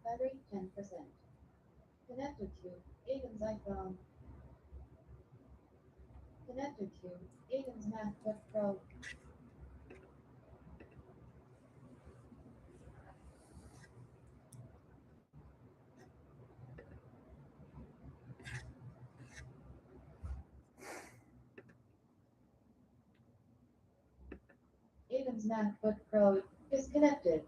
Battery 10%. Connected to Aiden's iPhone. Connected to Aiden's MacBook Pro. Aiden's MacBook Pro is connected.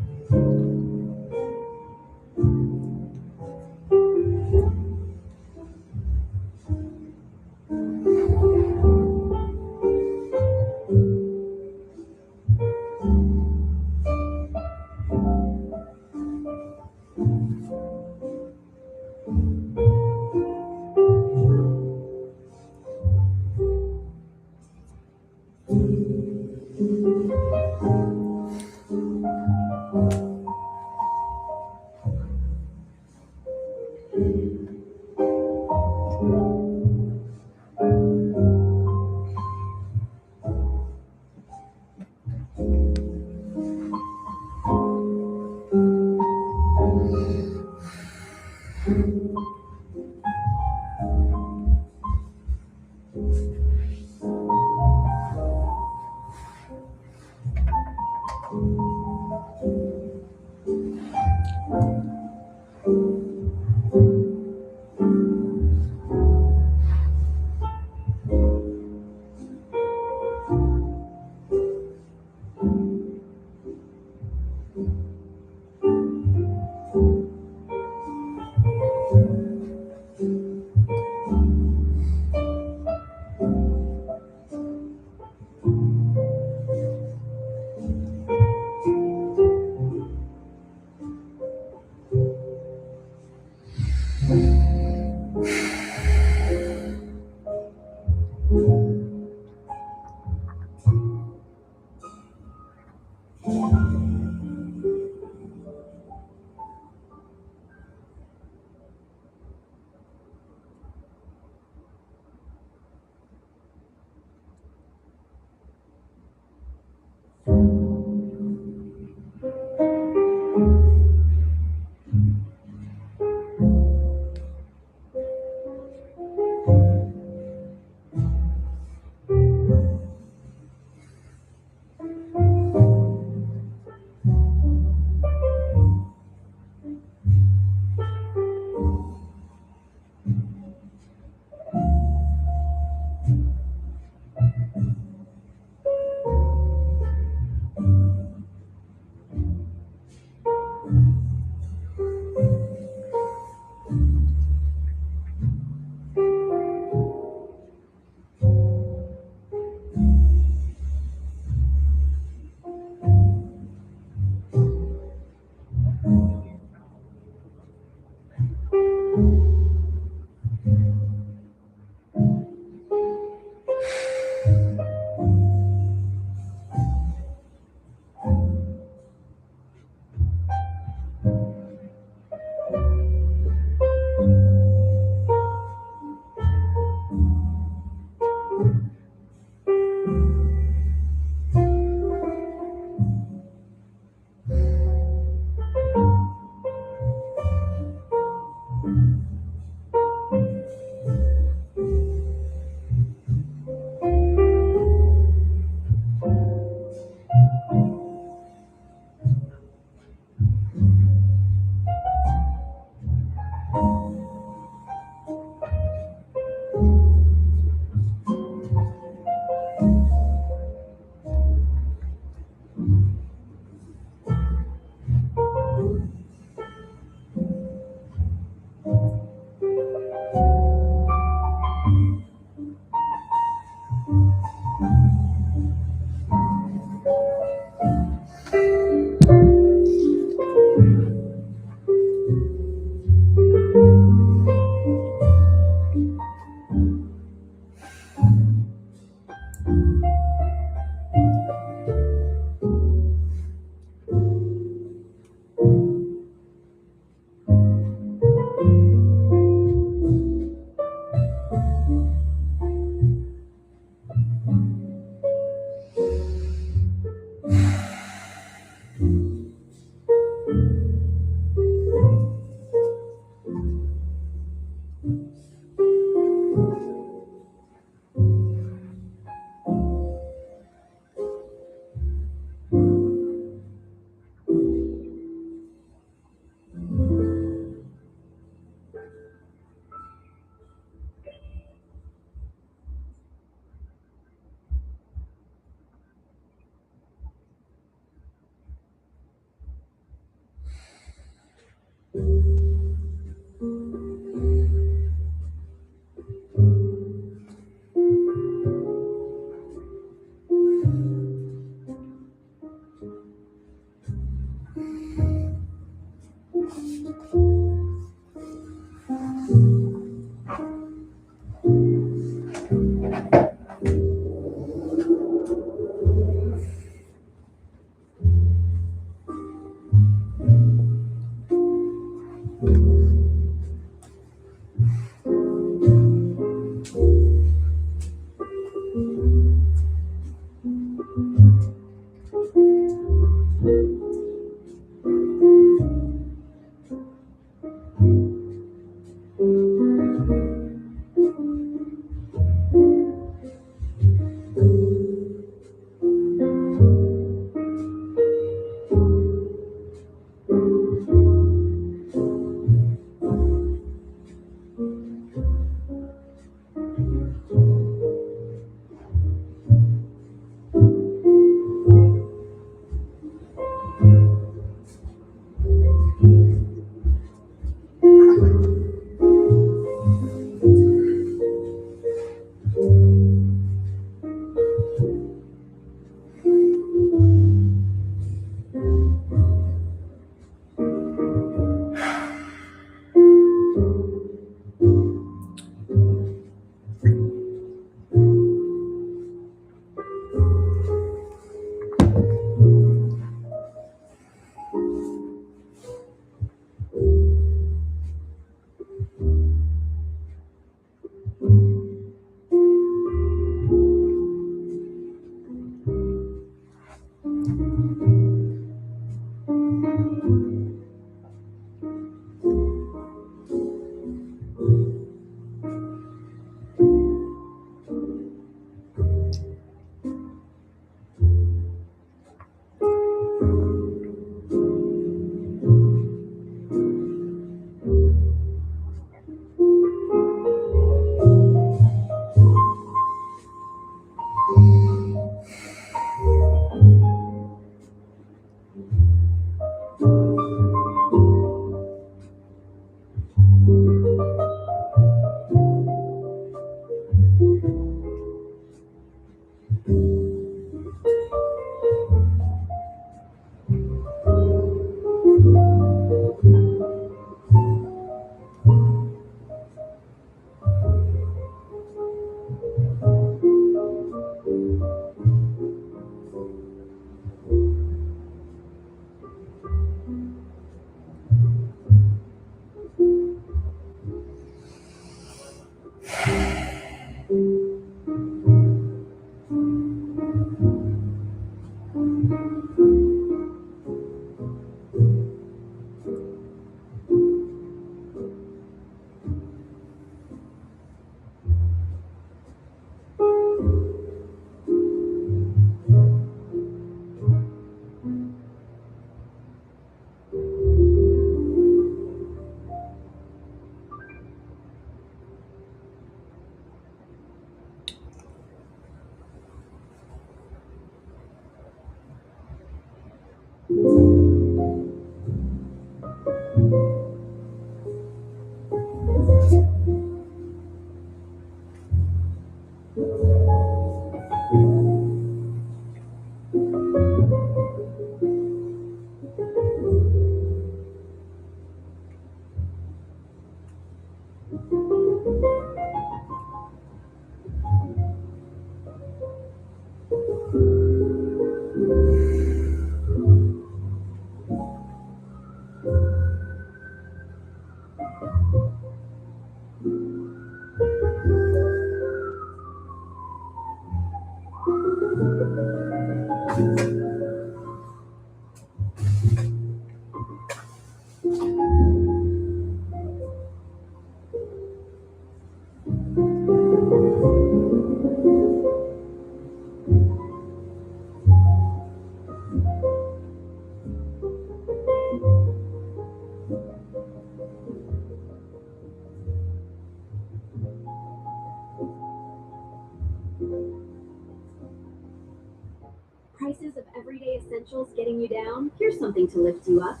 Prices of everyday essentials getting you down? Here's something to lift you up.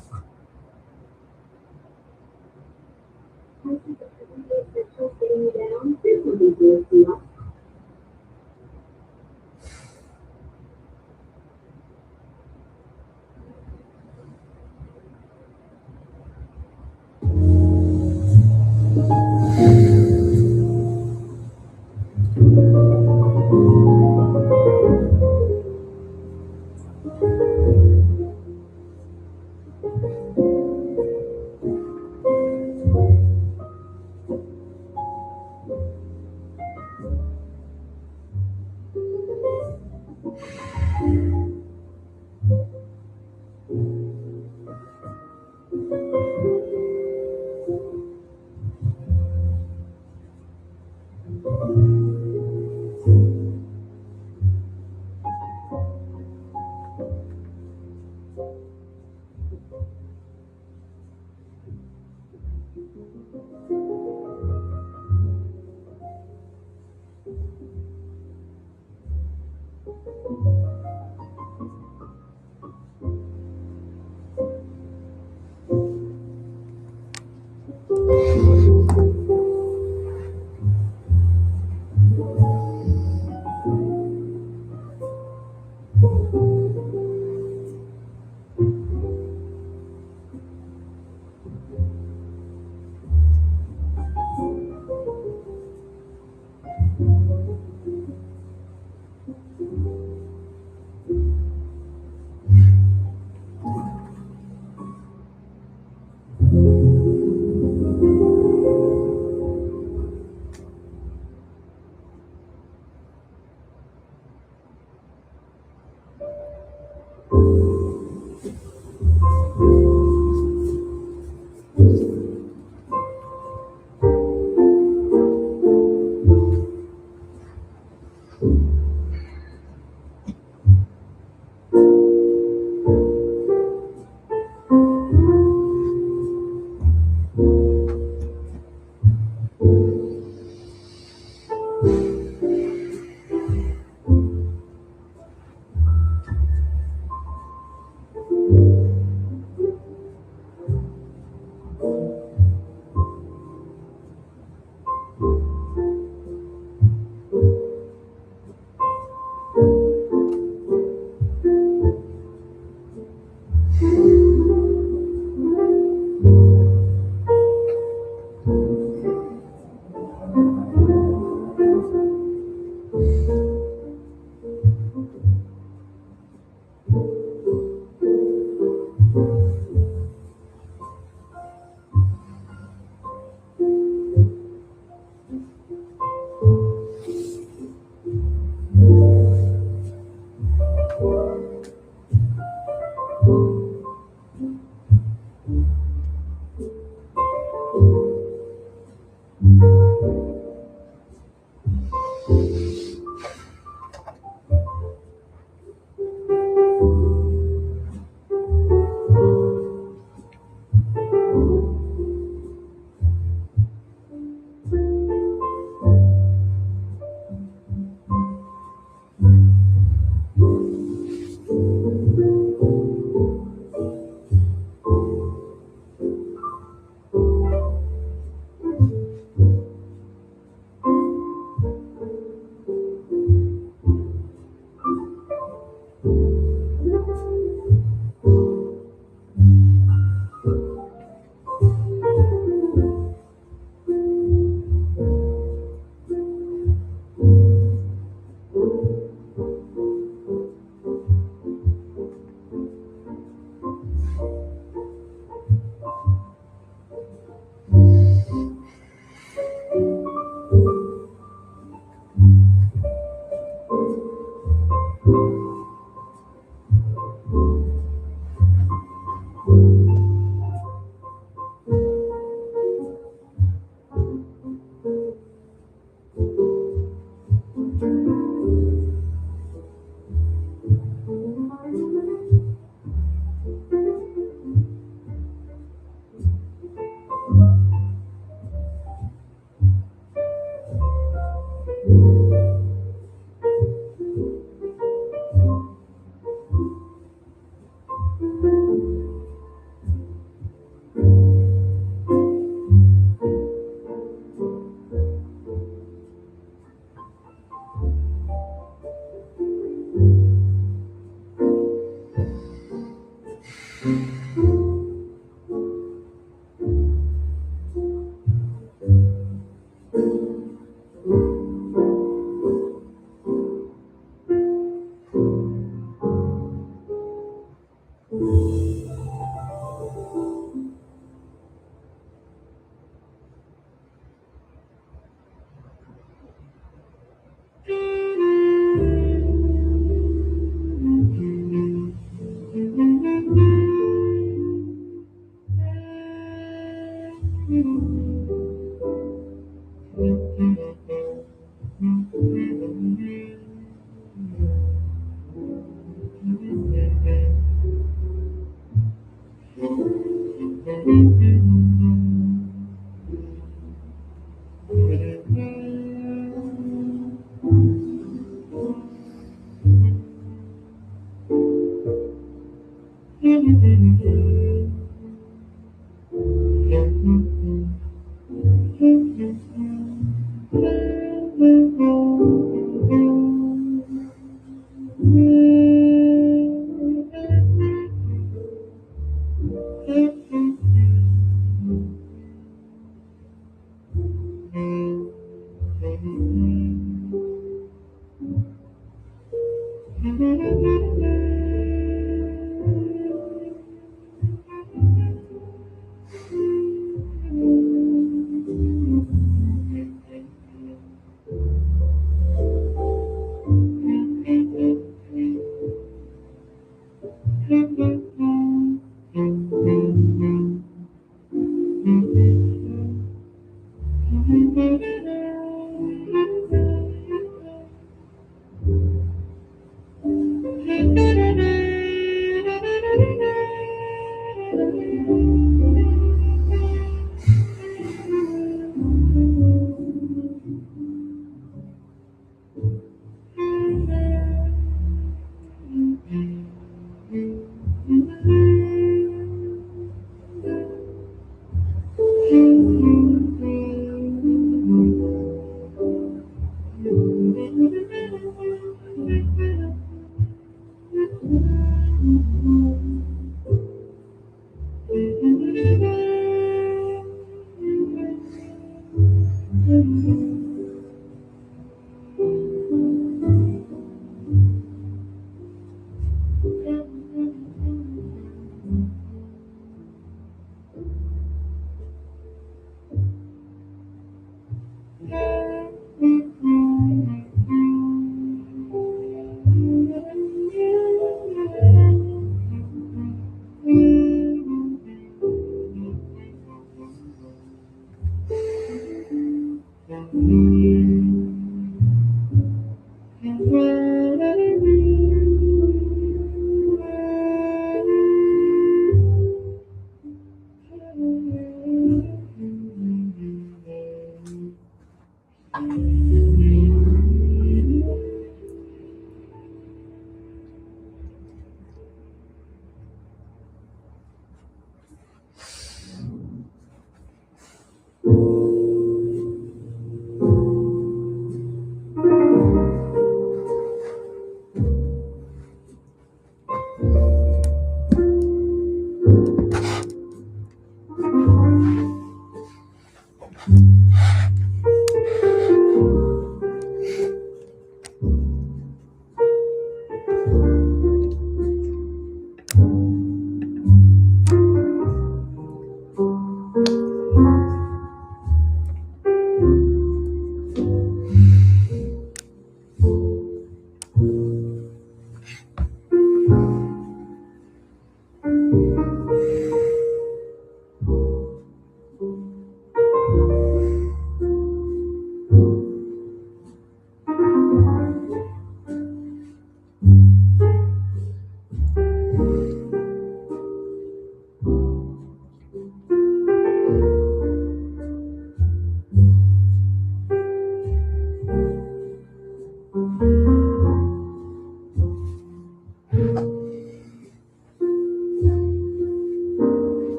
Prices of everyday essentials getting you down? Here's something to lift you up.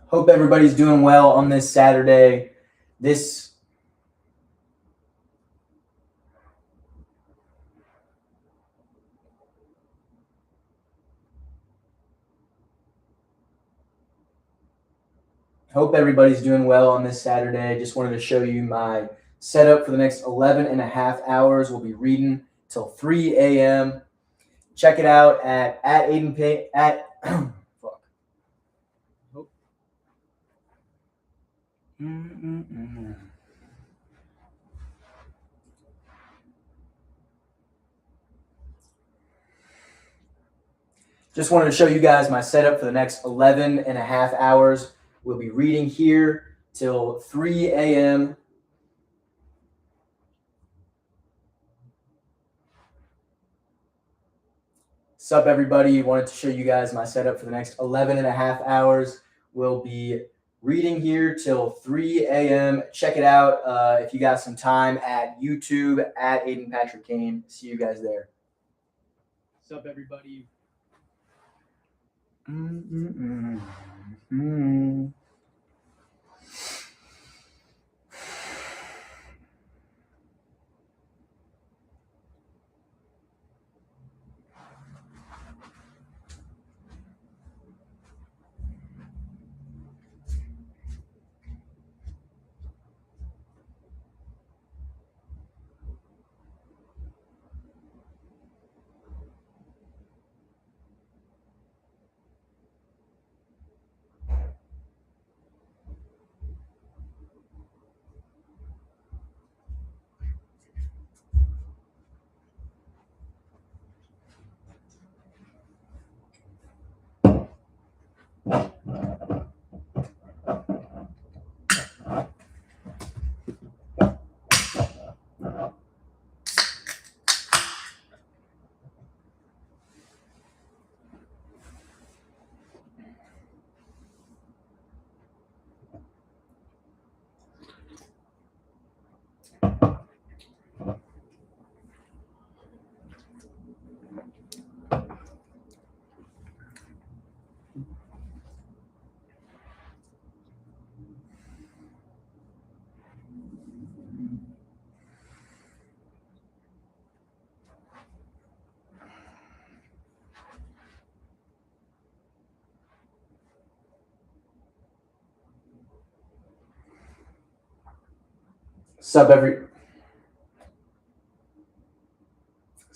Hope everybody's doing well on this Saturday. Hope everybody's doing well on this Saturday. Just wanted to show you my setup for the next 11 and a half hours. We'll be reading till 3 a.m. Check it out at Aiden Pay at fuck. Just wanted to show you guys my setup for the next 11 and a half hours. We'll be reading here till 3 a.m. Sup, everybody. Wanted to show you guys my setup for the next 11 and a half hours. We'll be reading here till 3 a.m. Check it out if you got some time at YouTube at Aiden Patrick Kane. See you guys there. Sup, everybody.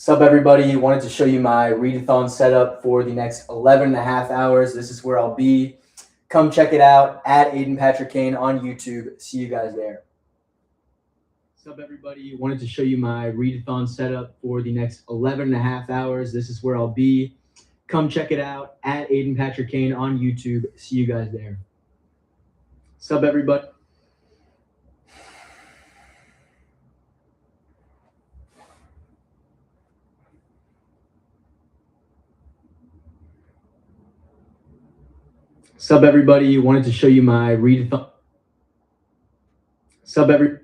Sup everybody, wanted to show you my readathon setup for the next 11 and a half hours. This is where I'll be. Come check it out at Aiden Patrick Kane on YouTube. See you guys there. Sup everybody, wanted to show you my readathon setup for the next 11 and a half hours. This is where I'll be. Come check it out at Aiden Patrick Kane on YouTube. See you guys there. Sup everybody. Sup everybody, wanted to show you my readathon. Sup every.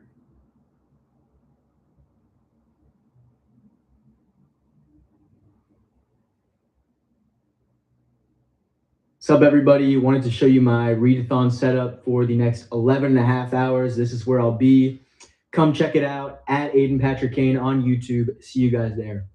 Sup everybody, wanted to show you my readathon setup for the next 11 and a half hours. This is where I'll be. Come check it out at Aiden Patrick Kane on YouTube. See you guys there.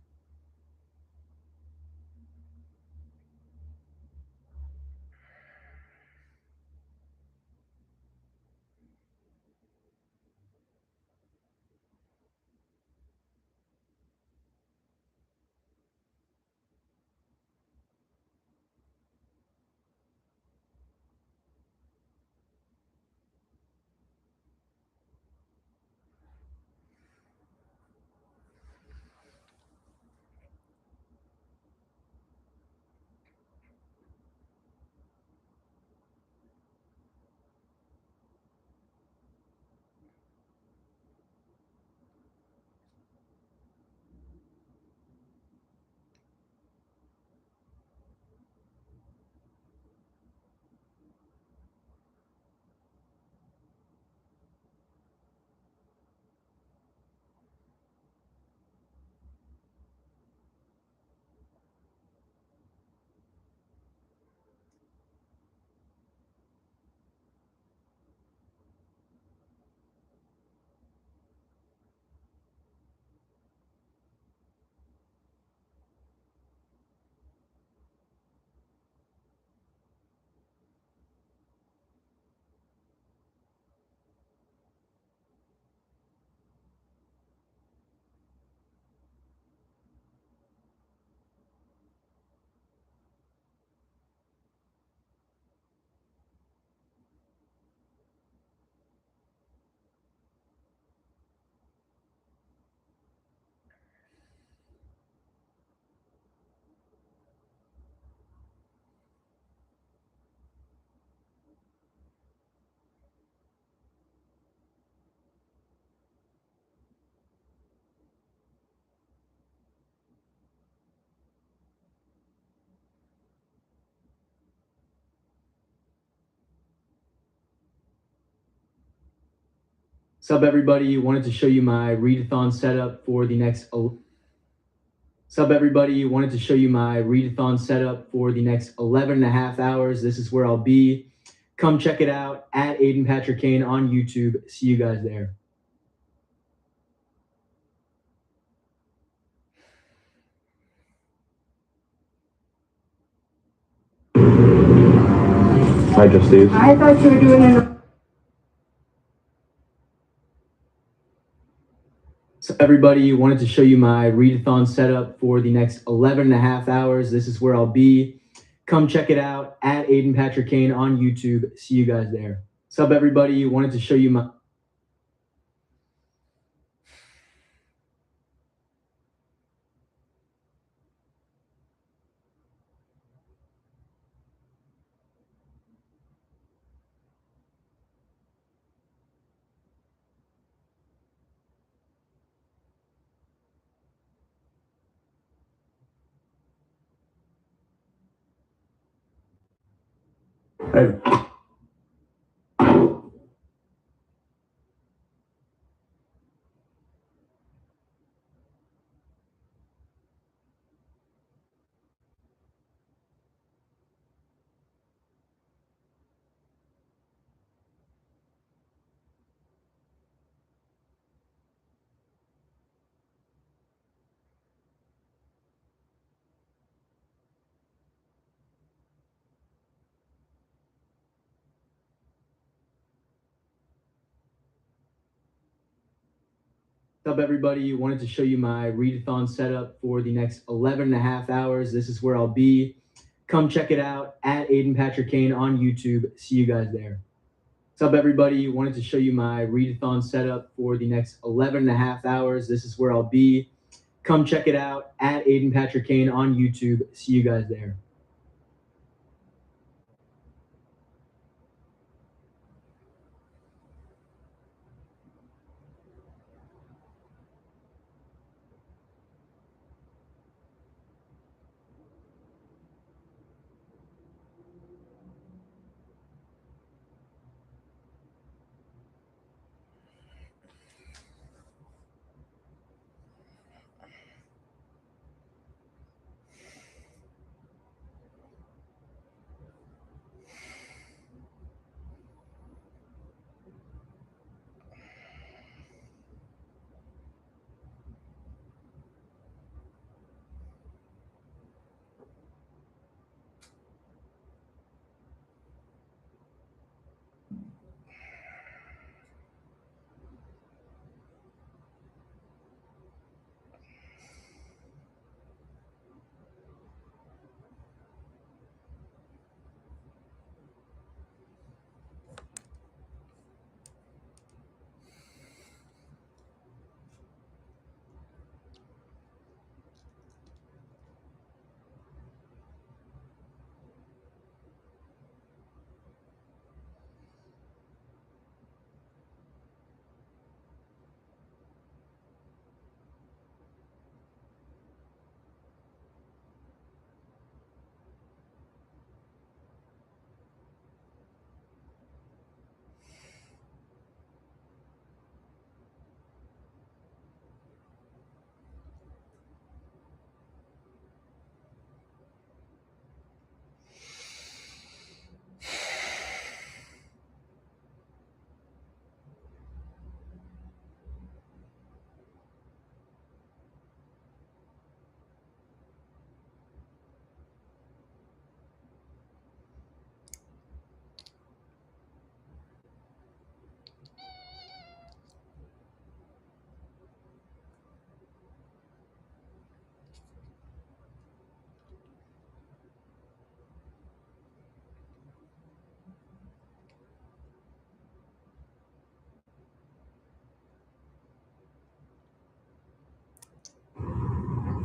Sup everybody, wanted to show you my readathon setup for the next. Sup everybody, wanted to show you my readathon setup for the next 11 and a half hours. This is where I'll be. Come check it out at Aiden Patrick Kane on YouTube. See you guys there. Hi, Justine. I thought you were doing an. So everybody, wanted to show you my readathon setup for the next 11 and a half hours. This is where I'll be. Come check it out at Aiden Patrick Kane on YouTube. See you guys there. Sup everybody, wanted to show you my. What's up, everybody? Wanted to show you my readathon setup for the next 11 and a half hours. This is where I'll be. Come check it out at Aiden Patrick Kane on YouTube. See you guys there. What's up, everybody? Wanted to show you my readathon setup for the next 11 and a half hours. This is where I'll be. Come check it out at Aiden Patrick Kane on YouTube. See you guys there.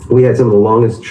We had some of the longest.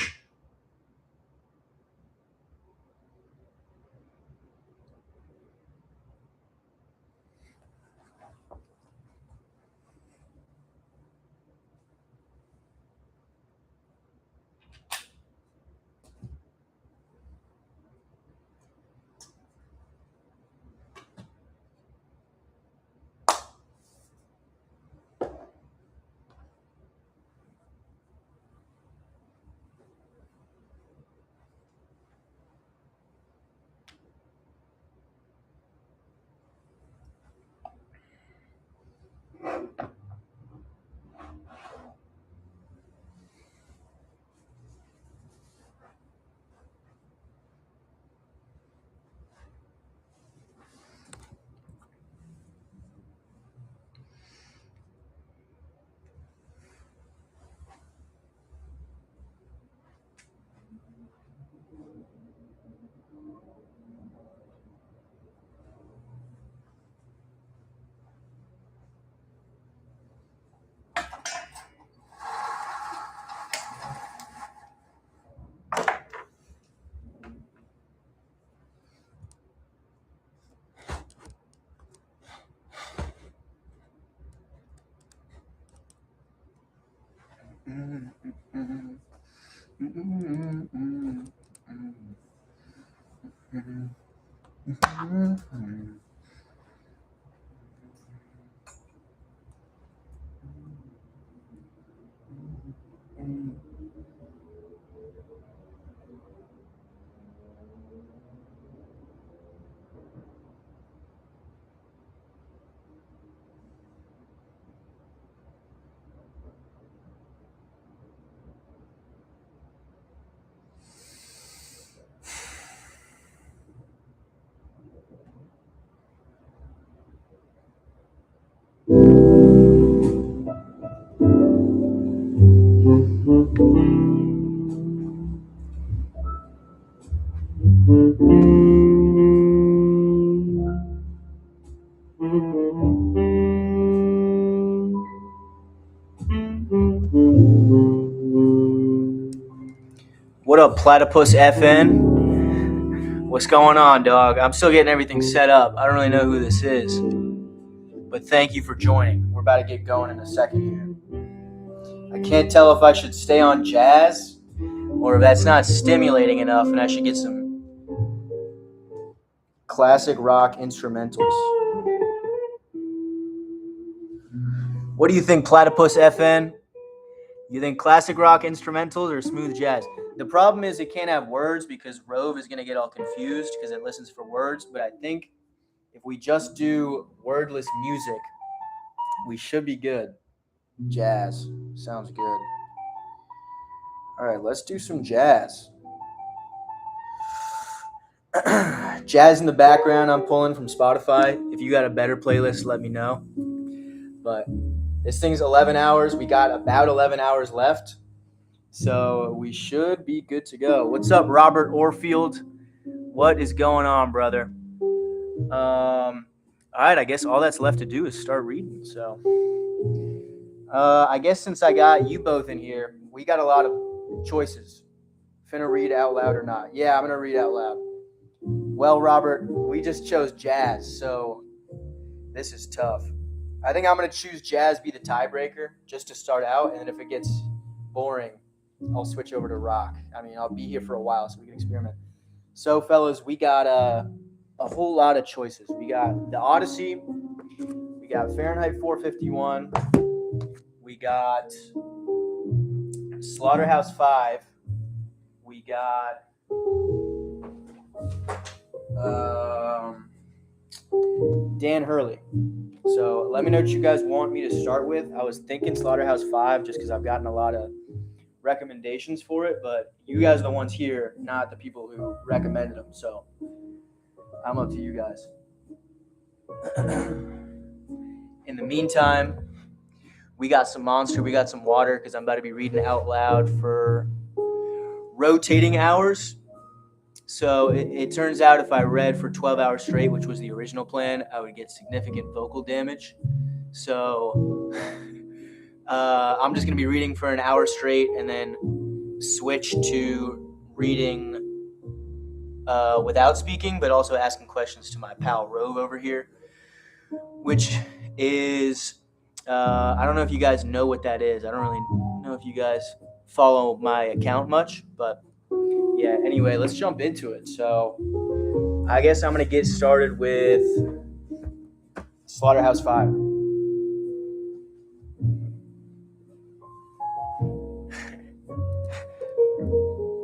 What up, Platypus FN? What's going on, dog? I'm still getting everything set up. I don't really know who this is, but thank you for joining. We're about to get going in a second here. I can't tell if I should stay on jazz or if that's not stimulating enough and I should get some classic rock instrumentals. What do you think, Platypus FN? You think classic rock instrumentals or smooth jazz? The problem is it can't have words because Rove is going to get all confused because it listens for words. But I think if we just do wordless music, we should be good. Jazz. Sounds good. All right, let's do some jazz. Jazz in the background I'm pulling from Spotify. If you got a better playlist, let me know. But this thing's 11 hours. We got about 11 hours left. So we should be good to go. What's up, Robert Orfield? What is going on, brother? All right, I guess all that's left to do is start reading. So I guess since I got you both in here, we got a lot of choices. Finna read out loud or not? Yeah, I'm going to read out loud. Well, Robert, we just chose jazz, so this is tough. I think I'm going to choose jazz be the tiebreaker just to start out, and then if it gets boring, I'll switch over to rock. I mean, I'll be here for a while so we can experiment. So, fellas, we got a whole lot of choices. We got The Odyssey. We got Fahrenheit 451. We got Slaughterhouse 5. We got Dan Hurley. So let me know what you guys want me to start with. I was thinking Slaughterhouse 5 just because I've gotten a lot of recommendations for it, but you guys are the ones here, not the people who recommended them. So I'm up to you guys. In the meantime, we got some Monster, we got some water because I'm about to be reading out loud for rotating hours. So it turns out if I read for 12 hours straight, which was the original plan, I would get significant vocal damage. So I'm just going to be reading for an hour straight and then switch to reading without speaking, but also asking questions to my pal Rove over here, which is, I don't know if you guys know what that is. I don't really know if you guys follow my account much, but yeah, anyway, let's jump into it. So I guess I'm going to get started with Slaughterhouse 5.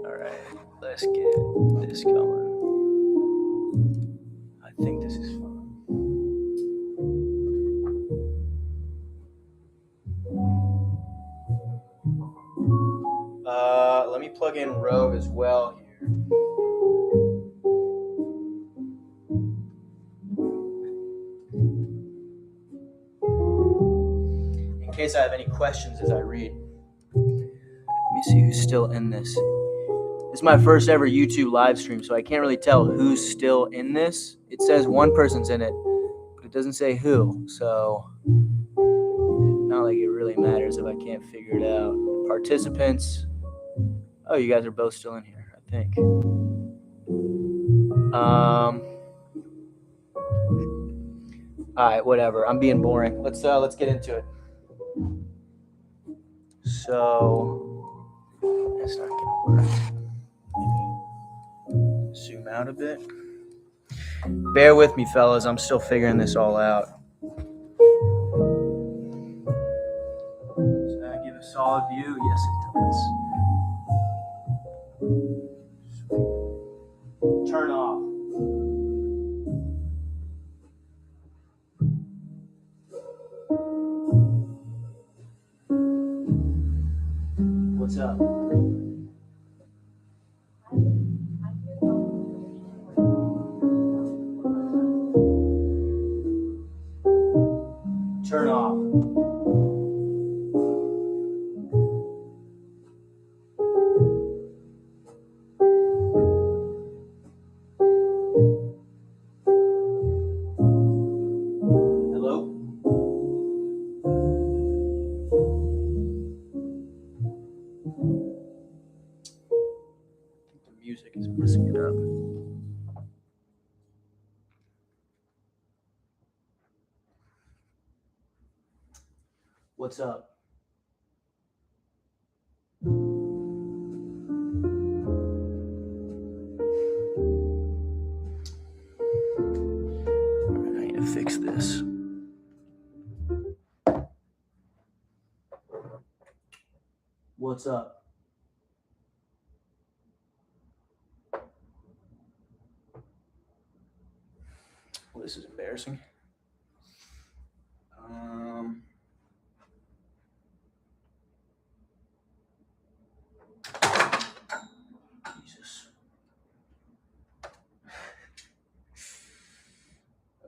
All right, let's get this going. I think this is fun. Let me plug in Rove as well here. In case I have any questions as I read. Let me see who's still in this. This is my first ever YouTube live stream, so I can't really tell who's still in this. It says one person's in it, but it doesn't say who. So not like it really matters if I can't figure it out. Participants. Oh, you guys are both still in here, I think. All right, whatever. I'm being boring. Let's get into it. So that's not gonna work. Maybe zoom out a bit. Bear with me, fellas. I'm still figuring this all out. Does that give a solid view? Yes, it does. Turn off. What's up? Turn off. Hello? The music is messing it up. What's up? I need to fix this. What's up? Well, this is embarrassing. Jesus.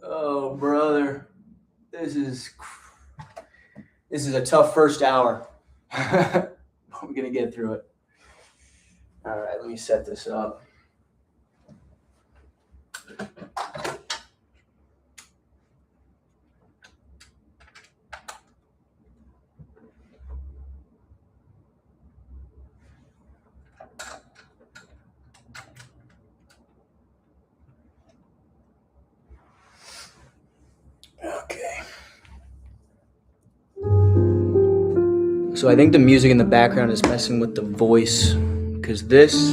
Oh, brother. This is a tough first hour. I'm going to get through it. All right, let me set this up. Okay. So I think the music in the background is messing with the voice because this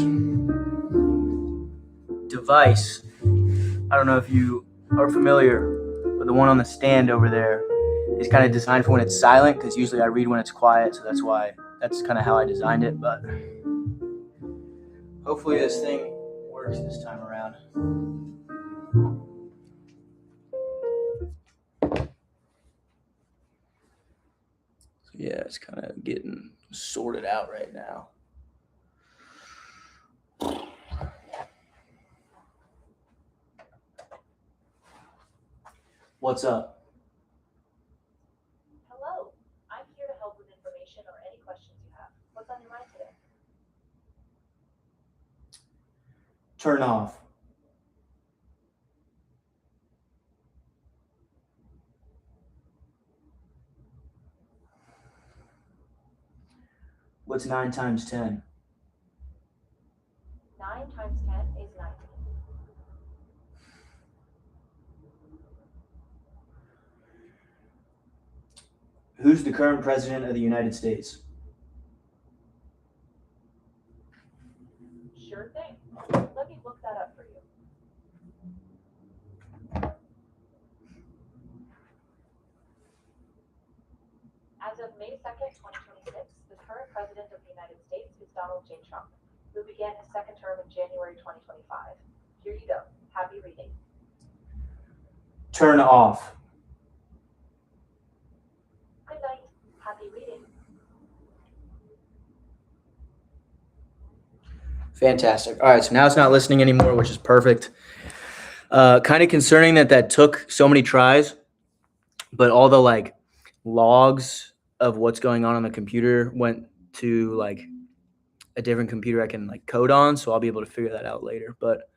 device, I don't know if you are familiar with the one on the stand over there, is kind of designed for when it's silent because usually I read when it's quiet, so that's kind of how I designed it, but hopefully this thing works this time around. Yeah, it's kind of getting sorted out right now. What's up? Hello, I'm here to help with information or any questions you have. What's on your mind today? Turn off. What's 9 times 10? 9 times 10 is 19. Who's the current president of the United States? Sure thing. Let me look that up for you. As of May 2nd, 2026, the current president of the United States is Donald J. Trump, who began his second term in January 2025. Here you go. Happy reading. Turn off. Good night. Happy reading. Fantastic. All right, so now it's not listening anymore, which is perfect. Kind of concerning that took so many tries, but all the logs of what's going on the computer went to a different computer I can code on, so I'll be able to figure that out later. But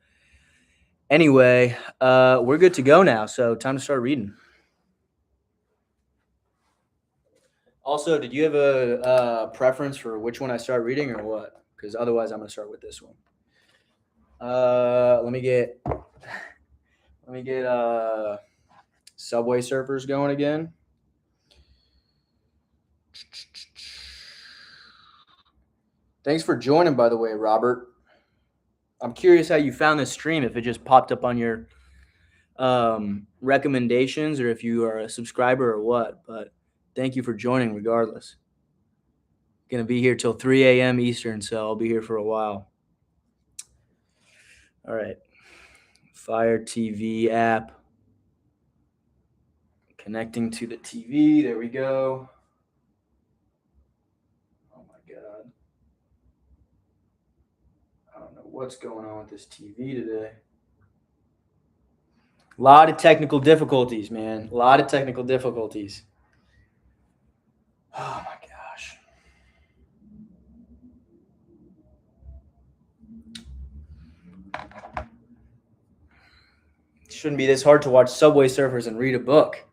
anyway, we're good to go now, so time to start reading. Also, did you have a preference for which one I start reading or what? Because otherwise I'm going to start with this one. Let me get Subway Surfers going again. Thanks for joining, by the way, Robert. I'm curious how you found this stream, if it just popped up on your recommendations or if you are a subscriber or what, but thank you for joining regardless. Gonna be here till 3 a.m. Eastern, so I'll be here for a while. All right. Fire TV app. Connecting to the TV. There we go. Oh my God. I don't know what's going on with this TV today. A lot of technical difficulties, man. A lot of technical difficulties. Oh my gosh. It shouldn't be this hard to watch Subway Surfers and read a book.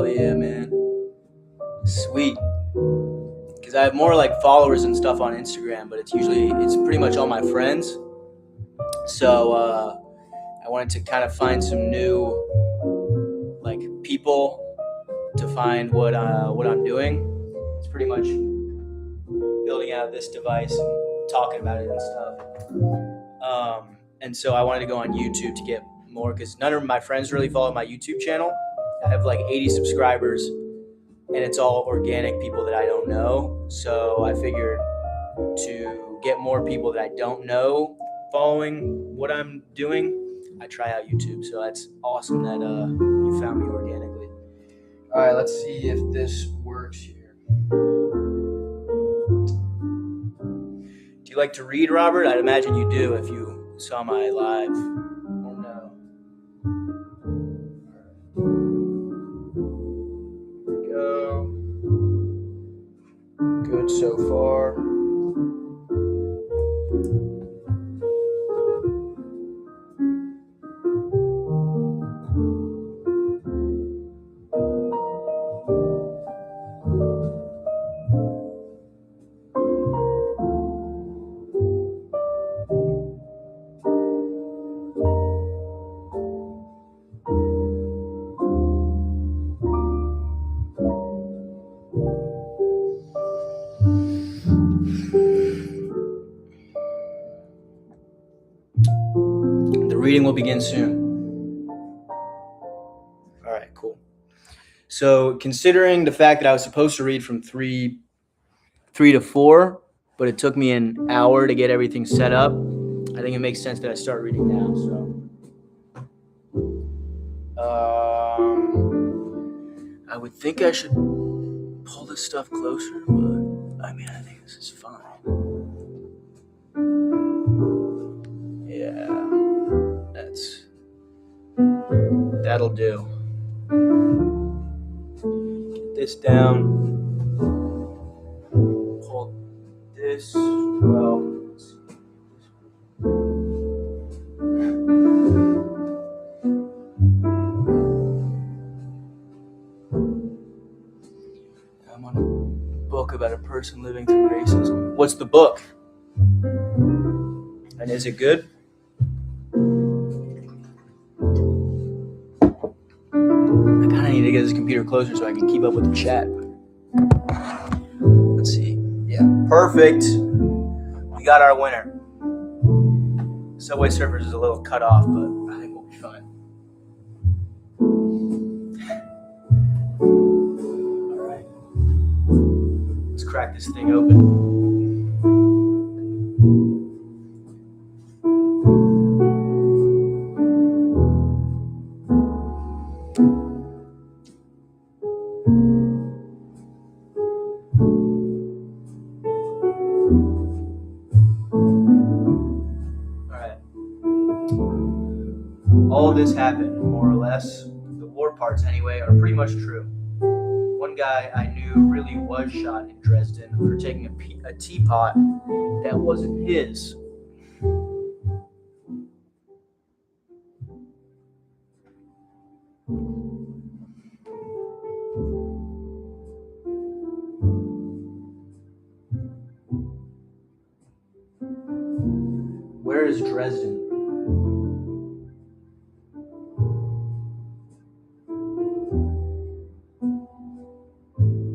Yeah, man. Sweet. Because I have more like followers and stuff on Instagram, but it's pretty much all my friends. So I wanted to kind of find some new like people to find what I'm doing. It's pretty much building out this device and talking about it and stuff. And so I wanted to go on YouTube to get more because none of my friends really follow my YouTube channel. I have like 80 subscribers and it's all organic people that I don't know. So I figured to get more people that I don't know following what I'm doing, I try out YouTube. So that's awesome that you found me organically. All right, let's see if this works here. Do you like to read, Robert? I'd imagine you do if you saw my live. Or no? Here we go. Good so far. Reading will begin soon. All right, cool. So considering the fact that I was supposed to read from 3 to 4, but it took me an hour to get everything set up, I think it makes sense that I start reading now. So I would think I should pull this stuff closer, but I mean, I think this is fine. Yeah. That'll do. Get this down. Hold this. Well, I'm on a book about a person living through racism. What's the book? And is it good? I need to get this computer closer so I can keep up with the chat. Let's see. Yeah, perfect. We got our winner. Subway Surfers is a little cut off, but I think we'll be fine. All right. crack this thing open. All this happened, more or less. The war parts, anyway, are pretty much true. One guy I knew really was shot in Dresden for taking a teapot that wasn't his. Where is Dresden?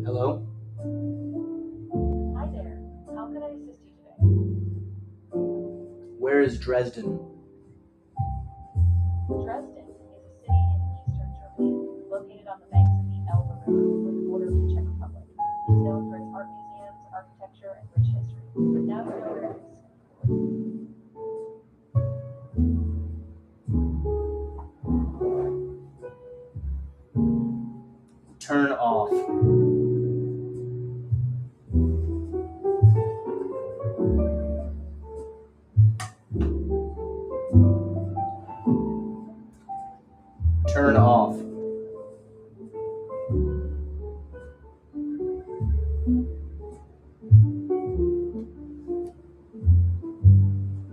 Hello? Hi there. How can I assist you today? Where is Dresden? Dresden is a city in eastern Germany, located on the banks of the Elbe River near the border of the Czech Republic. It's known for its art museums, architecture, and rich history. Now you know where it is. Turn off. Turn off.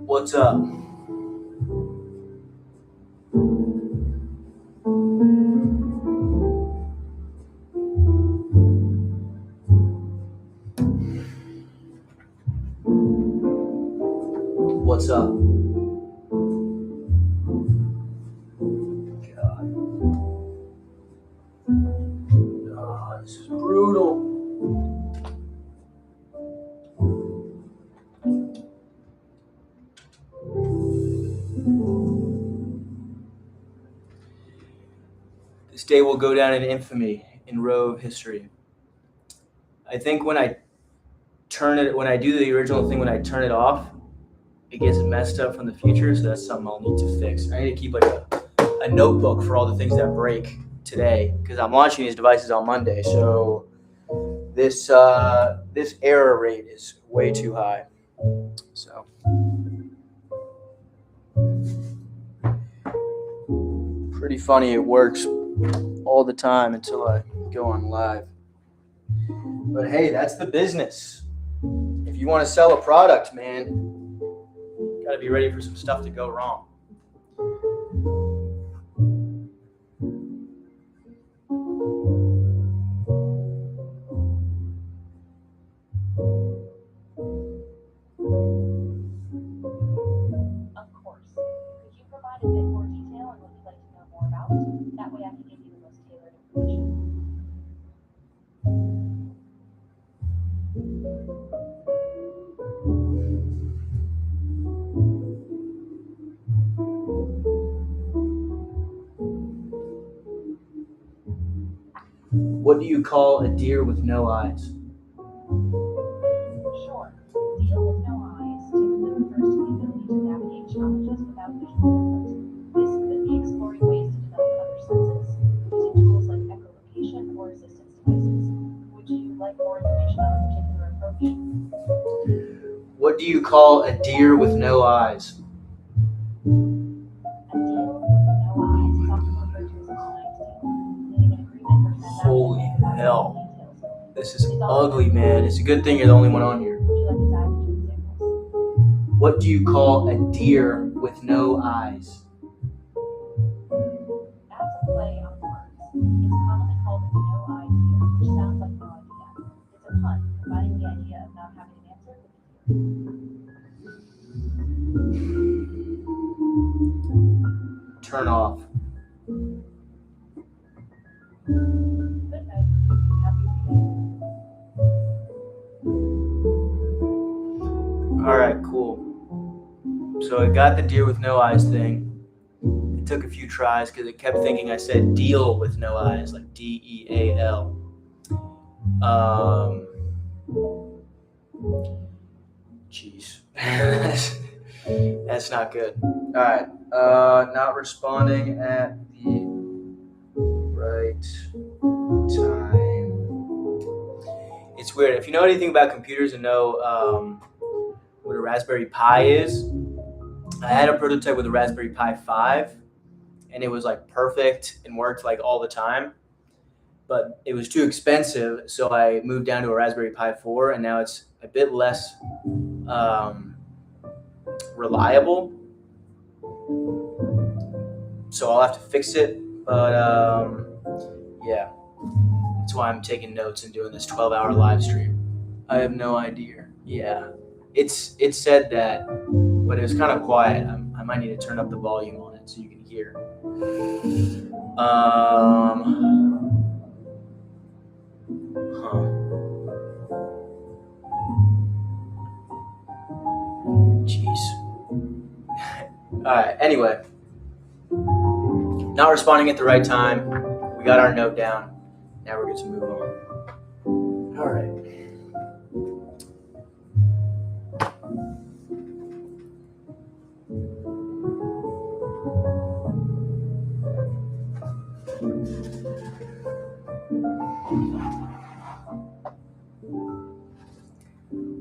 What's up? What's up? God. Oh, this is brutal. This day will go down in infamy in Rove history. I think when I do the original thing, when I turn it off, it gets messed up from the future, so that's something I'll need to fix. I need to keep like a notebook for all the things that break today, because I'm launching these devices on Monday, so this error rate is way too high. So pretty funny, it works all the time until I go on live. But hey, that's the business. If you want to sell a product, man, got to be ready for some stuff to go wrong. Of course. Could you provide a bit more detail on what you'd like to know more about? That way I can give you the most tailored information. What do you call a deer with no eyes? Sure. Deal with no eyes typically refers to the ability to navigate challenges without visual input. This could be exploring ways to develop other senses, using tools like echolocation or assistance devices. Would you like more information on a particular approach? What do you call a deer with no eyes? A deal with no eyes is often referred to as a blind deal, meaning an agreement or transaction. Holy without hell. details. This is ugly, man. It's a good thing you're the only one on here. Would you like to dive into examples? What do you call a deer with no eyes? That's a play on words. It's commonly called a no-eye deer, which sounds like no idea. It's a pun, combining the idea of not having an answer with a deer. Turn off. Good night. Happy reading. All right, cool. So I got the deer with no eyes thing. It took a few tries because it kept thinking I said deal with no eyes, like D-E-A-L. Jeez. That's not good. All right. Not responding at the right time. It's weird. If you know anything about computers and know what a Raspberry Pi is, I had a prototype with a Raspberry Pi 5, and it was like perfect and worked like all the time. But it was too expensive, so I moved down to a Raspberry Pi 4, and now it's a bit less reliable. So I'll have to fix it, but yeah, that's why I'm taking notes and doing this 12-hour live stream. I have no idea. Yeah, it said that, but it was kind of quiet. I might need to turn up the volume on it so you can hear. Jeez. All right. Anyway, not responding at the right time. We got our note down. Now we're going to move on. All right.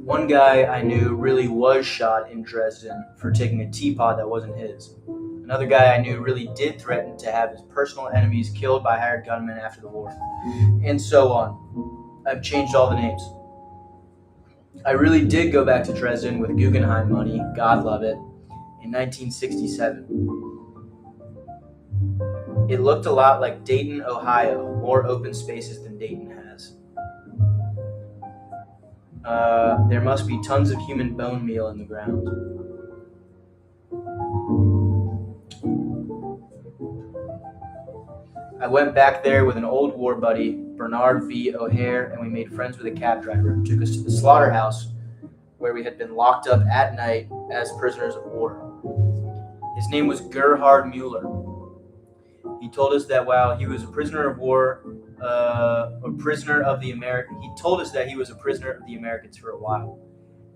One guy I knew really was shot in Dresden for taking a teapot that wasn't his. Another guy I knew really did threaten to have his personal enemies killed by hired gunmen after the war. And so on. I've changed all the names. I really did go back to Dresden with Guggenheim money, God love it, in 1967. It looked a lot like Dayton, Ohio, more open spaces than Dayton has. There must be tons of human bone meal in the ground. I went back there with an old war buddy, Bernard V. O'Hare, and we made friends with a cab driver who took us to the slaughterhouse where we had been locked up at night as prisoners of war. His name was Gerhard Mueller. He told us that while he was a prisoner of war, he told us that he was a prisoner of the Americans for a while.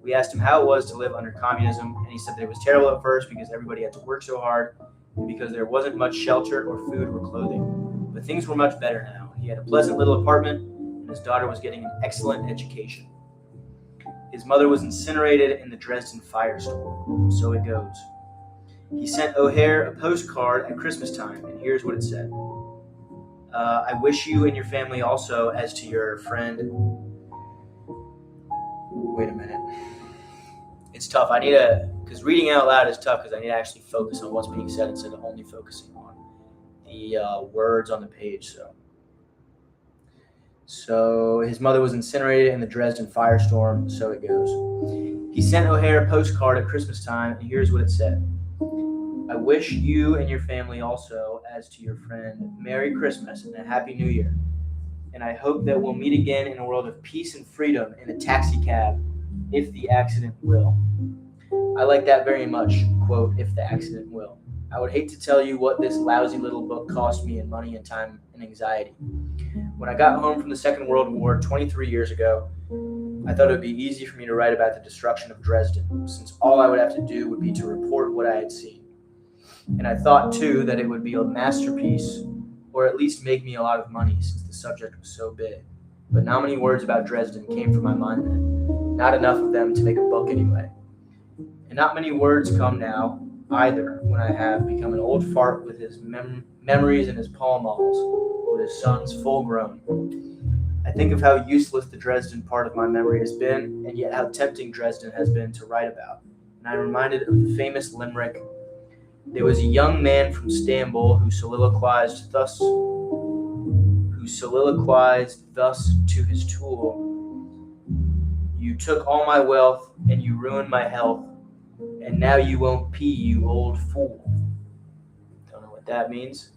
We asked him how it was to live under communism, and he said that it was terrible at first because everybody had to work so hard and because there wasn't much shelter or food or clothing. But things were much better now. He had a pleasant little apartment, and his daughter was getting an excellent education. His mother was incinerated in the Dresden firestorm. So it goes. He sent O'Hare a postcard at Christmas time, and here's what it said. I wish you and your family also, as to your friend... Wait a minute. It's tough. Because reading out loud is tough because I need to actually focus on what's being said instead of only focusing on the words on the page. So his mother was incinerated in the Dresden firestorm, so it goes. He sent O'Hare a postcard at Christmas time, and here's what it said. I wish you and your family also, as to your friend, Merry Christmas and a Happy New Year. And I hope that we'll meet again in a world of peace and freedom in a taxi cab, if the accident will. I like that very much, quote, if the accident will. I would hate to tell you what this lousy little book cost me in money and time and anxiety. When I got home from the Second World War 23 years ago, I thought it would be easy for me to write about the destruction of Dresden, since all I would have to do would be to report what I had seen. And I thought, too, that it would be a masterpiece, or at least make me a lot of money, since the subject was so big. But not many words about Dresden came from my mind then. Not enough of them to make a book anyway. And not many words come now, either, when I have become an old fart with his memories in his Pall Malls, with his sons full grown. I think of how useless the Dresden part of my memory has been, and yet how tempting Dresden has been to write about. And I'm reminded of the famous limerick, there was a young man from Stamboul who soliloquized thus to his tool. You took all my wealth, and you ruined my health, and now you won't pee, you old fool. Don't know what that means.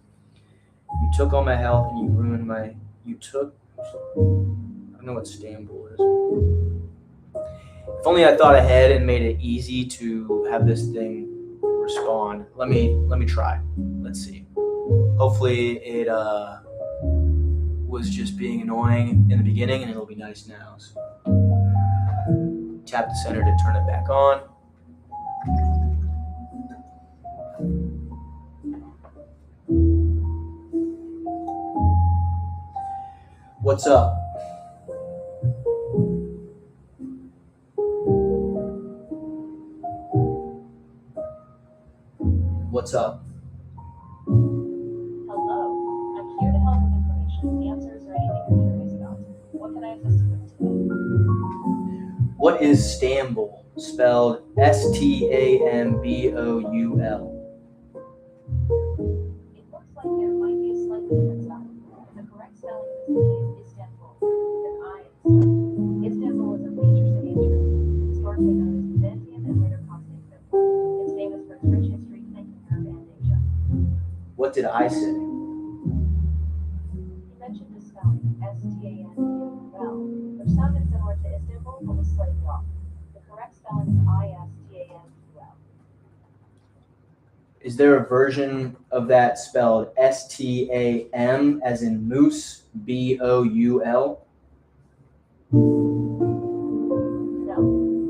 You took all my health, and you ruined my... I don't know what Stamboul is. If only I thought ahead and made it easy to have this thing respond. Let me try. Let's see. Hopefully it was just being annoying in the beginning and it'll be nice now. So. Tap the center to turn it back on. What's up? What's up? Hello, I'm here to help with information, answers, or anything you're curious about. What can I assist you with today? What is Stambul? Spelled Stamboul. It looks like there might be a slightly different spelling. The correct spelling of the city is Istanbul, with an I at the start. Istanbul is a major city in Turkey, historically known as Byzantium and later Constantinople. It's famous for its rich history and caravan Asia. What did I say? You mentioned the spelling, Stanbul, which sounded similar to Istanbul but was slightly off. The correct spelling is Istanbul. Is there a version of that spelled Stam as in moose, Boul? No,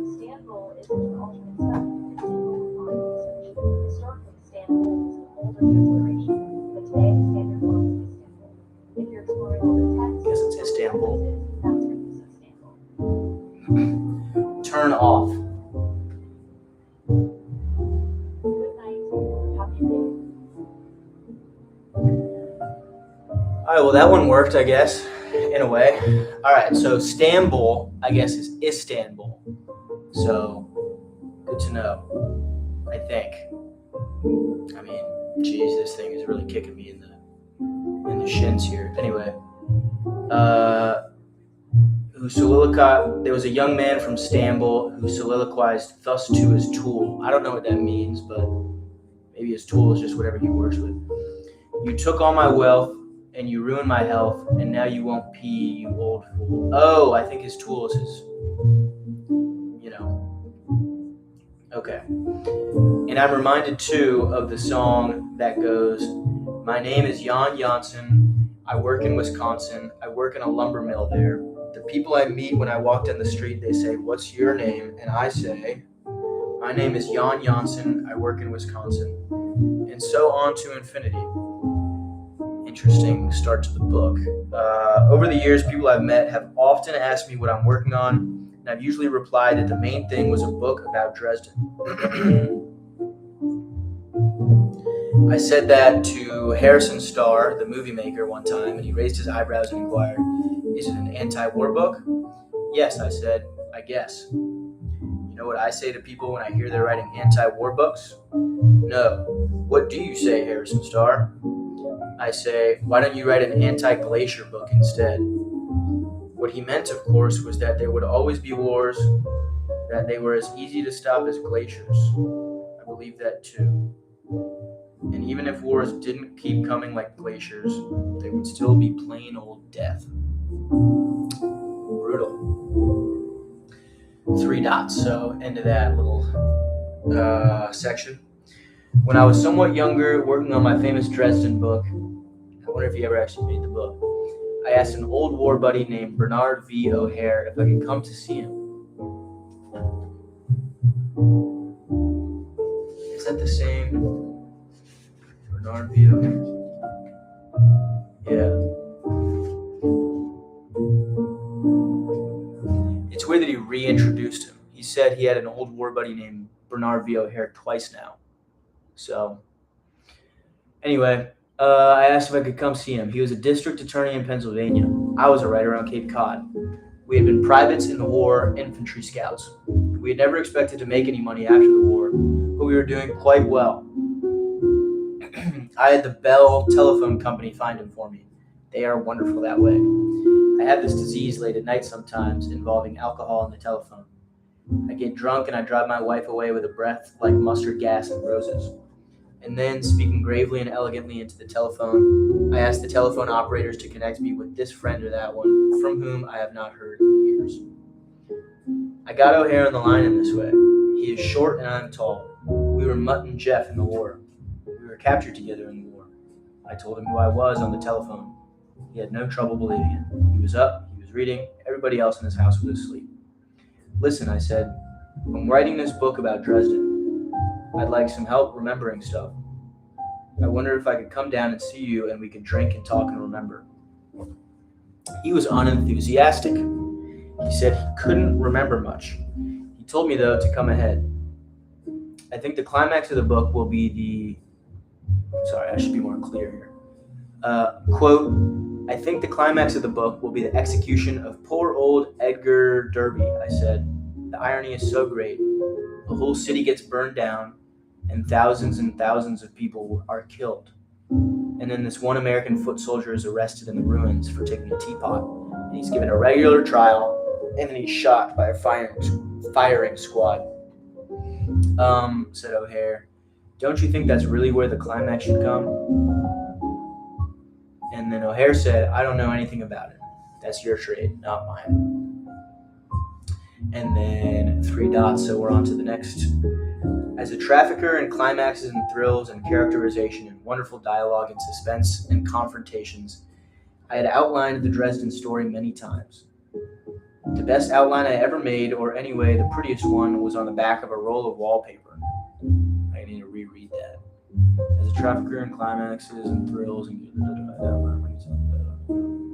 Istanbul is an alternate spelling. It's difficult to find research. Historically, Istanbul was an older transliteration, but today the standard form is Istanbul. If you're exploring older texts, Guess it's Istanbul. that's where you use Istanbul. Turn off. Good night. Happy day. All right, well, that one worked, I guess, in a way. All right, so Stambul, I guess, is Istanbul. So, good to know, I think. I mean, geez, this thing is really kicking me in the shins here. Anyway, there was a young man from Stambul who soliloquized thus to his tool. I don't know what that means, but maybe his tool is just whatever he works with. You took all my wealth, and you ruined my health, and now you won't pee, you old fool. Oh, I think his tool is his, okay. And I'm reminded, too, of the song that goes, my name is Jan Janssen, I work in Wisconsin, I work in a lumber mill there. The people I meet when I walk down the street, they say, what's your name? And I say, my name is Jan Janssen, I work in Wisconsin. And so on to infinity. Interesting start to the book. Over the years, people I've met have often asked me what I'm working on, and I've usually replied that the main thing was a book about Dresden. I said that to Harrison Starr, the movie maker, one time, and he raised his eyebrows and inquired, is it an anti-war book? Yes, I said, I guess. You know what I say to people when I hear they're writing anti-war books? No. What do you say, Harrison Starr? I say, why don't you write an anti-glacier book instead? What he meant, of course, was that there would always be wars, that they were as easy to stop as glaciers. I believe that too. And even if wars didn't keep coming like glaciers, there would still be plain old death. Brutal. 3 dots, so end of that little section. When I was somewhat younger, working on my famous Dresden book, I wonder if he ever actually made the book, I asked an old war buddy named Bernard V. O'Hare if I could come to see him. Is that the same Bernard V. O'Hare? Yeah. It's weird that he reintroduced him. He said he had an old war buddy named Bernard V. O'Hare twice now. So, anyway, I asked if I could come see him. He was a district attorney in Pennsylvania. I was a writer on Cape Cod. We had been privates in the war, infantry scouts. We had never expected to make any money after the war, but we were doing quite well. I had the Bell Telephone Company find him for me. They are wonderful that way. I have this disease late at night sometimes involving alcohol and the telephone. I get drunk and I drive my wife away with a breath like mustard gas and roses. And then, speaking gravely and elegantly into the telephone, I ask the telephone operators to connect me with this friend or that one, from whom I have not heard in years. I got O'Hare on the line in this way. He is short and I'm tall. We were Mutt and Jeff in the war. We were captured together in the war. I told him who I was on the telephone. He had no trouble believing it. He was up, he was reading, everybody else in his house was asleep. Listen, I said, I'm writing this book about Dresden. I'd like some help remembering stuff. I wonder if I could come down and see you and we could drink and talk and remember. He was unenthusiastic. He said he couldn't remember much. He told me, though, to come ahead. I think the climax of the book will be Sorry, I should be more clear here. Quote, I think the climax of the book will be the execution of poor old Edgar Derby, I said. The irony is so great. A whole city gets burned down, and thousands of people are killed. And then this one American foot soldier is arrested in the ruins for taking a teapot, and he's given a regular trial, and then he's shot by a firing squad. Said O'Hare. Don't you think that's really where the climax should come? And then O'Hare said, I don't know anything about it. That's your trade, not mine. And then 3 dots, so we're on to the next. As a trafficker in climaxes and thrills and characterization and wonderful dialogue and suspense and confrontations, I had outlined the Dresden story many times. The best outline I ever made, or anyway, the prettiest one, was on the back of a roll of wallpaper. I need to reread that. As a trafficker in climaxes and thrills and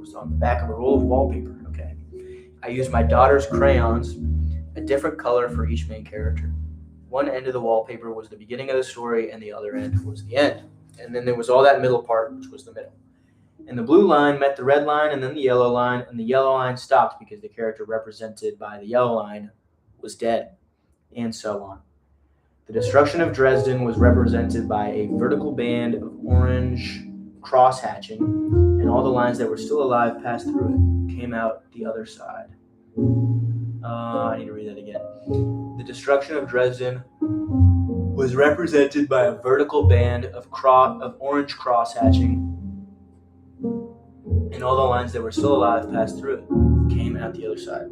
was on the back of a roll of wallpaper. Okay. I used my daughter's crayons, a different color for each main character. One end of the wallpaper was the beginning of the story, and the other end was the end. And then there was all that middle part, which was the middle. And the blue line met the red line, and then the yellow line, and the yellow line stopped because the character represented by the yellow line was dead, and so on. The destruction of Dresden was represented by a vertical band of orange cross-hatching, and all the lines that were still alive passed through it, came out the other side. I need to read that again. The destruction of Dresden was represented by a vertical band of orange cross-hatching, and all the lines that were still alive passed through it, came out the other side.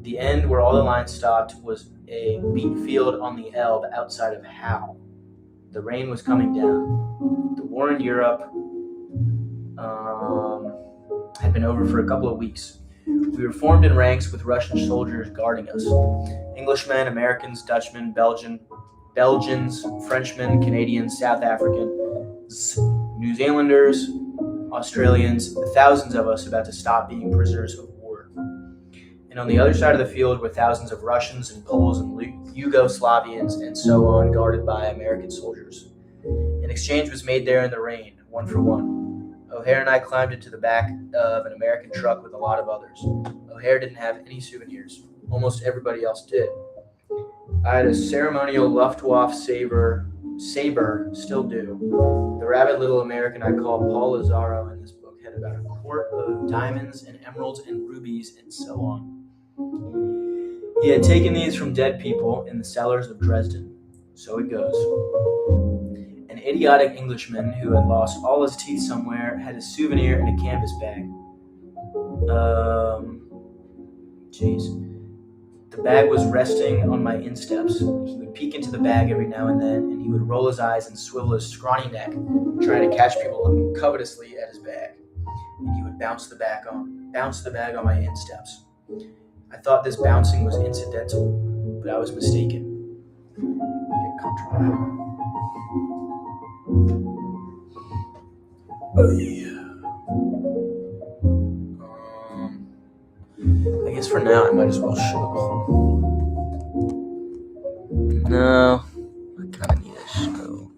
The end, where all the lines stopped, was a beet field on the Elbe outside of Howe. The rain was coming down. The war in Europe had been over for a couple of weeks. We were formed in ranks with Russian soldiers guarding us. Englishmen, Americans, Dutchmen, Belgians, Frenchmen, Canadians, South Africans, New Zealanders, Australians, thousands of us about to stop being prisoners of war. And on the other side of the field were thousands of Russians and Poles and Yugoslavians and so on, guarded by American soldiers. An exchange was made there in the rain, 1 for 1. O'Hare and I climbed into the back of an American truck with a lot of others. O'Hare didn't have any souvenirs. Almost everybody else did. I had a ceremonial Luftwaffe saber, still do. The rabid little American I call Paul Lazaro in this book had about a quart of diamonds and emeralds and rubies and so on. He had taken these from dead people in the cellars of Dresden. So it goes. An idiotic Englishman who had lost all his teeth somewhere had a souvenir in a canvas bag. The bag was resting on my insteps. He would peek into the bag every now and then, and he would roll his eyes and swivel his scrawny neck, trying to catch people looking covetously at his bag. And he would bounce the bag on my insteps. I thought this bouncing was incidental, but I was mistaken. Get comfortable. I guess for now I might as well show. No, I kind of need a show.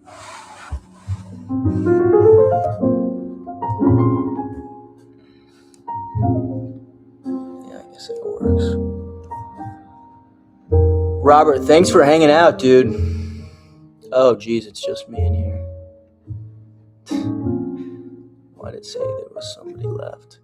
Yeah, I guess it works. Robert, thanks for hanging out, dude. Oh, geez, it's just me in here. Why did it say there was somebody left?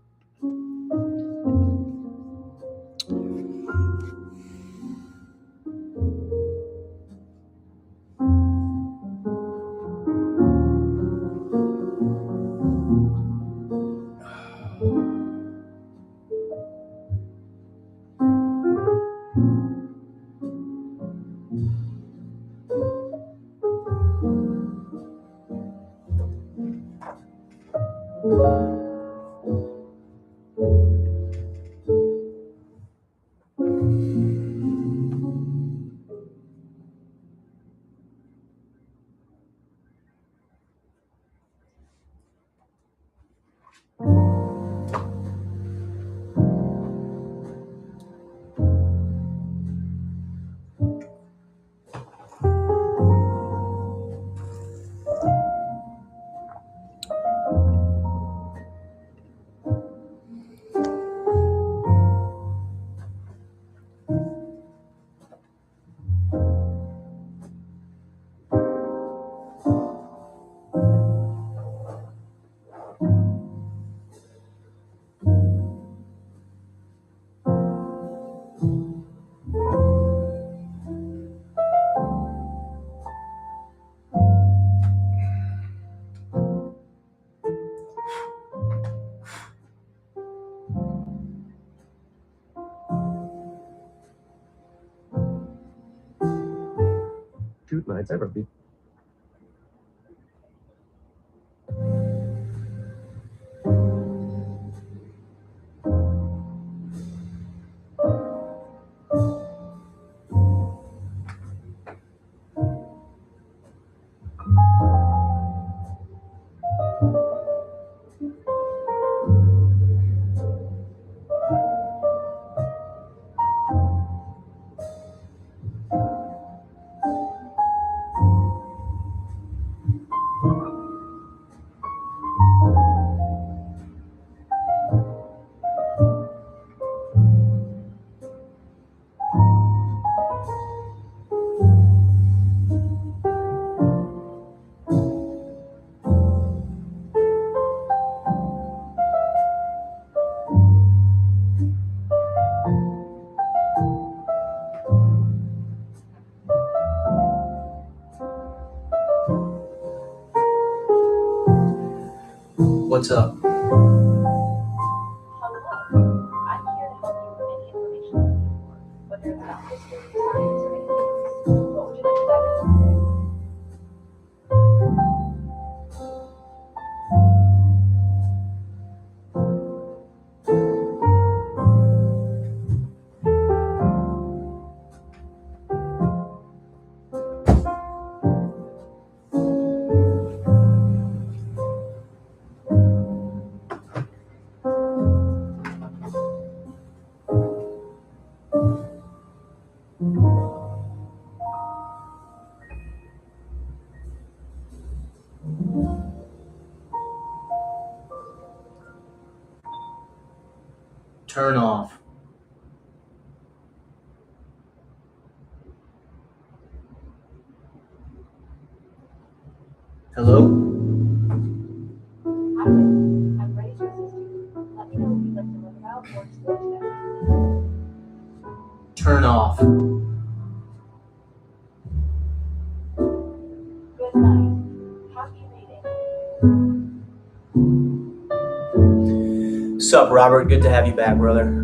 shoot nights ever. What's up? Hello. I'm here to help you with any information you need for, whether it's about history, science, or anything else. What would you like to dive into today? Turn off. Hello? Hi there. I'm ready to assist you. Let me know what you'd like to learn about or explore today. Turn off. Good night. Happy reading. Sup, Robert? Good to have you back, brother.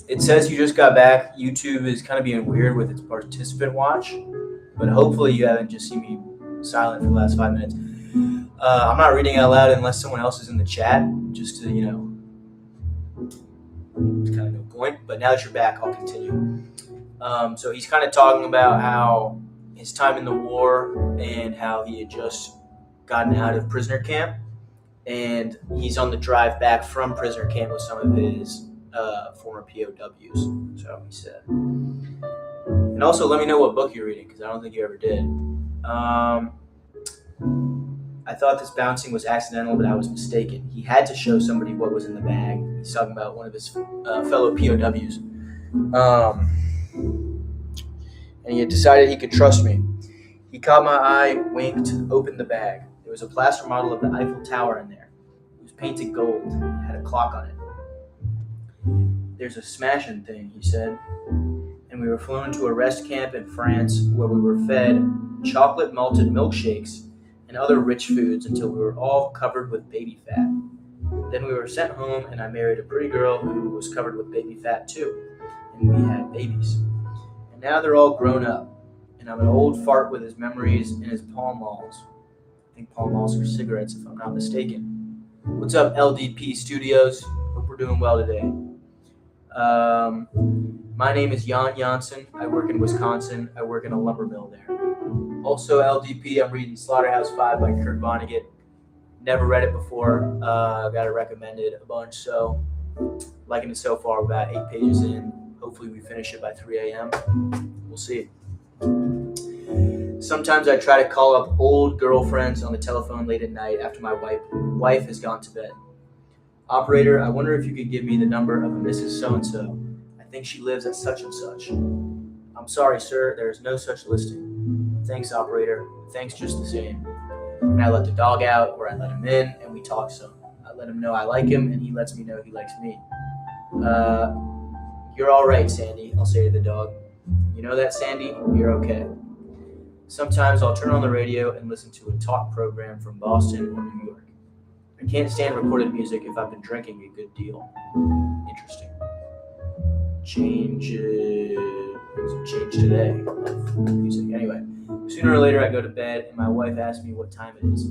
It says you just got back. YouTube is kind of being weird with its participant watch, but hopefully you haven't just seen me silent for the last 5 minutes. I'm not reading out loud unless someone else is in the chat, just to, it's kind of no point. But now that you're back, I'll continue. So he's kind of talking about how his time in the war and how he had just gotten out of prisoner camp. And he's on the drive back from prisoner camp with some of his former POWs, so he said. And also, let me know what book you're reading, because I don't think you ever did. I thought this bouncing was accidental, but I was mistaken. He had to show somebody what was in the bag. He's talking about one of his fellow POWs. And he had decided he could trust me. He caught my eye, winked, opened the bag. There was a plaster model of the Eiffel Tower in there. It was painted gold. It had a clock on it. There's a smashing thing, he said. And we were flown to a rest camp in France where we were fed chocolate malted milkshakes and other rich foods until we were all covered with baby fat. Then we were sent home and I married a pretty girl who was covered with baby fat too. And we had babies. And now they're all grown up. And I'm an old fart with his memories and his Pall Malls. I think Pall Malls are cigarettes if I'm not mistaken. What's up, LDP Studios? Hope we're doing well today. My name is Jan Janssen. I work in Wisconsin. I work in a lumber mill there. Also, LDP, I'm reading Slaughterhouse 5 by Kurt Vonnegut. Never read it before. Got it recommended a bunch, so liking it so far. We're about 8 pages in. Hopefully we finish it by 3 a.m. We'll see. Sometimes I try to call up old girlfriends on the telephone late at night after my wife has gone to bed. Operator, I wonder if you could give me the number of a Mrs. So-and-so. I think she lives at such and such. I'm sorry, sir. There is no such listing. Thanks, operator. Thanks just the same. And I let the dog out, or I let him in, and we talk some. I let him know I like him, and he lets me know he likes me. You're all right, Sandy, I'll say to the dog. You know that, Sandy? You're okay. Sometimes I'll turn on the radio and listen to a talk program from Boston or New York. I can't stand recorded music if I've been drinking a good deal. Interesting. Change today. music. Anyway, sooner or later I go to bed and my wife asks me what time it is.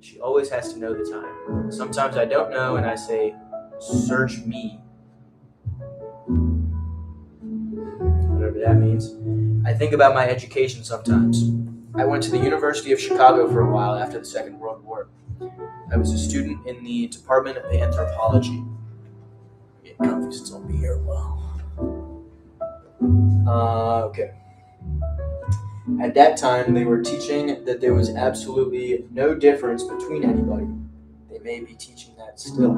She always has to know the time. Sometimes I don't know and I say, search me. Whatever that means. I think about my education sometimes. I went to the University of Chicago for a while after the Second World War. I was a student in the Department of Anthropology. Getting comfy since I'll be here a while. Okay. At that time, they were teaching that there was absolutely no difference between anybody. They may be teaching that still.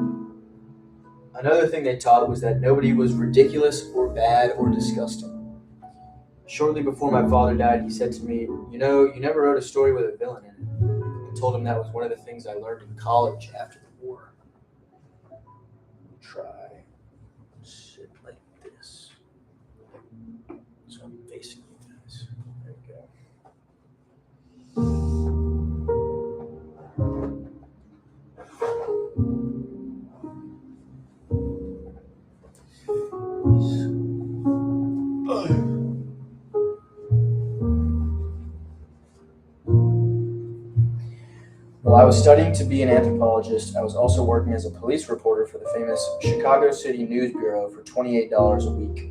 Another thing they taught was that nobody was ridiculous or bad or disgusting. Shortly before my father died, he said to me, you know, you never wrote a story with a villain in it. I told him that was one of the things I learned in college after the war. Try sit like this. So I'm facing you guys. There we go. While I was studying to be an anthropologist, I was also working as a police reporter for the famous Chicago City News Bureau for $28 a week.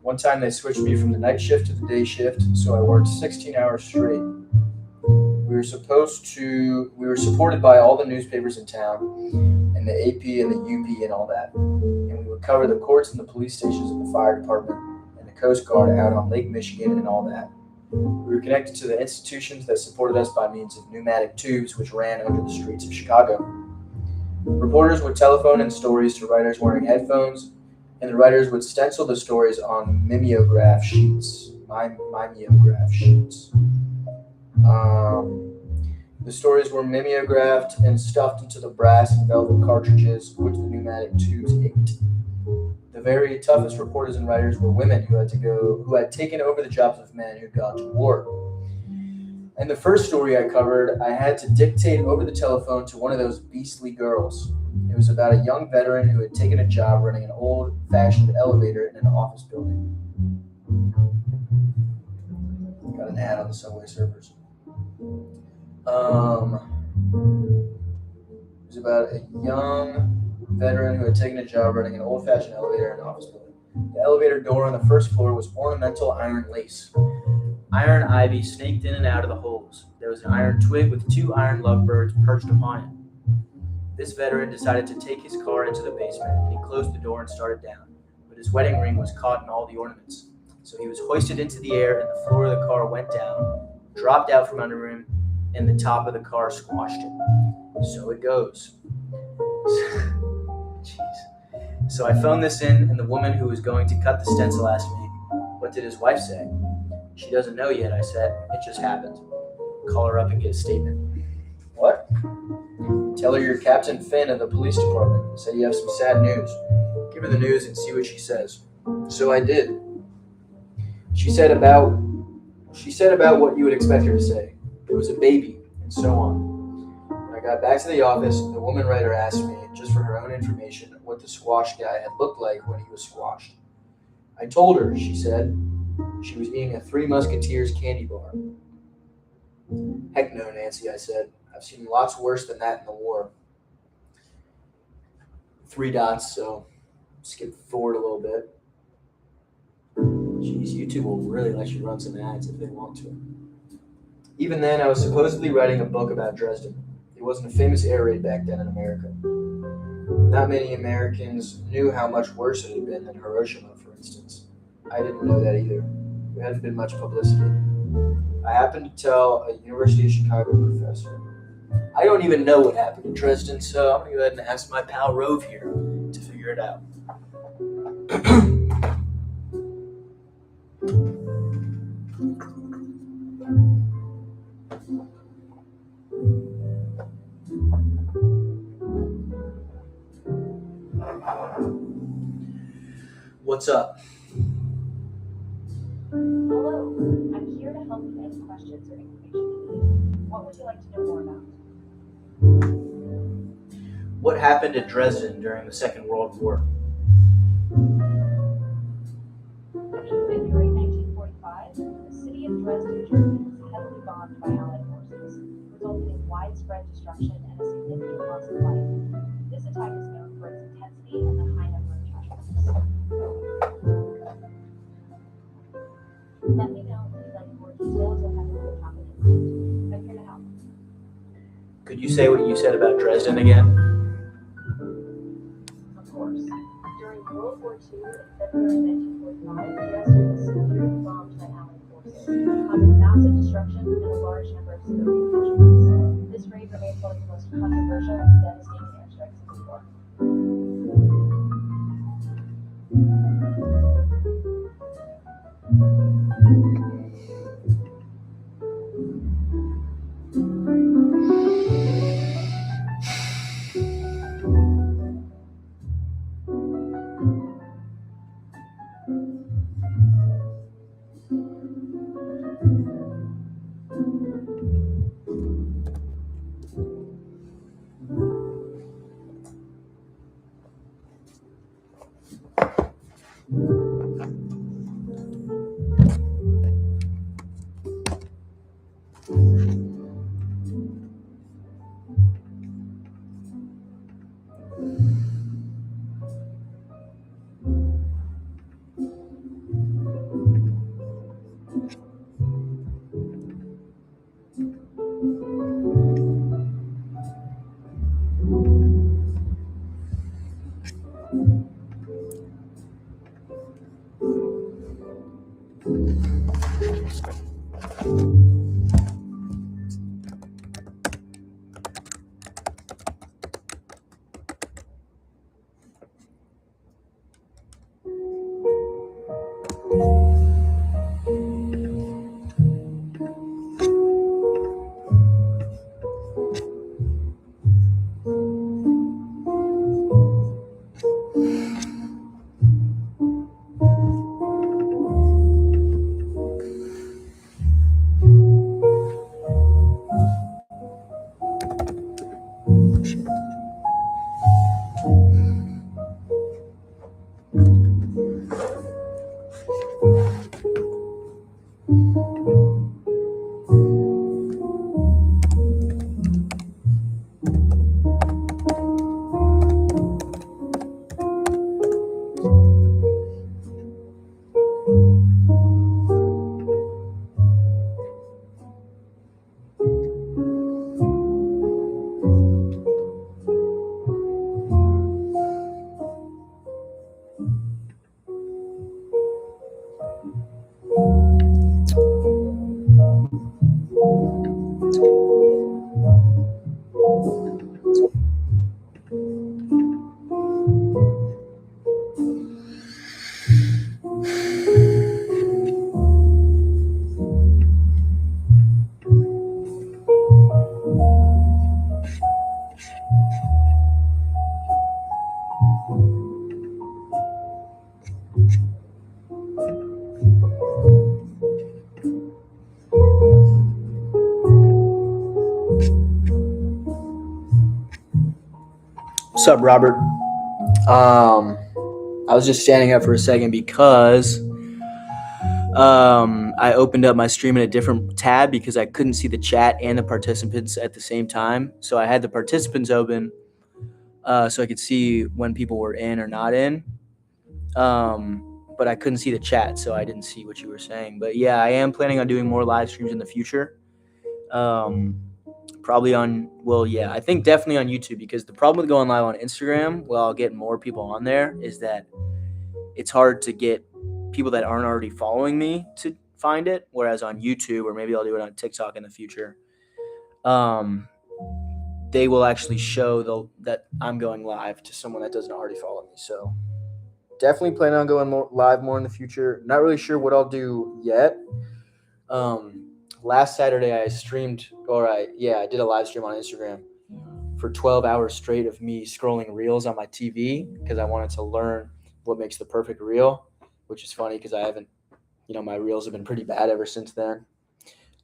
One time they switched me from the night shift to the day shift, so I worked 16 hours straight. We were supported by all the newspapers in town, and the AP and the UP and all that. And we would cover the courts and the police stations and the fire department and the Coast Guard out on Lake Michigan and all that. We were connected to the institutions that supported us by means of pneumatic tubes which ran under the streets of Chicago. Reporters would telephone in stories to writers wearing headphones, and the writers would stencil the stories on mimeograph sheets. Mimeograph sheets. The stories were mimeographed and stuffed into the brass and velvet cartridges which the pneumatic tubes ate. The very toughest reporters and writers were women who had taken over the jobs of men who'd gone to war. And the first story I covered, I had to dictate over the telephone to one of those beastly girls. It was about a young veteran who had taken a job running an old-fashioned elevator in an office building. Got an ad on the Subway servers. It was about a young veteran who had taken a job running an old-fashioned elevator in an office building. The elevator door on the first floor was ornamental iron lace. Iron ivy snaked in and out of the holes. There was an iron twig with 2 iron lovebirds perched upon it. This veteran decided to take his car into the basement, and he closed the door and started down. But his wedding ring was caught in all the ornaments. So he was hoisted into the air, and the floor of the car went down, dropped out from under him, and the top of the car squashed him. So it goes. Jeez. So I phoned this in, and the woman who was going to cut the stencil asked me, what did his wife say? She doesn't know yet, I said. It just happened. Call her up and get a statement. What? Tell her you're Captain Finn of the police department. Say you have some sad news. Give her the news and see what she says. So I did. She said about what you would expect her to say. It was a baby, and so on. When I got back to the office, the woman writer asked me, just for her own information, what the squash guy had looked like when he was squashed. I told her, she said. She was eating a Three Musketeers candy bar. Heck no, Nancy, I said. I've seen lots worse than that in the war. 3 dots, so skip forward a little bit. Jeez, YouTube will really let you run some ads if they want to. Even then, I was supposedly writing a book about Dresden. It wasn't a famous air raid back then in America. Not many Americans knew how much worse it had been than Hiroshima, for instance. I didn't know that either. There hadn't been much publicity. I happened to tell a University of Chicago professor. I don't even know what happened in Dresden, so I'm going to go ahead and ask my pal Rove here to figure it out. What's up? Hello, I'm here to help with any questions or information you need. What would you like to know more about? What happened at Dresden during the Second World War? In February 1945, the city of bombed by Allied forces, resulting in widespread destruction and a significant loss of life. This attack is known for its intensity and the high number of casualties. Let me know if you'd like more details or have another topic in mind. I'm here to help. Could you say what you said about Dresden again? Of course. During World War II in February 1945, Dresden was severely bombed by Allied forces, causing massive destruction and a large number of civilian casualties. This raid remains one of the most controversial and devastating airstrikes in the war. What's up, Robert? I was just standing up for a second because I opened up my stream in a different tab because I couldn't see the chat and the participants at the same time. So I had the participants open so I could see when people were in or not in. But I couldn't see the chat, so I didn't see what you were saying. But yeah, I am planning on doing more live streams in the future. Probably on, I think definitely on YouTube, because the problem with going live on Instagram, I'll get more people on there, is that it's hard to get people that aren't already following me to find it. Whereas on YouTube, or maybe I'll do it on TikTok in the future, they will actually show that I'm going live to someone that doesn't already follow me. So definitely planning on going live more in the future. Not really sure what I'll do yet. Last Saturday I streamed, I did a live stream on Instagram for 12 hours straight of me scrolling reels on my TV because I wanted to learn what makes the perfect reel, which is funny because I haven't, my reels have been pretty bad ever since then.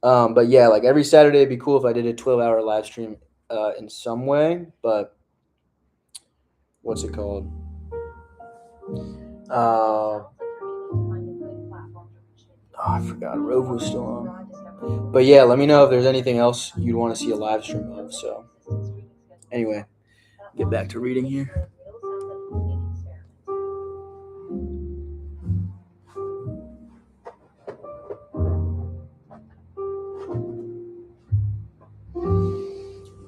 But yeah, like every Saturday it'd be cool if I did a 12-hour live stream in some way, but what's it called? I forgot. Rove was still on. But yeah, let me know if there's anything else you'd want to see a live stream of. So anyway, get back to reading here.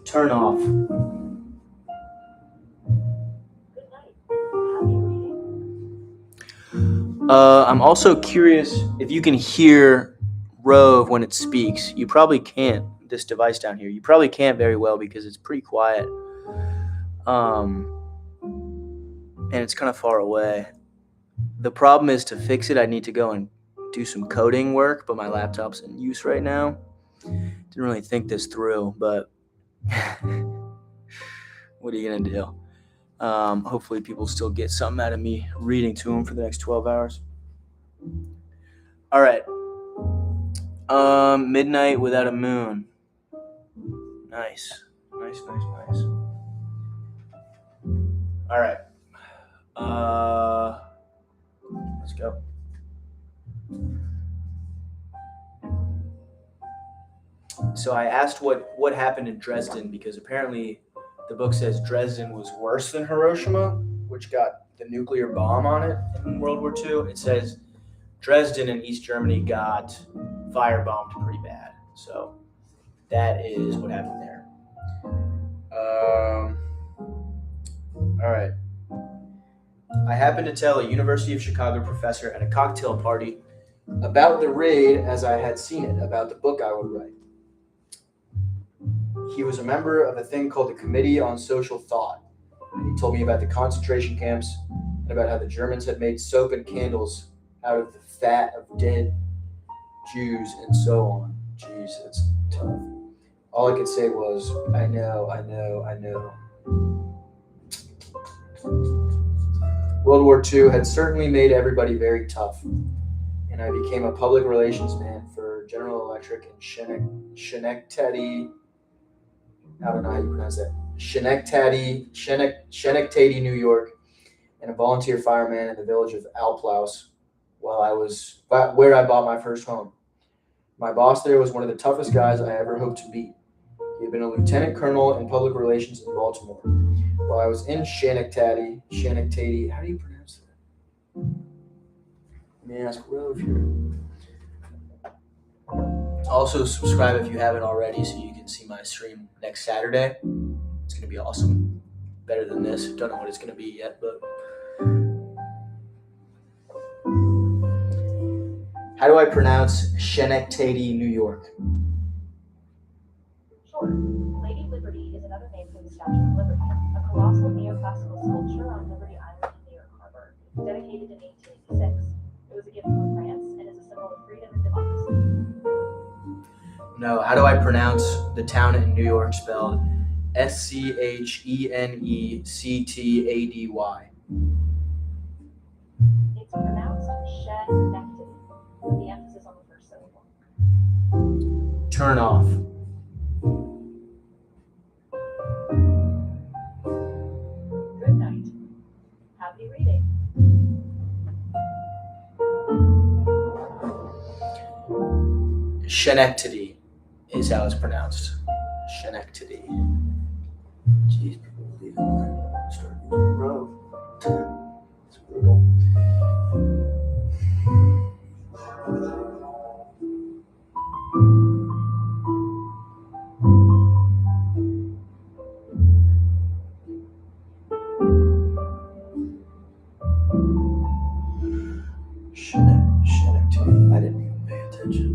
Turn off. I'm also curious if you can hear Rove when it speaks. You probably can't. This device down here, you probably can't very well because it's pretty quiet. And it's kind of far away. The problem is, to fix it, I need to go and do some coding work, but my laptop's in use right now. Didn't really think this through, but what are you gonna do? Hopefully people still get something out of me reading to them for the next 12 hours. All right. Midnight Without a Moon. Nice. All right. Let's go. So I asked what happened in Dresden, because apparently the book says Dresden was worse than Hiroshima, which got the nuclear bomb on it in World War II. It says Dresden in East Germany got firebombed pretty bad. So that is what happened there. All right. I happened to tell a University of Chicago professor at a cocktail party about the raid as I had seen it, about the book I would write. He was a member of a thing called the Committee on Social Thought. And he told me about the concentration camps and about how the Germans had made soap and candles out of the fat of dead Jews and so on. Jeez, that's tough. All I could say was, I know. World War II had certainly made everybody very tough, and I became a public relations man for General Electric in Schenectady. I don't know how you pronounce that. Schenectady, New York, and a volunteer fireman in the village of Alplaus where I bought my first home. My boss there was one of the toughest guys I ever hoped to meet. He had been a lieutenant colonel in public relations in Baltimore. While I was in Schenectady, how do you pronounce that? Let me ask Rove here. Also, subscribe if you haven't already so you can see my stream next Saturday. It's going to be awesome. Better than this. Don't know what it's going to be yet, but... How do I pronounce Schenectady, New York? Sure. Lady Liberty is another name for the Statue of Liberty, a colossal neoclassical sculpture on Liberty Island in New York Harbor, dedicated in 1886. It was a gift from France and is a symbol of freedom and democracy. No, how do I pronounce the town in New York spelled Schenectady? It's pronounced Schenectady, with the emphasis on the first syllable. Turn off. Good night. Happy reading. Schenectady is how it's pronounced. Schenectady. Jeez, people believe in that. Start using Rove. It's brutal. Schenectady. I didn't even pay attention.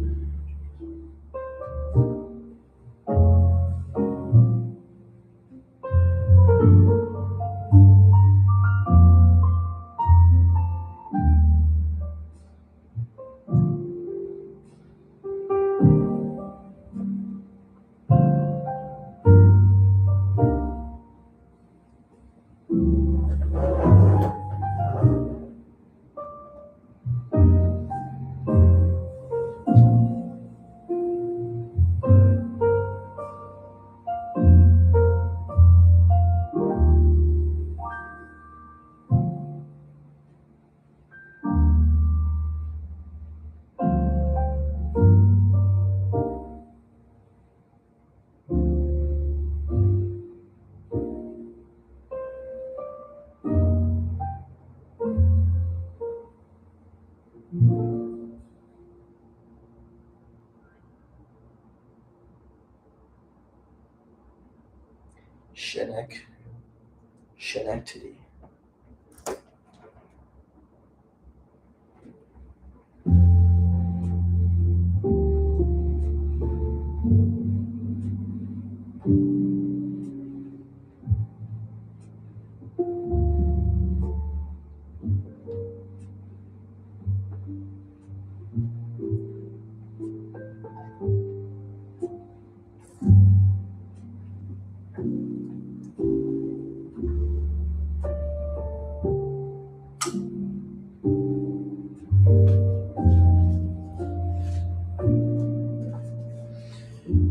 Schenectady.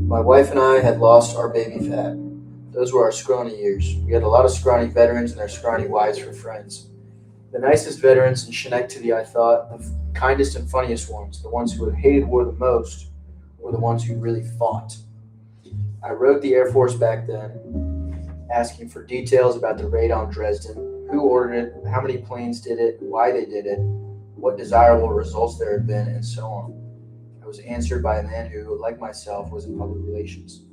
My wife and I had lost our baby fat. Those were our scrawny years. We had a lot of scrawny veterans and their scrawny wives for friends. The nicest veterans in Schenectady, I thought, the kindest and funniest ones, the ones who had hated war the most, were the ones who really fought. I wrote the Air Force back then, asking for details about the raid on Dresden, who ordered it, how many planes did it, why they did it, what desirable results there had been, and so on. I was answered by a man who, like myself, was in public relations.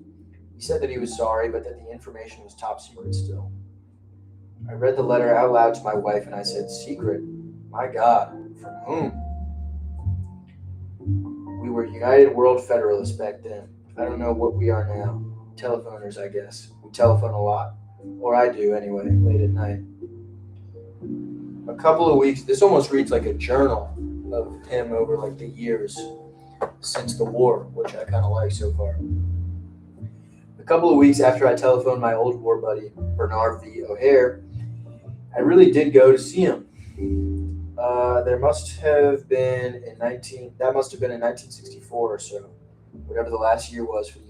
He said that he was sorry, but that the information was top secret still. I read the letter out loud to my wife and I said, "Secret? My God, from whom?" We were United World Federalists back then. I don't know what we are now. Telephoners, I guess. We telephone a lot. Or I do, anyway, late at night. A couple of weeks, this almost reads like a journal of him over like the years since the war, which I kind of like so far. A couple of weeks after I telephoned my old war buddy, Bernard V. O'Hare, I really did go to see him. That must have been in 1964 or so, whatever the last year was for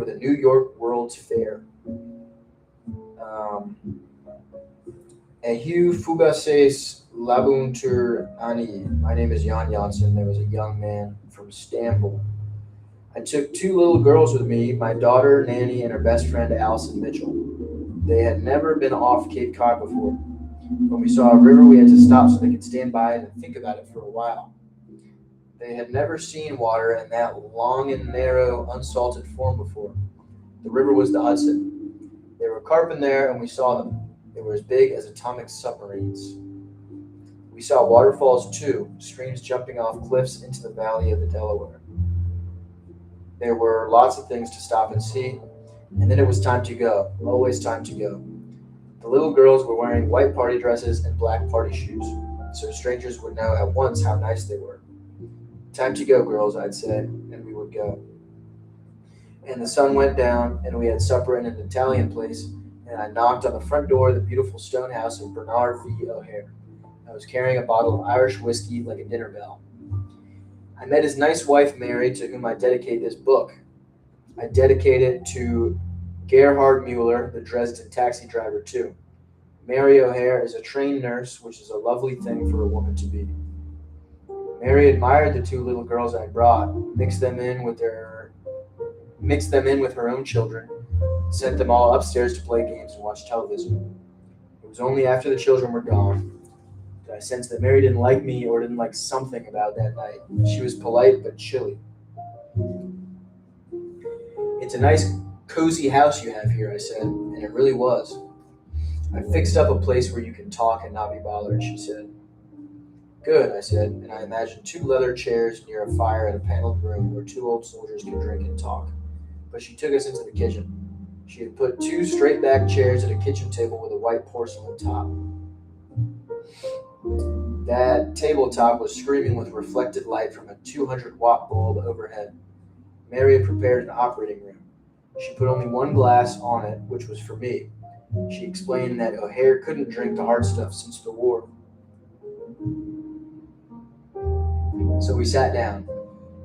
the New York World's Fair. Ehu fugaces labuntur ani. My name is Jan Janssen. There was a young man from Istanbul. I took 2 little girls with me, my daughter Nanny and her best friend Allison Mitchell. They had never been off Cape Cod before. When we saw a river, we had to stop so they could stand by it and think about it for a while. They had never seen water in that long and narrow, unsalted form before. The river was the Hudson. There were carp in there, and we saw them. They were as big as atomic submarines. We saw waterfalls too, streams jumping off cliffs into the valley of the Delaware. There were lots of things to stop and see, and then it was time to go, always time to go. The little girls were wearing white party dresses and black party shoes, so strangers would know at once how nice they were. "Time to go, girls," I'd say, and we would go. And the sun went down, and we had supper in an Italian place, and I knocked on the front door of the beautiful stone house of Bernard V. O'Hare. I was carrying a bottle of Irish whiskey like a dinner bell. I met his nice wife, Mary, to whom I dedicate this book. I dedicate it to Gerhard Mueller, the Dresden taxi driver, too. Mary O'Hare is a trained nurse, which is a lovely thing for a woman to be. Mary admired the 2 little girls I brought, mixed them in with her own children, sent them all upstairs to play games and watch television. It was only after the children were gone that I sensed that Mary didn't like me or didn't like something about that night. She was polite but chilly. "It's a nice, cozy house you have here," I said, and it really was. "I fixed up a place where you can talk and not be bothered," she said. "Good," I said, and I imagined 2 leather chairs near a fire in a paneled room where 2 old soldiers could drink and talk. But she took us into the kitchen. She had put 2 straight-back chairs at a kitchen table with a white porcelain top. That tabletop was screaming with reflected light from a 200-watt bulb overhead. Mary had prepared an operating room. She put only 1 glass on it, which was for me. She explained that O'Hare couldn't drink the hard stuff since the war. So we sat down.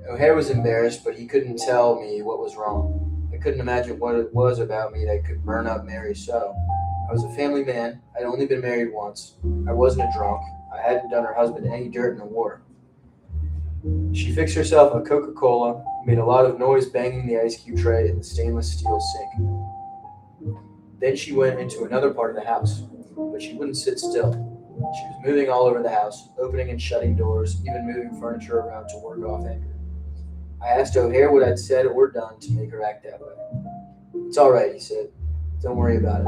O'Hare was embarrassed, but he couldn't tell me what was wrong. I couldn't imagine what it was about me that could burn up Mary so. I was a family man. I'd only been married once. I wasn't a drunk. I hadn't done her husband any dirt in the war. She fixed herself a Coca-Cola, made a lot of noise banging the ice cube tray in the stainless steel sink. Then she went into another part of the house, but she wouldn't sit still. She was moving all over the house, opening and shutting doors, even moving furniture around to work off anger. I asked O'Hare what I'd said or done to make her act that way. "It's all right," he said. Don't worry about it.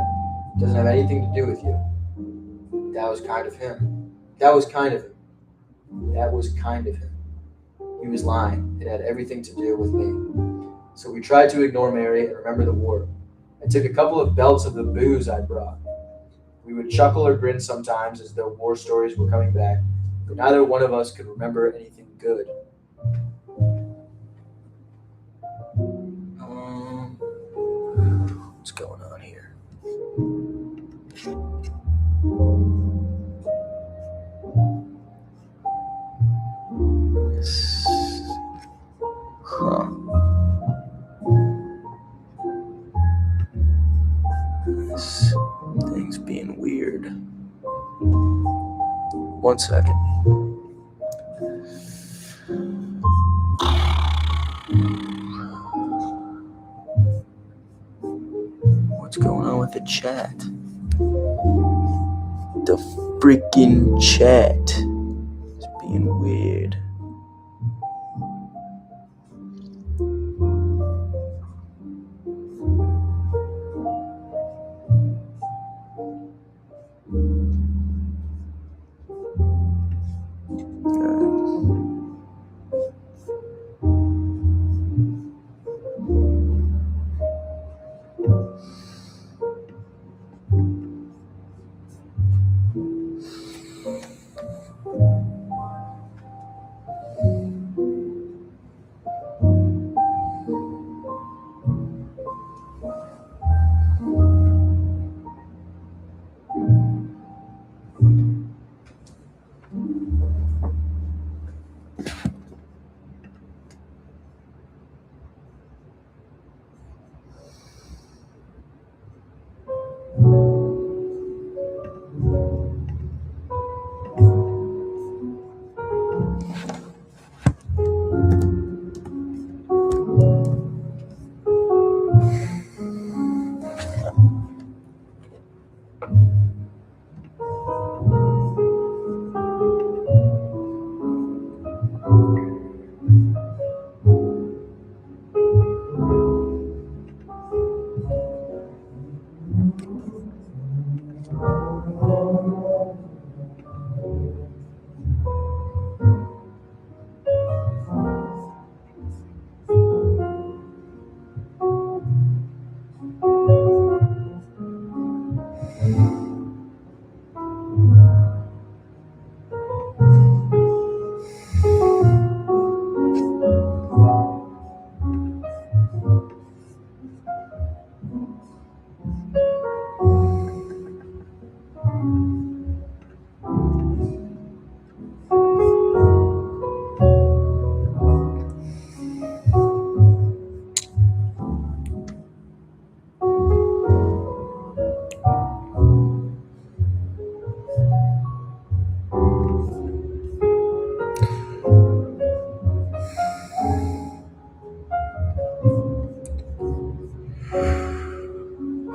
It doesn't have anything to do with you. That was kind of him. That was kind of him. That was kind of him. He was lying. It had everything to do with me. So we tried to ignore Mary and remember the war. I took a couple of belts of the booze I brought. We would chuckle or grin sometimes as though war stories were coming back, but neither one of us could remember anything good. What's going on here? Huh. This thing's being weird. 1 second. What's going on with the chat? The freaking chat is being weird.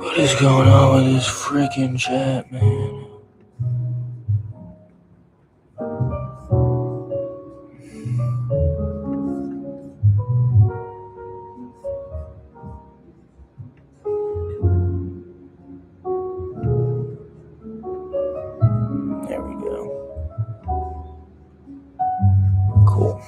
What is going on with this freaking chat, man? There we go. Cool.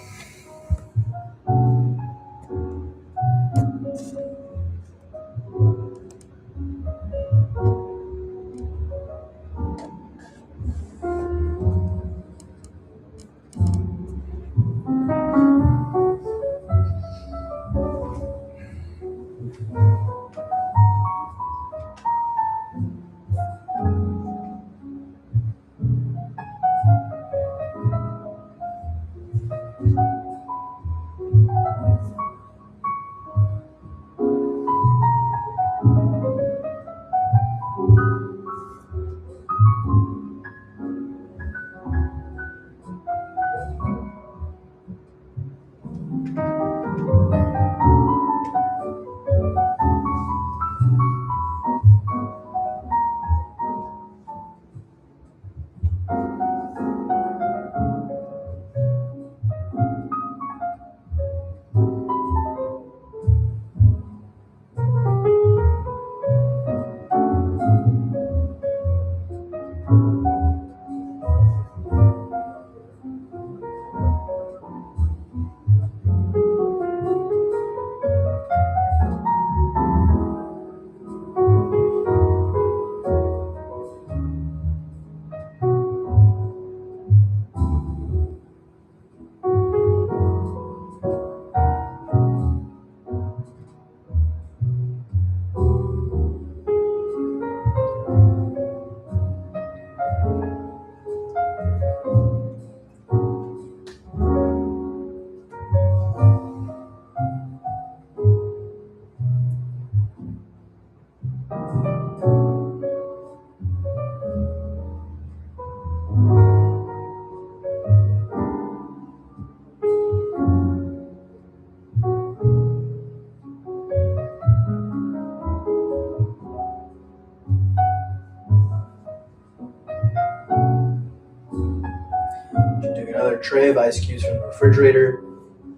another tray of ice cubes from the refrigerator,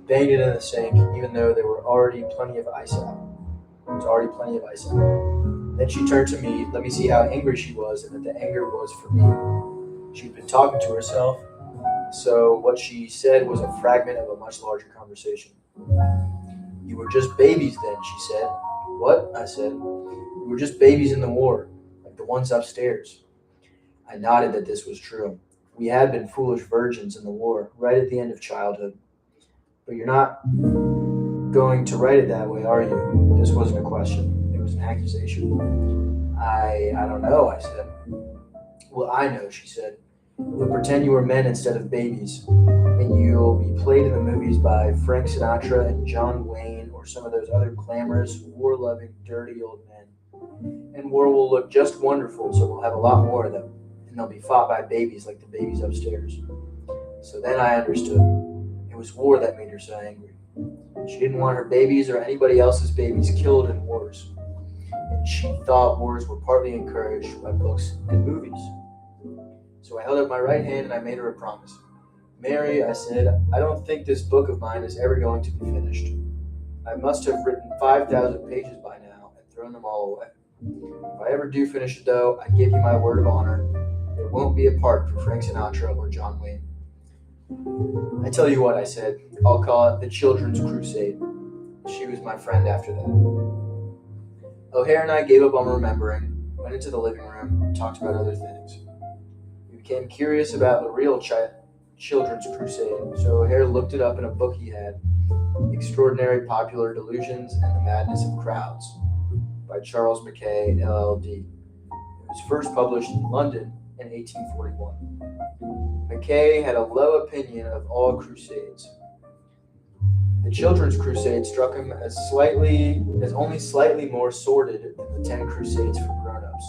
banged it in the sink, even though there were already plenty of ice out. There was already plenty of ice out. Then she turned to me, let me see how angry she was, and that the anger was for me. She'd been talking to herself, so what she said was a fragment of a much larger conversation. You were just babies then, she said. What? I said. We were just babies in the war, like the ones upstairs. I nodded that this was true. We had been foolish virgins in the war, right at the end of childhood. But you're not going to write it that way, are you? This wasn't a question. It was an accusation. I don't know, I said. Well, I know, she said. You'll pretend you were men instead of babies, and you'll be played in the movies by Frank Sinatra and John Wayne or some of those other glamorous, war-loving, dirty old men. And war will look just wonderful, so we'll have a lot more of them, and they'll be fought by babies like the babies upstairs. So then I understood. It was war that made her so angry. She didn't want her babies or anybody else's babies killed in wars. And she thought wars were partly encouraged by books and movies. So I held up my right hand and I made her a promise. Mary, I said, I don't think this book of mine is ever going to be finished. I must have written 5,000 pages by now and thrown them all away. If I ever do finish it, though, I give you my word of honor, there won't be a part for Frank Sinatra or John Wayne. I tell you what, I said, I'll call it the Children's Crusade. She was my friend after that. O'Hare and I gave up on remembering, went into the living room, and talked about other things. We became curious about the real Children's Crusade, so O'Hare looked it up in a book he had, Extraordinary Popular Delusions and the Madness of Crowds, by Charles Mackay, LLD. It was first published in London in 1841. Mackay had a low opinion of all crusades. The Children's Crusade struck him as only slightly more sordid than the 10 Crusades for grown-ups.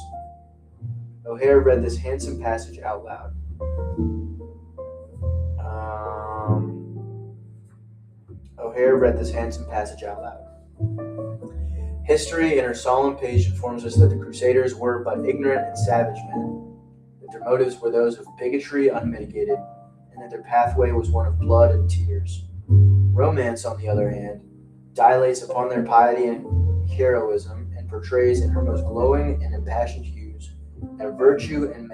O'Hare read this handsome passage out loud. History, in her solemn page, informs us that the Crusaders were but ignorant and savage men, that their motives were those of bigotry unmitigated, and that their pathway was one of blood and tears. Romance, on the other hand, dilates upon their piety and heroism and portrays in her most glowing and impassioned hues a virtue and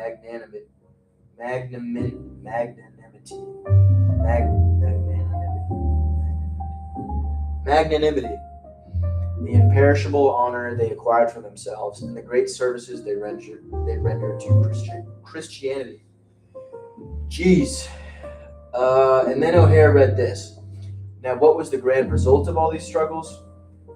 magnanimity, the imperishable honor they acquired for themselves, and the great services they rendered to Christianity. Jeez. And then O'Hare read this. Now, what was the grand result of all these struggles?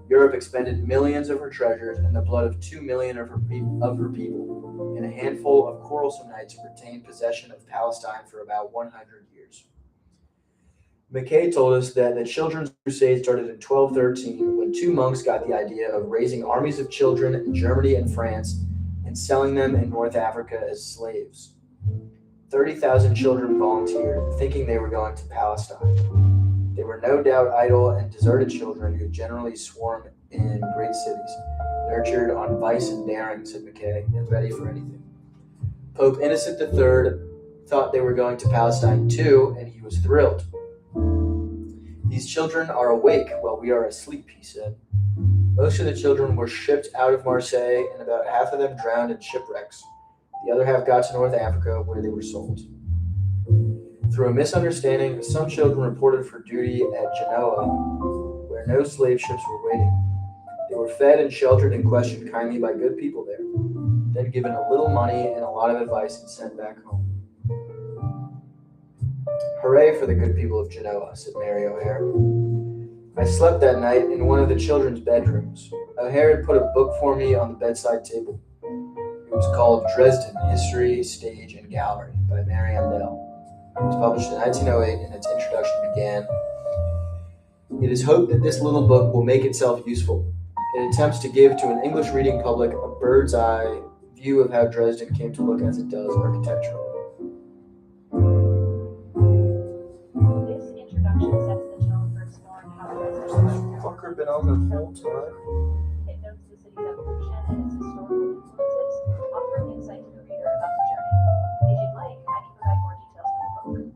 Europe expended millions of her treasures and the blood of 2 million of her people, and a handful of quarrelsome knights retained possession of Palestine for about 100 years. Mackay told us that the Children's Crusade started in 1213 when 2 monks got the idea of raising armies of children in Germany and France and selling them in North Africa as slaves. 30,000 children volunteered, thinking they were going to Palestine. They were no doubt idle and deserted children who generally swarm in great cities, nurtured on vice and daring, said Mackay, and ready for anything. Pope Innocent III thought they were going to Palestine too, and he was thrilled. These children are awake while we are asleep, he said. Most of the children were shipped out of Marseille, and about half of them drowned in shipwrecks. The other half got to North Africa, where they were sold. Through a misunderstanding, some children reported for duty at Genoa, where no slave ships were waiting. They were fed and sheltered and questioned kindly by good people there, then given a little money and a lot of advice and sent back home. Hooray for the good people of Genoa, said Mary O'Hare. I slept that night in one of the children's bedrooms. O'Hare had put a book for me on the bedside table. It was called Dresden, History, Stage, and Gallery by Mary Andel. It was published in 1908, and its introduction began, It is hoped that this little book will make itself useful. It attempts to give to an English reading public a bird's eye view of how Dresden came to look as it does architecturally. This introduction sets the tone for exploring how Dresden Fucker been on the whole time. It notes the city's evolution and its historical influences, offering insight to the reader about the journey. If you'd like, I can provide more details from the book.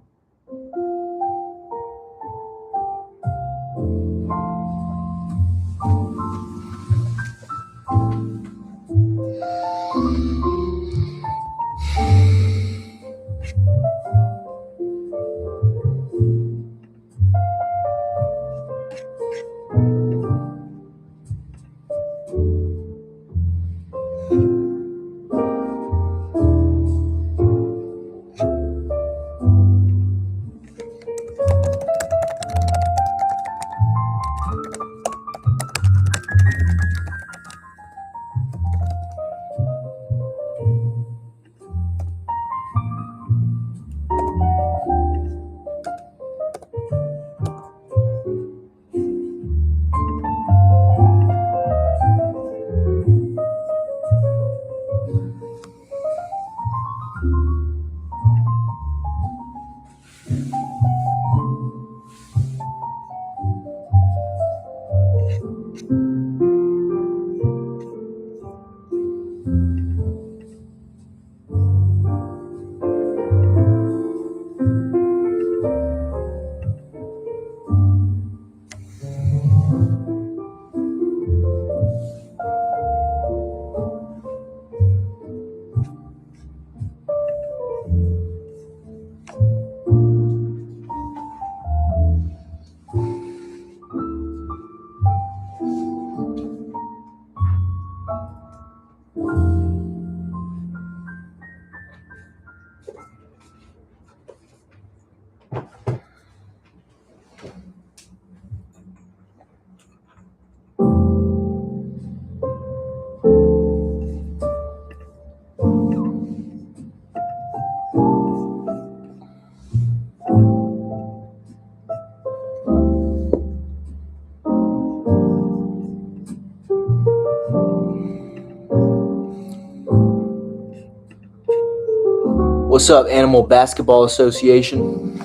What's up, Animal Basketball Association?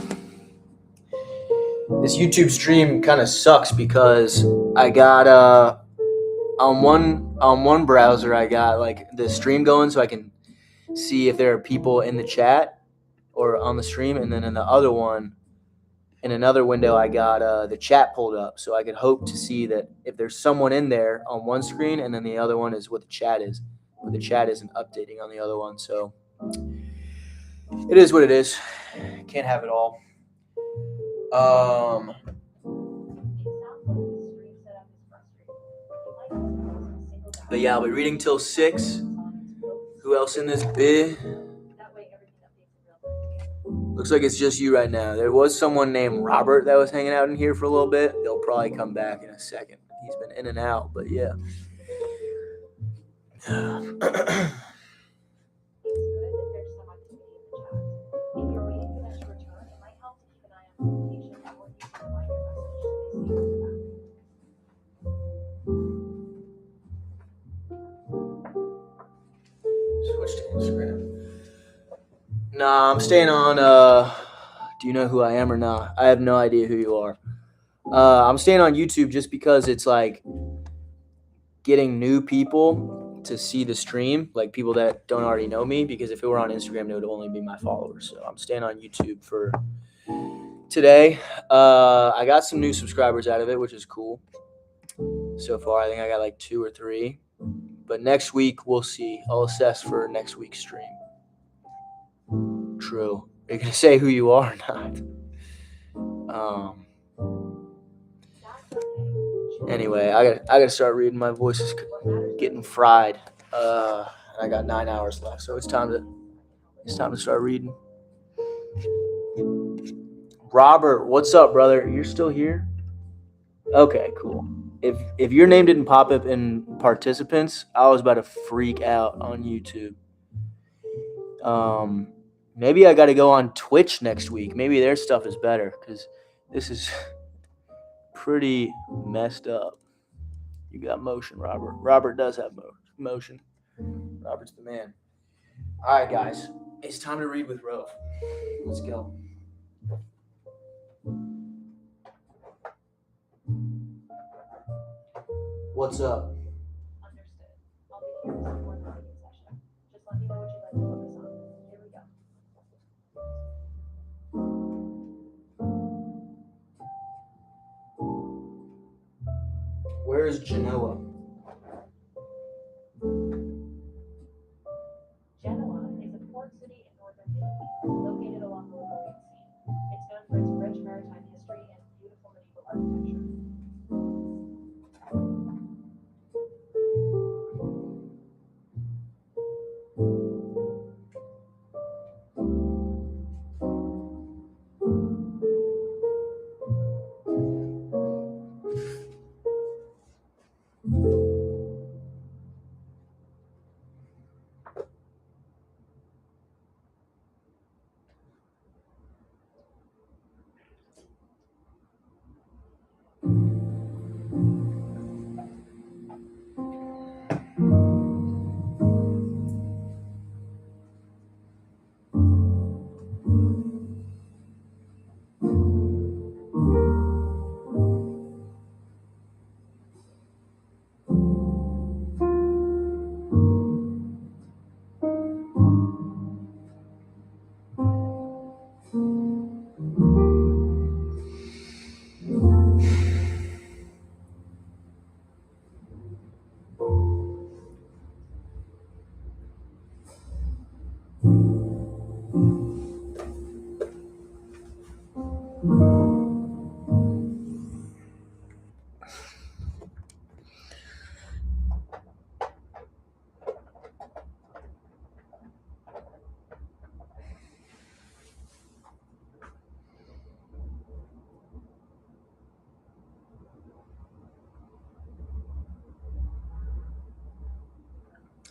This YouTube stream kind of sucks because I got on one browser I got like the stream going so I can see if there are people in the chat or on the stream, and then in the other one, in another window, I got the chat pulled up so I could hope to see that if there's someone in there on one screen, and then the other one is what the chat is, but the chat isn't updating on the other one. So it is what it is. Can't have it all. But yeah, I'll be reading till 6. Who else in this bit? Looks like it's just you right now. There was someone named Robert that was hanging out in here for a little bit. They'll probably come back in a second. He's been in and out, but yeah. Switch to Instagram. Nah, I'm staying on, do you know who I am or not? I have no idea who you are. I'm staying on YouTube just because it's like getting new people to see the stream, like people that don't already know me, because if it were on Instagram, it would only be my followers. So I'm staying on YouTube for today. I got some new subscribers out of it, which is cool. So far, I think I got like 2 or 3. But next week, we'll see. I'll assess for next week's stream. True. Are you going to say who you are or not? Anyway, I gotta start reading. My voice is getting fried. I got 9 hours left, so it's time to start reading. Robert, what's up, brother? You're still here? Okay, cool. If your name didn't pop up in participants, I was about to freak out on YouTube. Maybe I got to go on Twitch next week. Maybe their stuff is better because this is pretty messed up. You got motion, Robert. Robert does have motion. Robert's the man. All right, guys. It's time to read with Rove. Let's go. What's up? Understood. I'll be here to support the reading session. Just let me know what you'd like to focus on. Here we go. Where is Genoa? Genoa is a port city in northern Italy, located along the Ligurian Sea. It's known for its rich maritime history and beautiful medieval architecture.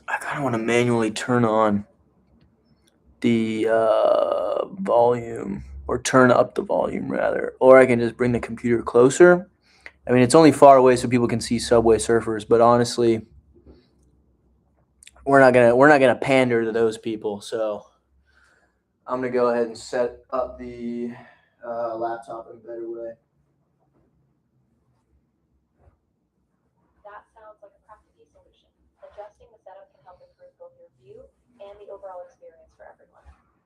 I kind of want to manually turn on the volume, or turn up the volume rather, or I can just bring the computer closer. I mean, it's only far away so people can see Subway Surfers, but honestly, we're not gonna pander to those people. So I'm going to go ahead and set up the laptop in a better way. That sounds like a crafty solution. Adjusting the setup can help improve both your view and the overall experience for everyone.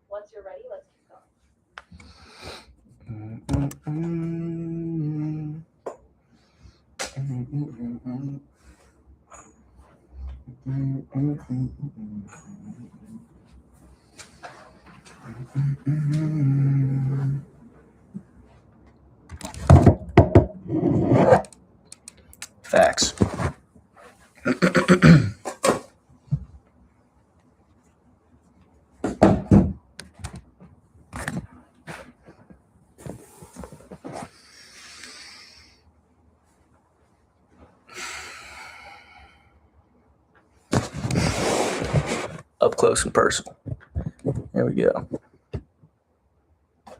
Once you're ready, let's keep going. Facts. Up close and personal. There we go.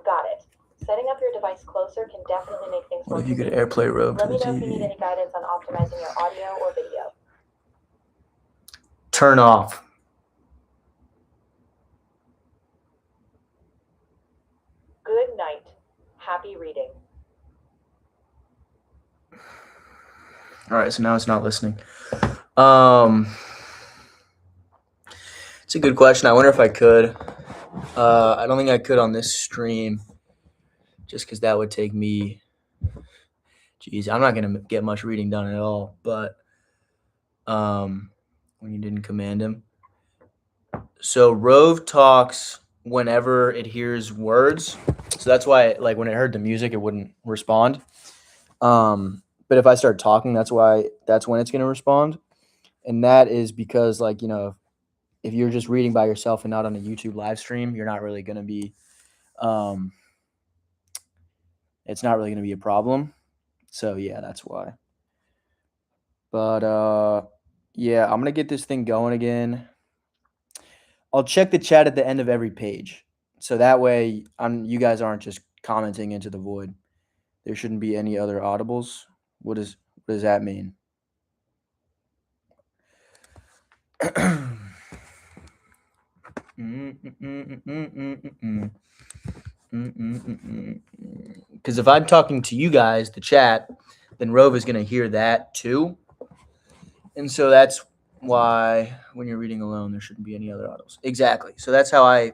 Got it. Setting up your device closer can definitely make things more What if you could convenient. AirPlay Rove to Let the me know if you need TV? any guidance on optimizing your audio or video. Turn off. Good night. Happy reading. All right, so now it's not listening. It's a good question. I wonder if I could. I don't think I could on this stream, just because that would take me. Geez, I'm not gonna get much reading done at all. But when you didn't command him, so Rove talks whenever it hears words. So that's why, like, when it heard the music, it wouldn't respond. But if I start talking, that's when it's gonna respond, and that is because, like, you know, if you're just reading by yourself and not on a YouTube live stream, you're not really going to be, it's not really going to be a problem. So yeah, that's why. But yeah, I'm going to get this thing going again. I'll check the chat at the end of every page. So that way you guys aren't just commenting into the void. There shouldn't be any other audibles. What does that mean? Because if I'm talking to you guys, the chat, then Rove is going to hear that too. And so that's why when you're reading alone, there shouldn't be any other audibles. Exactly. So that's how I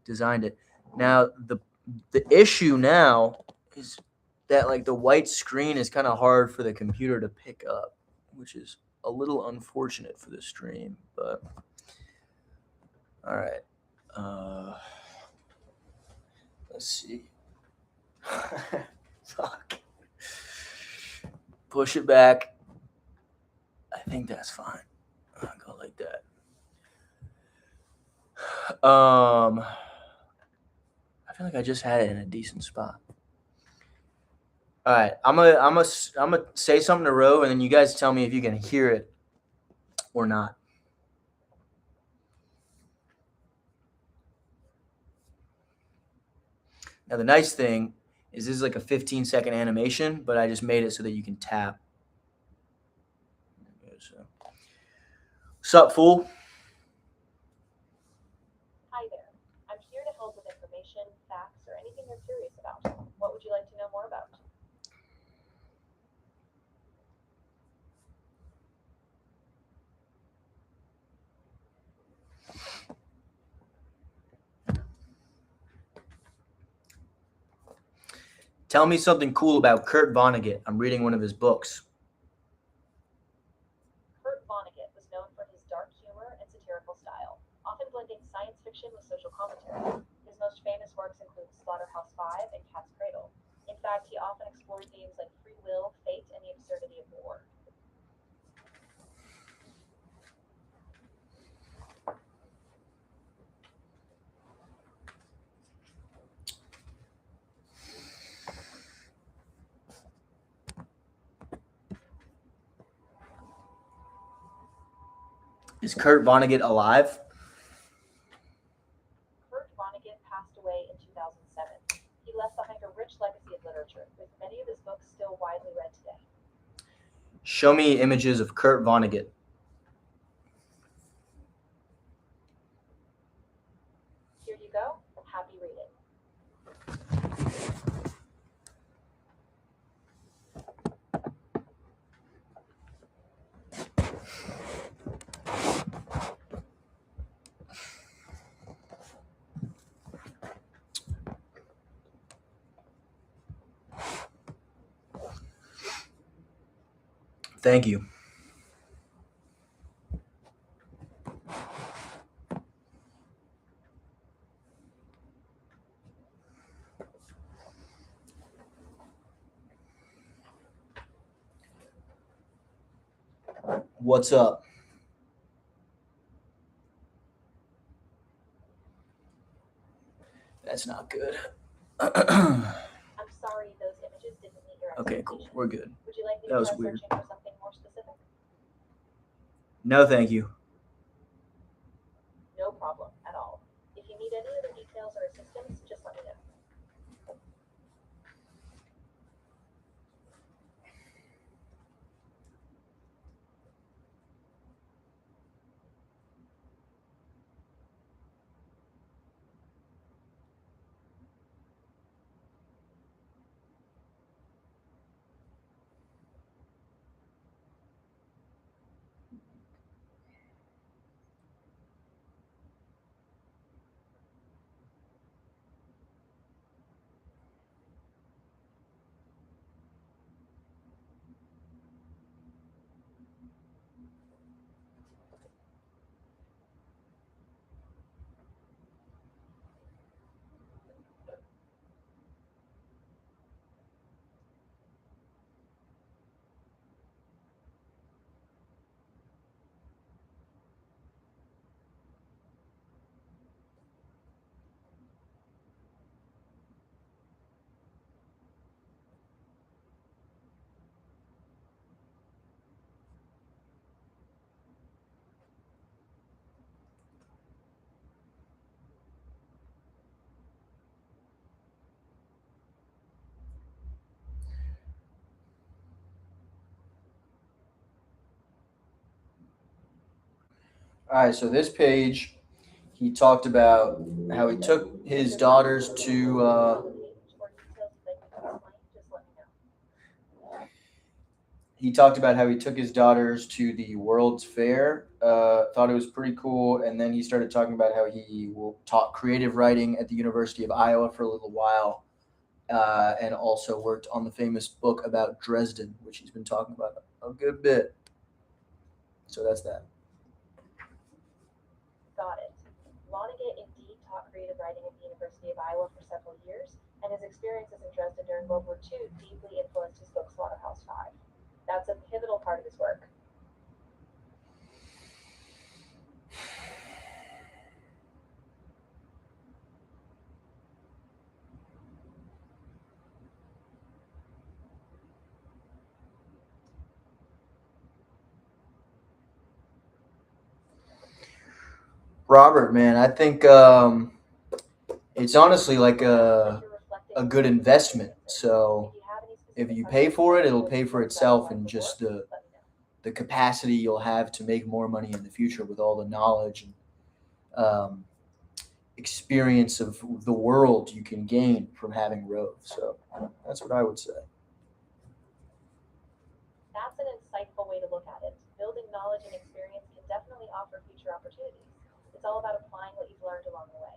designed it. Now, the issue now is that, like, the white screen is kind of hard for the computer to pick up, which is a little unfortunate for the stream. But all right. Let's see. Fuck. Push it back. I think that's fine. I'll go like that. I feel like I just had it in a decent spot. All right, I'm gonna say something to Rove, and then you guys tell me if you can hear it or not. Now, the nice thing is this is like a 15-second animation, but I just made it so that you can tap. Sup, fool? Hi there. I'm here to help with information, facts, or anything you're curious about. What would you like to know more about? Tell me something cool about Kurt Vonnegut. I'm reading one of his books. Kurt Vonnegut was known for his dark humor and satirical style, often blending science fiction with social commentary. His most famous works include Slaughterhouse-Five and Cat's Cradle. In fact, he often explored themes like free will, fate, and the absurdity of war. Is Kurt Vonnegut alive? Kurt Vonnegut passed away in 2007. He left behind a rich legacy of literature, with many of his books still widely read today. Show me images of Kurt Vonnegut. Here you go. Thank you. What's up? That's not good. I'm sorry those images didn't meet your Okay, expectations. cool. We're good. Would you like me That to was try weird. searching for something more specific? No, thank you. No problem at all. If you need any other details or assistance, just let me know. All right, so this page, he talked about how he took his daughters to. Or details you'd like me to explain, just let me know. He talked about how he took his daughters to the World's Fair. Thought it was pretty cool, and then he started talking about how he taught creative writing at the University of Iowa for a little while, and also worked on the famous book about Dresden, which he's been talking about a good bit. So that's that. Got it. Vonnegut indeed taught creative writing at the University of Iowa for several years, and his experiences in Dresden during World War II deeply influenced his book Slaughterhouse-Five. That's a pivotal part of his work. Robert, man, I think it's honestly like a good investment. So if you pay for it, it'll pay for itself, and just the capacity you'll have to make more money in the future with all the knowledge and experience of the world you can gain from having Rove. So that's what I would say. That's an insightful way to look at it. Building knowledge and experience can definitely offer future opportunities. It's all about applying what you've learned along the way.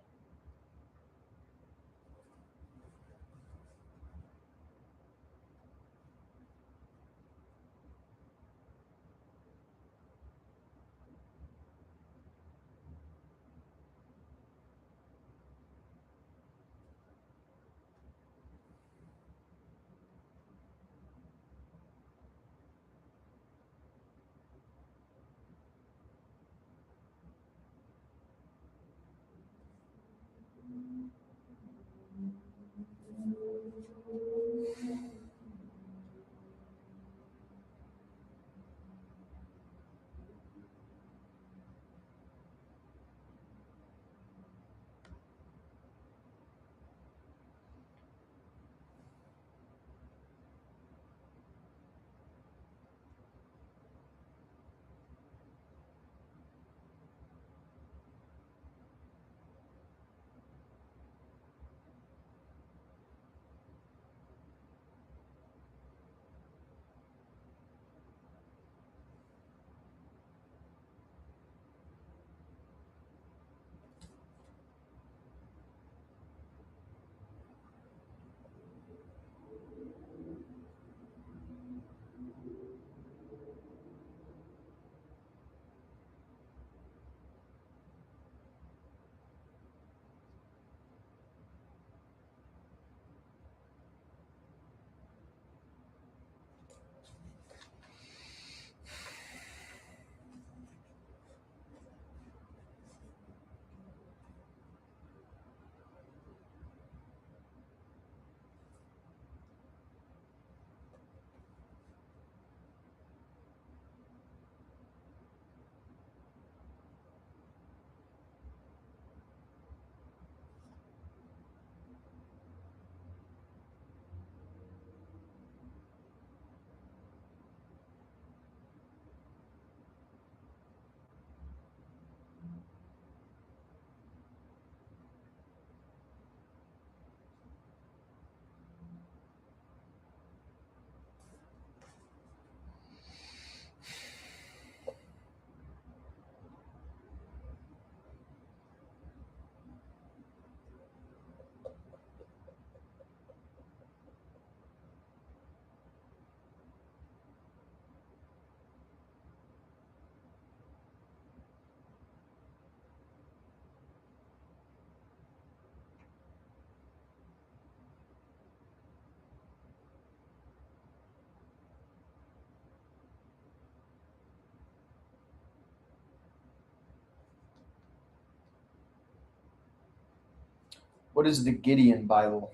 What is the Gideon Bible?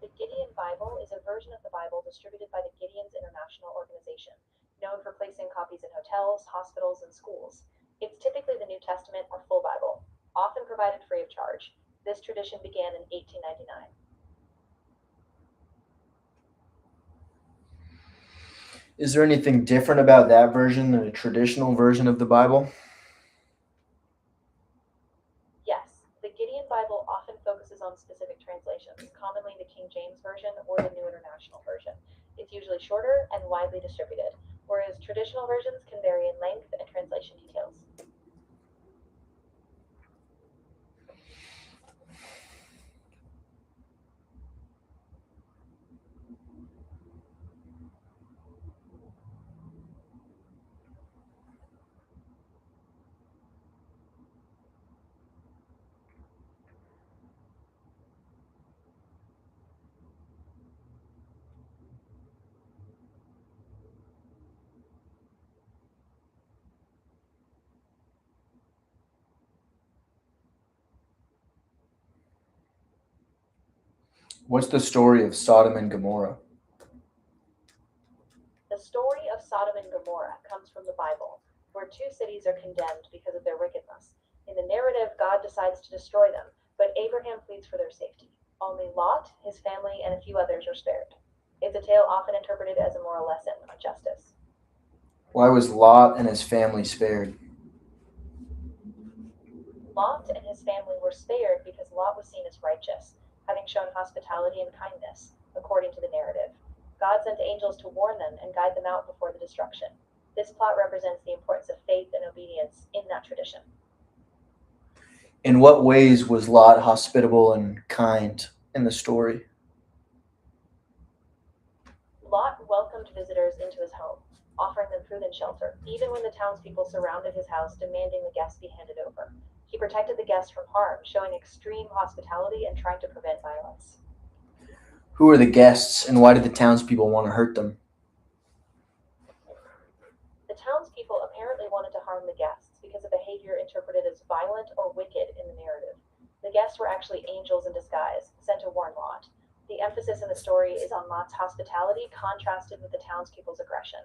The Gideon Bible is a version of the Bible distributed by the Gideon's International Organization, known for placing copies in hotels, hospitals, and schools. It's typically the New Testament or full Bible, often provided free of charge. This tradition began in 1899. Is there anything different about that version than a traditional version of the Bible? Yes, the Gideon Bible often focuses on specific translations, commonly the King James Version or the New International Version. It's usually shorter and widely distributed, whereas traditional versions can vary in length and translation details. What's the story of Sodom and Gomorrah? The story of Sodom and Gomorrah comes from the Bible, where two cities are condemned because of their wickedness. In the narrative, God decides to destroy them, but Abraham pleads for their safety. Only Lot, his family, and a few others are spared. It's a tale often interpreted as a moral lesson on justice. Why was Lot and his family spared? Lot and his family were spared because Lot was seen as righteous, having shown hospitality and kindness, according to the narrative. God sent angels to warn them and guide them out before the destruction. This plot represents the importance of faith and obedience in that tradition. In what ways was Lot hospitable and kind in the story? Lot welcomed visitors into his home, offering them food and shelter, even when the townspeople surrounded his house demanding the guests be handed over. He protected the guests from harm, showing extreme hospitality and trying to prevent violence. Who were the guests, and why did the townspeople want to hurt them? The townspeople apparently wanted to harm the guests because of behavior interpreted as violent or wicked in the narrative. The guests were actually angels in disguise, sent to warn Lot. The emphasis in the story is on Lot's hospitality contrasted with the townspeople's aggression.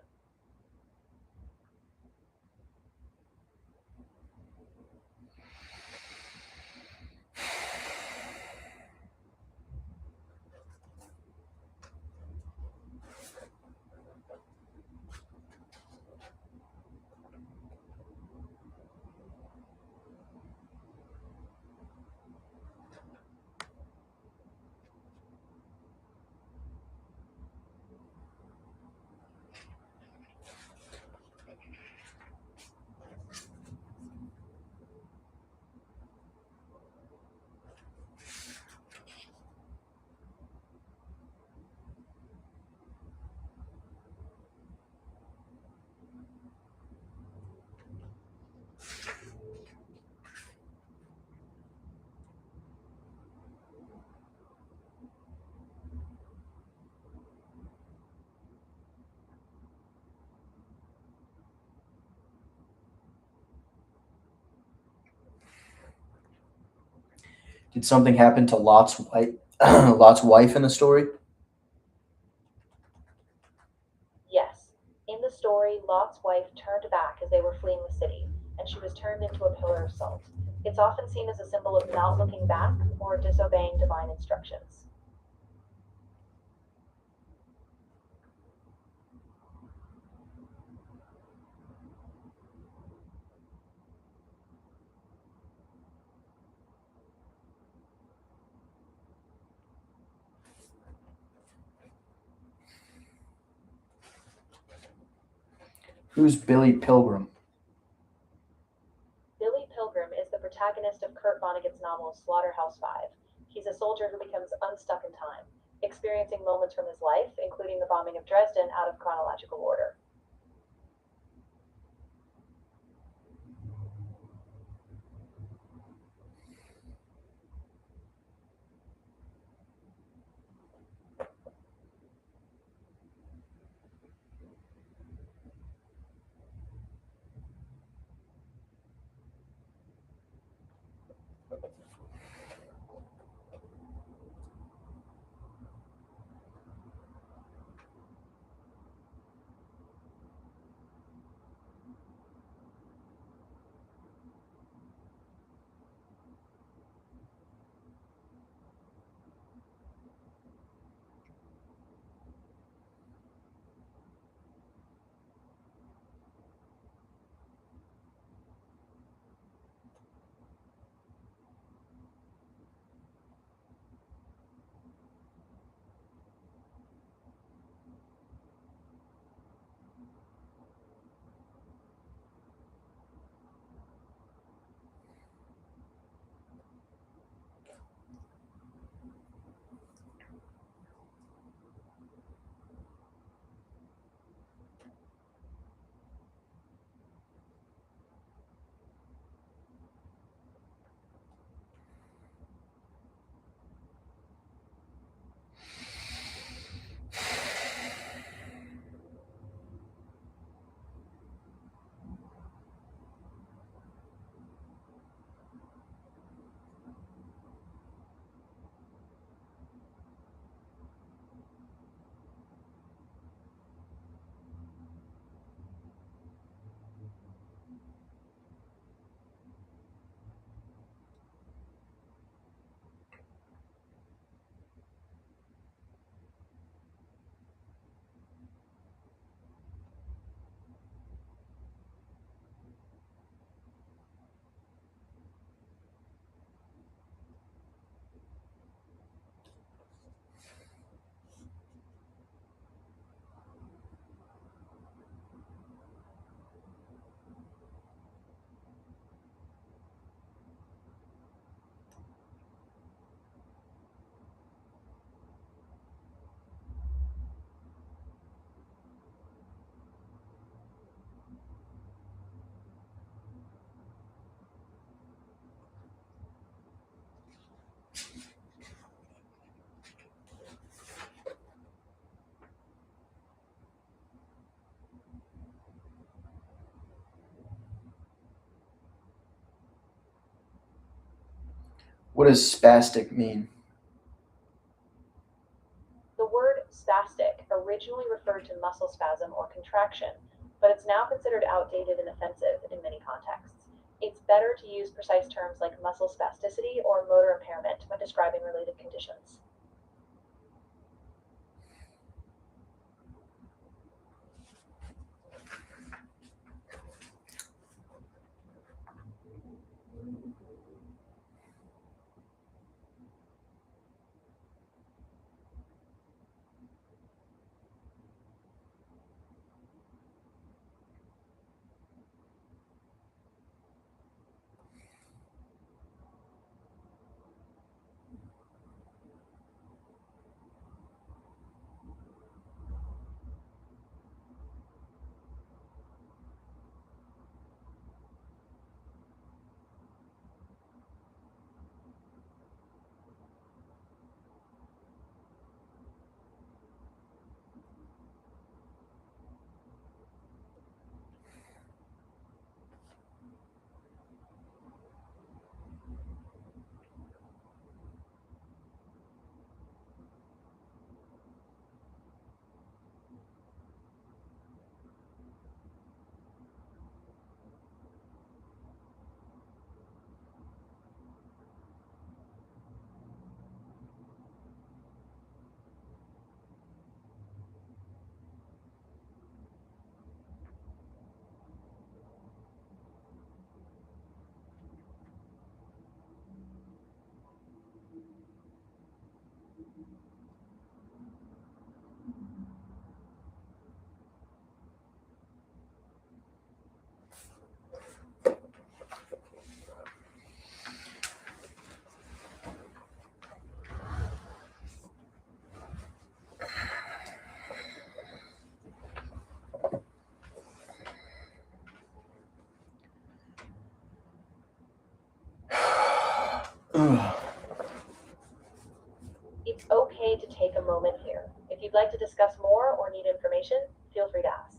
Did something happen to Lot's wife, Lot's wife in the story? Yes, in the story, Lot's wife turned back as they were fleeing the city, and she was turned into a pillar of salt. It's often seen as a symbol of not looking back or disobeying divine instructions. Who's Billy Pilgrim? Billy Pilgrim is the protagonist of Kurt Vonnegut's novel Slaughterhouse-Five. He's a soldier who becomes unstuck in time, experiencing moments from his life, including the bombing of Dresden, out of chronological order. What does spastic mean? The word spastic originally referred to muscle spasm or contraction, but it's now considered outdated and offensive in many contexts. It's better to use precise terms like muscle spasticity or motor impairment when describing related conditions. It's okay to take a moment here. If you'd like to discuss more or need information, feel free to ask.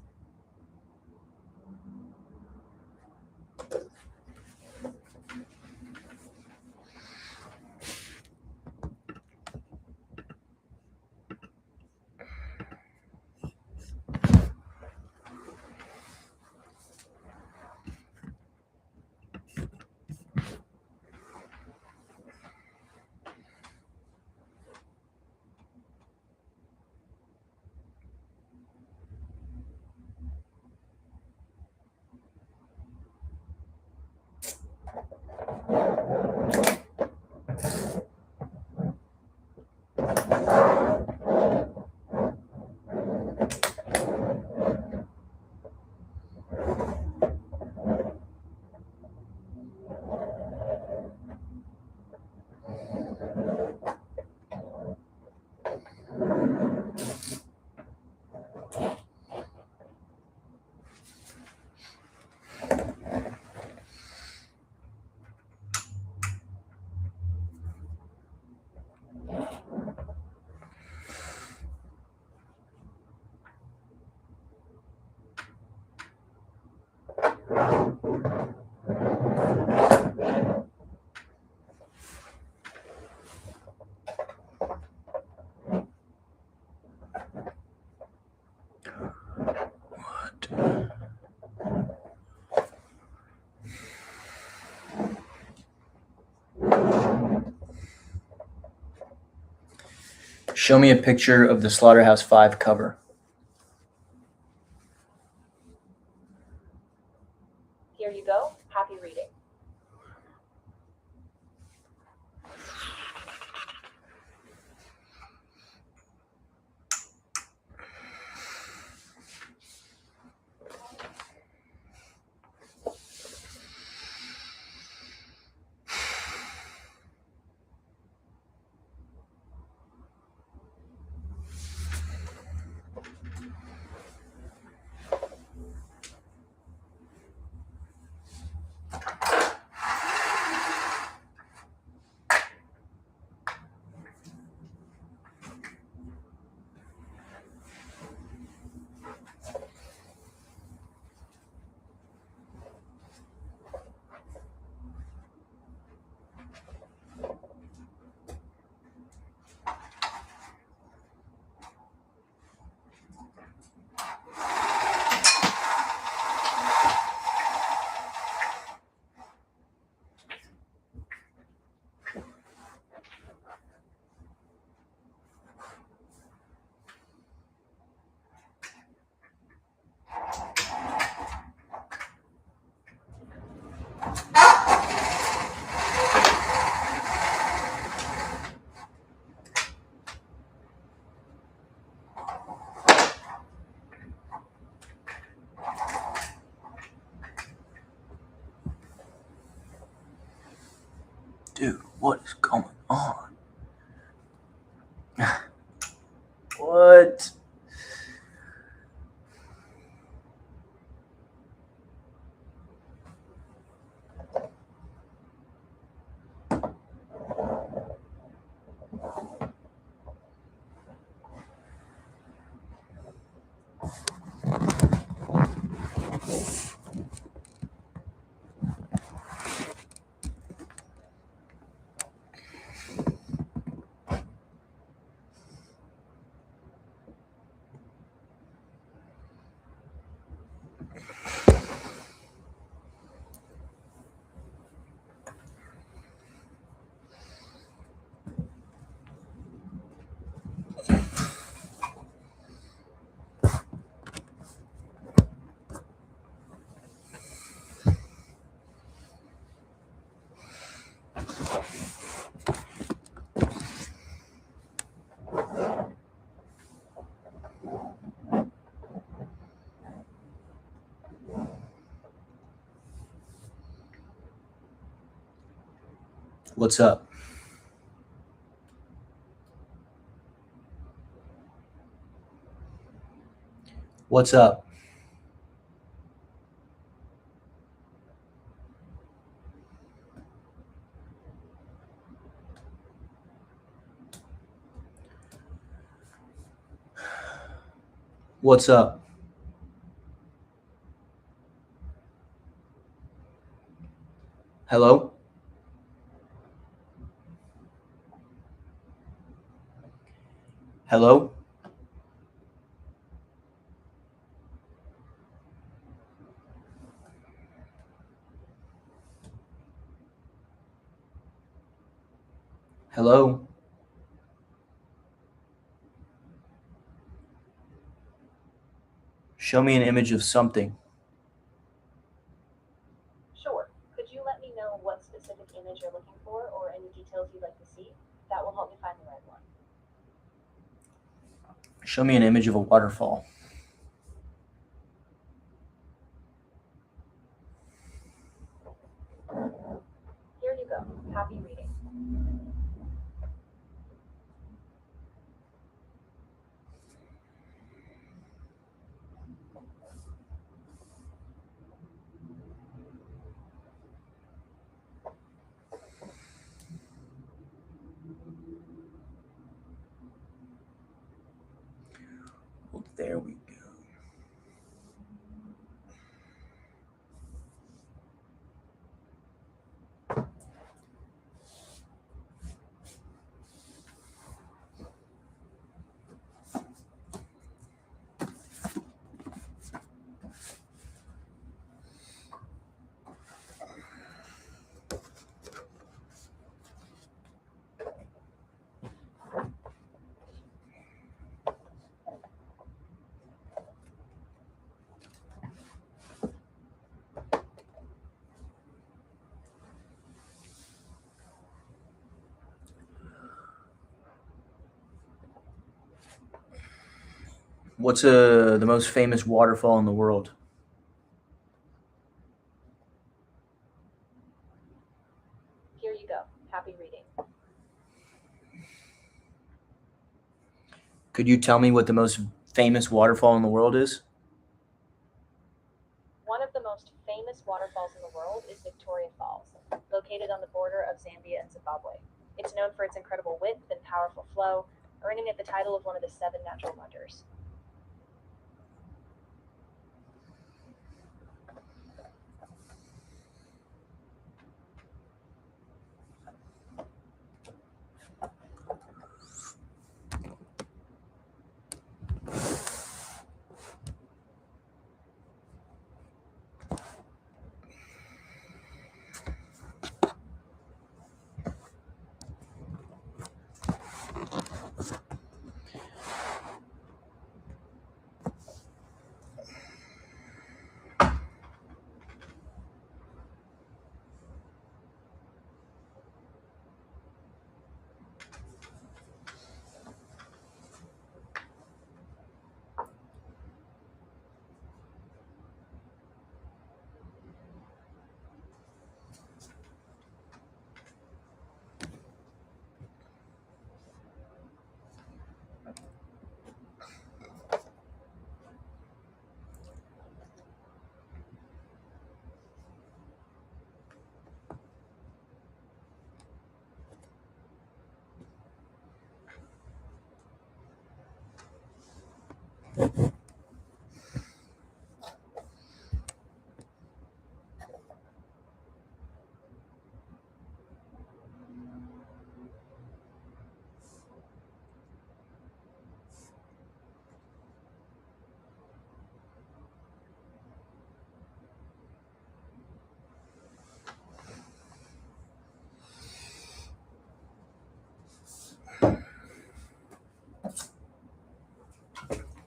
Show me a picture of the Slaughterhouse-5 cover. Here you go. Happy reading. What is going on? What? What's up? What's up? What's up? Hello? Hello? Hello? Show me an image of something. Sure. Could you let me know what specific image you're looking for or any details you'd like to see? That will help me find the right one. Show me an image of a waterfall. Here you go. Happy reading. Well, there we go. What's the most famous waterfall in the world? Here you go. Happy reading. Could you tell me what the most famous waterfall in the world is? One of the most famous waterfalls in the world is Victoria Falls, located on the border of Zambia and Zimbabwe. It's known for its incredible width and powerful flow, earning it the title of one of the 7 natural wonders.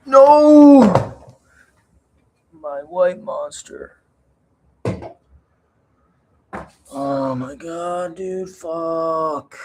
No! My white monster. Oh my god, dude, fuck.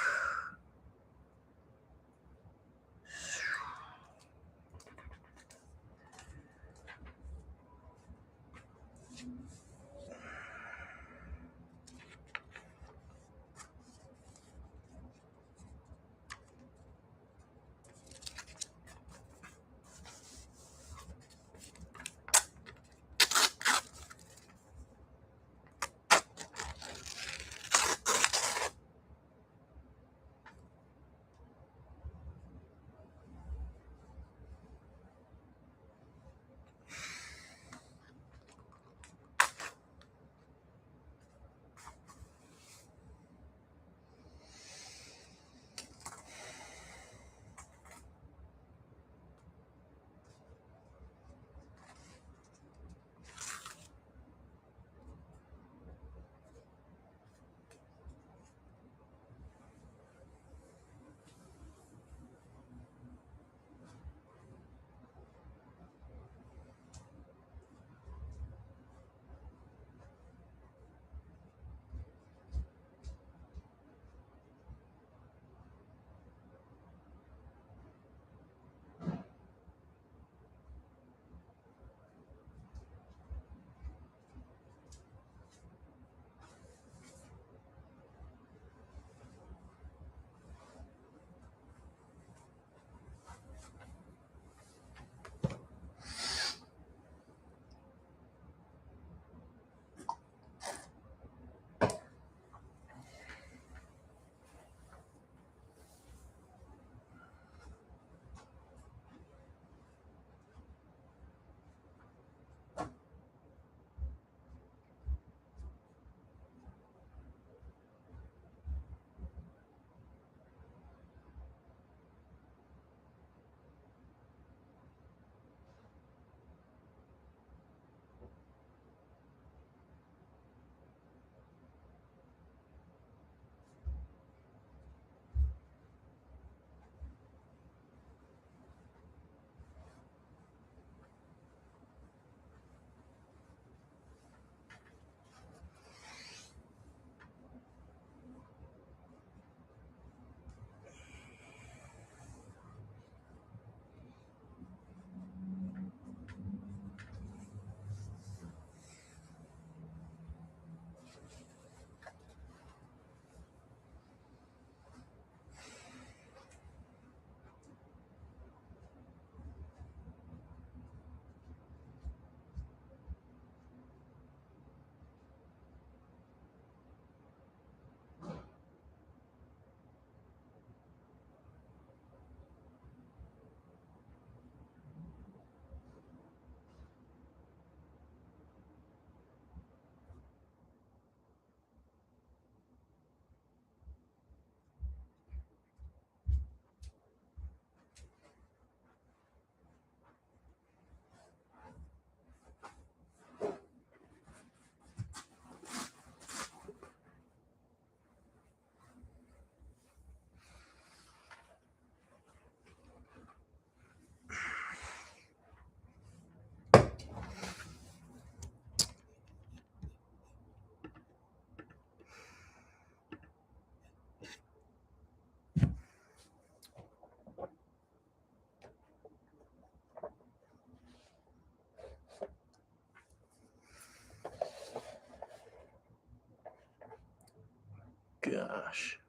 Gosh.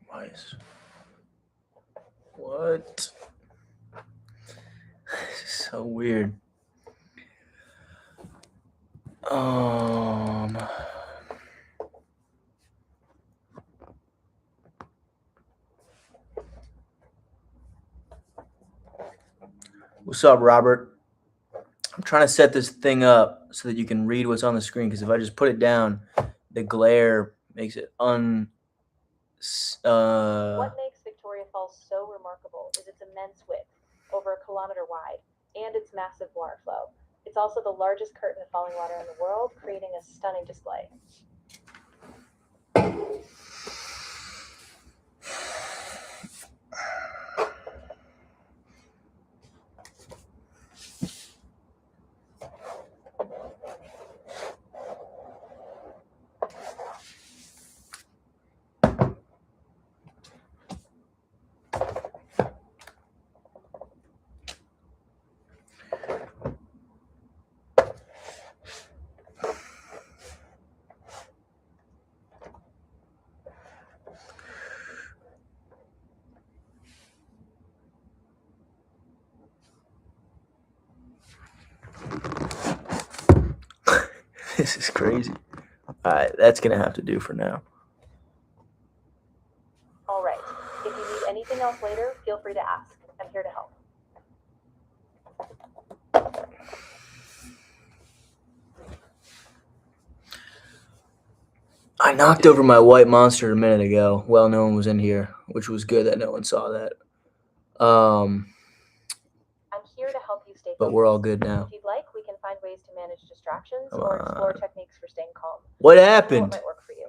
Why is... What? This is so weird. Um... What's up, Robert? I'm trying to set this thing up so that you can read what's on the screen, because if I just put it down, the glare makes it What makes Victoria Falls so remarkable is its immense width, over a kilometer wide, and its massive water flow. It's also the largest curtain of falling water in the world, creating a stunning display. This is crazy. All right, that's going to have to do for now. All right. If you need anything else later, feel free to ask. I'm here to help. I knocked over my white monster a minute ago. Well, no one was in here, which was good that no one saw that. I'm here to help you stay focused. But we're all good now. If you'd like, we can find ways to manage distractions Come or explore on. techniques for staying calm. What You know happened? might work for you.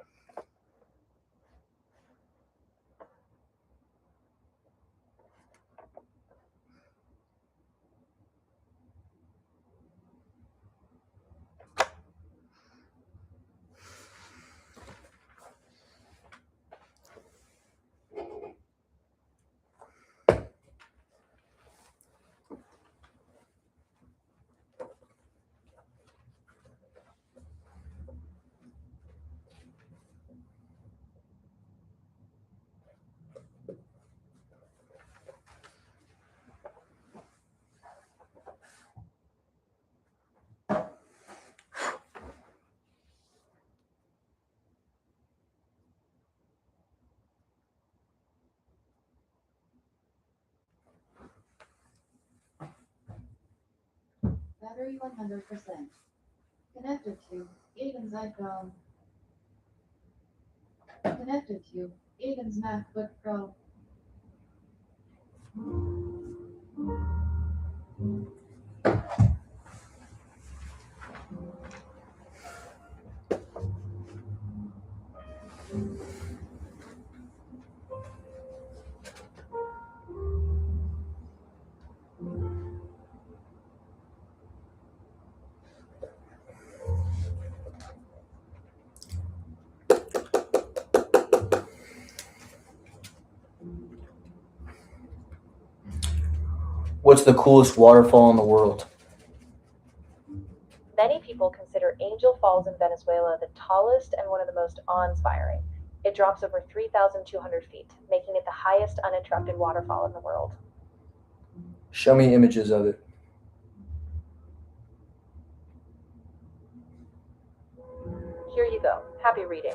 Battery 100%. Connected to Egan's iPhone. Connected to Egan's MacBook Pro. What's the coolest waterfall in the world? Many people consider Angel Falls in Venezuela the tallest and one of the most awe-inspiring. It drops over 3,200 feet, making it the highest uninterrupted waterfall in the world. Show me images of it. Here you go. Happy reading.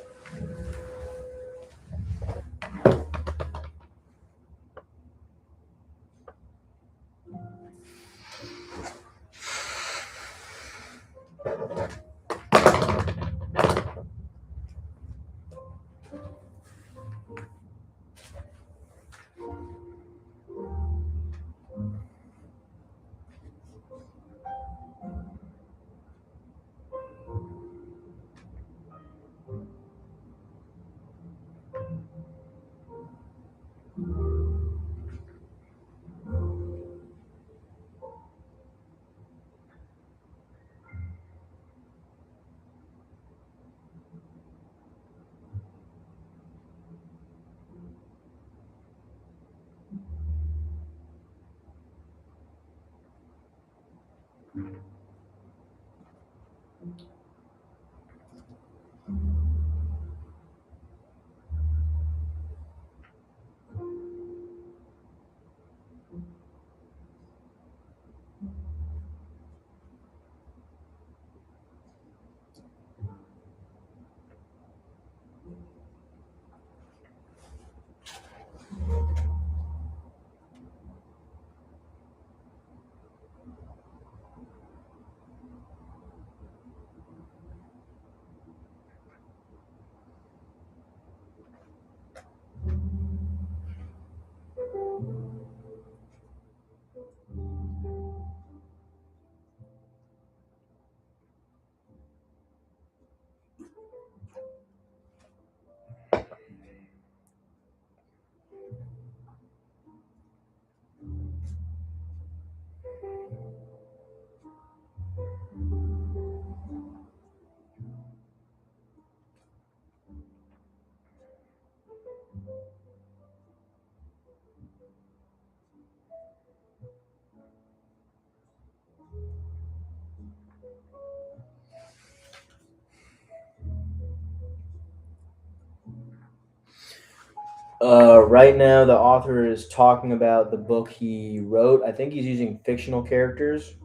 Right now, the author is talking about the book he wrote. I think he's using fictional characters.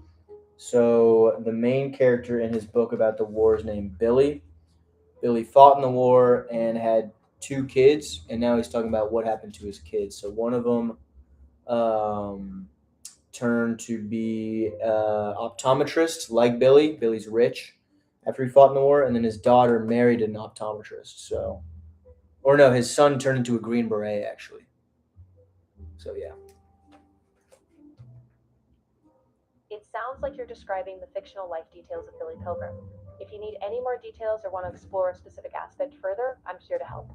So the main character in his book about the war is named Billy. Billy fought in the war and had two kids, and now he's talking about what happened to his kids. So one of them um, turned to be optometrist, like Billy. Billy's rich after he fought in the war, and then his daughter married an optometrist. So, or no, his son turned into a Green Beret actually. So yeah. It sounds like you're describing the fictional life details of Billy Pilgrim. If you need any more details or want to explore a specific aspect further, I'm here to help.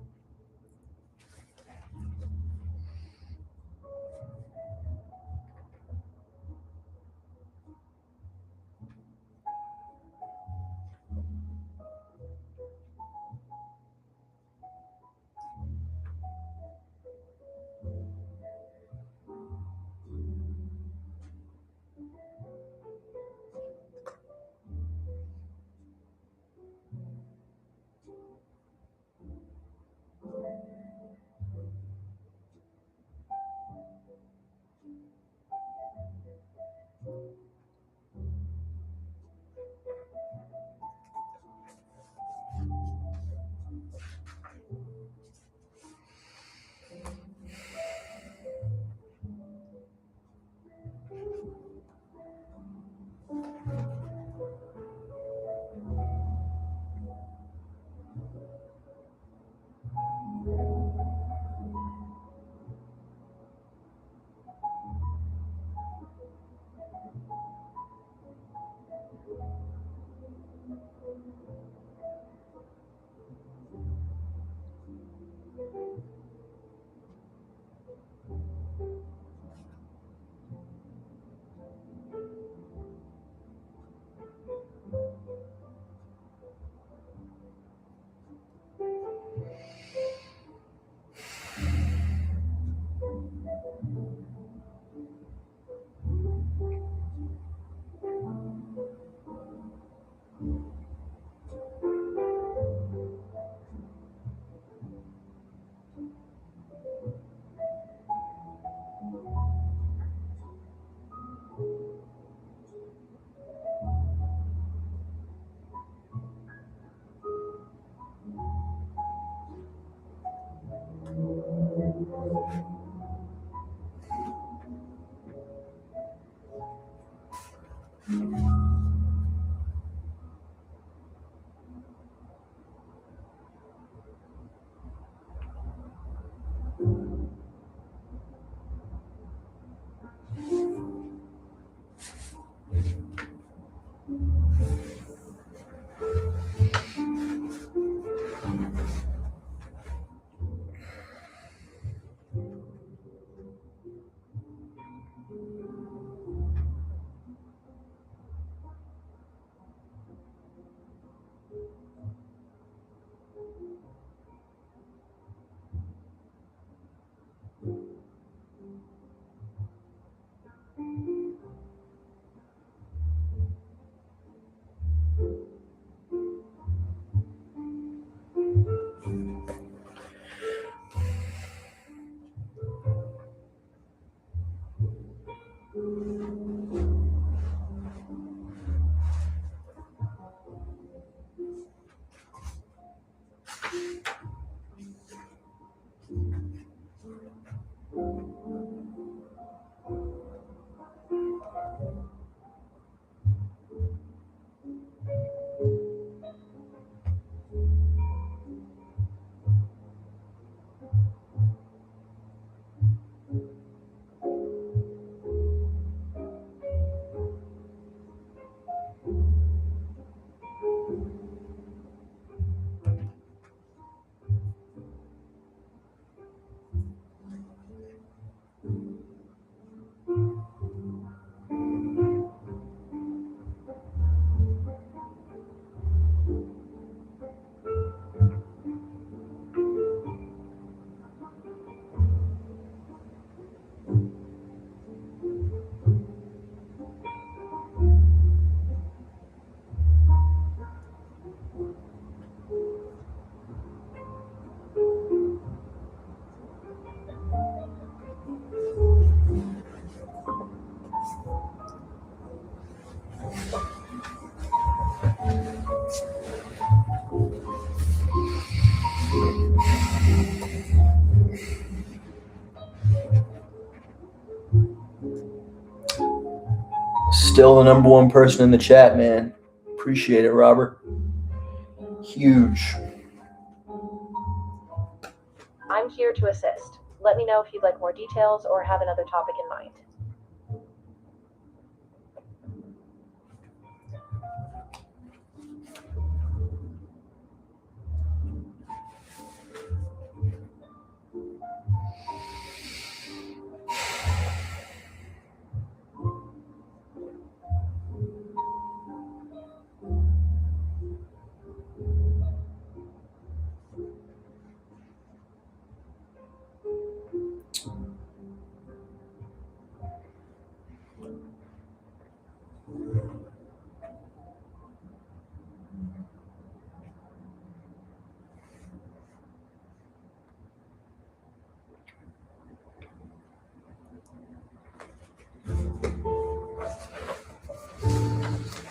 Still the number one person in the chat, man. Appreciate it, Robert. Huge. I'm here to assist. Let me know if you'd like more details or have another topic in mind.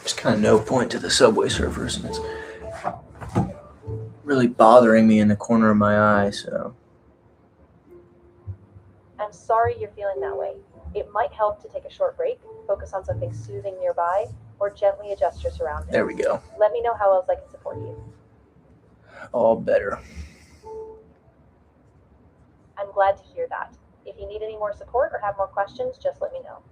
There's kind of no point to the Subway Surfers, and it's really bothering me in the corner of my eye, so. I'm sorry you're feeling that way. It might help to take a short break, focus on something soothing nearby, or gently adjust your surroundings. There we go. Let me know how else I can support you. All better. I'm glad to hear that. If you need any more support or have more questions, just let me know.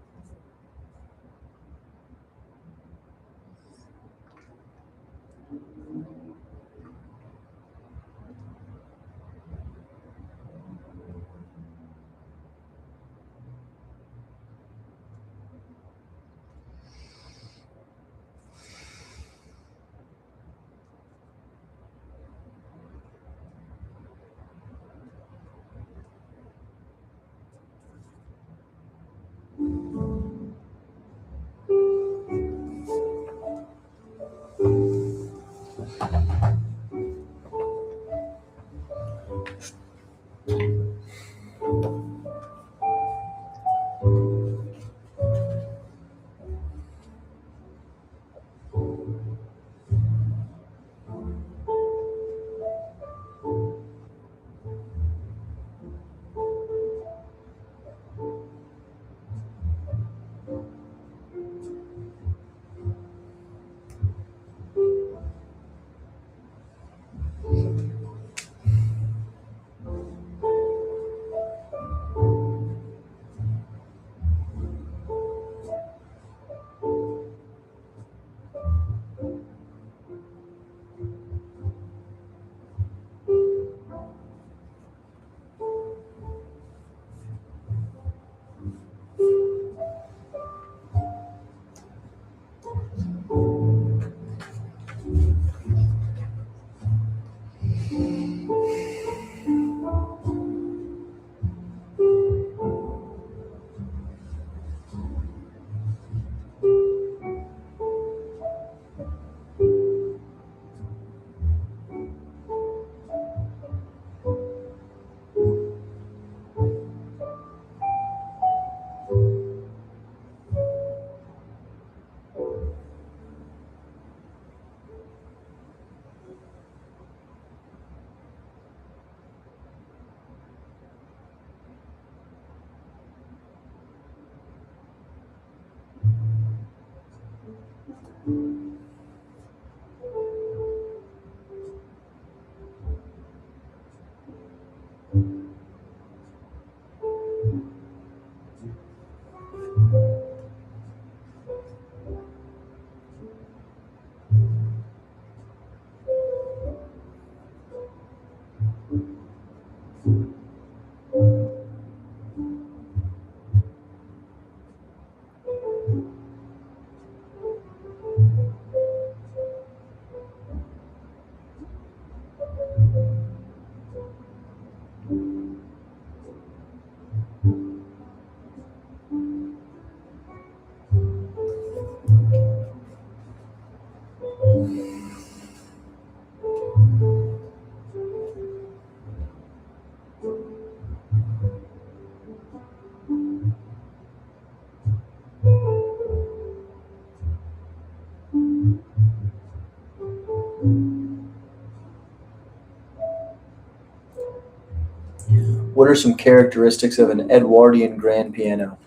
What are some characteristics of an Edwardian grand piano?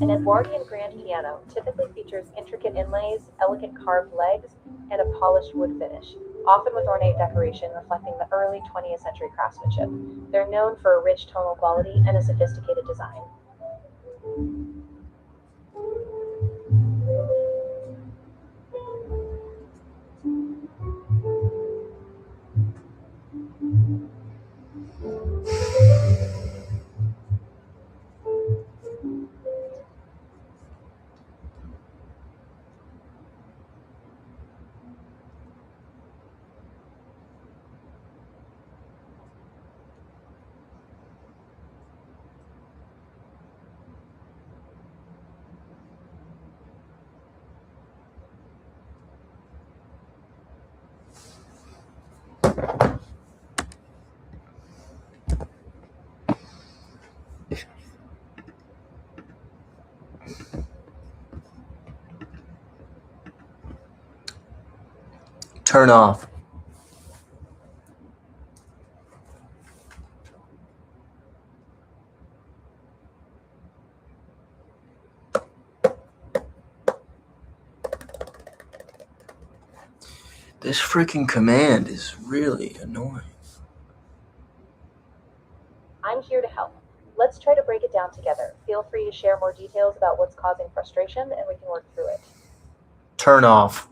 An Edwardian grand piano typically features intricate inlays, elegant carved legs, and a polished wood finish, often with ornate decoration reflecting the early 20th century craftsmanship. They're known for a rich tonal quality and a sophisticated design. Turn off. This freaking command is really annoying. I'm here to help. Let's try to break it down together. Feel free to share more details about what's causing frustration and we can work through it. Turn off.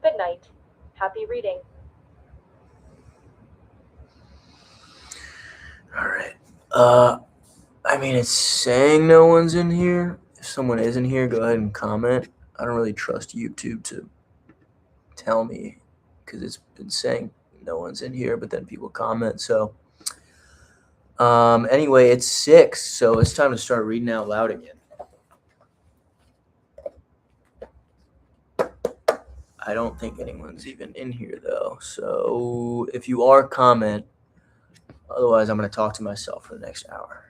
Good night. Happy reading. All right. I mean, it's saying no one's in here. If someone is in here, go ahead and comment. I don't really trust YouTube to tell me because it's been saying no one's in here, but then people comment. So anyway, it's 6, so it's time to start reading out loud again. I don't think anyone's even in here though. So if you are, comment. Otherwise, I'm going to talk to myself for the next hour.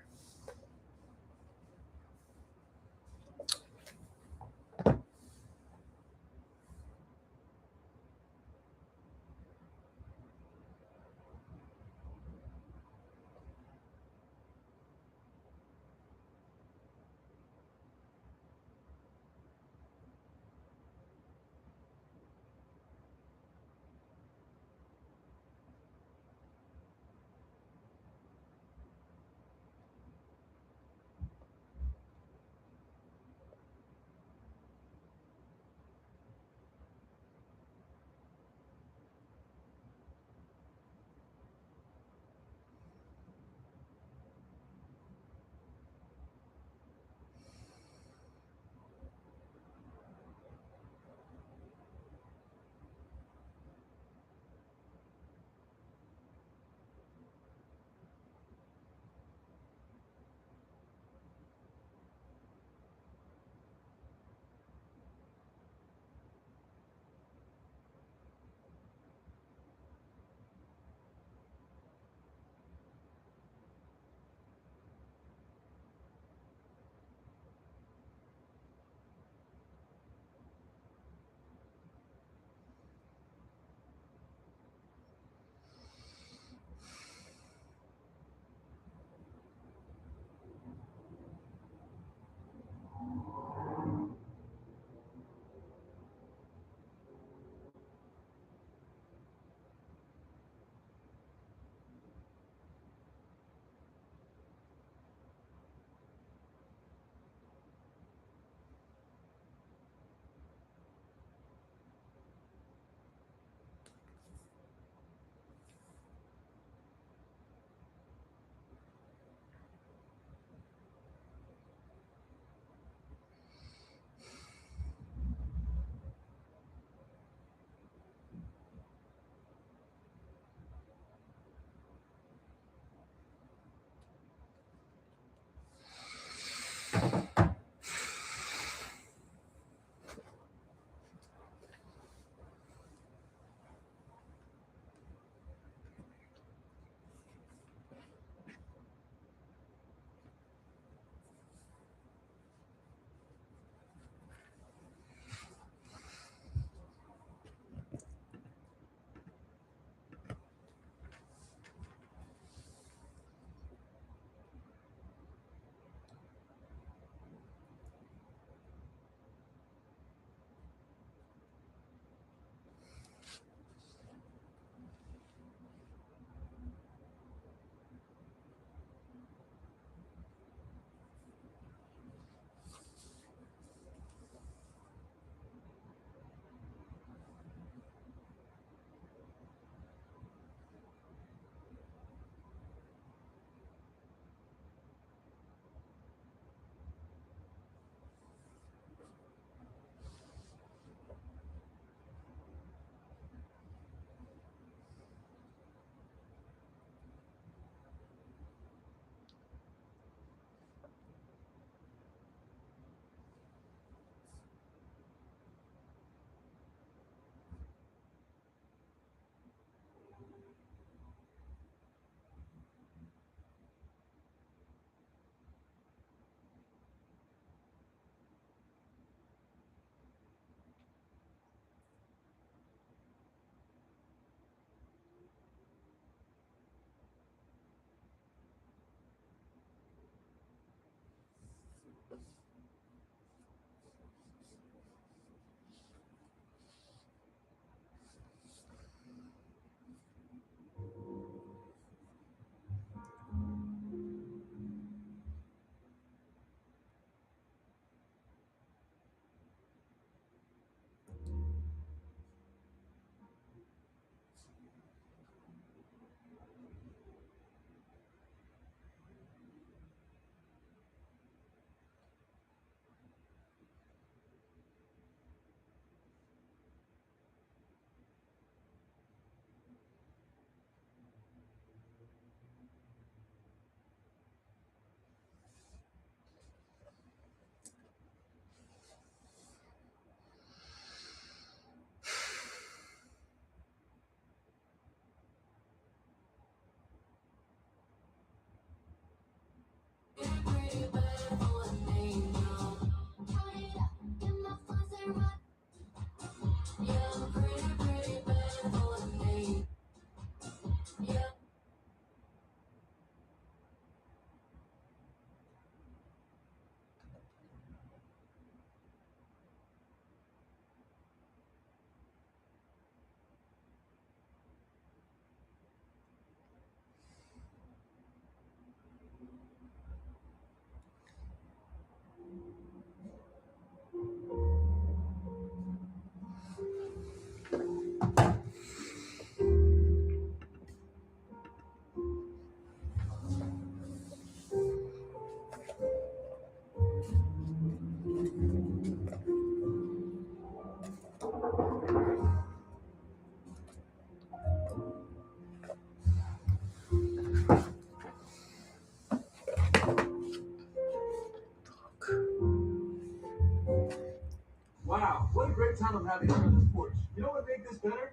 I'm having here on this porch. You know what would make this better?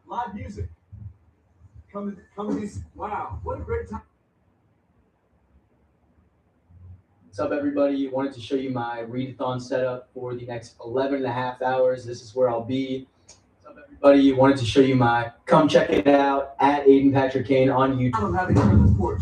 Live music. Come to these. Wow, what a great time. What's up, everybody? Wanted to show you my readathon setup for the next 11 and a half hours. This is where I'll be. What's up, everybody? Wanted to show you my, come check it out at Aiden Patrick Kane on YouTube. I'm having here on this porch.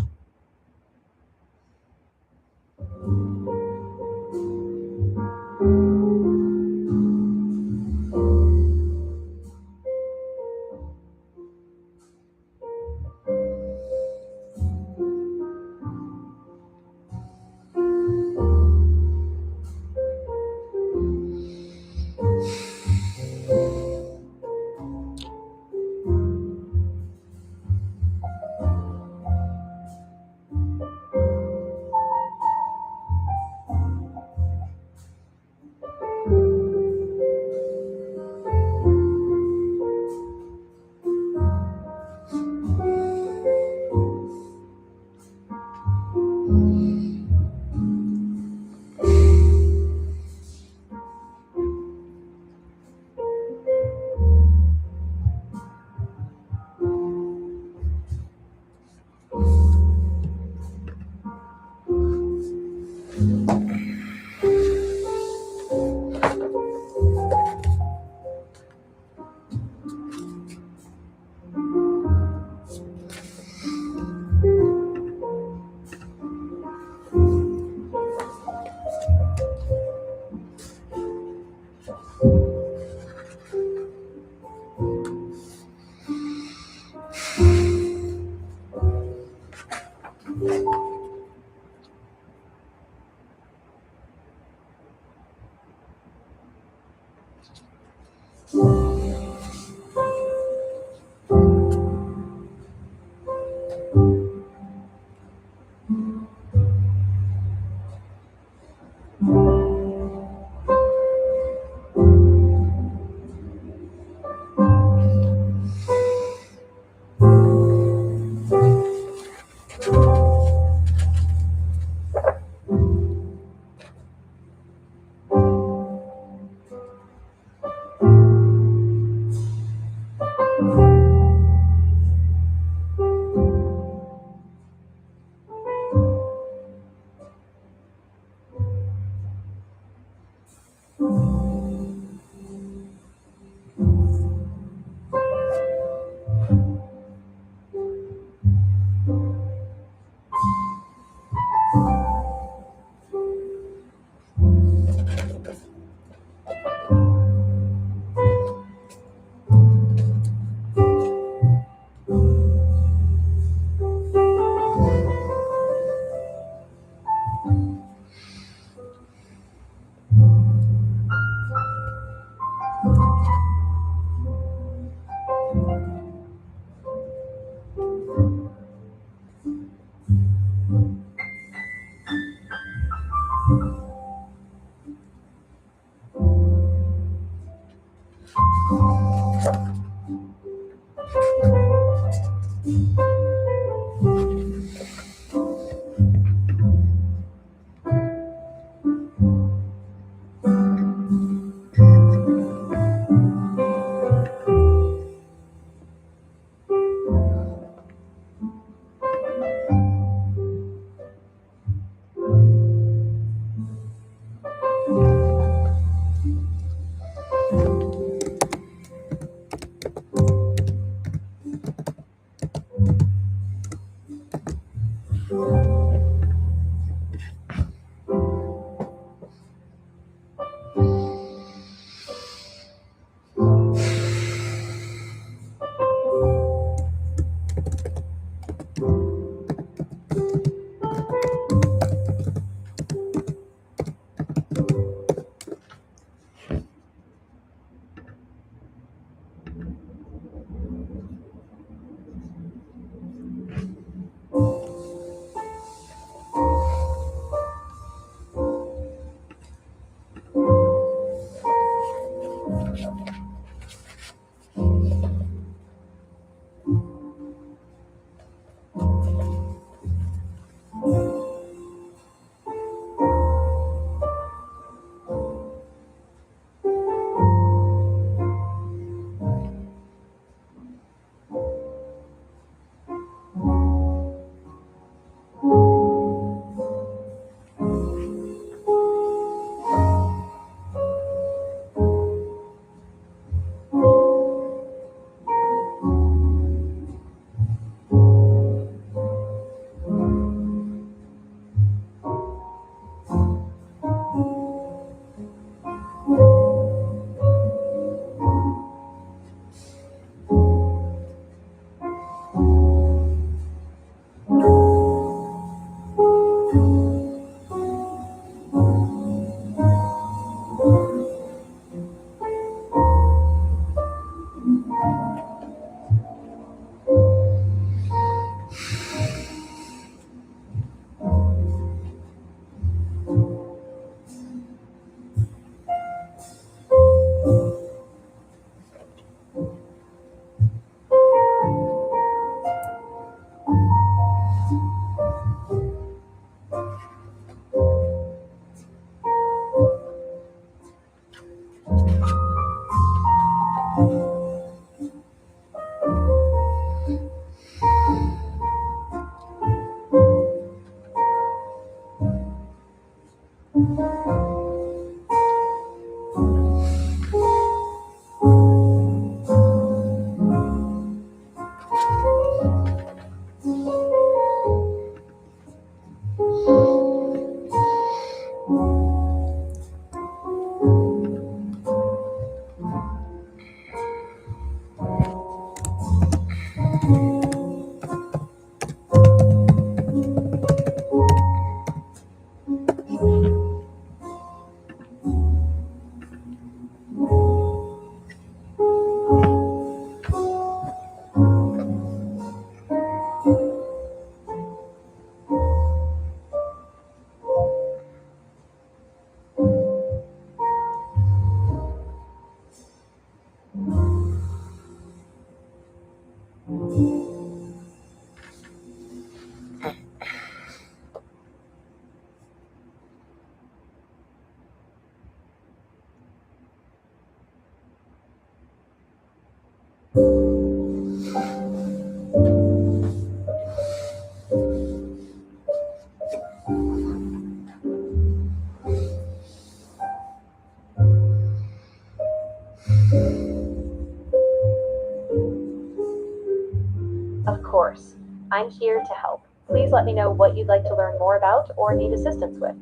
I'm here to help. Please let me know what you'd like to learn more about or need assistance with.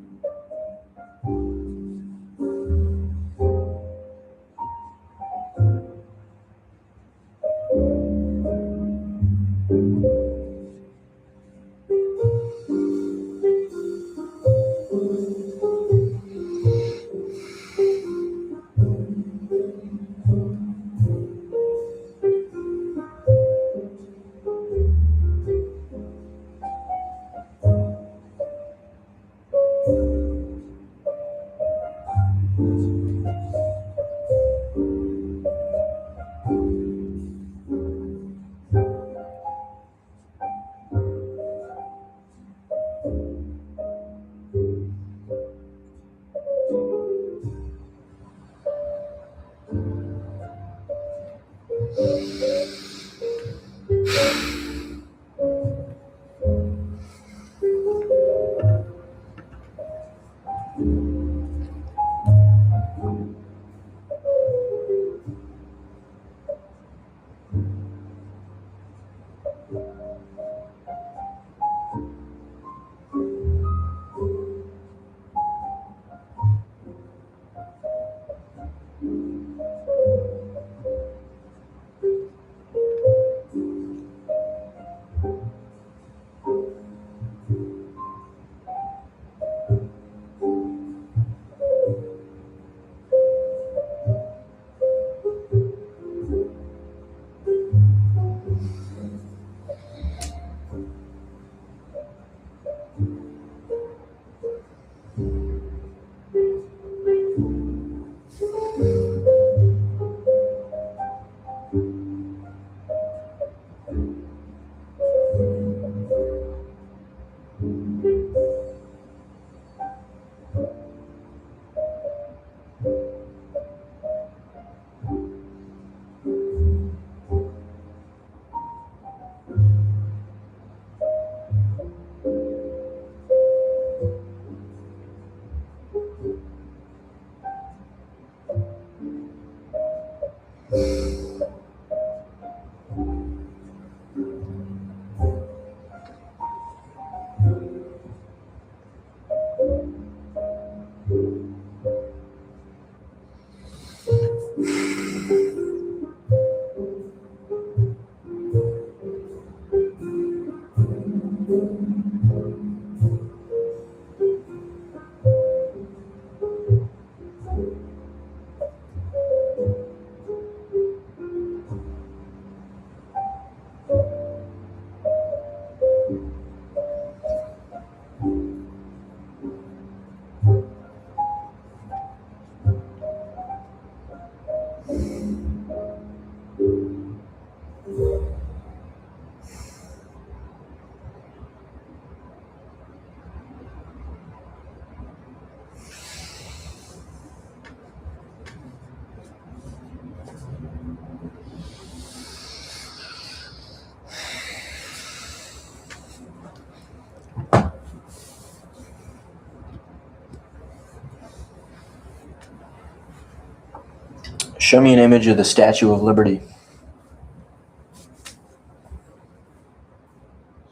Show me an image of the Statue of Liberty.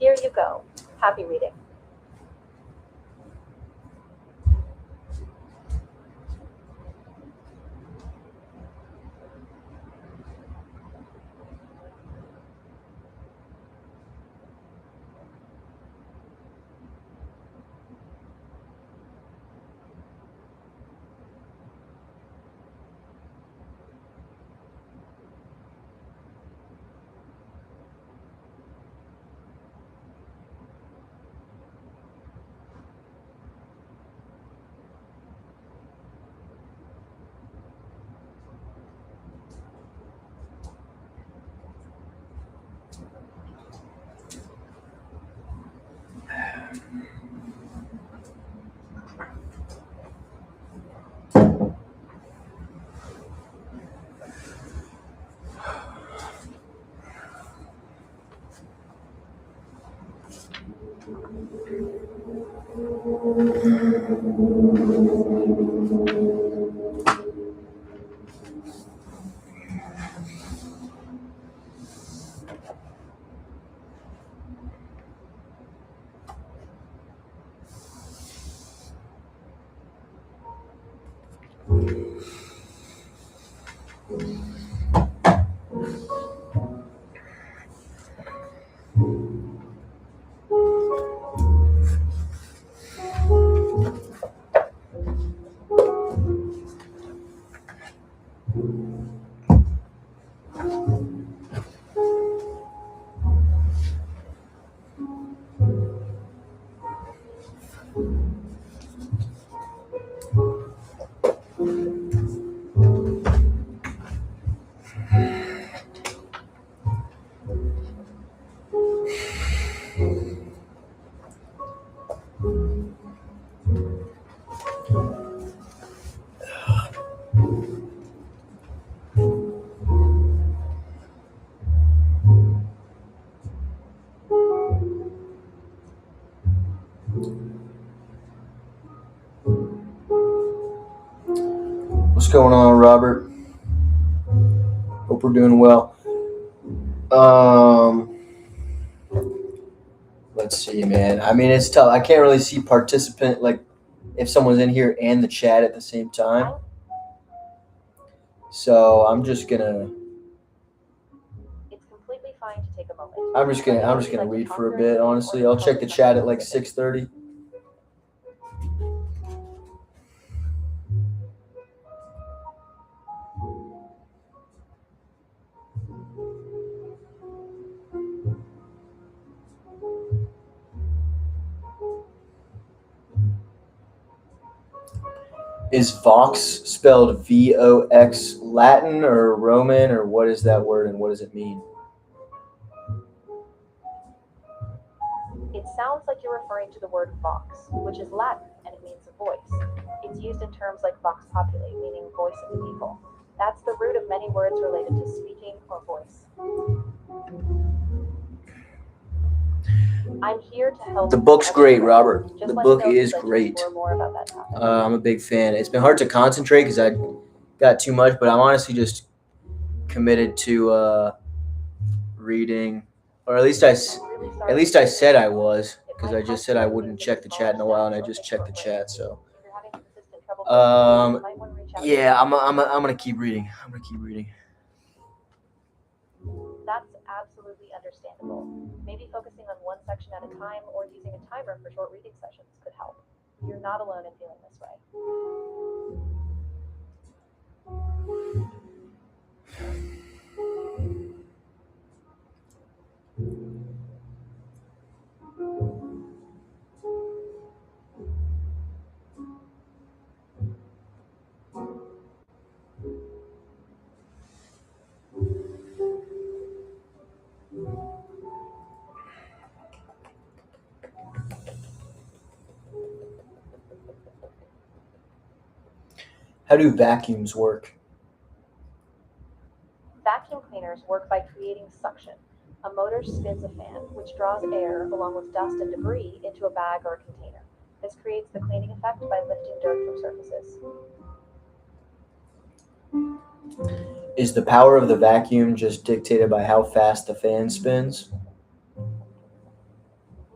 Here you go. Happy reading. What's going on, Robert? Hope we're doing well. Let's see, man. I mean, it's tough. I can't really see participant, like if someone's in here and the chat at the same time. So I'm just gonna. It's completely fine to take a moment. I'm just gonna read for a bit. Honestly, I'll check the chat at like 6:30. Is Vox spelled VOX Latin or Roman, or what is that word and what does it mean? It sounds like you're referring to the word vox, which is Latin and it means a voice. It's used in terms like vox populi, meaning voice of the people. That's the root of many words related to speaking or voice. I'm here to help. The book's great, Robert. Just The let book me know if is you'd like to great. explore more about that topic. I'm a big fan. It's been hard to concentrate because I got too much, but I'm honestly just committed to reading, or at least I said I was, because I just said I wouldn't check the chat in a while, and I just checked the chat. So, If you're having consistent trouble focusing, you might want to reach out. yeah, I'm gonna keep reading. That's absolutely understandable. Maybe focusing on one section at a time or using a timer for short reading sessions could help. You're not alone in feeling this way. How do vacuums work? Vacuum cleaners work by creating suction. A motor spins a fan, which draws air along with dust and debris into a bag or a container. This creates the cleaning effect by lifting dirt from surfaces. Is the power of the vacuum just dictated by how fast the fan spins?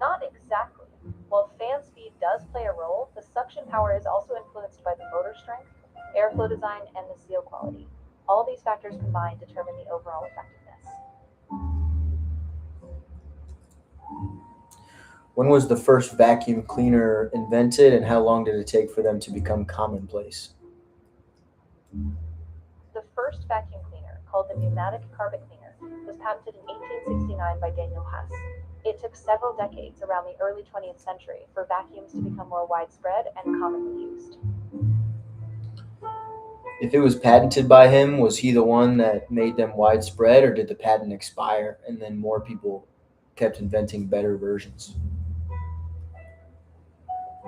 Not exactly. While fan speed does play a role, the suction power is also influenced by the motor strength, airflow design, and the seal quality. All these factors combined determine the overall effectiveness. When was the first vacuum cleaner invented, and how long did it take for them to become commonplace? The first vacuum cleaner, called the pneumatic carpet cleaner, was patented in 1869 by Daniel Hess. It took several decades around the early 20th century for vacuums to become more widespread and commonly used. If it was patented by him, was he the one that made them widespread, or did the patent expire and then more people kept inventing better versions?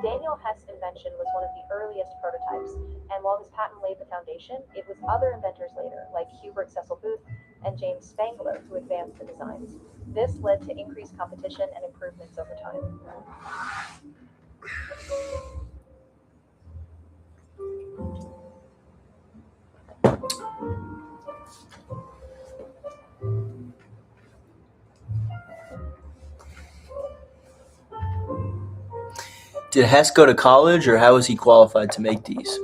Daniel Hess' invention was one of the earliest prototypes, and while his patent laid the foundation, it was other inventors later, like Hubert Cecil Booth and James Spangler, who advanced the designs. This led to increased competition and improvements over time. Did Hess go to college, or how was he qualified to make these?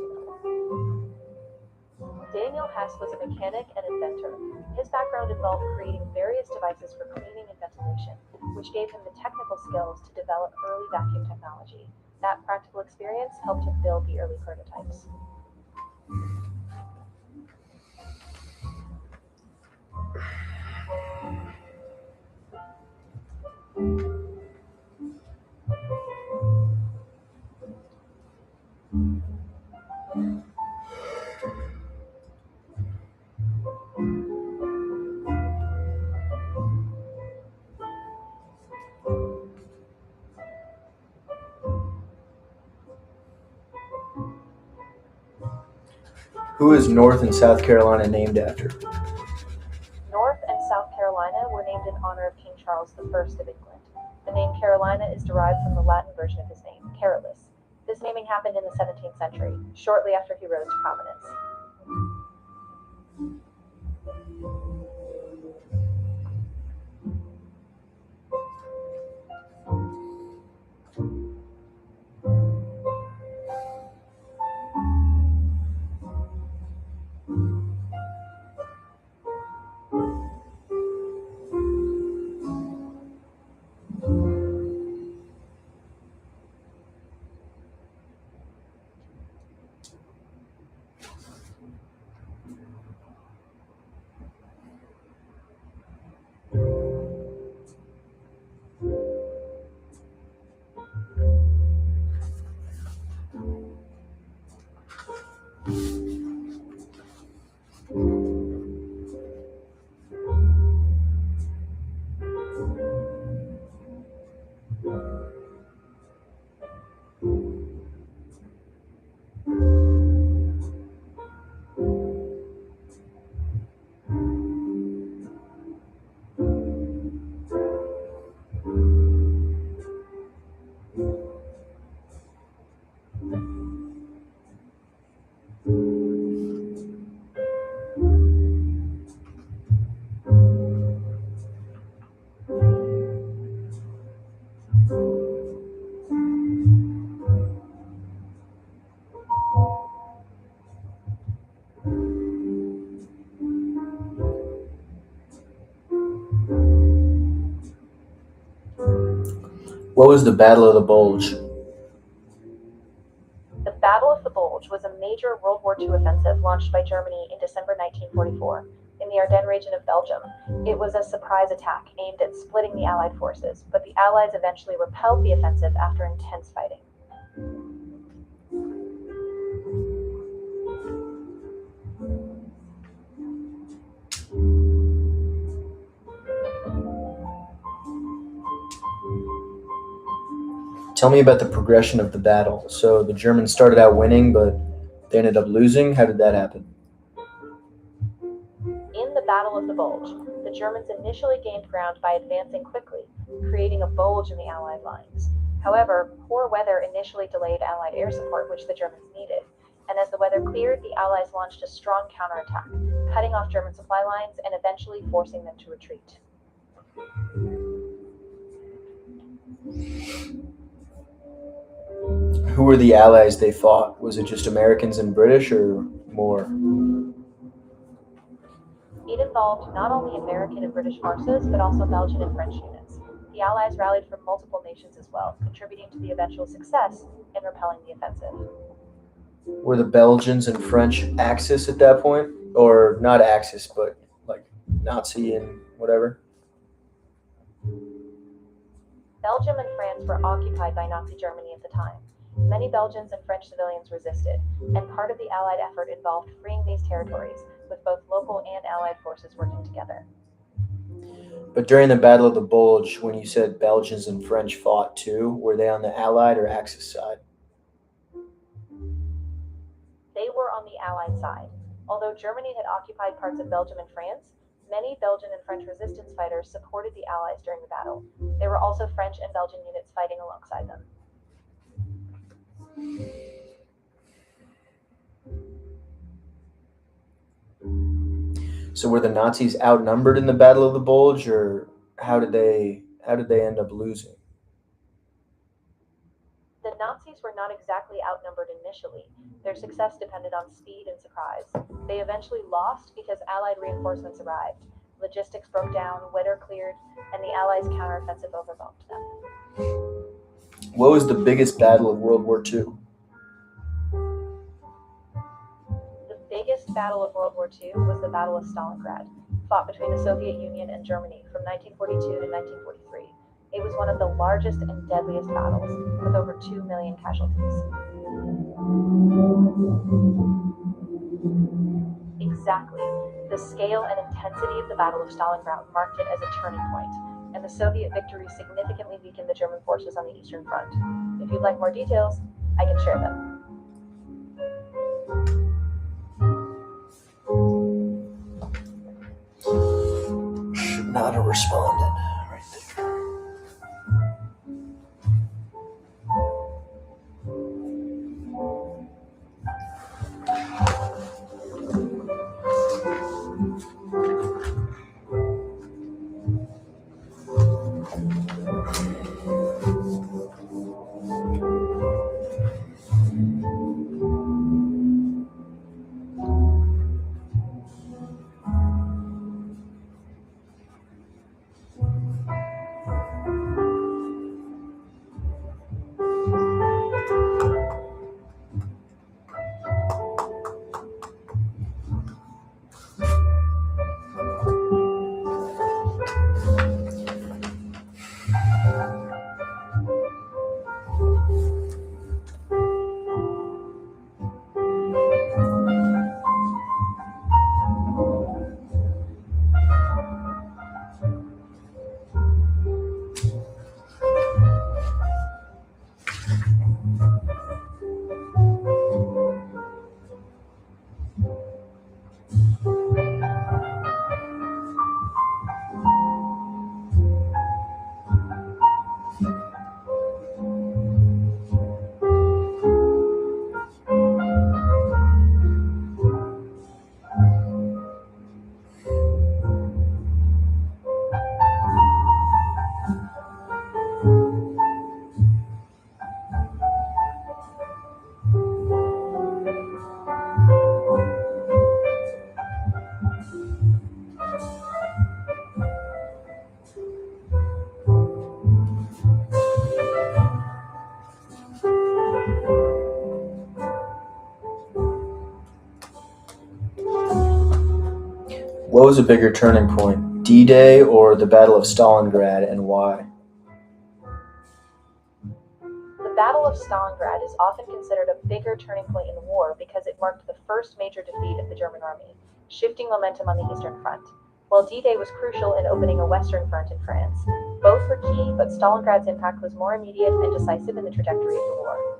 Daniel Hess was a mechanic and inventor. His background involved creating various devices for cleaning and ventilation. which gave him the technical skills to develop early vacuum technology. That practical experience helped him build the early prototypes. Who is North and South Carolina named after? North and South Carolina were named in honor of King Charles I of England. The name Carolina is derived from the Latin version of his name, Carolus. This naming happened in the 17th century, shortly after he rose to prominence. What was the Battle of the Bulge? The Battle of the Bulge was a major World War II offensive launched by Germany in December 1944 in the Ardennes region of Belgium. It was a surprise attack aimed at splitting the Allied forces, but the Allies eventually repelled the offensive after intense fighting. Tell me about the progression of the battle. So the Germans started out winning, but they ended up losing. How did that happen? In the Battle of the Bulge, the Germans initially gained ground by advancing quickly, creating a bulge in the Allied lines. However, poor weather initially delayed Allied air support, which the Germans needed, and as the weather cleared, the Allies launched a strong counterattack, cutting off German supply lines and eventually forcing them to retreat. Who were the allies they fought? Was it just Americans and British or more? It involved not only American and British forces, but also Belgian and French units. The Allies rallied from multiple nations as well, contributing to the eventual success in repelling the offensive. Were the Belgians and French Axis at that point? Or not Axis, but like Nazi and whatever? Belgium and France were occupied by Nazi Germany at the time. Many Belgians and French civilians resisted, and part of the Allied effort involved freeing these territories, with both local and Allied forces working together. But during the Battle of the Bulge, when you said Belgians and French fought too, were they on the Allied or Axis side? They were on the Allied side. Although Germany had occupied parts of Belgium and France, many Belgian and French resistance fighters supported the Allies during the battle. There were also French and Belgian units fighting alongside them. So were the Nazis outnumbered in the Battle of the Bulge, or how did they end up losing? The Nazis were not exactly outnumbered initially. Their success depended on speed and surprise. They eventually lost because Allied reinforcements arrived. Logistics broke down, winter cleared, and the Allies' counteroffensive overwhelmed them. What was the biggest battle of World War II? The biggest battle of World War II was the Battle of Stalingrad, fought between the Soviet Union and Germany from 1942 to 1943. It was one of the largest and deadliest battles, with over 2 million casualties. Exactly. The scale and intensity of the Battle of Stalingrad marked it as a turning point, and the Soviet victory significantly weakened the German forces on the Eastern Front. If you'd like more details, I can share them. Should not have responded right there. What was a bigger turning point, D-Day or the Battle of Stalingrad, and why? The Battle of Stalingrad is often considered a bigger turning point in the war because it marked the first major defeat of the German army, shifting momentum on the Eastern Front. While D-Day was crucial in opening a Western front in France, both were key, but Stalingrad's impact was more immediate and decisive in the trajectory of the war.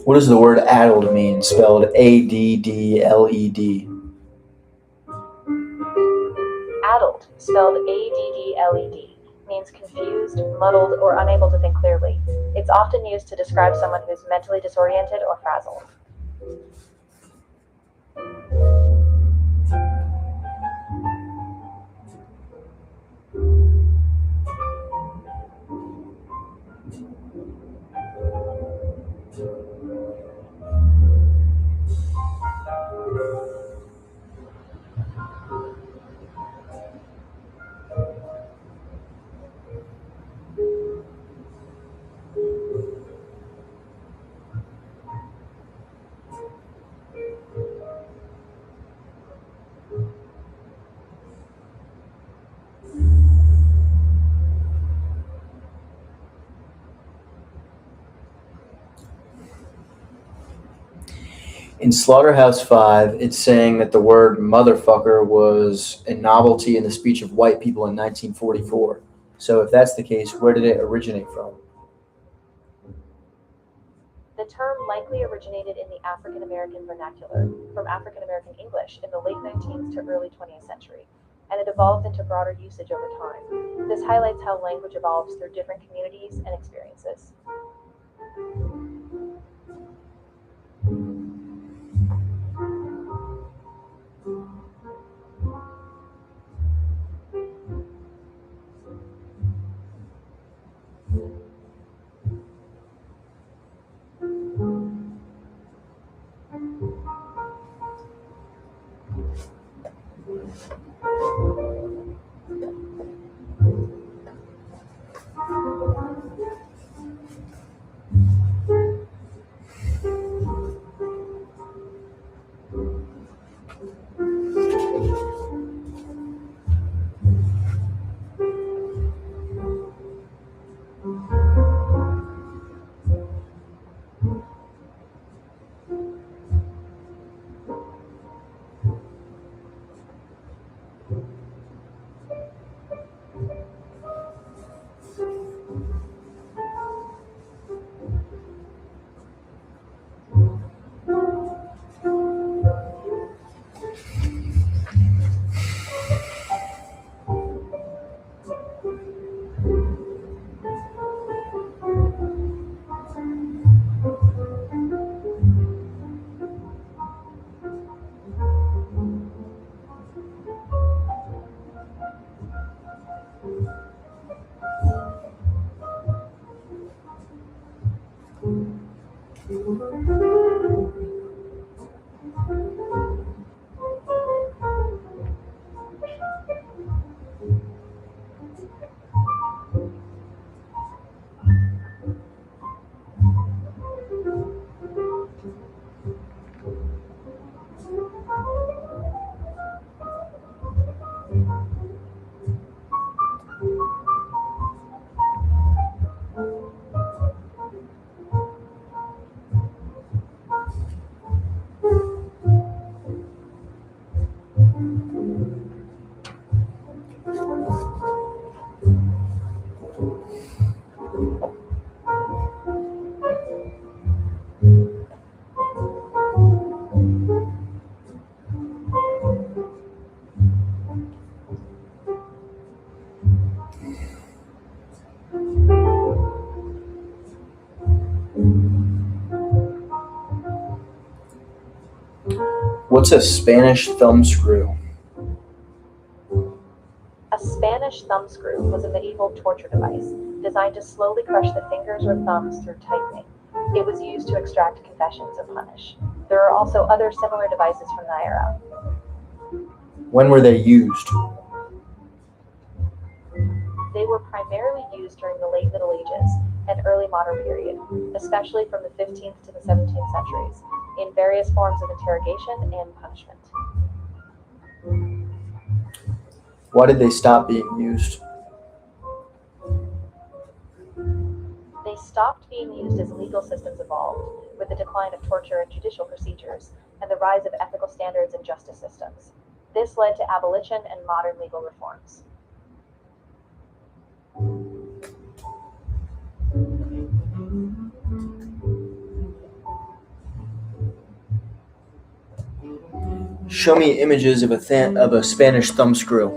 What does the word addled mean, spelled A-D-D-L-E-D? Addled, spelled A-D-D-L-E-D, means confused, muddled, or unable to think clearly. It's often used to describe someone who's mentally disoriented or frazzled. In Slaughterhouse-Five, it's saying that the word motherfucker was a novelty in the speech of white people in 1944. So if that's the case, where did it originate from? The term likely originated in the African American vernacular, from African American English in the late 19th to early 20th century, and it evolved into broader usage over time. This highlights how language evolves through different communities and experiences. What's a Spanish thumb screw? A Spanish thumbscrew was a medieval torture device designed to slowly crush the fingers or thumbs through tightening. It was used to extract confessions and punish. There are also other similar devices from the era. When were they used? They were primarily used during the late Middle Ages and early modern period, especially from the 15th to the 17th centuries, in various forms of interrogation and punishment. Why did they stop being used? They stopped being used as legal systems evolved, with the decline of torture and judicial procedures, and the rise of ethical standards and justice systems. This led to abolition and modern legal reforms. Show me images of a Spanish thumb screw.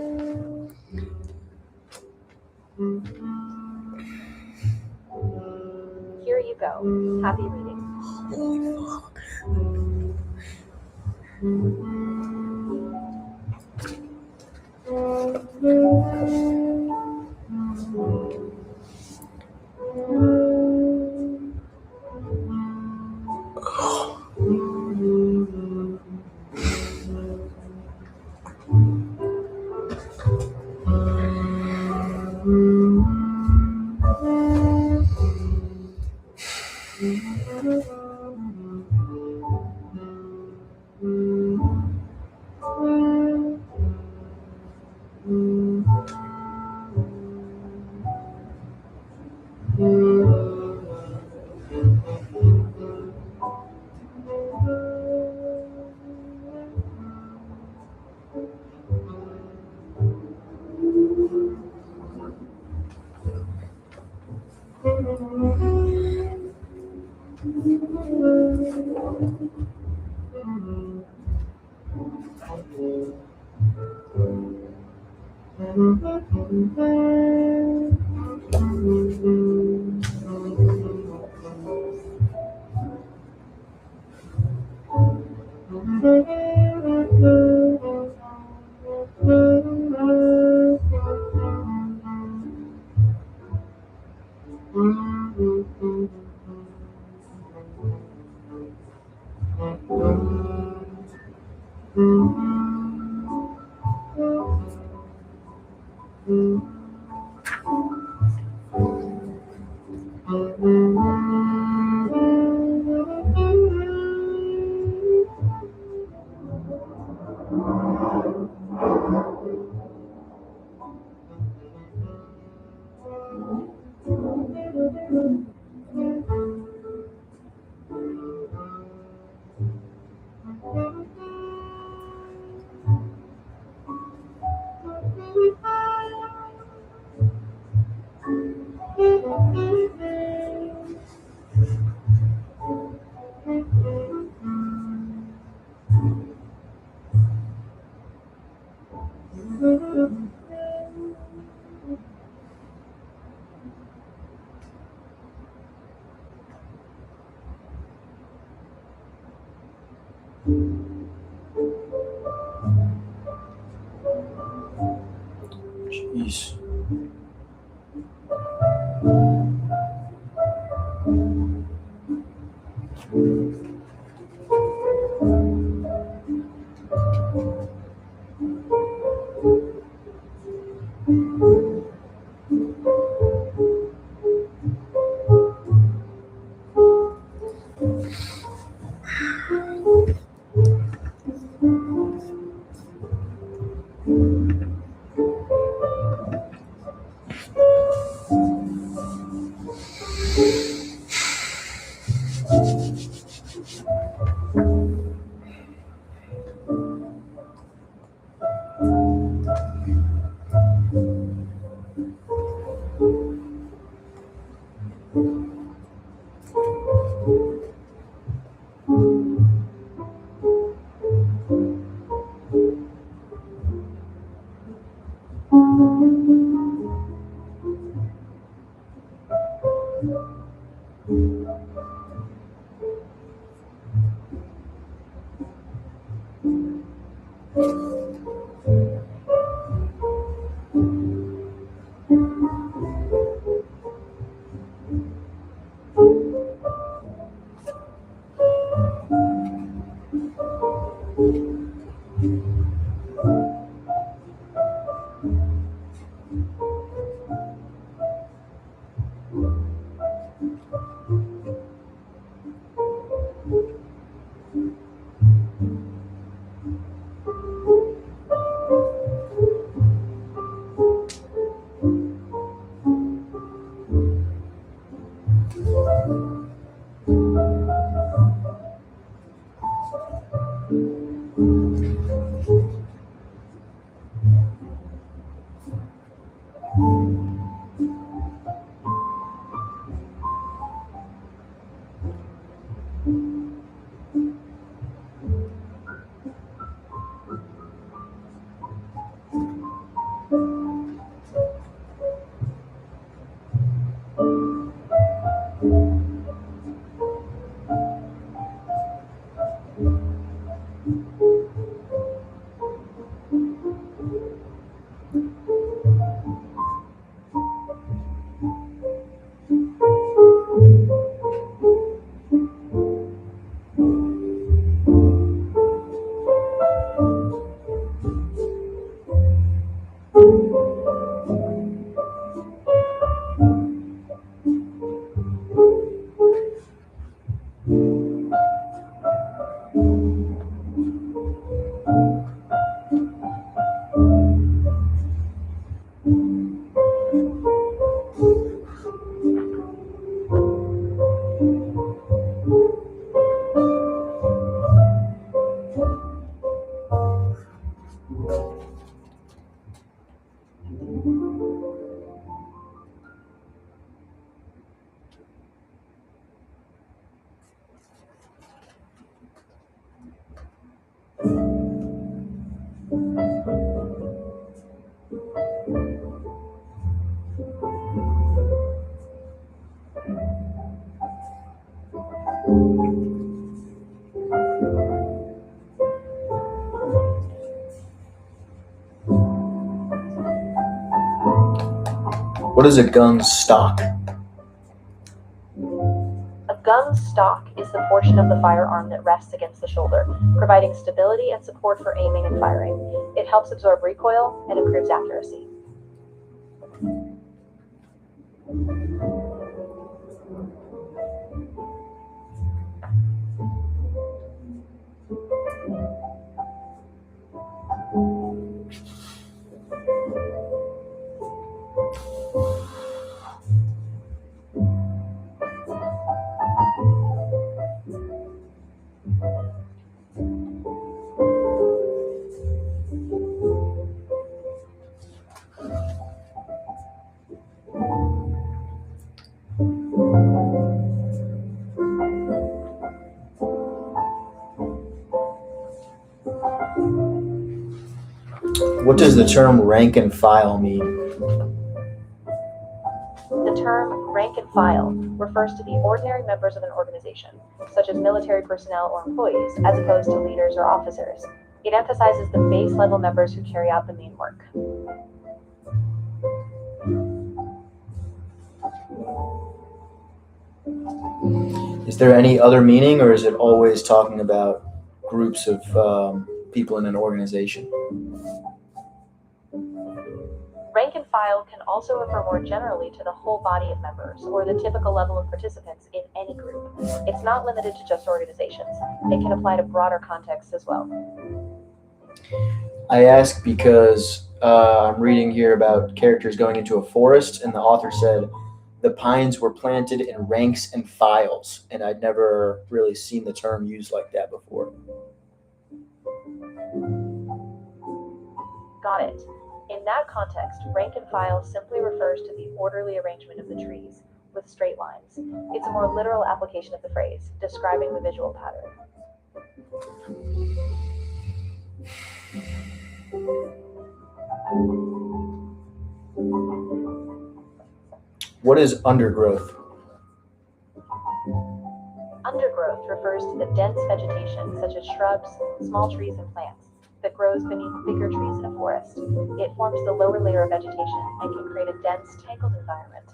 Here you go. Happy reading. Jeez. What is a gun stock? A gun stock is the portion of the firearm that rests against the shoulder, providing stability and support for aiming and firing. It helps absorb recoil and improves accuracy. What does the term rank and file mean? The term rank and file refers to the ordinary members of an organization, such as military personnel or employees, as opposed to leaders or officers. It emphasizes the base level members who carry out the main work. Is there any other meaning, or is it always talking about groups of people in an organization? Rank and file can also refer more generally to the whole body of members, or the typical level of participants in any group. It's not limited to just organizations. It can apply to broader contexts as well. I ask because I'm reading here about characters going into a forest, and the author said the pines were planted in ranks and files, and I'd never really seen the term used like that before. Got it. In that context, rank and file simply refers to the orderly arrangement of the trees, with straight lines. It's a more literal application of the phrase, describing the visual pattern. What is undergrowth? Undergrowth refers to the dense vegetation, such as shrubs, small trees, and plants. that grows beneath bigger trees in a forest. It forms the lower layer of vegetation and can create a dense, tangled environment.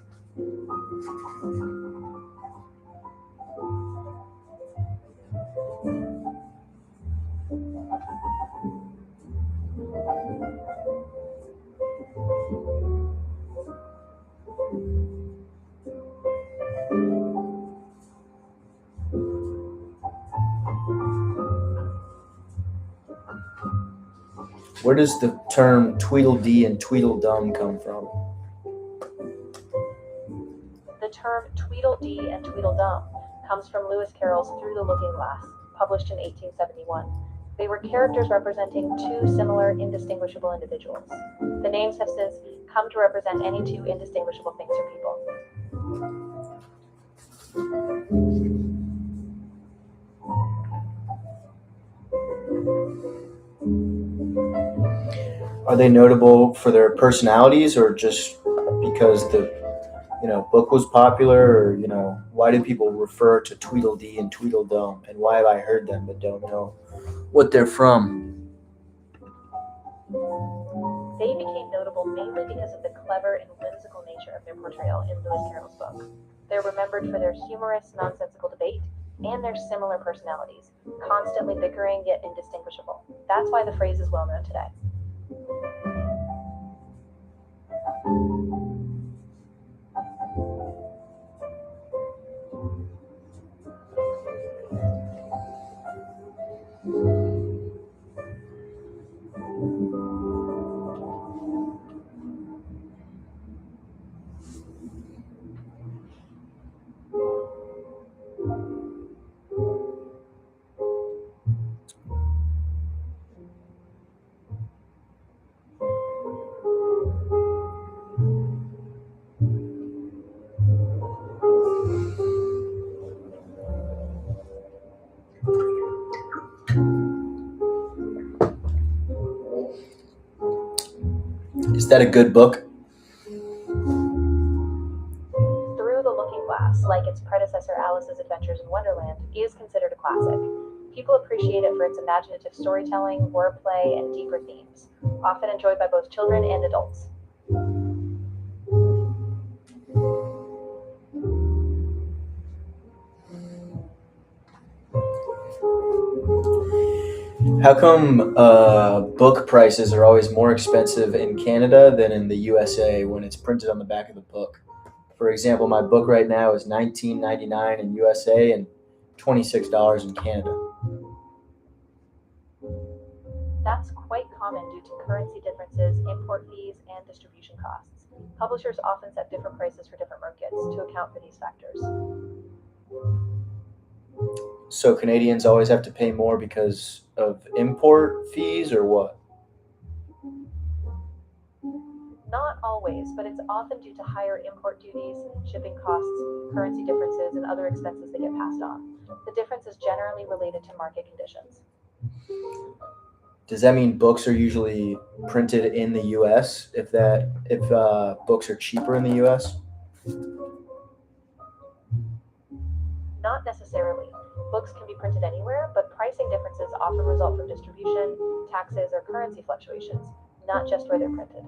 Where does the term Tweedledee and Tweedledum come from? The term Tweedledee and Tweedledum comes from Lewis Carroll's Through the Looking Glass, published in 1871. They were characters representing two similar, indistinguishable individuals. The names have since come to represent any two indistinguishable things or people. Are they notable for their personalities or just because the book was popular, or why do people refer to Tweedledee and Tweedledum, and why have I heard them but don't know what they're from? They became notable mainly because of the clever and whimsical nature of their portrayal in Lewis Carroll's book. They're remembered for their humorous, nonsensical debate and their similar personalities, constantly bickering yet indistinguishable. That's why the phrase is well known today. Is that a good book? Through the Looking Glass, like its predecessor Alice's Adventures in Wonderland, is considered a classic. People appreciate it for its imaginative storytelling, wordplay, and deeper themes, often enjoyed by both children and adults. How come book prices are always more expensive in Canada than in the USA when it's printed on the back of the book? For example, my book right now is $19.99 in USA and $26 in Canada. That's quite common due to currency differences, import fees, and distribution costs. Publishers often set different prices for different markets to account for these factors. So Canadians always have to pay more because of import fees, or what? Not always, but it's often due to higher import duties, shipping costs, currency differences, and other expenses that get passed on. The difference is generally related to market conditions. Does that mean books are usually printed in the U.S. if books are cheaper in the U.S.? Not necessarily. Books can be printed anywhere, but pricing differences often result from distribution, taxes, or currency fluctuations, not just where they're printed.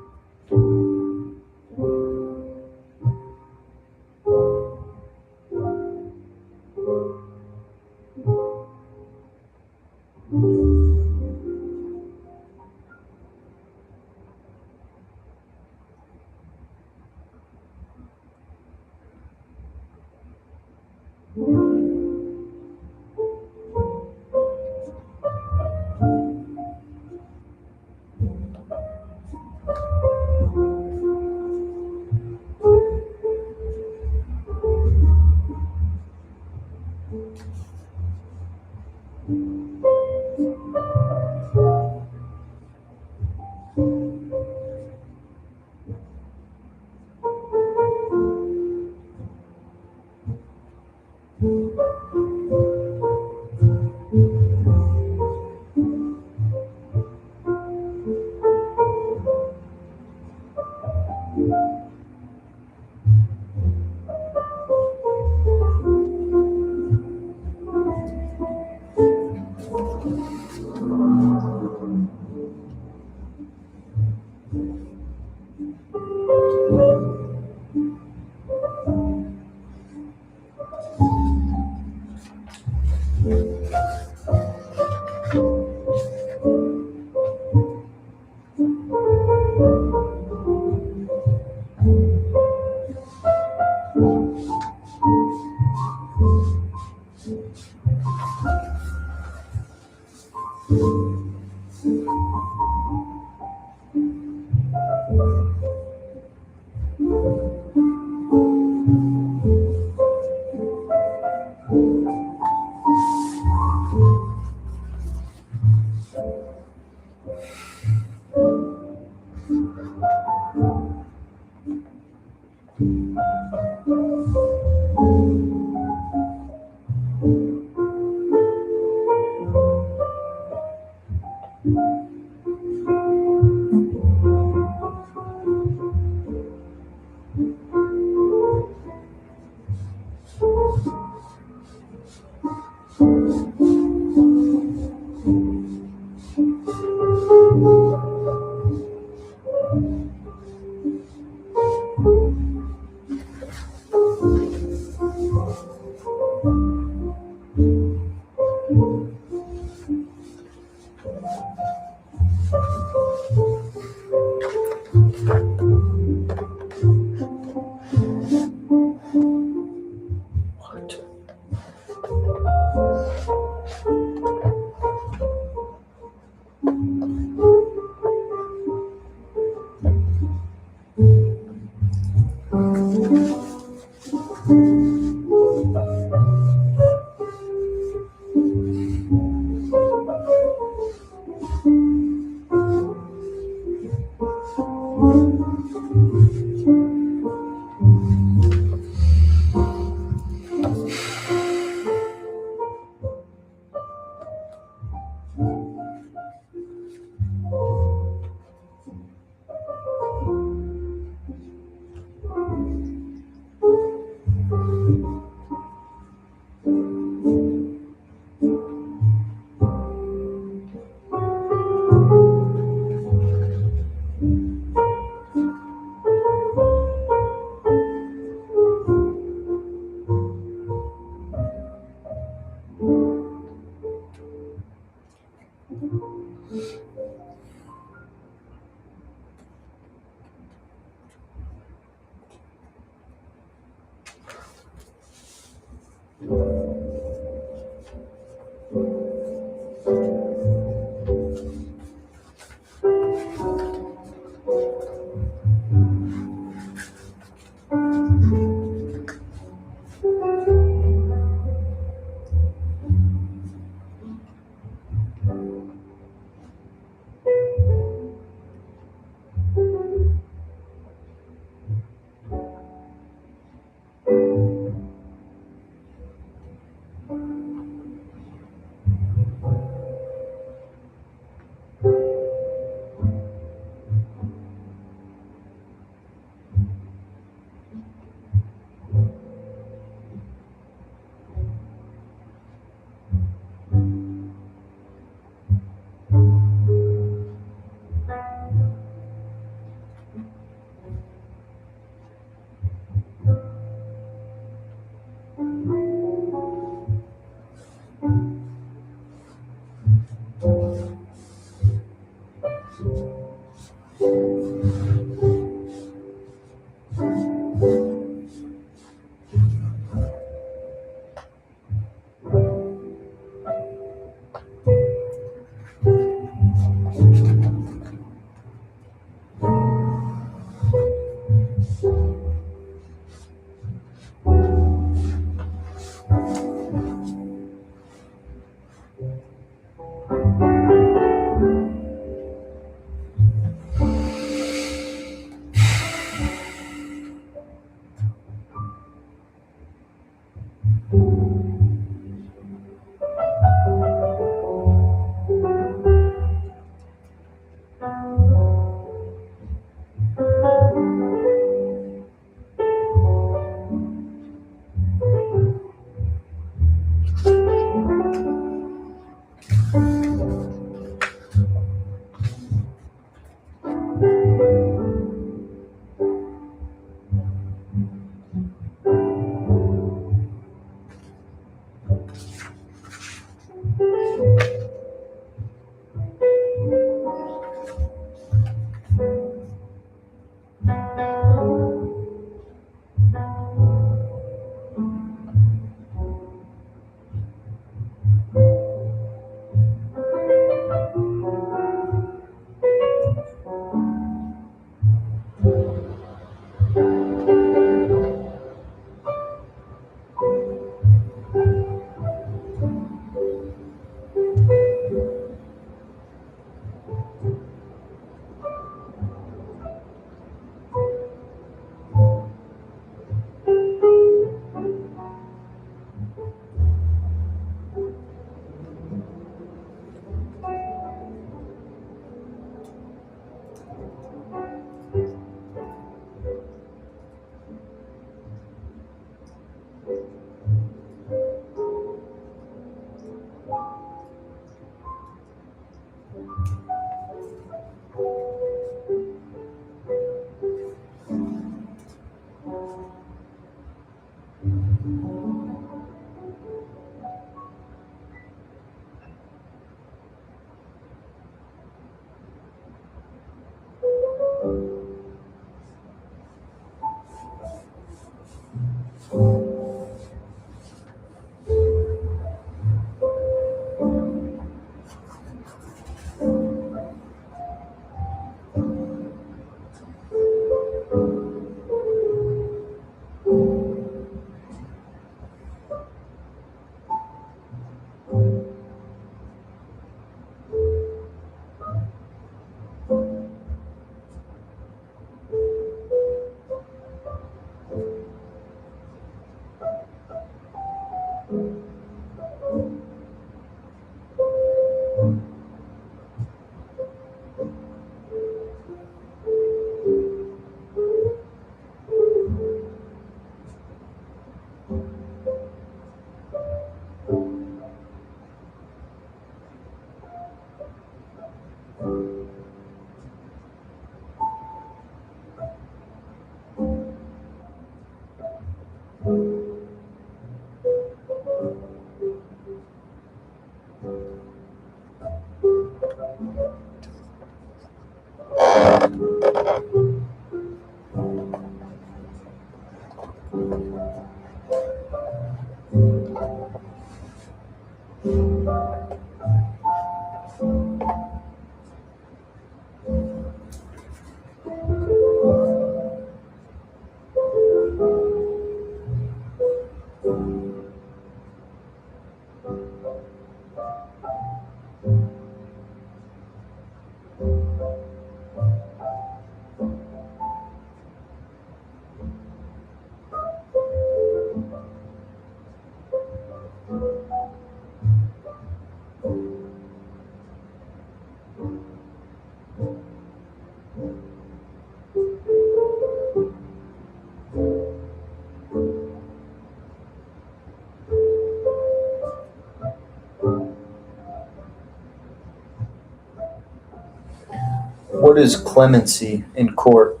What is clemency in court?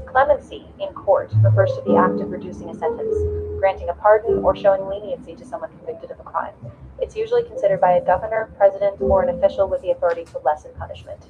Clemency in court refers to the act of reducing a sentence, granting a pardon, or showing leniency to someone convicted of a crime. It's usually considered by a governor, president, or an official with the authority to lessen punishment.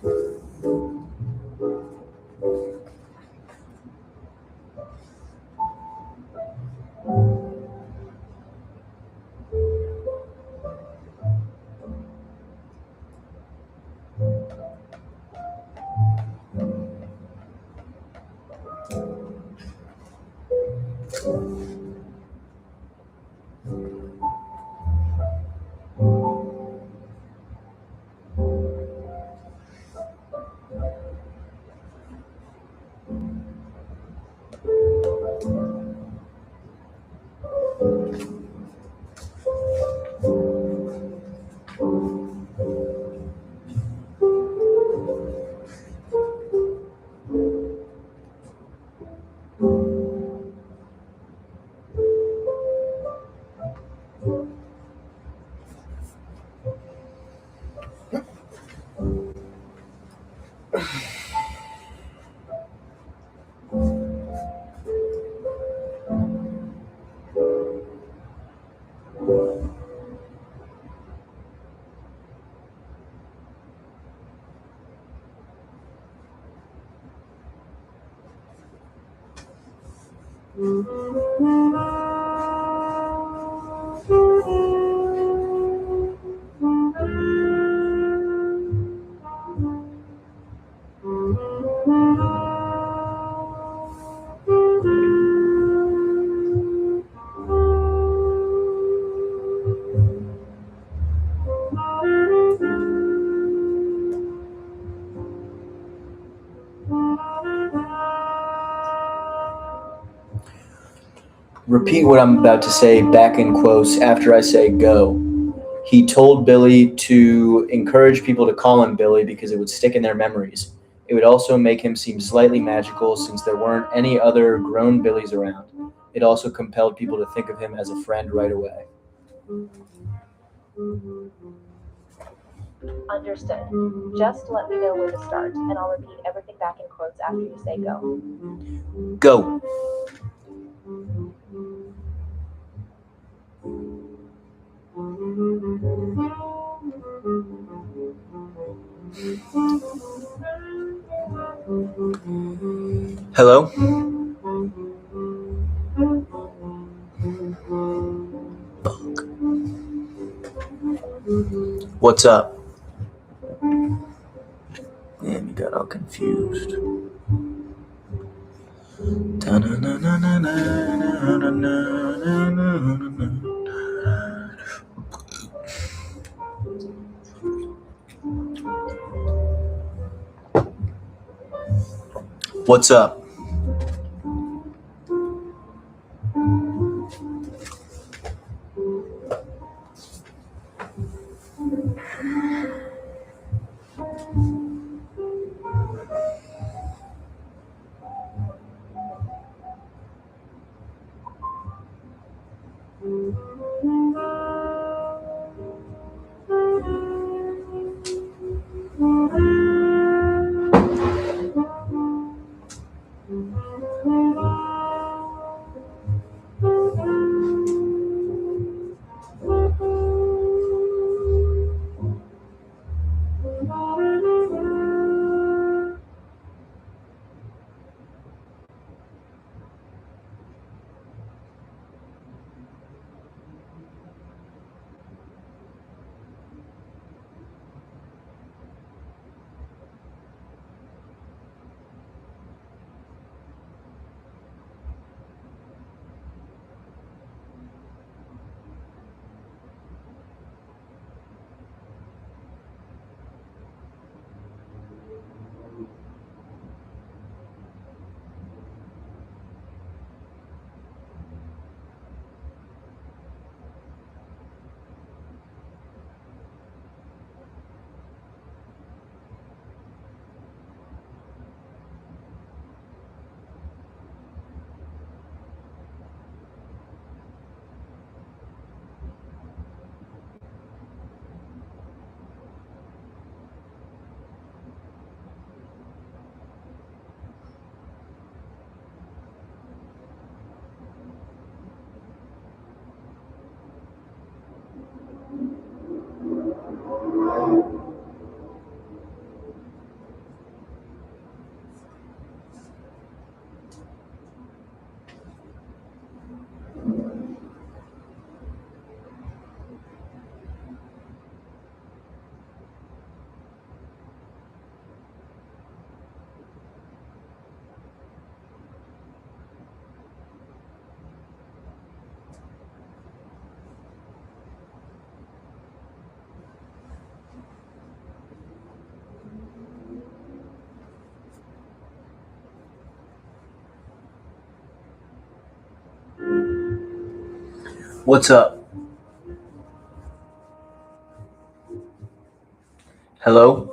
Repeat what I'm about to say back in quotes after I say go. He told Billy to encourage people to call him Billy because it would stick in their memories. It would also make him seem slightly magical since there weren't any other grown Billies around. It also compelled people to think of him as a friend right away. Understood. Just let me know where to start, and I'll repeat everything back in quotes after you say go. Go. Hello? Fuck. What's up? Damn, you got all confused. What's up? What's up? Hello?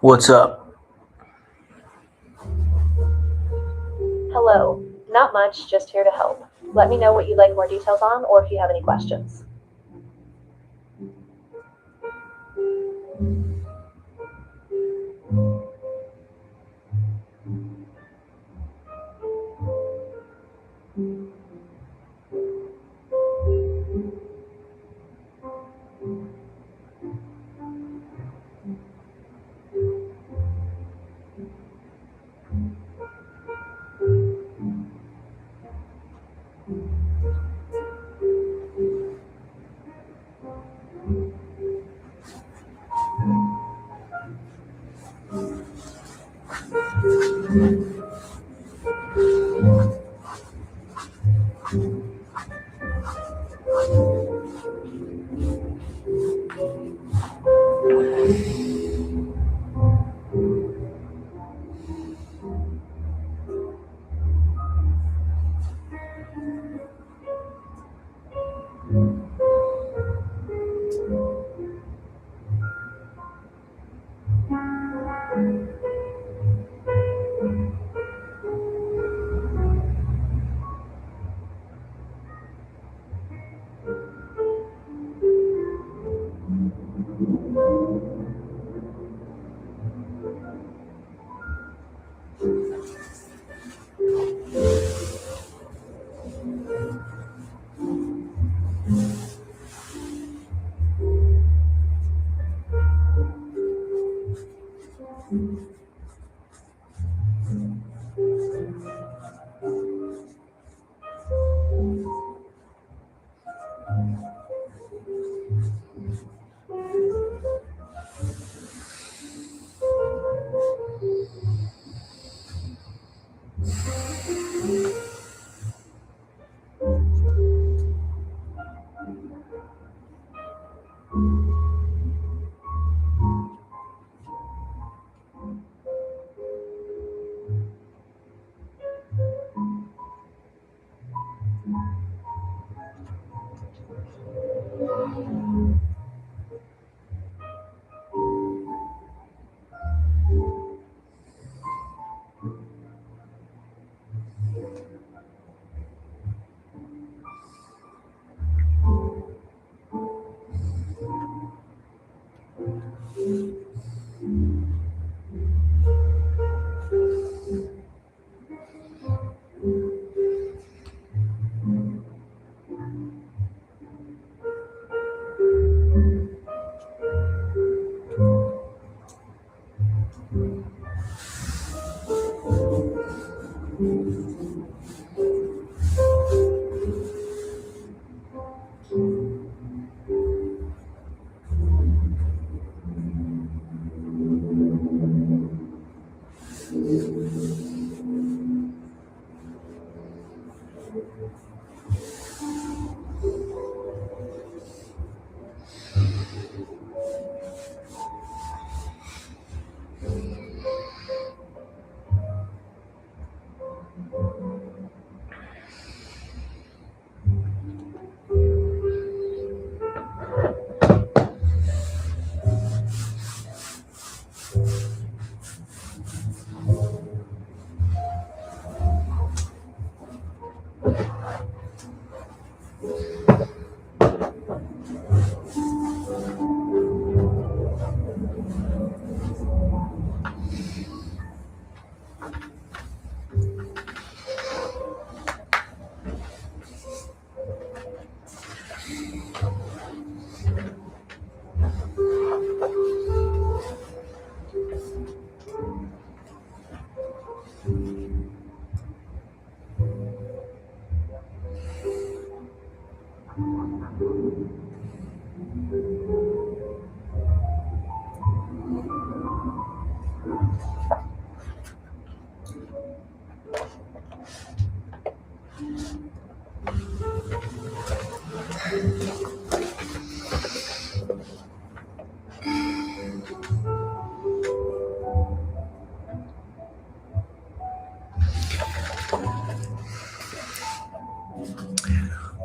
What's up? Hello. Not much, just here to help. Let me know what you'd like more details on, or if you have any questions.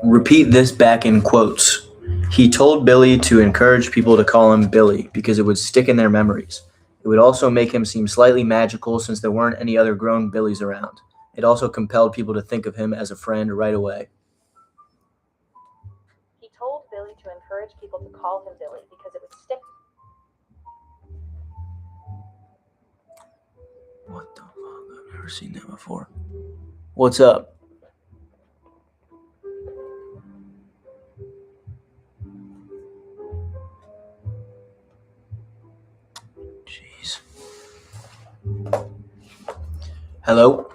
Repeat this back in quotes. He told Billy to encourage people to call him Billy because it would stick in their memories. It would also make him seem slightly magical since there weren't any other grown Billies around. It also compelled people to think of him as a friend right away. He told Billy to encourage people to call him Billy because it would stick. What the fuck? I've never seen that before. What's up? Jeez. Hello?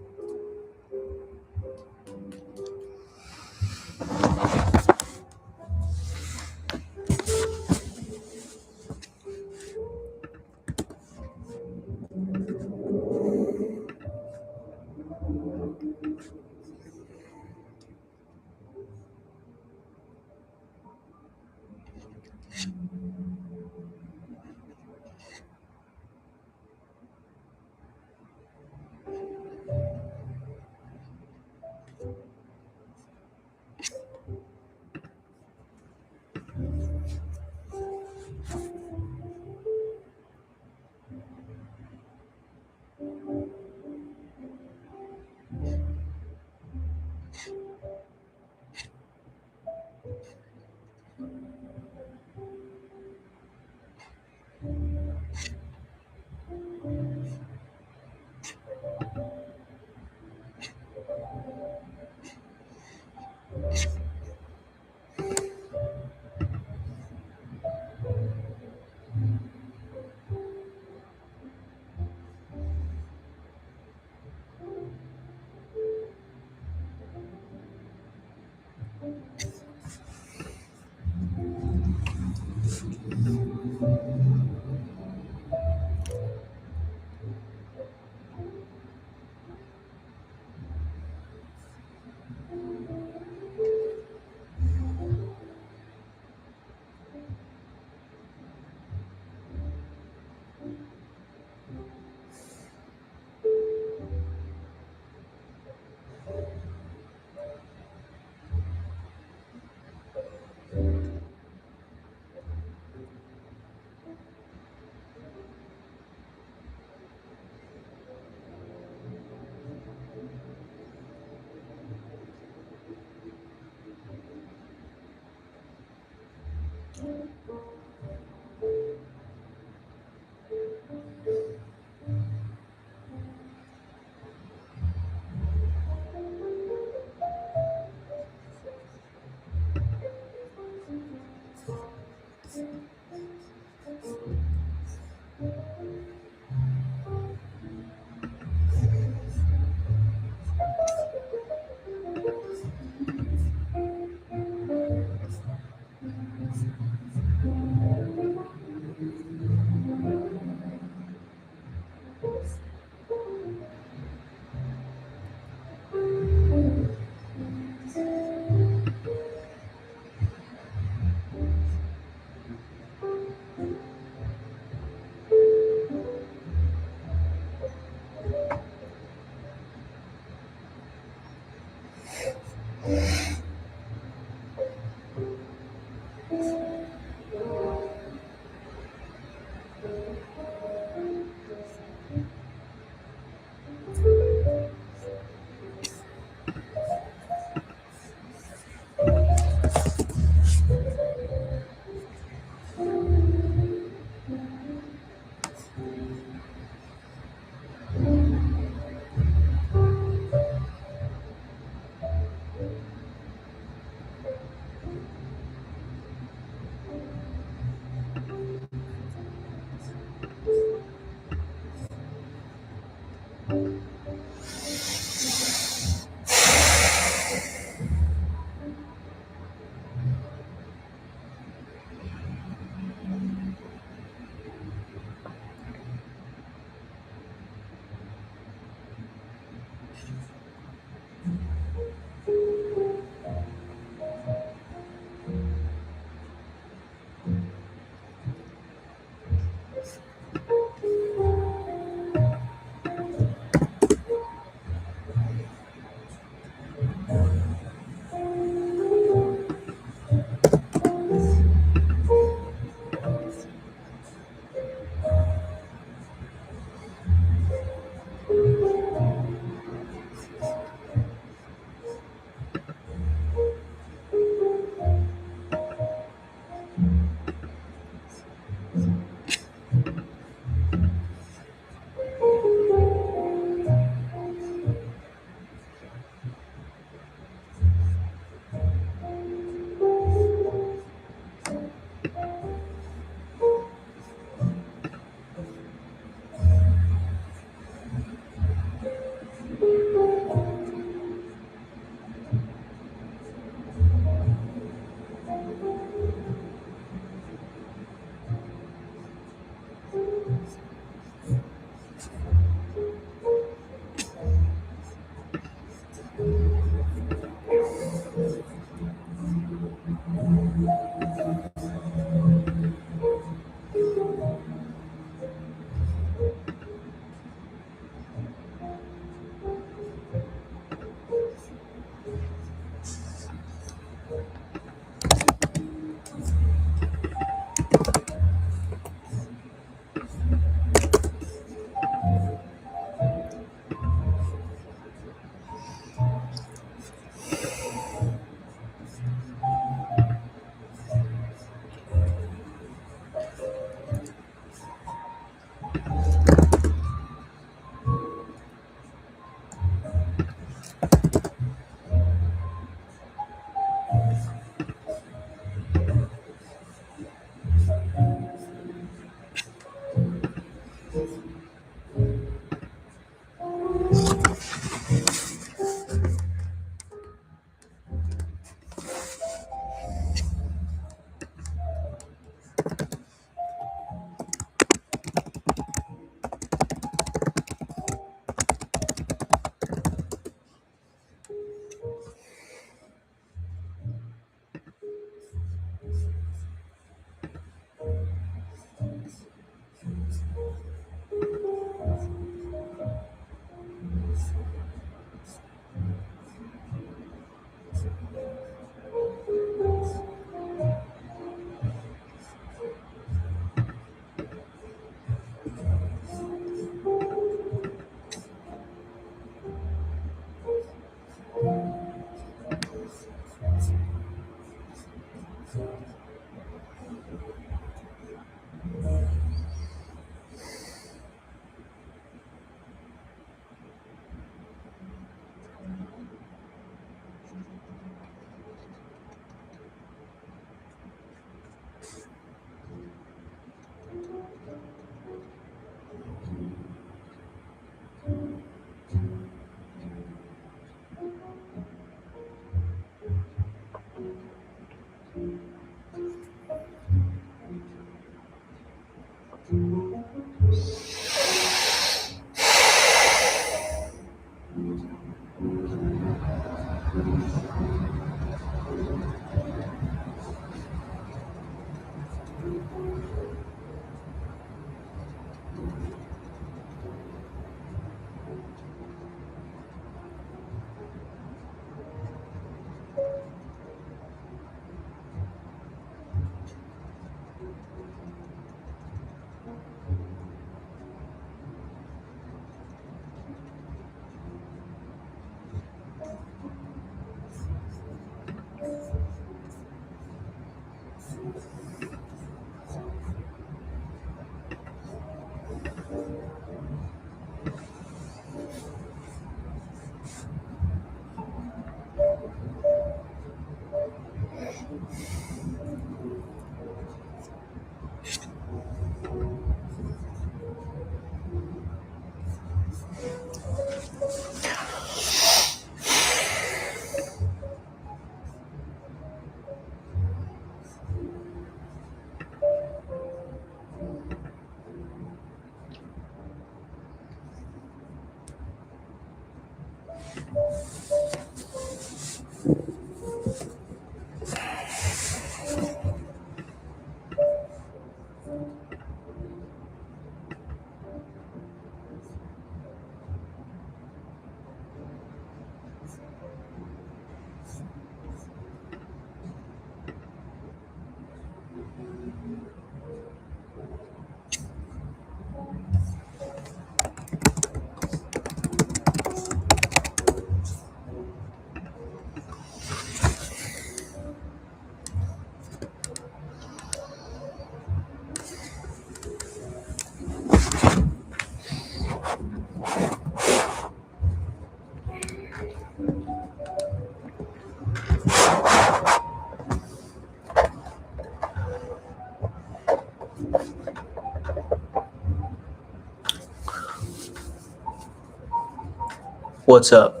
What's up?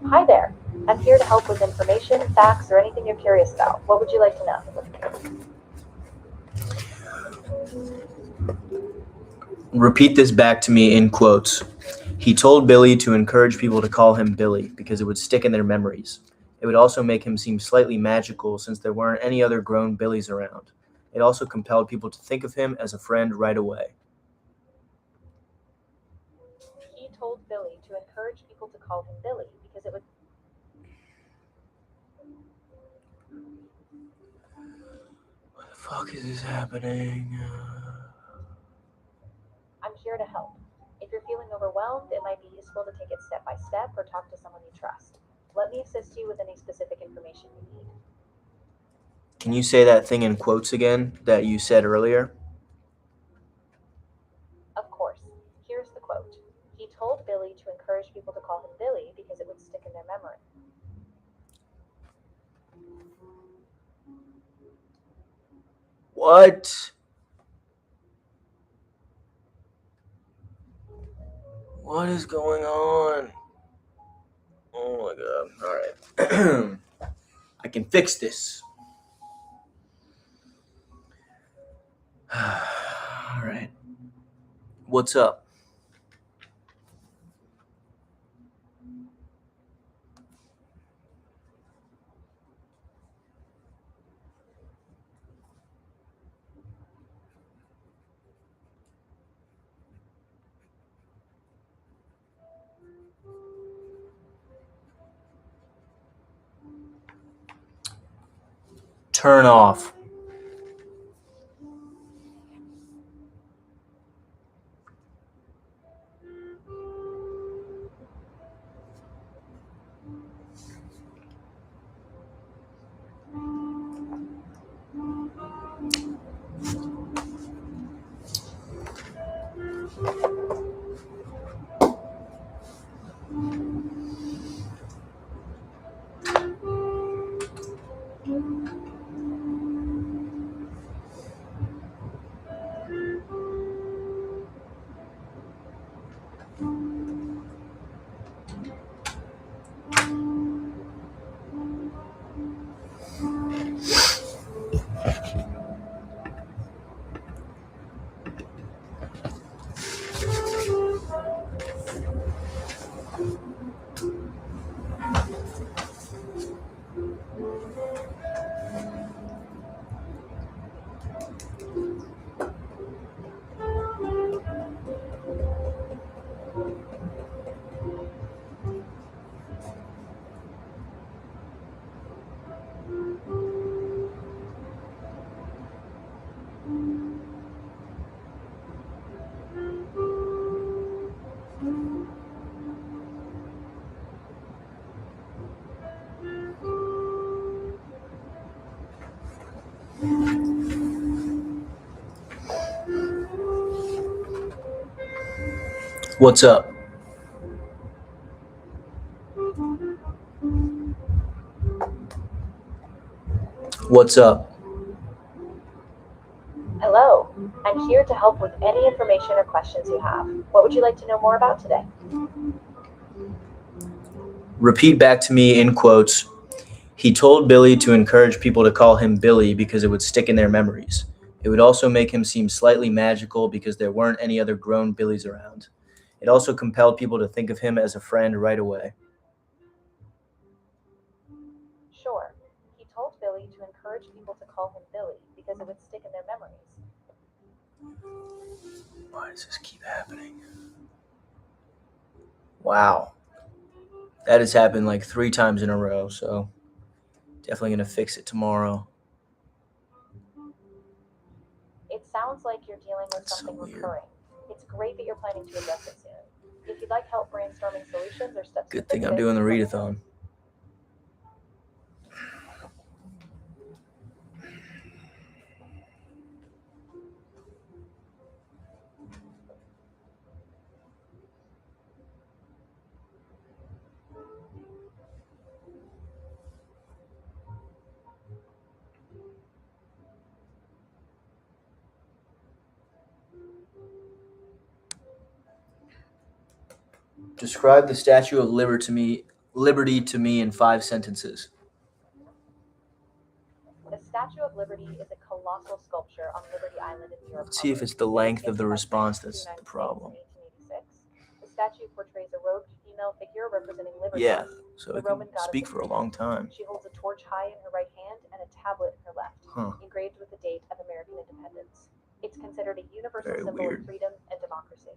Hi there. I'm here to help with information, facts, or anything you're curious about. What would you like to know? Repeat this back to me in quotes. He told Billy to encourage people to call him Billy because it would stick in their memories. It would also make him seem slightly magical since there weren't any other grown Billys around. It also compelled people to think of him as a friend right away. He told Billy to encourage people to call him Billy because it would... What the fuck is this happening? I'm here to help. If you're feeling overwhelmed, it might be useful to take it step by step or talk to someone you trust. Let me assist you with any specific information you need. Can you say that thing in quotes again that you said earlier? Of course. Here's the quote. He told Billy to encourage people to call him Billy because it would stick in their memory. What? What is going on? Oh my god. All right. I can fix this. All right. What's up? Turn off. What's up? What's up? Hello. I'm here to help with any information or questions you have. What would you like to know more about today? Repeat back to me in quotes. He told Billy to encourage people to call him Billy because it would stick in their memories. It would also make him seem slightly magical because there weren't any other grown Billys around. It also compelled people to think of him as a friend right away. Sure, he told Billy to encourage people to call him Billy because it would stick in their memories. Why does this keep happening? Wow. That has happened like 3 times in a row, so definitely going to fix it tomorrow. It sounds like you're dealing with That's so something weird. recurring. It's great that you're planning to address it soon. If you'd like help brainstorming solutions or steps to Good fix thing I'm it, doing the let me know. readathon. Describe the Statue of Liberty to me in 5 sentences. The Statue of Liberty is a colossal sculpture on Liberty Island in New York. Let's see if it's the length of the response that's the problem. The statue portrays a robed female figure representing liberty. Yeah, so the it can Roman goddess speak of for a freedom. long time. She holds a torch high in her right hand and a tablet in her left, Huh. engraved with the date of American independence. It's considered a universal Very symbol weird. of freedom and democracy.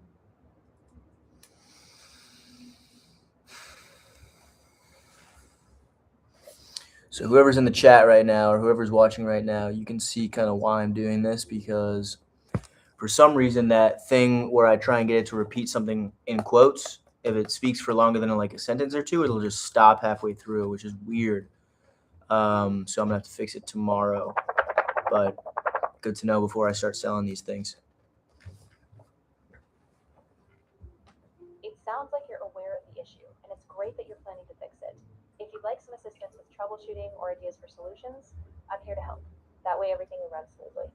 So whoever's in the chat right now or whoever's watching right now, you can see kind of why I'm doing this, because for some reason that thing where I try and get it to repeat something in quotes, if it speaks for longer than like a sentence or two, it'll just stop halfway through, which is weird. So I'm gonna have to fix it tomorrow, but good to know before I start selling these things. It sounds like you're aware of the issue, and it's great that you're planning to fix it. If you'd like some assistance with troubleshooting or ideas for solutions, I'm here to help. That way everything will run smoothly.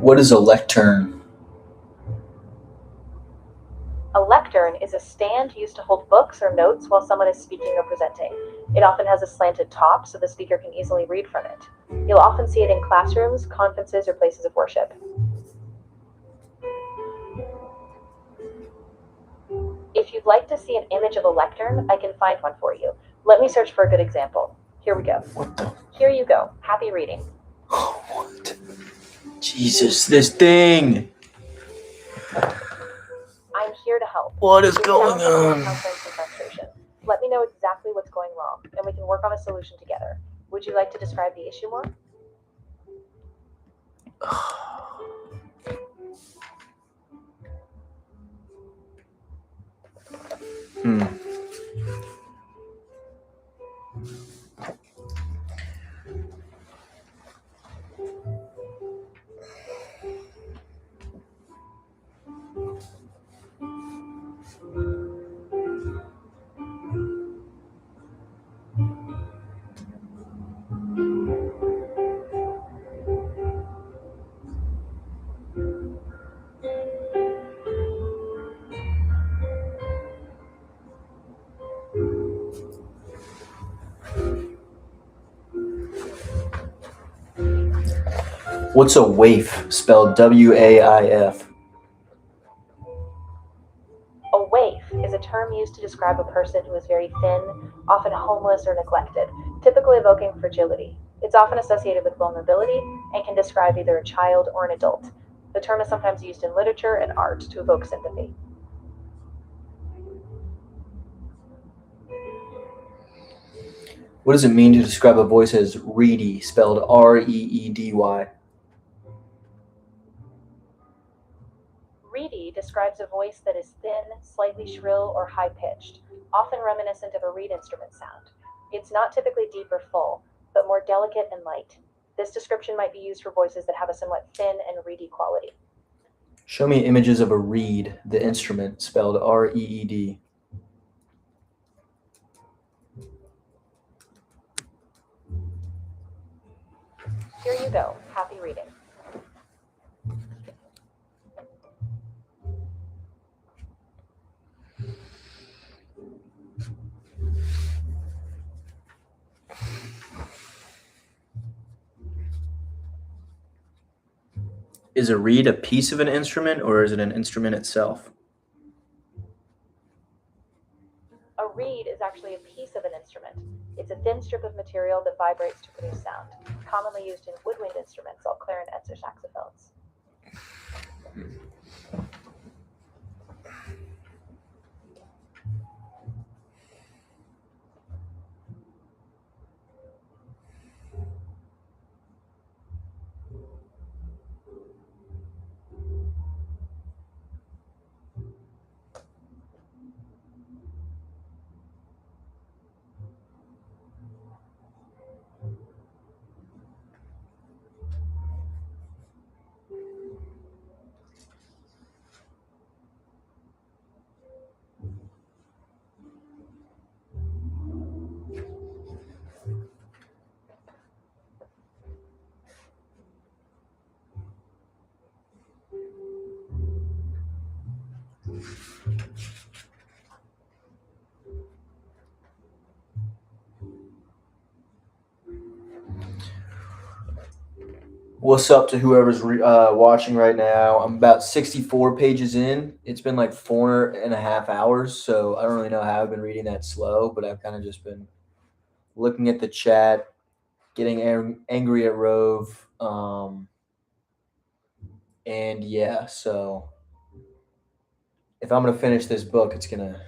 What is a lectern? A lectern is a stand used to hold books or notes while someone is speaking or presenting. It often has a slanted top so the speaker can easily read from it. You'll often see it in classrooms, conferences, or places of worship. If you'd like to see an image of a lectern, I can find one for you. Let me search for a good example. Here we go. What the? Here you go. Happy reading. What? Jesus, this thing! I'm here to help. What is It going sounds like you're on? encountering some frustration. Let me know exactly what's going wrong, and we can work on a solution together. Would you like to describe the issue more? What's a waif? Spelled W-A-I-F. A waif is a term used to describe a person who is very thin, often homeless or neglected, typically evoking fragility. It's often associated with vulnerability and can describe either a child or an adult. The term is sometimes used in literature and art to evoke sympathy. What does it mean to describe a voice as reedy? Spelled R-E-E-D-Y. Reedy describes a voice that is thin, slightly shrill, or high-pitched, often reminiscent of a reed instrument sound. It's not typically deep or full, but more delicate and light. This description might be used for voices that have a somewhat thin and reedy quality. Show me images of a reed, the instrument, spelled R-E-E-D. Here you go. Happy reading. Is a reed a piece of an instrument, or is it an instrument itself? A reed is actually a piece of an instrument. It's a thin strip of material that vibrates to produce sound, commonly used in woodwind instruments like clarinets or saxophones. What's up to whoever's watching right now? I'm about 64 pages in. It's been like 4.5 hours, so I don't really know how I've been reading that slow, but I've kind of just been looking at the chat, getting angry at Rove. And yeah, so if I'm gonna finish this book, I'm gonna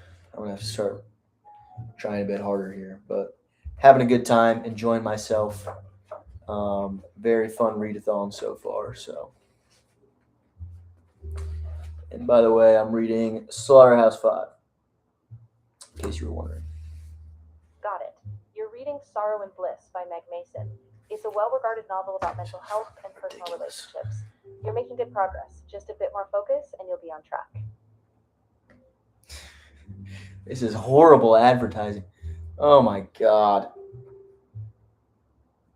have to start trying a bit harder here. But having a good time, enjoying myself. Very fun readathon so far. So, and by the way, I'm reading Slaughterhouse 5. In case you were wondering. Got it. You're reading Sorrow and Bliss by Meg Mason. It's a well-regarded novel about mental health and personal relationships. You're making good progress. Just a bit more focus and you'll be on track. This is horrible advertising. Oh my god.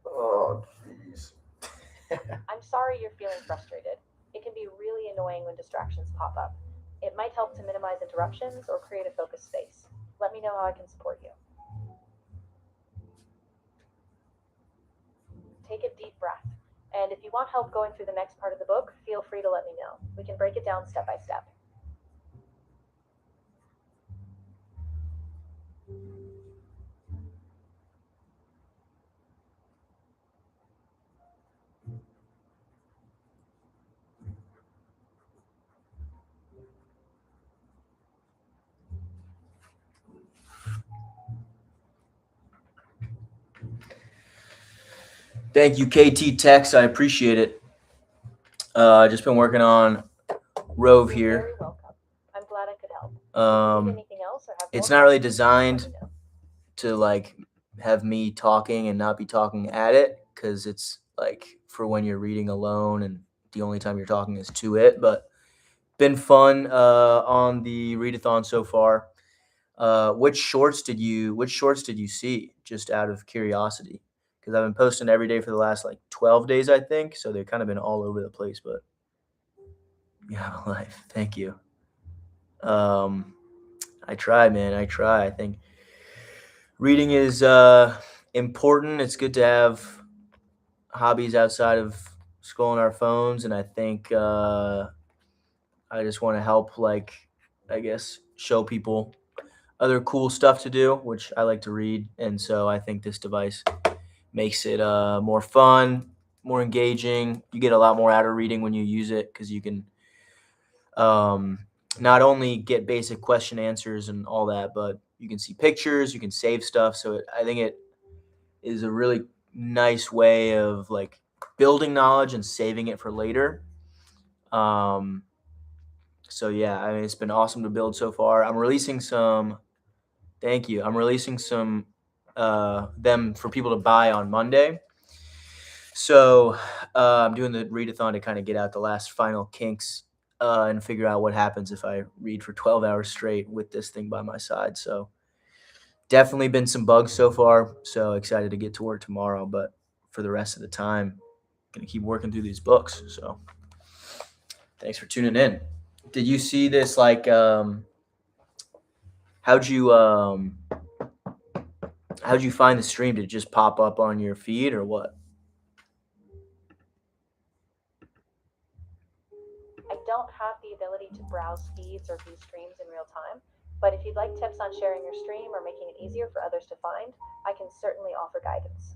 Oh jeez. I'm sorry you're feeling frustrated. It can be really annoying when distractions pop up. It might help to minimize interruptions or create a focused space. Let me know how I can support you. Take a deep breath. And if you want help going through the next part of the book, feel free to let me know. We can break it down step by step. Thank you, KT Tex. I appreciate it. Just been working on Rove You're here. very welcome. I'm glad I could help. If you need anything else or have It's more not really questions, designed let me know. to like have me talking and not be talking at it, because it's like for when you're reading alone and the only time you're talking is to it. But been fun on the readathon so far. Which shorts did you see, just out of curiosity? Because I've been posting every day for the last like 12 days, I think. So they've kind of been all over the place, but you have a life. Thank you. I try, man. I try. I think reading is important. It's good to have hobbies outside of scrolling our phones, and I think I just want to help, like, I guess, show people other cool stuff to do, which I like to read, and so I think this device makes it more fun, more engaging. You get a lot more out of reading when you use it, because you can not only get basic question answers and all that, but you can see pictures, you can save stuff. So I think it is a really nice way of like building knowledge and saving it for later. So yeah, I mean, it's been awesome to build so far. I'm releasing some them for people to buy on Monday. So I'm doing the readathon to kind of get out the last final kinks and figure out what happens if I read for 12 hours straight with this thing by my side. So definitely been some bugs so far. So excited to get to work tomorrow. But for the rest of the time, going to keep working through these books. So thanks for tuning in. Did you see this? Like, how'd you find the stream? Did it just pop up on your feed or what? I don't have the ability to browse feeds or view streams in real time, but if you'd like tips on sharing your stream or making it easier for others to find, I can certainly offer guidance.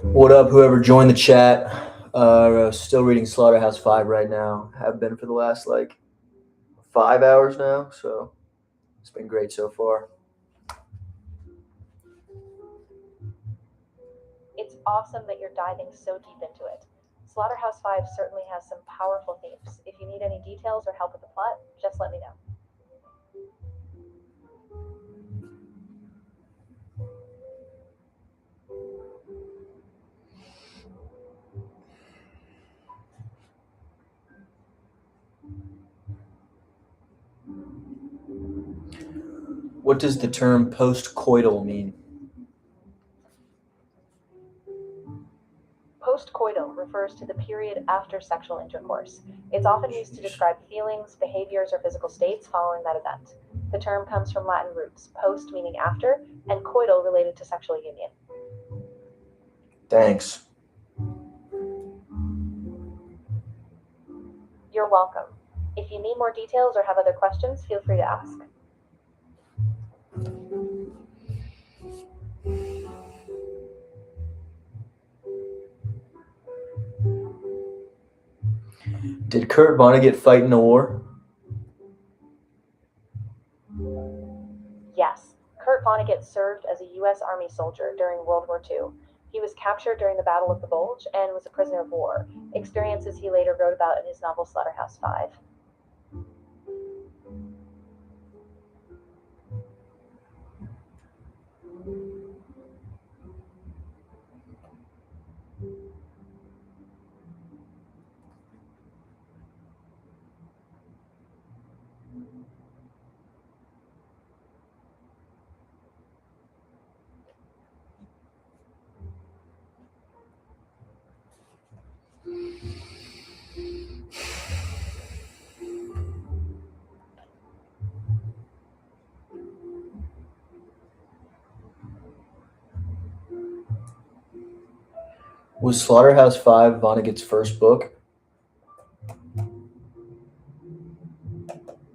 What up, whoever joined the chat? Still reading Slaughterhouse 5 right now. Have been for the last 5 hours now, so it's been great so far. awesome that you're diving so deep into it. Slaughterhouse-Five certainly has some powerful themes. If you need any details or help with the plot, just let me know. What does the term postcoital mean? Postcoital refers to the period after sexual intercourse. It's often used to describe feelings, behaviors, or physical states following that event. The term comes from Latin roots, post meaning after, and coital related to sexual union. Thanks. You're welcome. If you need more details or have other questions, feel free to ask. Did Kurt Vonnegut fight in a war? Yes, Kurt Vonnegut served as a U.S. Army soldier during World War II. He was captured during the Battle of the Bulge and was a prisoner of war, experiences he later wrote about in his novel Slaughterhouse-Five. Was Slaughterhouse-Five Vonnegut's first book?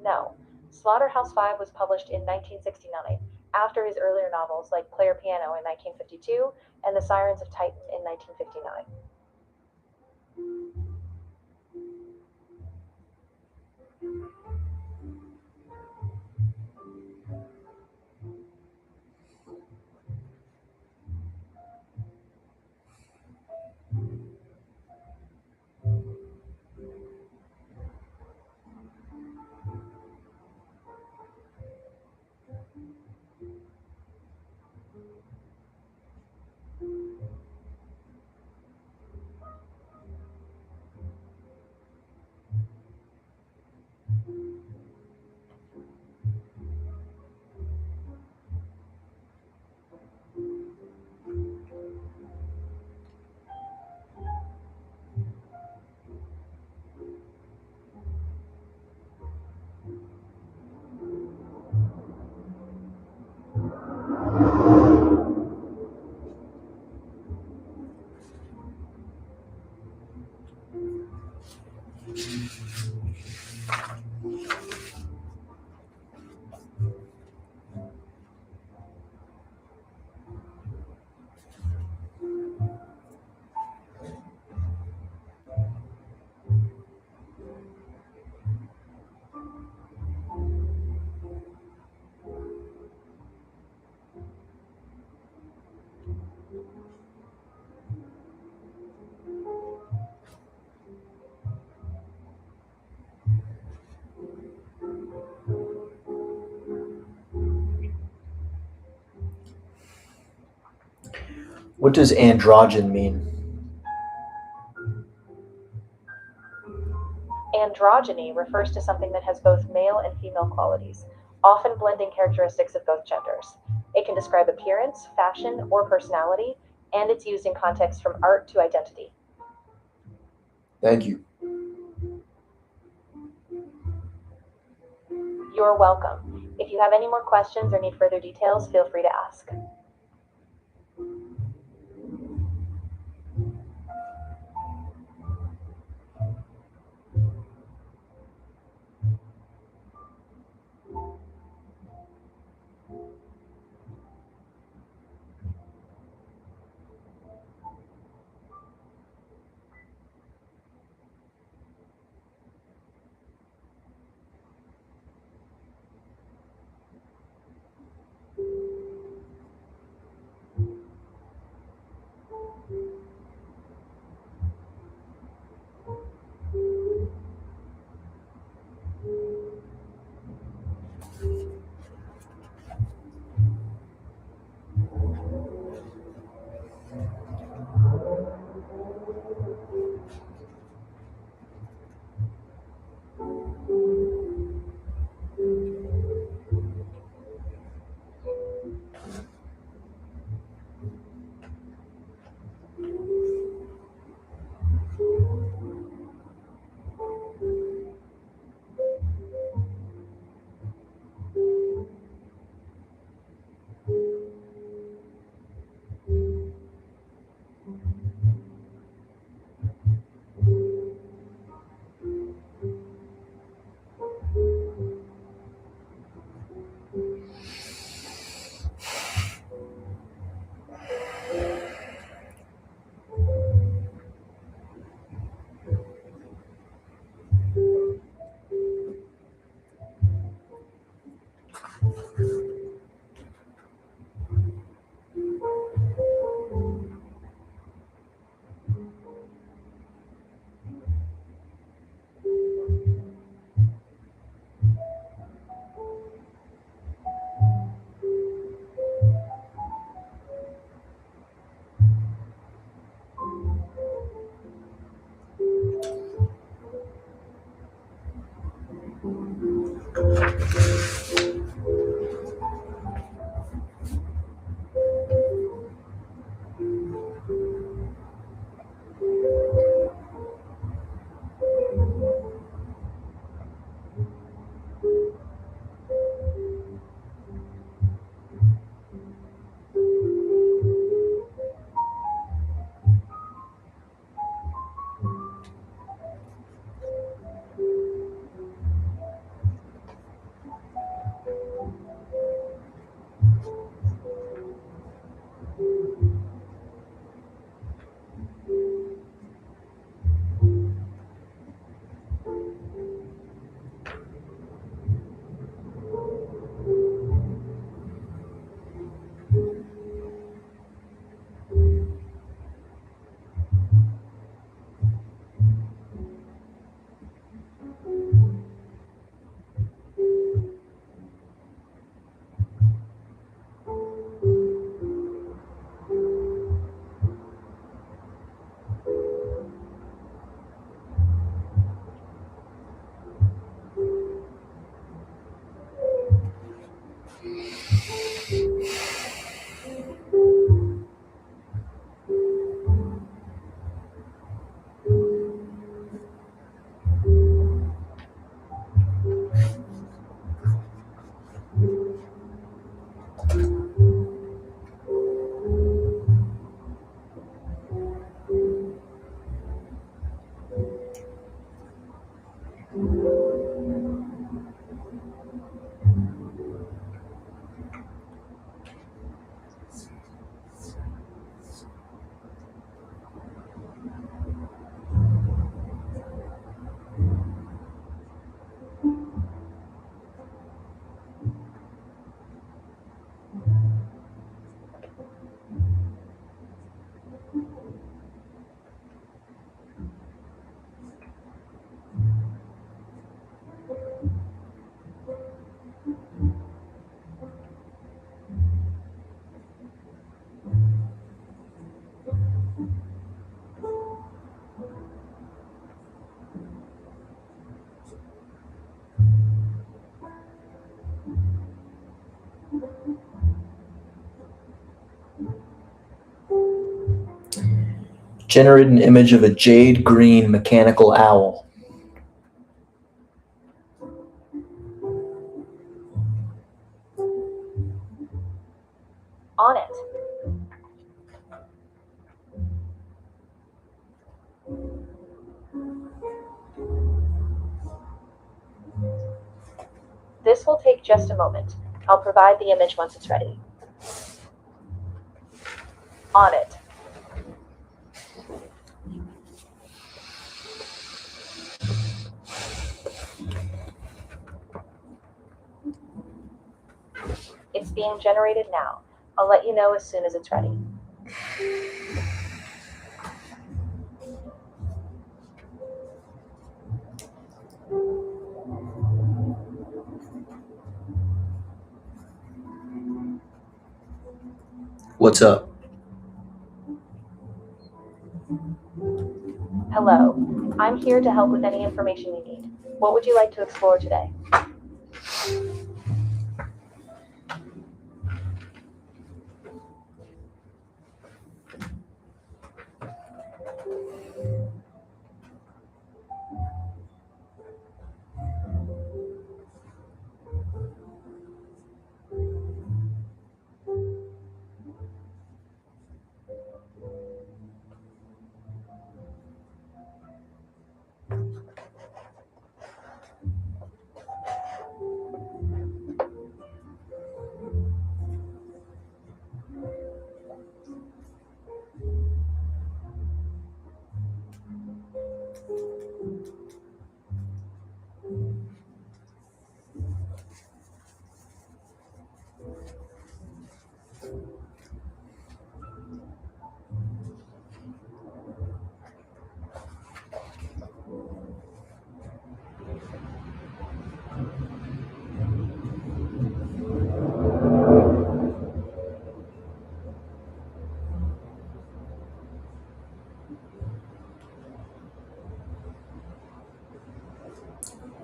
No, Slaughterhouse-Five was published in 1969, after his earlier novels like Player Piano in 1952 and The Sirens of Titan in 1959. What does androgen mean? Androgyny refers to something that has both male and female qualities, often blending characteristics of both genders. It can describe appearance, fashion, or personality, and it's used in context from art to identity. Thank you. You're welcome. If you have any more questions or need further details, feel free to ask. Generate an image of a jade green mechanical owl. On it. This will take just a moment. I'll provide the image once it's ready. On it. It's being generated now. I'll let you know as soon as it's ready. What's up? Hello. I'm here to help with any information you need. What would you like to explore today?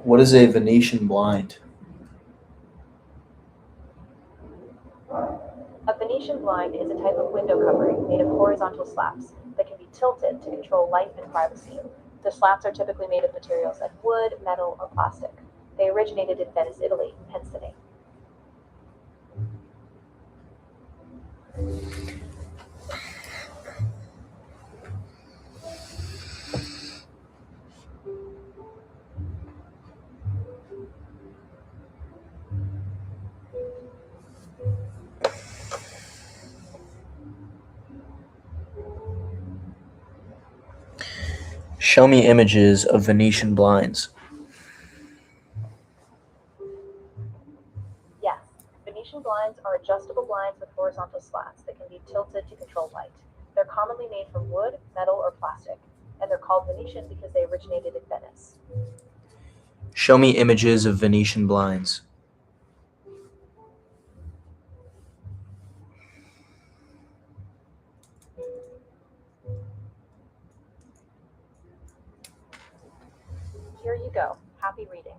What is a Venetian blind? A Venetian blind is a type of window covering made of horizontal slats that can be tilted to control light and privacy. The slats are typically made of materials like wood, metal, or plastic. They originated in Venice, Italy, hence the name. Show me images of Venetian blinds. Yes, Venetian blinds are adjustable blinds with horizontal slats that can be tilted to control light. They're commonly made from wood, metal, or plastic, and they're called Venetian because they originated in Venice. Show me images of Venetian blinds. Here you go. Happy reading.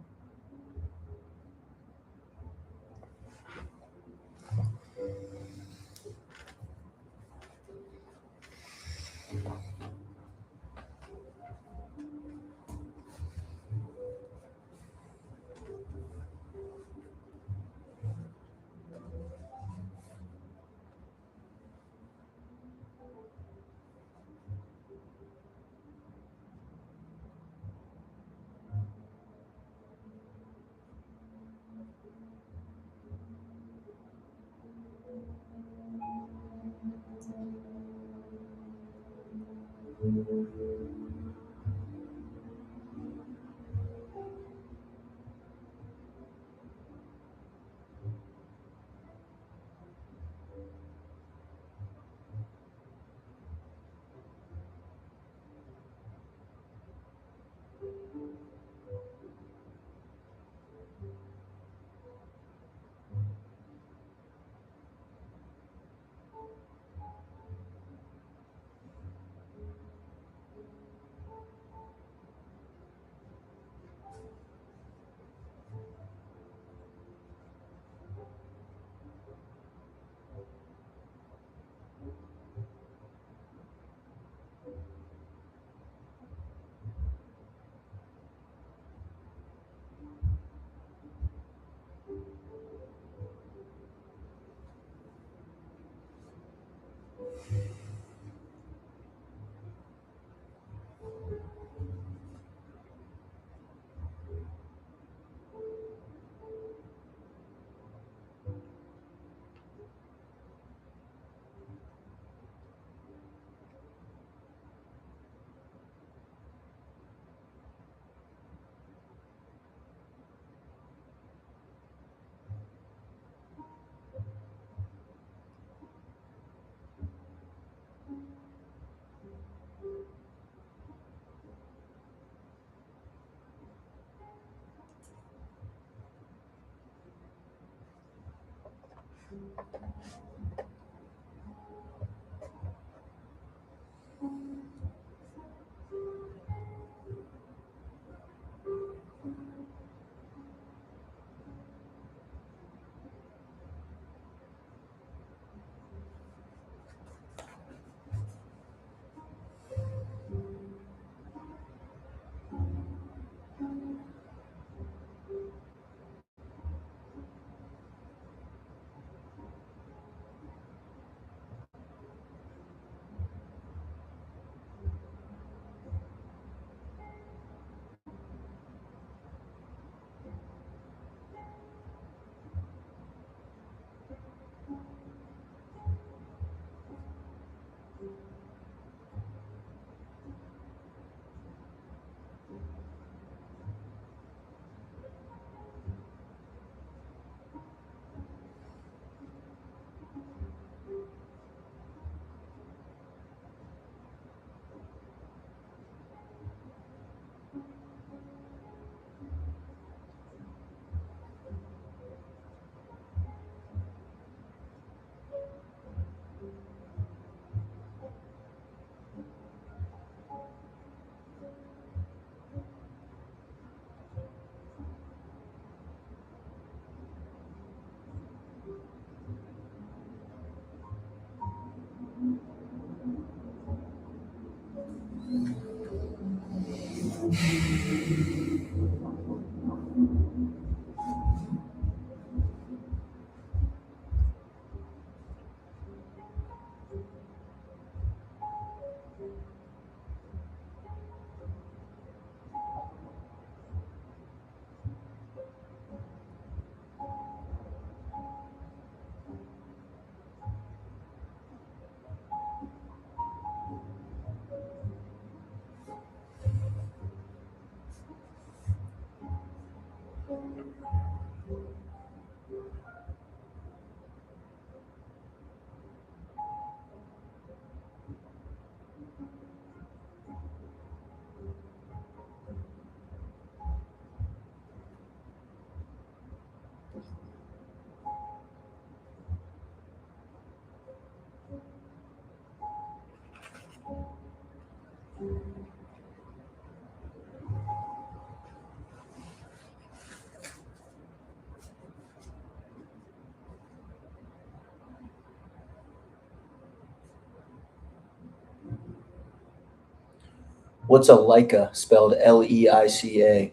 What's a Leica, spelled Leica?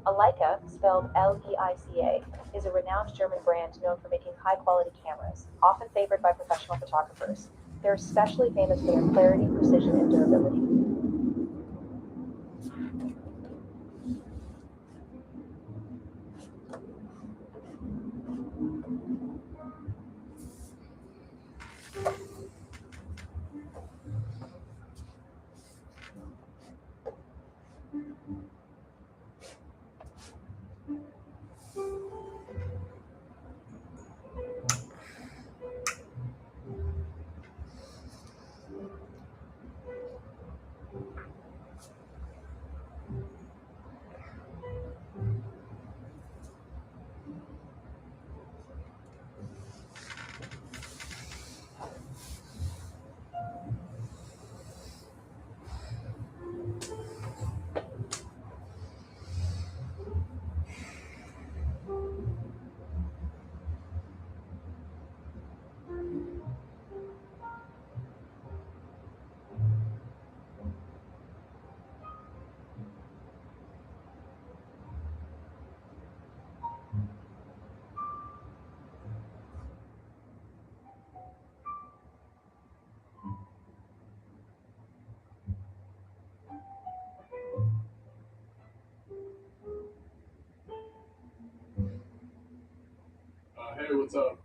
A Leica, spelled Leica, is a renowned German brand known for making high-quality cameras, often favored by professional photographers. They're especially famous for their clarity, precision, and durability. Hey, what's up?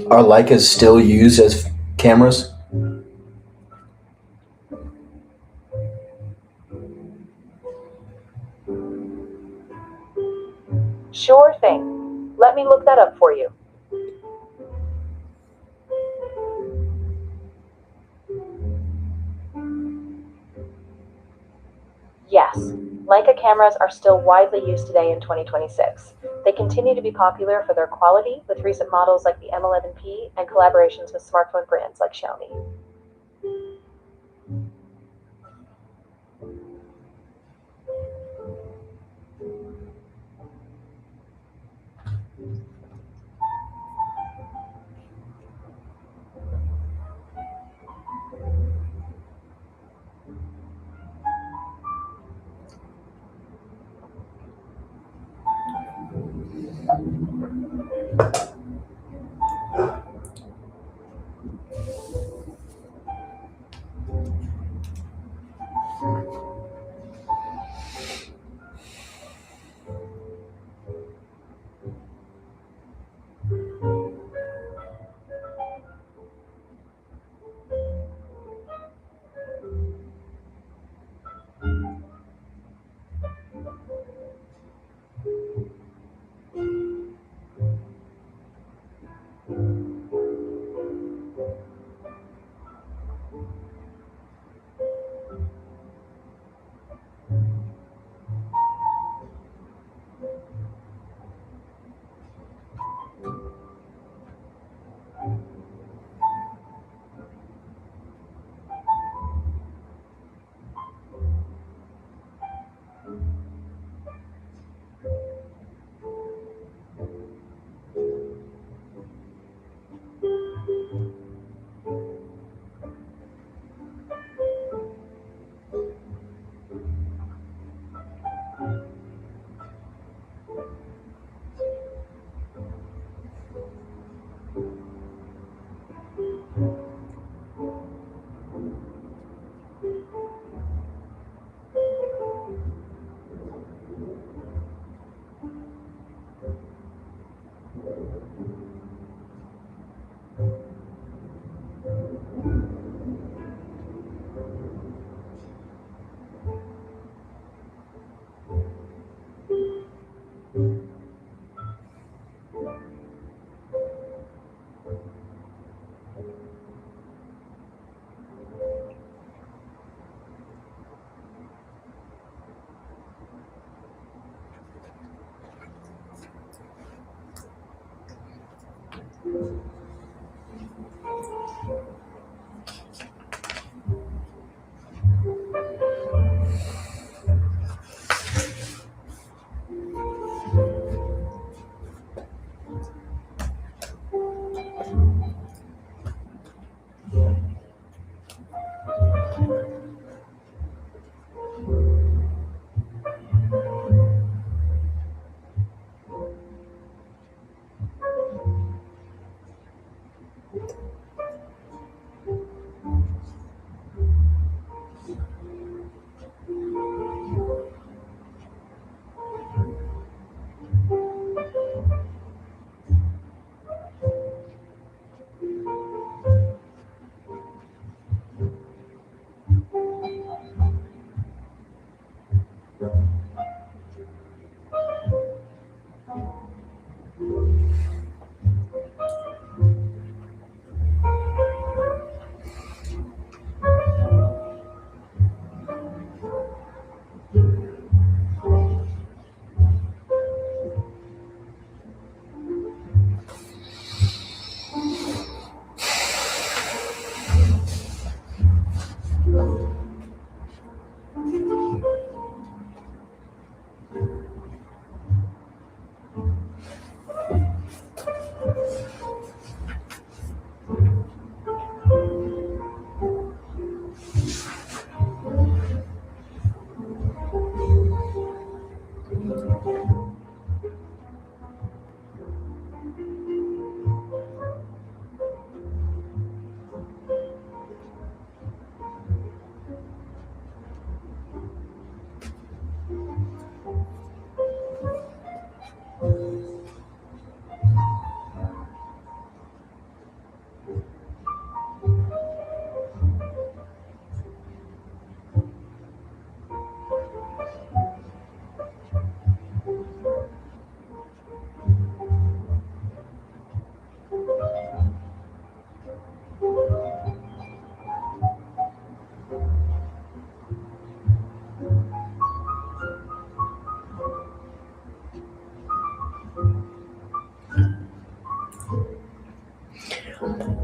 Are Leicas still used as cameras? Sure thing. Let me look that up for you. Yes, Leica cameras are still widely used today in 2026. They continue to be popular for their quality, with recent models like the M11P and collaborations with smartphone brands like Xiaomi.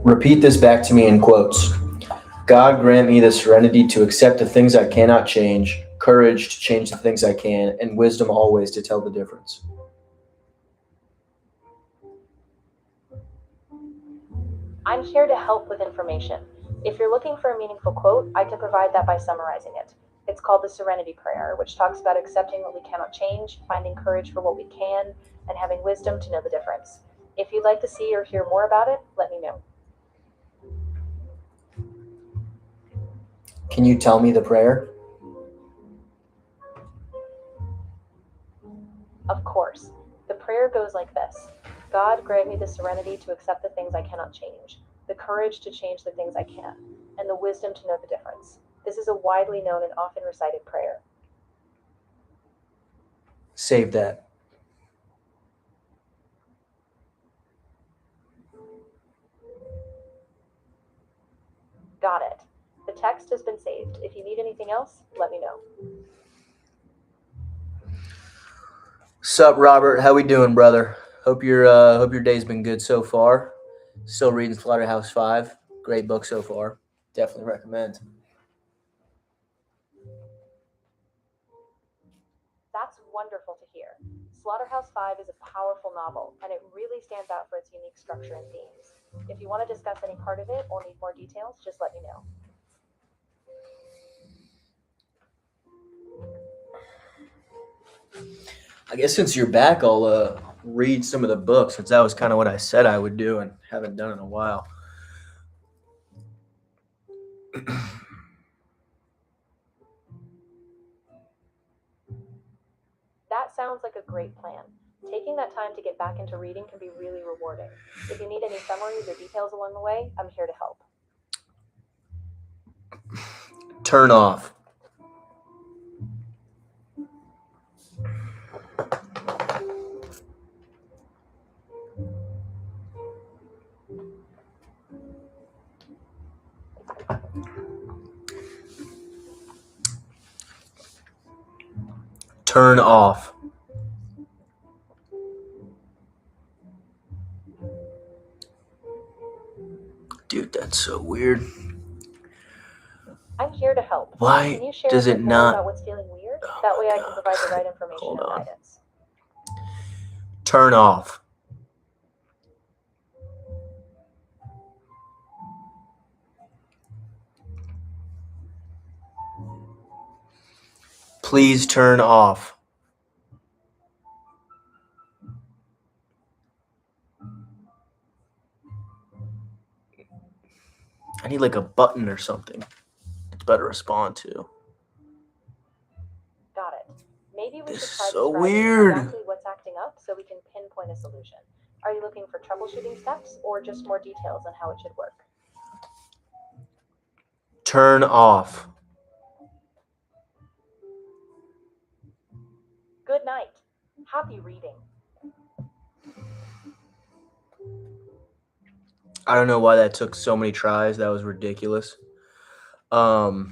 Repeat this back to me in quotes. God grant me the serenity to accept the things I cannot change, courage to change the things I can, and wisdom always to tell the difference. I'm here to help with information. If you're looking for a meaningful quote, I can provide that by summarizing it. It's called the Serenity Prayer, which talks about accepting what we cannot change, finding courage for what we can, and having wisdom to know the difference. If you'd like to see or hear more about it, let me know. Can you tell me the prayer? Of course. The prayer goes like this: God, grant me the serenity to accept the things I cannot change, the courage to change the things I can, and the wisdom to know the difference. This is a widely known and often recited prayer. Save that. Got it. The text has been saved. If you need anything else, let me know. Sup, Robert? How we doing, brother? Hope your day's been good so far. Still reading Slaughterhouse 5. Great book so far. Definitely recommend. That's wonderful to hear. Slaughterhouse 5 is a powerful novel, and it really stands out for its unique structure and themes. If you want to discuss any part of it or need more details, just let me know. I guess since you're back, I'll read some of the books, since that was kind of what I said I would do and haven't done in a while. That sounds like a great plan. Taking that time to get back into reading can be really rewarding. If you need any summaries or details along the way, I'm here to help. Turn off. Turn off. Dude, that's so weird. I'm here to help. Why Can you share does a it bit not? more about what's feeling weird? That way I can provide the right information Hold and on. guidance. Turn off. Please turn off. I need like a button or something to better respond to. Got it. Maybe we This should is try so describing weird. exactly what's acting up so we can pinpoint a solution. Are you looking for troubleshooting steps or just more details on how it should work? Turn off. Good night. Happy reading. I don't know why that took so many tries. That was ridiculous. But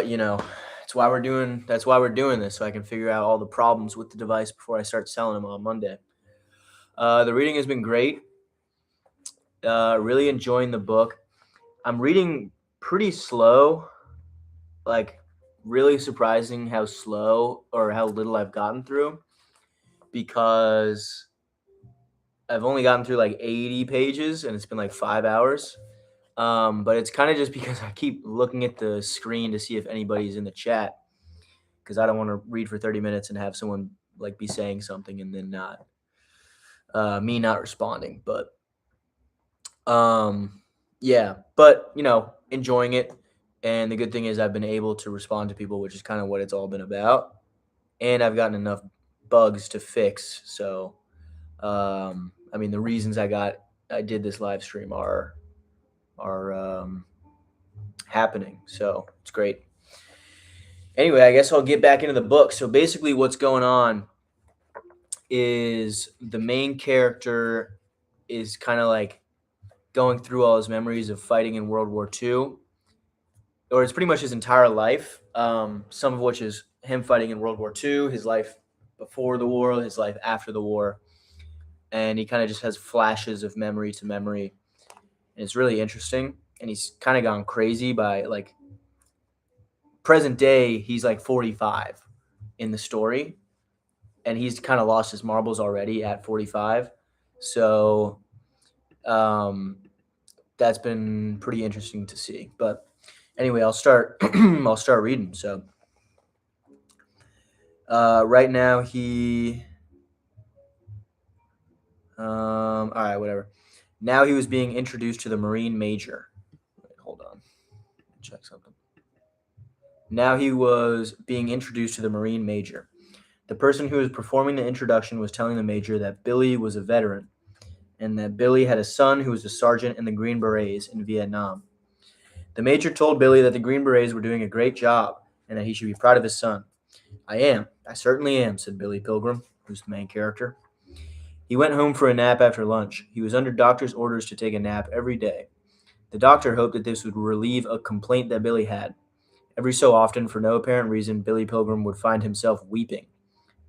you know, that's why we're doing this, so I can figure out all the problems with the device before I start selling them on Monday. The reading has been great. Really enjoying the book. I'm reading pretty slow, like really surprising how slow or how little I've gotten through, because I've only gotten through like 80 pages and it's been like 5 hours. But it's kind of just because I keep looking at the screen to see if anybody's in the chat, because I don't want to read for 30 minutes and have someone like be saying something and then not me not responding. But yeah, but you know, enjoying it. And the good thing is I've been able to respond to people, which is kind of what it's all been about. And I've gotten enough bugs to fix. So, I mean, the reasons I did this live stream are happening. So it's great. Anyway, I guess I'll get back into the book. So basically what's going on is the main character is kind of like going through all his memories of fighting in World War II, or it's pretty much his entire life. Some of which is him fighting in World War II, his life before the war, his life after the war. And he kind of just has flashes of memory to memory. And it's really interesting. And he's kind of gone crazy by like present day. He's like 45 in the story. And he's kind of lost his marbles already at 45. So that's been pretty interesting to see. But anyway, I'll start reading. So right now he all right, whatever. Now he was being introduced to the Marine Major. Wait, hold on. Check something. Now he was being introduced to the Marine Major. The person who was performing the introduction was telling the Major that Billy was a veteran and that Billy had a son who was a sergeant in the Green Berets in Vietnam. The Major told Billy that the Green Berets were doing a great job and that he should be proud of his son. I certainly am, said Billy Pilgrim, who's the main character. He went home for a nap after lunch. He was under doctor's orders to take a nap every day. The doctor hoped that this would relieve a complaint that Billy had. Every so often, for no apparent reason, Billy Pilgrim would find himself weeping.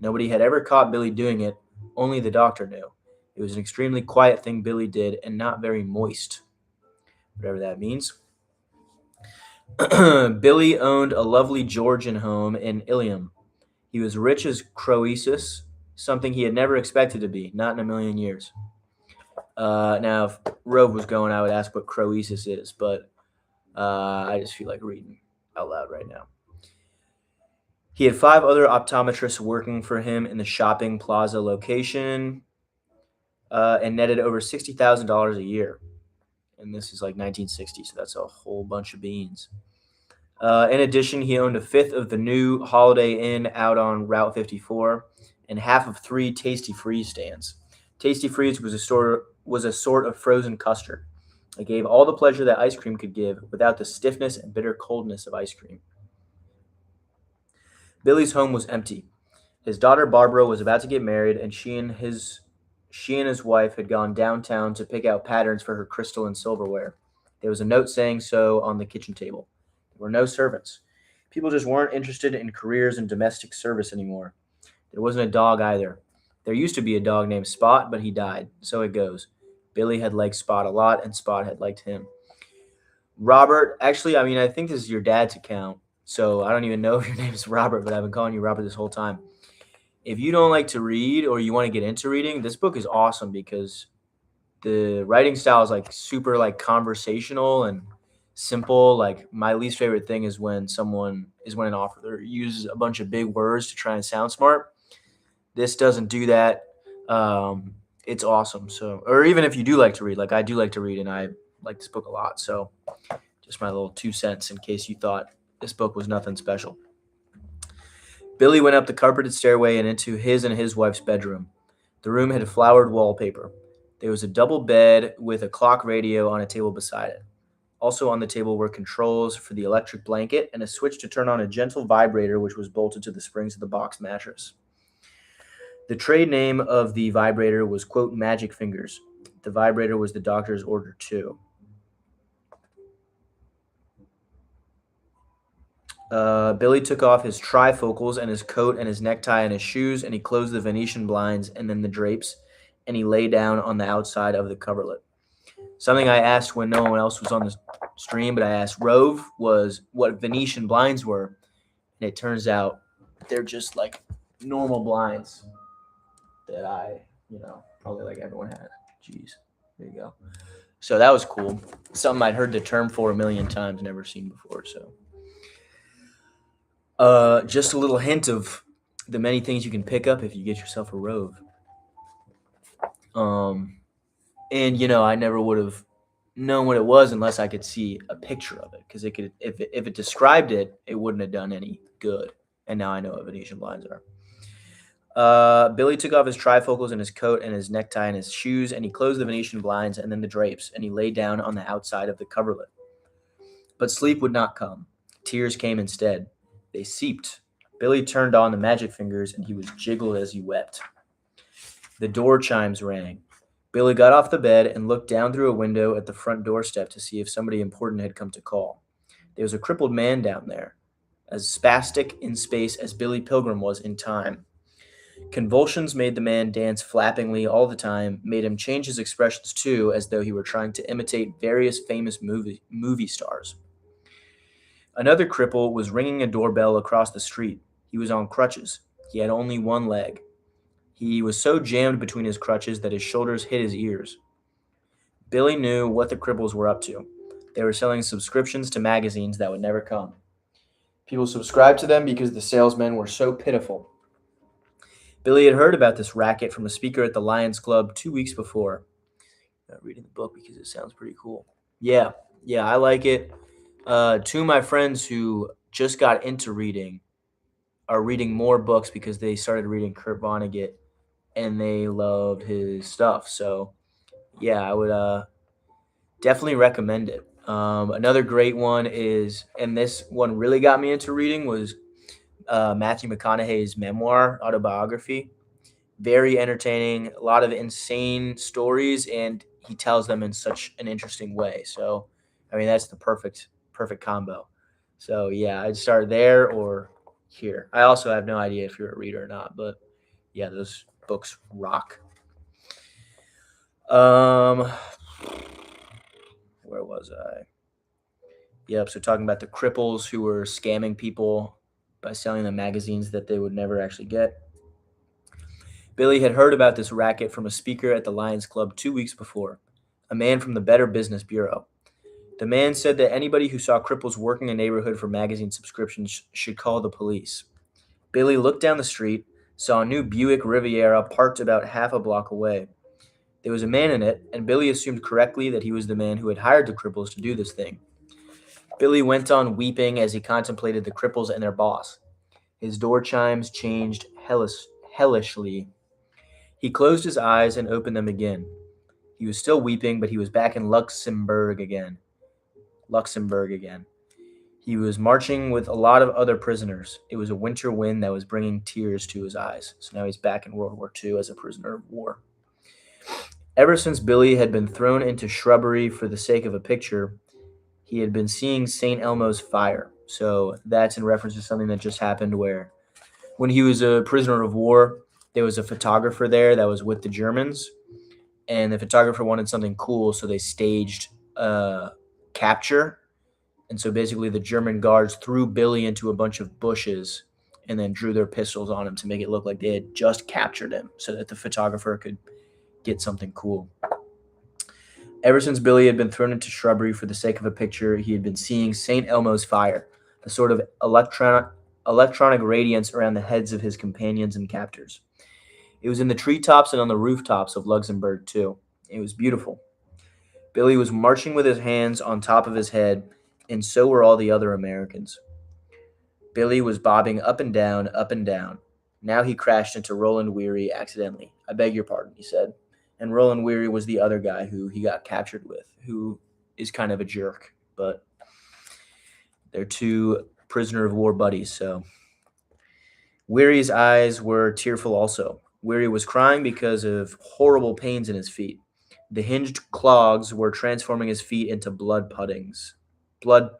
Nobody had ever caught Billy doing it. Only the doctor knew. It was an extremely quiet thing Billy did and not very moist, whatever that means. Billy owned a lovely Georgian home in Ilium. He was rich as Croesus, something he had never expected to be, not in a million years. Now, if Rove was going, I would ask what Croesus is, but I just feel like reading out loud right now. He had 5 other optometrists working for him in the shopping plaza location and netted over $60,000 a year. And this is like 1960, so that's a whole bunch of beans. In addition, he owned a 5th of the new Holiday Inn out on Route 54 and half of 3 Tasty Freeze stands. Tasty Freeze was a sort of frozen custard. It gave all the pleasure that ice cream could give without the stiffness and bitter coldness of ice cream. Billy's home was empty. His daughter Barbara was about to get married, and she and his wife had gone downtown to pick out patterns for her crystal and silverware. There was a note saying so on the kitchen table. There were no servants. People just weren't interested in careers in domestic service anymore. There wasn't a dog either. There used to be a dog named Spot, but he died. So it goes. Billy had liked Spot a lot, and Spot had liked him. Robert, actually, I mean, I think this is your dad's account, so I don't even know if your name is Robert, but I've been calling you Robert this whole time. If you don't like to read or you want to get into reading, this book is awesome because the writing style is like super like conversational and simple. Like my least favorite thing is when an author uses a bunch of big words to try and sound smart. This doesn't do that. It's awesome. So, or even if you do like to read, like I do like to read and I like this book a lot. So just my little 2 cents in case you thought this book was nothing special. Billy went up the carpeted stairway and into his and his wife's bedroom. The room had flowered wallpaper. There was a double bed with a clock radio on a table beside it. Also on the table were controls for the electric blanket and a switch to turn on a gentle vibrator which was bolted to the springs of the box mattress. The trade name of the vibrator was, quote, Magic Fingers. The vibrator was the doctor's order, too. Billy took off his trifocals and his coat and his necktie and his shoes, and he closed the Venetian blinds and then the drapes, and he lay down on the outside of the coverlet. Something I asked when no one else was on the stream, but I asked Rove, was what Venetian blinds were, and it turns out they're just like normal blinds that I, probably like everyone had. Jeez, there you go. So that was cool. Something I'd heard the term for a million times, never seen before. So just a little hint of the many things you can pick up if you get yourself a Rove. And I never would have known what it was unless I could see a picture of it, because it could, if it described it, it wouldn't have done any good. And now I know what Venetian blinds are. Billy took off his trifocals and his coat and his necktie and his shoes, and he closed the Venetian blinds and then the drapes, and he lay down on the outside of the coverlet. But sleep would not come. Tears came instead. They seeped. Billy turned on the magic fingers, and he was jiggled as he wept. The door chimes rang. Billy got off the bed and looked down through a window at the front doorstep to see if somebody important had come to call. There was a crippled man down there, as spastic in space as Billy Pilgrim was in time. Convulsions made the man dance flappingly all the time, made him change his expressions too, as though he were trying to imitate various famous movie stars. Another cripple was ringing a doorbell across the street. He was on crutches. He had only one leg. He was so jammed between his crutches that his shoulders hit his ears. Billy knew what the cripples were up to. They were selling subscriptions to magazines that would never come. People subscribed to them because the salesmen were so pitiful. Billy had heard about this racket from a speaker at the Lions Club 2 weeks before. I'm not reading the book because it sounds pretty cool. Yeah, I like it. Two of my friends who just got into reading are reading more books because they started reading Kurt Vonnegut and they loved his stuff. So, yeah, I would definitely recommend it. Another great one is, and this one really got me into reading, was Matthew McConaughey's memoir autobiography. Very entertaining, a lot of insane stories, and he tells them in such an interesting way. So, I mean, that's the perfect combo. So, yeah, I'd start there or here. I also have no idea if you're a reader or not, but yeah, those books rock. Where was I? Yep, so talking about the cripples who were scamming people by selling them magazines that they would never actually get. Billy had heard about this racket from a speaker at the Lions Club 2 weeks before, a man from the Better Business Bureau. The man said that anybody who saw cripples working a neighborhood for magazine subscriptions should call the police. Billy looked down the street, saw a new Buick Riviera parked about half a block away. There was a man in it, and Billy assumed correctly that he was the man who had hired the cripples to do this thing. Billy went on weeping as he contemplated the cripples and their boss. His door chimes changed hellishly. He closed his eyes and opened them again. He was still weeping, but he was back in Luxembourg again. He was marching with a lot of other prisoners. It was a winter wind that was bringing tears to his eyes. So now he's back in World War II as a prisoner of war. Ever since Billy had been thrown into shrubbery for the sake of a picture, he had been seeing St. Elmo's fire. So that's in reference to something that just happened where when he was a prisoner of war, there was a photographer there that was with the Germans, and the photographer wanted something cool, so they staged capture. And so basically the German guards threw Billy into a bunch of bushes and then drew their pistols on him to make it look like they had just captured him so that the photographer could get something cool. Ever since Billy had been thrown into shrubbery for the sake of a picture, he had been seeing St. Elmo's fire, a sort of electronic radiance around the heads of his companions and captors. It was in the treetops and on the rooftops of Luxembourg, too. It was beautiful. Billy was marching with his hands on top of his head, and so were all the other Americans. Billy was bobbing up and down, up and down. Now he crashed into Roland Weary accidentally. I beg your pardon, he said. And Roland Weary was the other guy who he got captured with, who is kind of a jerk. but they're two prisoner of war buddies. So Weary's eyes were tearful also. Weary was crying because of horrible pains in his feet. The hinged clogs were transforming his feet into blood puddings. Blood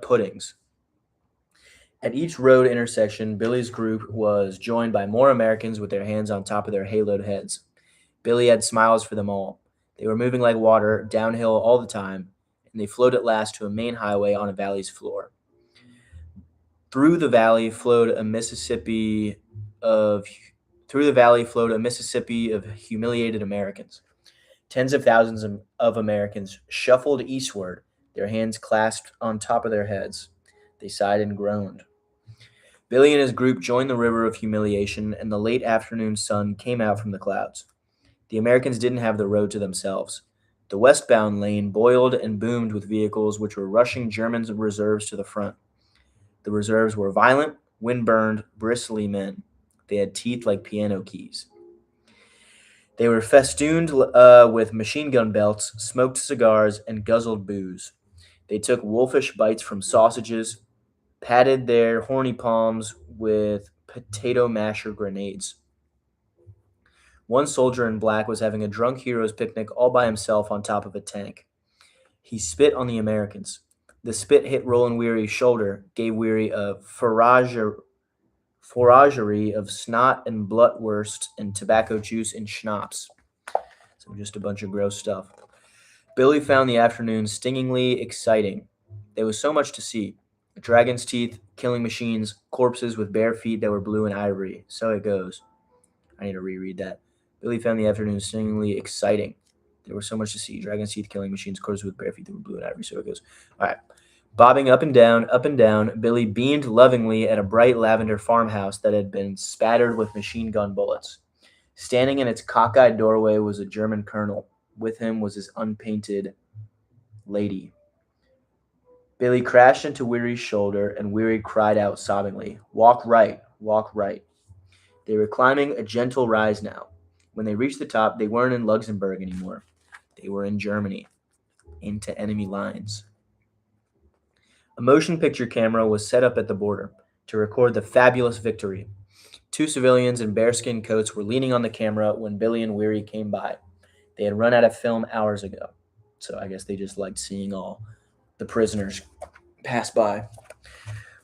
puddings. At each road intersection, Billy's group was joined by more Americans with their hands on top of their haloed heads. Billy had smiles for them all. They were moving like water, downhill all the time, and they flowed at last to a main highway on a valley's floor. Through the valley flowed a Mississippi of humiliated Americans. Tens of thousands of Americans shuffled eastward, their hands clasped on top of their heads. They sighed and groaned. Billy and his group joined the river of humiliation, and the late afternoon sun came out from the clouds. The Americans didn't have the road to themselves. The westbound lane boiled and boomed with vehicles which were rushing German reserves to the front. The reserves were violent, wind-burned, bristly men. They had teeth like piano keys. They were festooned with machine gun belts, smoked cigars, and guzzled booze. They took wolfish bites from sausages, patted their horny palms with potato masher grenades. One soldier in black was having a drunk hero's picnic all by himself on top of a tank. He spit on the Americans. The spit hit Roland Weary's shoulder, gave Weary a foragery of snot and blutwurst and tobacco juice and schnapps. So just a bunch of gross stuff. Billy found the afternoon stingingly exciting. There was so much to see. Dragon's teeth, killing machines, corpses with bare feet that were blue and ivory. So it goes. I need to reread that. Billy found the afternoon stingingly exciting. There was so much to see. Dragon's teeth, killing machines, corpses with bare feet that were blue and ivory. So it goes. All right. Bobbing up and down, Billy beamed lovingly at a bright lavender farmhouse that had been spattered with machine gun bullets. Standing in its cockeyed doorway was a German colonel. With him was his unpainted lady. Billy crashed into Weary's shoulder, and Weary cried out sobbingly, "Walk right, walk right." They were climbing a gentle rise now. When they reached the top, they weren't in Luxembourg anymore. They were in Germany, into enemy lines. A motion picture camera was set up at the border to record the fabulous victory. Two civilians in bearskin coats were leaning on the camera when Billy and Weary came by. They had run out of film hours ago, so I guess they just liked seeing all the prisoners pass by.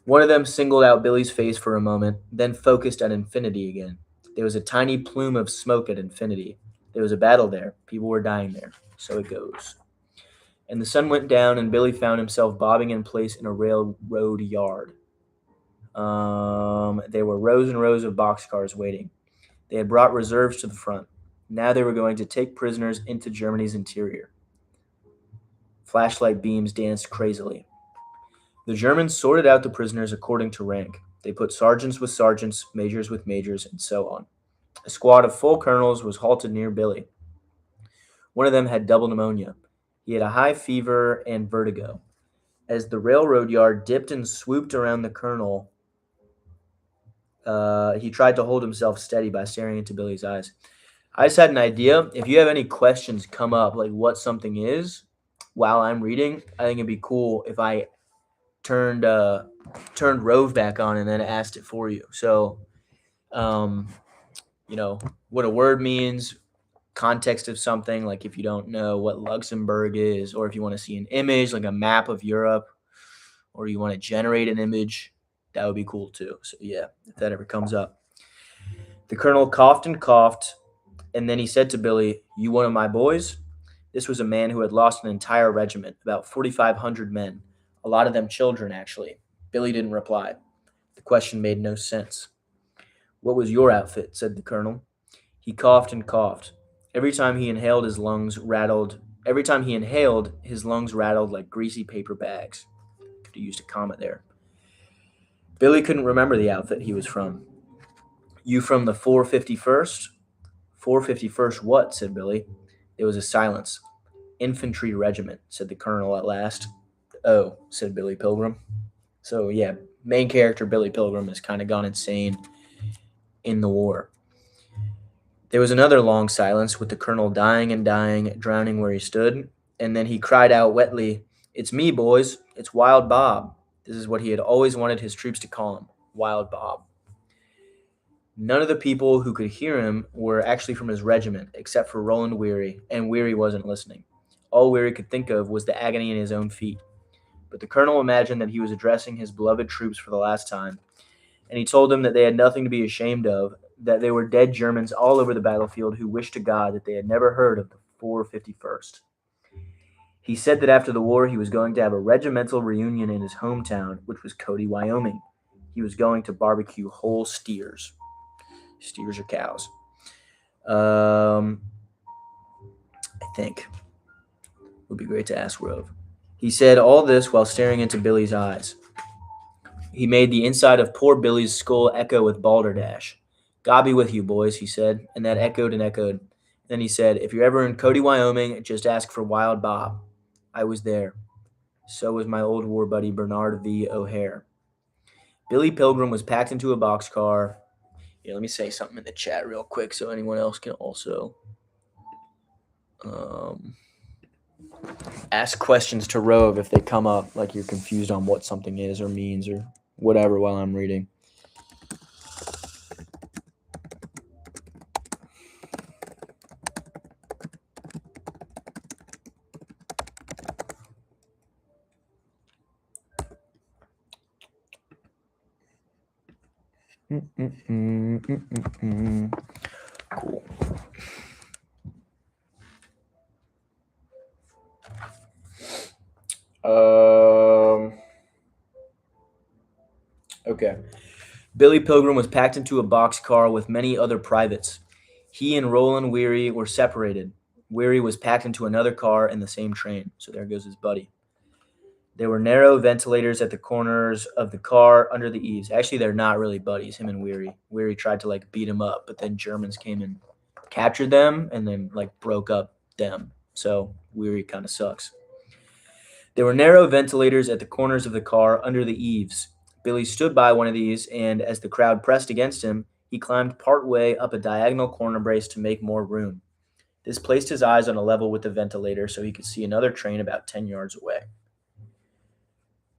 One of them singled out Billy's face for a moment, then focused at infinity again. There was a tiny plume of smoke at infinity. There was a battle there. People were dying there. So it goes. And the sun went down, and Billy found himself bobbing in place in a railroad yard. There were rows and rows of boxcars waiting. They had brought reserves to the front. Now they were going to take prisoners into Germany's interior. Flashlight beams danced crazily. The Germans sorted out the prisoners according to rank. They put sergeants with sergeants, majors with majors, and so on. A squad of full colonels was halted near Billy. One of them had double pneumonia. He had a high fever and vertigo. As the railroad yard dipped and swooped around the colonel, he tried to hold himself steady by staring into Billy's eyes. I just had an idea. If you have any questions come up, like what something is, while I'm reading, I think it'd be cool if I turned Rove back on and then asked it for you. So, what a word means, context of something, like if you don't know what Luxembourg is, or if you want to see an image, like a map of Europe, or you want to generate an image, that would be cool too. So yeah, if that ever comes up. The colonel coughed and coughed, and then he said to Billy, "You one of my boys?" This was a man who had lost an entire regiment, about 4,500 men, a lot of them children, actually. Billy didn't reply. The question made no sense. "What was your outfit?" said the colonel. He coughed and coughed. Every time he inhaled, his lungs rattled like greasy paper bags. Could have used a comma there. Billy couldn't remember the outfit he was from. "You from the 451st? 451st what?" said Billy. There was a silence. "Infantry regiment," said the colonel at last. "Oh," said Billy Pilgrim. So yeah, main character Billy Pilgrim has kind of gone insane in the war. There was another long silence, with the colonel dying and dying, drowning where he stood, and then he cried out wetly, "It's me, boys. It's Wild Bob." This is what he had always wanted his troops to call him, Wild Bob. None of the people who could hear him were actually from his regiment, except for Roland Weary, and Weary wasn't listening. All Weary could think of was the agony in his own feet. But the colonel imagined that he was addressing his beloved troops for the last time, and he told them that they had nothing to be ashamed of, that they were dead Germans all over the battlefield who wished to God that they had never heard of the 451st. He said that after the war he was going to have a regimental reunion in his hometown, which was Cody, Wyoming. He was going to barbecue whole steers. Steers are cows. I think. It would be great to ask Rove. He said all this while staring into Billy's eyes. He made the inside of poor Billy's skull echo with balderdash. "God be with you, boys," he said, and that echoed and echoed. Then he said, "If you're ever in Cody, Wyoming, just ask for Wild Bob. I was there. So was my old war buddy Bernard V. O'Hare." Billy Pilgrim was packed into a boxcar. Yeah, let me say something in the chat real quick so anyone else can also ask questions to Rove if they come up, like you're confused on what something is or means or whatever while I'm reading. Cool. Okay. Billy Pilgrim was packed into a boxcar with many other privates. He and Roland Weary were separated. Weary was packed into another car in the same train. So there goes his buddy. There were narrow ventilators at the corners of the car under the eaves. Actually, they're not really buddies, him and Weary. Weary tried to beat him up, but then Germans came and captured them and then broke up them. So Weary kind of sucks. There were narrow ventilators at the corners of the car under the eaves. Billy stood by one of these, and as the crowd pressed against him, he climbed part way up a diagonal corner brace to make more room. This placed his eyes on a level with the ventilator so he could see another train about 10 yards away.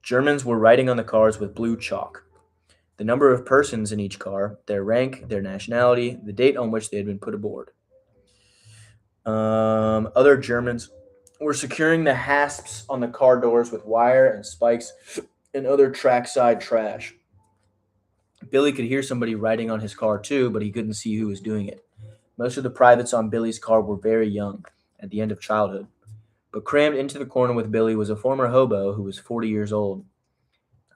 Germans were writing on the cars with blue chalk. The number of persons in each car, their rank, their nationality, the date on which they had been put aboard. Other Germans were securing the hasps on the car doors with wire and spikes and other trackside trash. Billy could hear somebody writing on his car too, but he couldn't see who was doing it. Most of the privates on Billy's car were very young, at the end of childhood. But crammed into the corner with Billy was a former hobo who was 40 years old.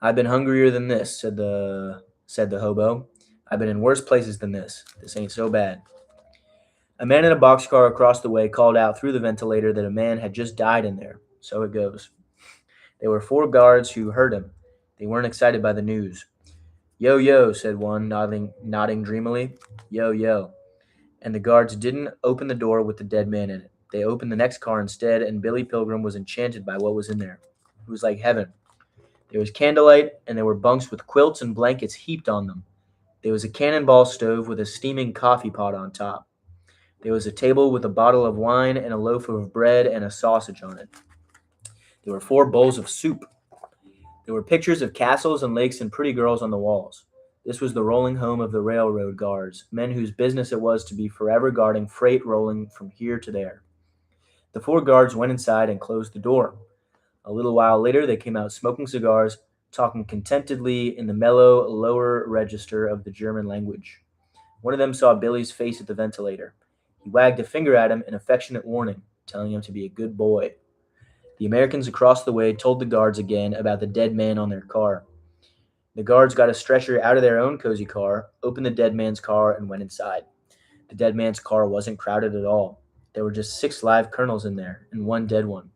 "I've been hungrier than this," said the hobo. "I've been in worse places than this. This ain't so bad." A man in a boxcar across the way called out through the ventilator that a man had just died in there. So it goes. There were 4 guards who heard him. They weren't excited by the news. "Yo, yo," said one, nodding dreamily. "Yo, yo." And the guards didn't open the door with the dead man in it. They opened the next car instead, and Billy Pilgrim was enchanted by what was in there. It was like heaven. There was candlelight, and there were bunks with quilts and blankets heaped on them. There was a cannonball stove with a steaming coffee pot on top. There was a table with a bottle of wine and a loaf of bread and a sausage on it. There were 4 bowls of soup. There were pictures of castles and lakes and pretty girls on the walls. This was the rolling home of the railroad guards, men whose business it was to be forever guarding freight rolling from here to there. The 4 guards went inside and closed the door. A little while later, they came out smoking cigars, talking contentedly in the mellow, lower register of the German language. One of them saw Billy's face at the ventilator. He wagged a finger at him in affectionate warning, telling him to be a good boy. The Americans across the way told the guards again about the dead man on their car. The guards got a stretcher out of their own cozy car, opened the dead man's car, and went inside. The dead man's car wasn't crowded at all. There were just 6 live colonels in there, and 1 dead one.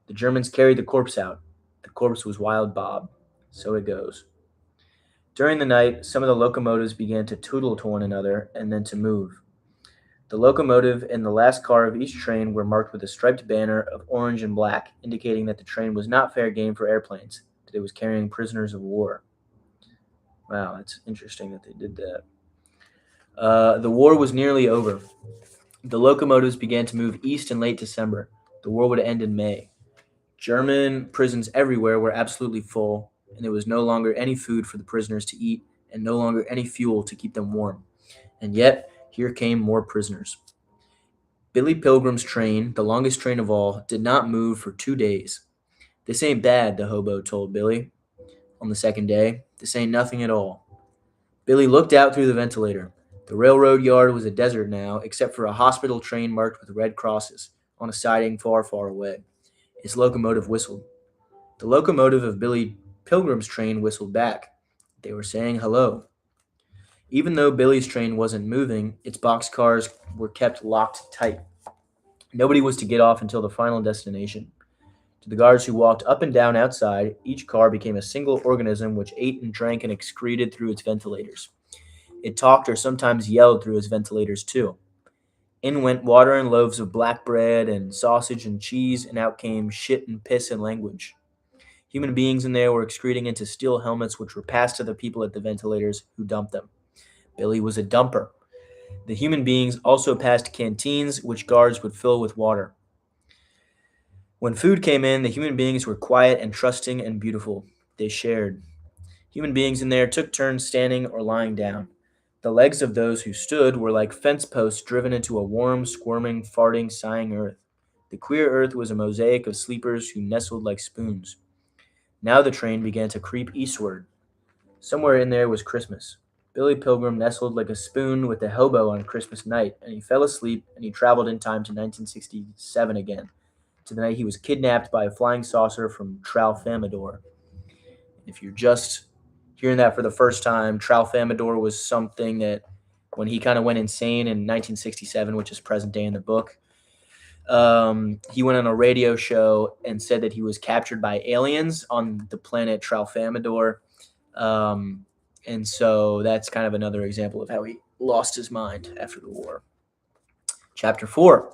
The Germans carried the corpse out. The corpse was Wild Bob. So it goes. During the night, some of the locomotives began to tootle to one another and then to move. The locomotive and the last car of each train were marked with a striped banner of orange and black, indicating that the train was not fair game for airplanes, that it was carrying prisoners of war. Wow, that's interesting that they did that. The war was nearly over. The locomotives began to move east in late December. The war would end in May. German prisons everywhere were absolutely full, and there was no longer any food for the prisoners to eat and no longer any fuel to keep them warm. And yet, here came more prisoners. Billy Pilgrim's train, the longest train of all, did not move for 2 days. This ain't bad, the hobo told Billy on the second day. This ain't nothing at all. Billy looked out through the ventilator. The railroad yard was a desert now, except for a hospital train marked with red crosses on a siding far, far away. His locomotive whistled. The locomotive of Billy Pilgrim's train whistled back. They were saying hello. Even though Billy's train wasn't moving, its boxcars were kept locked tight. Nobody was to get off until the final destination. To the guards who walked up and down outside, each car became a single organism which ate and drank and excreted through its ventilators. It talked or sometimes yelled through its ventilators too. In went water and loaves of black bread and sausage and cheese, and out came shit and piss and language. Human beings in there were excreting into steel helmets which were passed to the people at the ventilators who dumped them. Billy was a dumper. The human beings also passed canteens which guards would fill with water. When food came in, the human beings were quiet and trusting and beautiful. They shared. Human beings in there took turns standing or lying down. The legs of those who stood were like fence posts driven into a warm, squirming, farting, sighing earth. The queer earth was a mosaic of sleepers who nestled like spoons. Now the train began to creep eastward. Somewhere in there was Christmas. Billy Pilgrim nestled like a spoon with the hobo on Christmas night, and he fell asleep, and he traveled in time to 1967 again, to the night he was kidnapped by a flying saucer from Tralfamadore. If you're just hearing that for the first time, Tralfamadore was something that when he kind of went insane in 1967, which is present day in the book, he went on a radio show and said that he was captured by aliens on the planet Tralfamadore. And so that's kind of another example of how he lost his mind after the war. Chapter 4.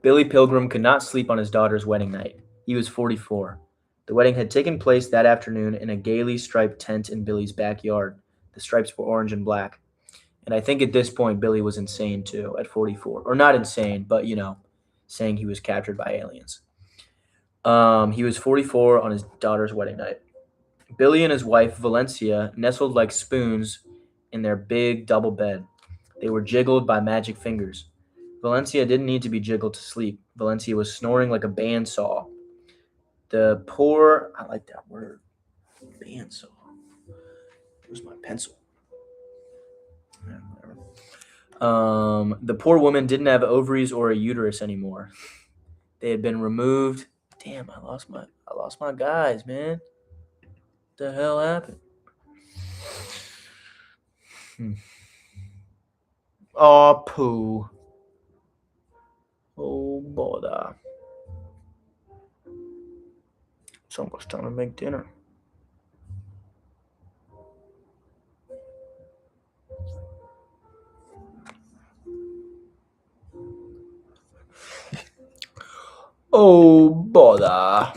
Billy Pilgrim could not sleep on his daughter's wedding night. He was 44. The wedding had taken place that afternoon in a gaily striped tent in Billy's backyard. The stripes were orange and black. And I think at this point, Billy was insane too, at 44. Or not insane, but, saying he was captured by aliens. He was 44 on his daughter's wedding night. Billy and his wife, Valencia, nestled like spoons in their big double bed. They were jiggled by magic fingers. Valencia didn't need to be jiggled to sleep. Valencia was snoring like a bandsaw. I like that word, bandsaw. Where's my pencil? The poor woman didn't have ovaries or a uterus anymore. They had been removed. Damn, I lost my guys, man. What the hell happened? Oh, poo. Oh, bother. It's almost time to make dinner. Oh, bother.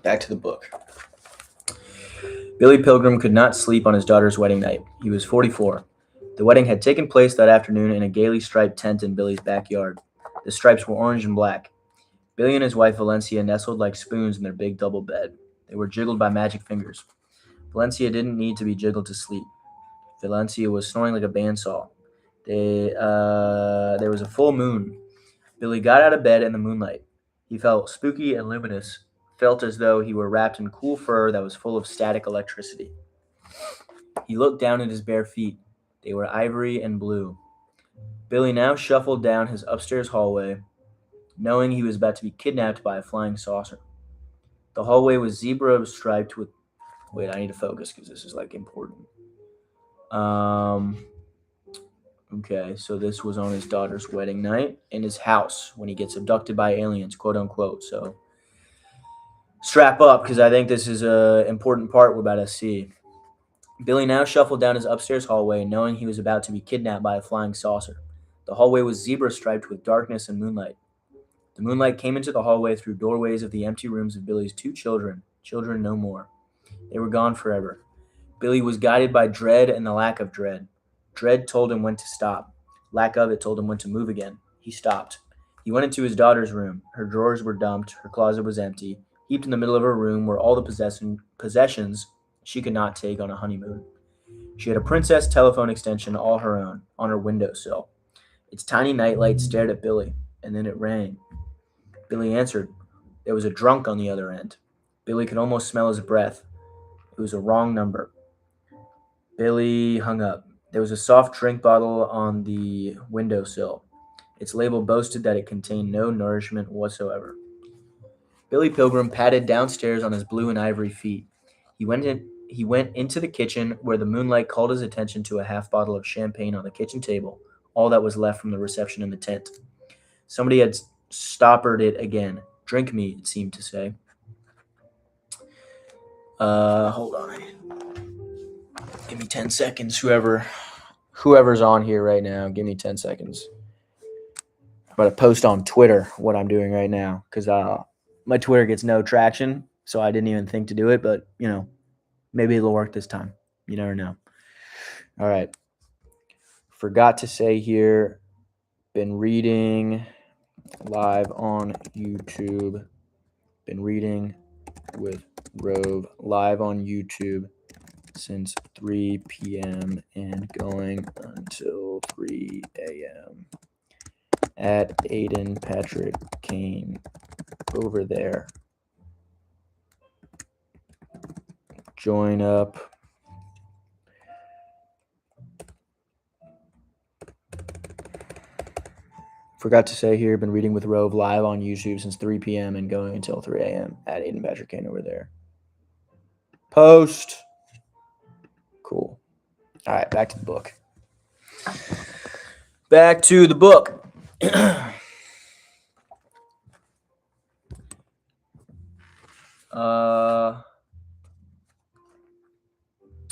Back to the book. Billy Pilgrim could not sleep on his daughter's wedding night. He was 44. The wedding had taken place that afternoon in a gaily striped tent in Billy's backyard. The stripes were orange and black. Billy and his wife Valencia nestled like spoons in their big double bed. They were jiggled by magic fingers. Valencia didn't need to be jiggled to sleep. Valencia was snoring like a bandsaw. There was a full moon. Billy got out of bed in the moonlight. He felt spooky and luminous, felt as though he were wrapped in cool fur that was full of static electricity. He looked down at his bare feet. They were ivory and blue. Billy now shuffled down his upstairs hallway, knowing he was about to be kidnapped by a flying saucer. The hallway was zebra striped with. Wait, I need to focus because this is like important. Okay, so this was on his daughter's wedding night in his house when he gets abducted by aliens, quote unquote. So strap up because I think this is an important part we're about to see. Billy now shuffled down his upstairs hallway, knowing he was about to be kidnapped by a flying saucer. The hallway was zebra striped with darkness and moonlight. The moonlight came into the hallway through doorways of the empty rooms of Billy's two children no more. They were gone forever. Billy was guided by dread and the lack of dread. Dread told him when to stop. Lack of it told him when to move again. He stopped. He went into his daughter's room. Her drawers were dumped. Her closet was empty. Heaped in the middle of her room were all the possessions she could not take on a honeymoon. She had a princess telephone extension all her own on her windowsill. Its tiny nightlight stared at Billy, and then it rang. Billy answered. There was a drunk on the other end. Billy could almost smell his breath. It was a wrong number. Billy hung up. There was a soft drink bottle on the windowsill. Its label boasted that it contained no nourishment whatsoever. Billy Pilgrim padded downstairs on his blue and ivory feet. He went into the kitchen where the moonlight called his attention to a half bottle of champagne on the kitchen table, all that was left from the reception in the tent. Somebody had stoppered it again. Drink me, it seemed to say. Hold on. Give me 10 seconds, whoever's on here right now, give me 10 seconds. I'm about to post on Twitter what I'm doing right now because my Twitter gets no traction, so I didn't even think to do it, but, maybe it'll work this time. You never know. All right. Forgot to say here, been reading live on YouTube, been reading with Rove live on YouTube since 3 p.m. and going until 3 a.m. at Aiden Patrick Kane over there. Join up. Forgot to say here, been reading with Rove live on YouTube since 3 p.m. and going until 3 a.m. at Aiden Patrick Kane over there. Post. Cool. All right, back to the book. Back to the book.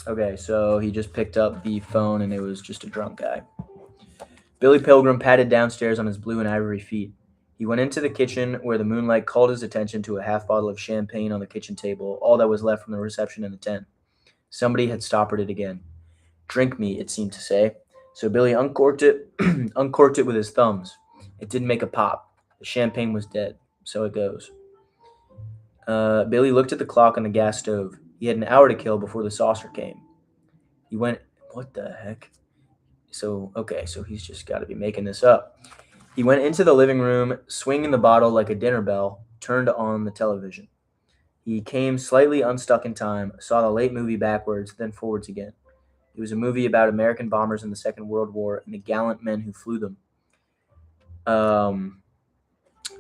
Okay, so he just picked up the phone and it was just a drunk guy. Billy Pilgrim padded downstairs on his blue and ivory feet. He went into the kitchen where the moonlight called his attention to a half bottle of champagne on the kitchen table, all that was left from the reception in the tent. Somebody had stoppered it again. Drink me, it seemed to say. So Billy uncorked it with his thumbs. It didn't make a pop. The champagne was dead. So it goes. Billy looked at the clock on the gas stove. He had an hour to kill before the saucer came. He went, what the heck? So he's just got to be making this up. He went into the living room, swinging the bottle like a dinner bell, turned on the television. He came slightly unstuck in time, saw the late movie backwards, then forwards again. It was a movie about American bombers in the Second World War and the gallant men who flew them.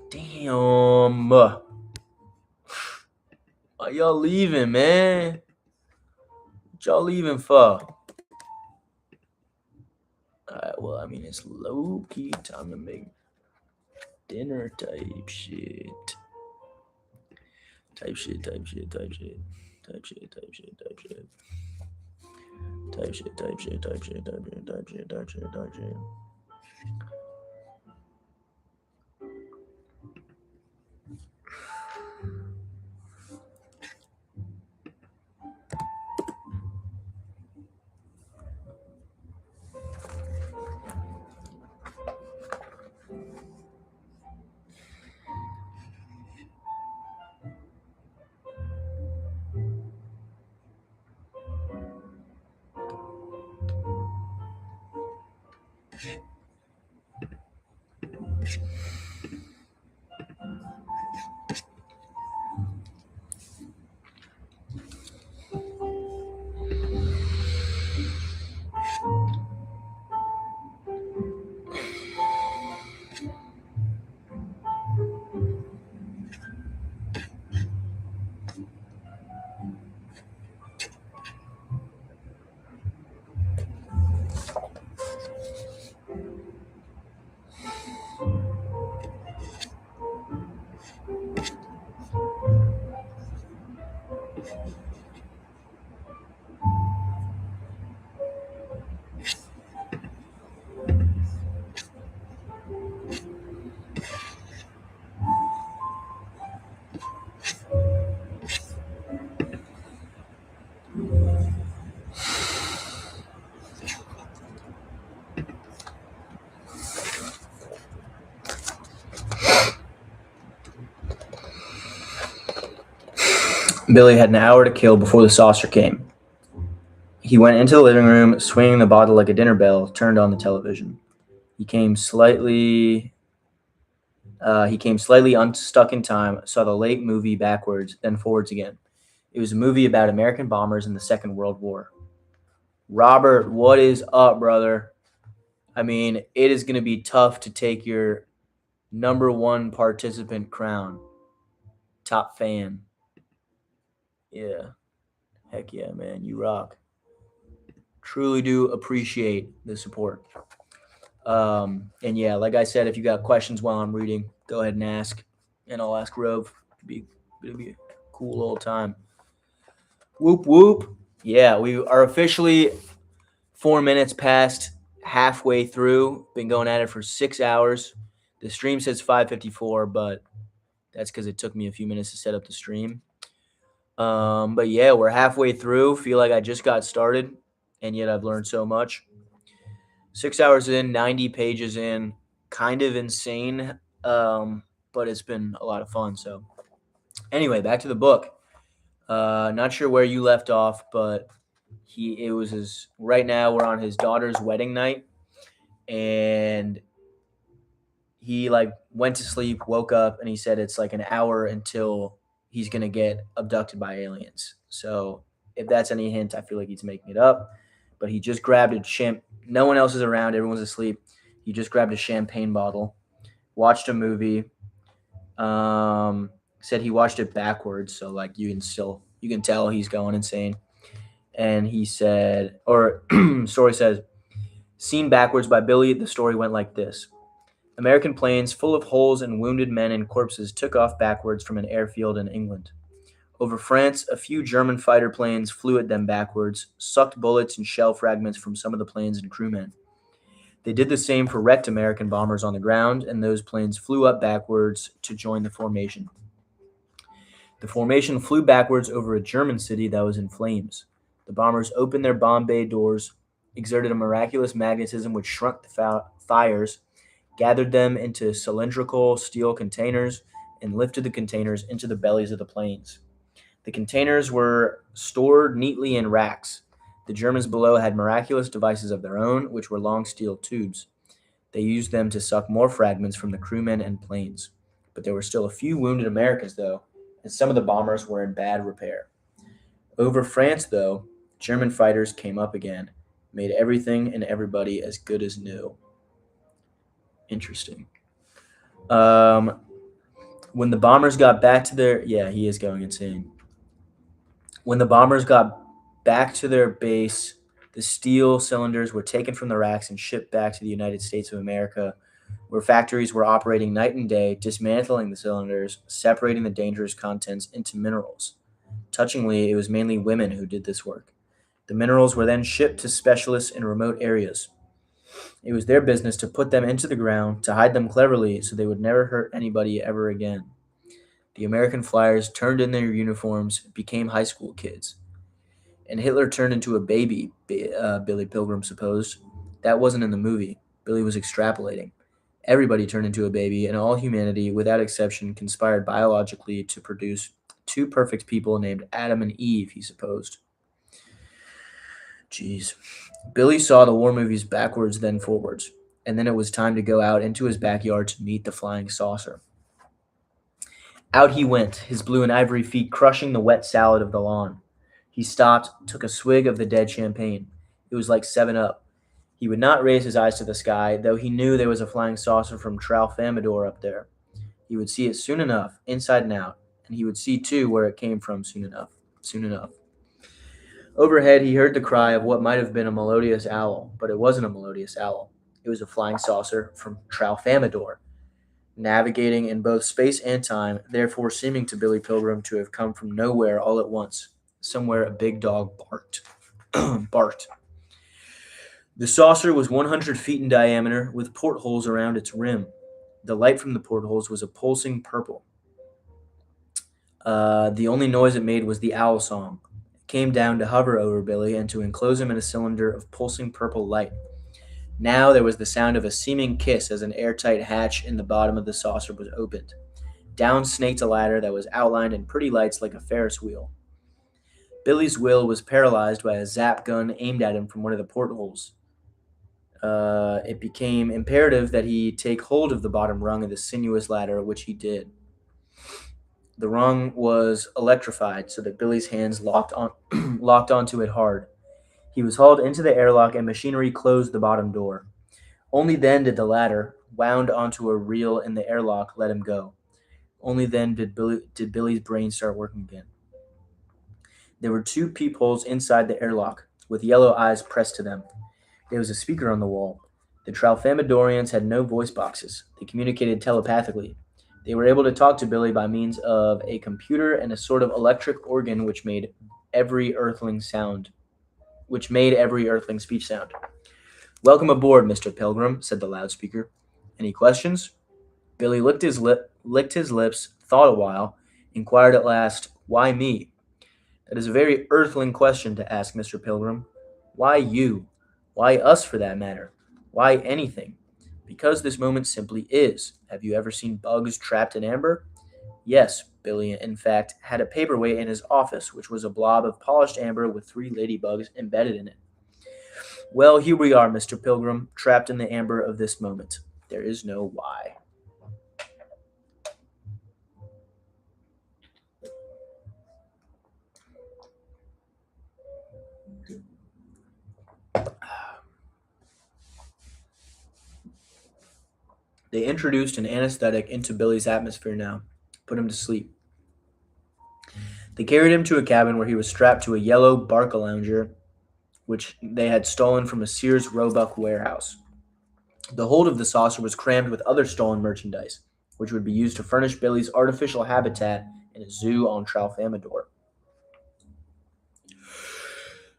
Damn. Why y'all leaving, man? What y'all leaving for? Alright, well, I mean, it's low-key time to make dinner type shit. Type shit. Billy had an hour to kill before the saucer came. He went into the living room, swinging the bottle like a dinner bell, turned on the television. He came slightly unstuck in time, saw the late movie backwards, then forwards again. It was a movie about American bombers in the Second World War. Robert, what is up, brother? I mean, it is going to be tough to take your number one participant crown. Top fan. Yeah. Heck yeah, man. You rock. Truly do appreciate the support. And yeah, like I said, if you got questions while I'm reading, go ahead and ask. And I'll ask Rove. It'll be a cool old time. Whoop, whoop. Yeah, we are officially 4 minutes past halfway through. Been going at it for 6 hours. The stream says 5:54, but that's because it took me a few minutes to set up the stream. But yeah, we're halfway through. Feel like I just got started, and yet I've learned so much. 6 hours in, 90 pages in, kind of insane, but it's been a lot of fun. So anyway, back to the book. Not sure where you left off, but right now we're on his daughter's wedding night, and he went to sleep, woke up, and he said it's like an hour until he's going to get abducted by aliens. So if that's any hint, I feel like he's making it up. But he just grabbed no one else is around. Everyone's asleep. He just grabbed a champagne bottle, watched a movie, said he watched it backwards. So you can tell he's going insane. And he said, story says, seen backwards by Billy, the story went like this. American planes full of holes and wounded men and corpses took off backwards from an airfield in England. Over France, a few German fighter planes flew at them backwards, sucked bullets and shell fragments from some of the planes and crewmen. They did the same for wrecked American bombers on the ground, and those planes flew up backwards to join the formation. The formation flew backwards over a German city that was in flames. The bombers opened their bomb bay doors, exerted a miraculous magnetism which shrunk the fires, gathered them into cylindrical steel containers, and lifted the containers into the bellies of the planes. The containers were stored neatly in racks. The Germans below had miraculous devices of their own, which were long steel tubes. They used them to suck more fragments from the crewmen and planes. But there were still a few wounded Americans, though, and some of the bombers were in bad repair. Over France, though, German fighters came up again, made everything and everybody as good as new. Interesting. When the bombers got back to their... Yeah, he is going insane. When the bombers got back to their base, the steel cylinders were taken from the racks and shipped back to the United States of America, where factories were operating night and day, dismantling the cylinders, separating the dangerous contents into minerals. Touchingly, it was mainly women who did this work. The minerals were then shipped to specialists in remote areas. It was their business to put them into the ground, to hide them cleverly so they would never hurt anybody ever again. The American flyers turned in their uniforms, became high school kids. And Hitler turned into a baby, Billy Pilgrim supposed. That wasn't in the movie. Billy was extrapolating. Everybody turned into a baby, and all humanity, without exception, conspired biologically to produce two perfect people named Adam and Eve, he supposed. Jeez. Billy saw the war movies backwards, then forwards, and then it was time to go out into his backyard to meet the flying saucer. Out he went, his blue and ivory feet crushing the wet salad of the lawn. He stopped, took a swig of the dead champagne. It was like 7-Up. He would not raise his eyes to the sky, though he knew there was a flying saucer from Tralfamadore up there. He would see it soon enough, inside and out, and he would see, too, where it came from soon enough. Overhead, he heard the cry of what might have been a melodious owl, but it wasn't a melodious owl. It was a flying saucer from Tralfamadore, navigating in both space and time, therefore seeming to Billy Pilgrim to have come from nowhere all at once. Somewhere a big dog barked. The saucer was 100 feet in diameter, with portholes around its rim. The light from the portholes was a pulsing purple. The only noise it made was the owl song. It came down to hover over Billy and to enclose him in a cylinder of pulsing purple light. Now there was the sound of a seeming kiss as an airtight hatch in the bottom of the saucer was opened. Down snaked a ladder that was outlined in pretty lights like a Ferris wheel. Billy's will was paralyzed by a zap gun aimed at him from one of the portholes. It became imperative that he take hold of the bottom rung of the sinuous ladder, which he did. The rung was electrified so that Billy's hands locked onto it hard. He was hauled into the airlock and machinery closed the bottom door. Only then did the ladder, wound onto a reel in the airlock, let him go. Only then did Billy's brain start working again. There were 2 peepholes inside the airlock, with yellow eyes pressed to them. There was a speaker on the wall. The Tralfamadorians had no voice boxes. They communicated telepathically. They were able to talk to Billy by means of a computer and a sort of electric organ which made every earthling speech sound. "Welcome aboard, Mr. Pilgrim," said the loudspeaker. "Any questions?" Billy licked his lips, thought a while, inquired at last, "Why me?" "That is a very earthling question to ask, Mr. Pilgrim. Why you? Why us, for that matter? Why anything? Because this moment simply is. Have you ever seen bugs trapped in amber?" Yes, Billy, in fact, had a paperweight in his office, which was a blob of polished amber with 3 ladybugs embedded in it. "Well, here we are, Mr. Pilgrim, trapped in the amber of this moment. There is no why." They introduced an anesthetic into Billy's atmosphere now, put him to sleep. They carried him to a cabin where he was strapped to a yellow Barcalounger, which they had stolen from a Sears Roebuck warehouse. The hold of the saucer was crammed with other stolen merchandise, which would be used to furnish Billy's artificial habitat in a zoo on Tralfamador.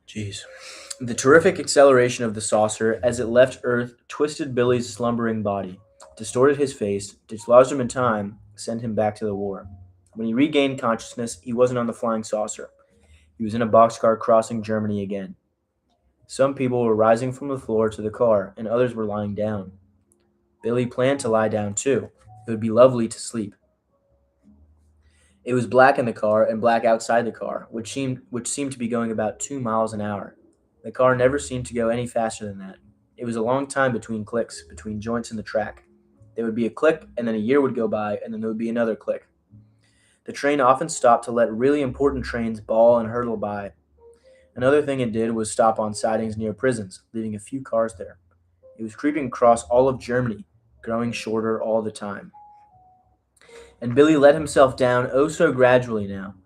Jeez. The terrific acceleration of the saucer as it left Earth twisted Billy's slumbering body, distorted his face, dislodged him in time, sent him back to the war. When he regained consciousness, he wasn't on the flying saucer. He was in a boxcar crossing Germany again. Some people were rising from the floor to the car, and others were lying down. Billy planned to lie down too. It would be lovely to sleep. It was black in the car and black outside the car, which seemed to be going about 2 miles an hour. The car never seemed to go any faster than that. It was a long time between clicks, between joints in the track. There would be a click, and then a year would go by, and then there would be another click. The train often stopped to let really important trains bawl and hurtle by. Another thing it did was stop on sidings near prisons, leaving a few cars there. It was creeping across all of Germany, growing shorter all the time. And Billy let himself down oh so gradually now,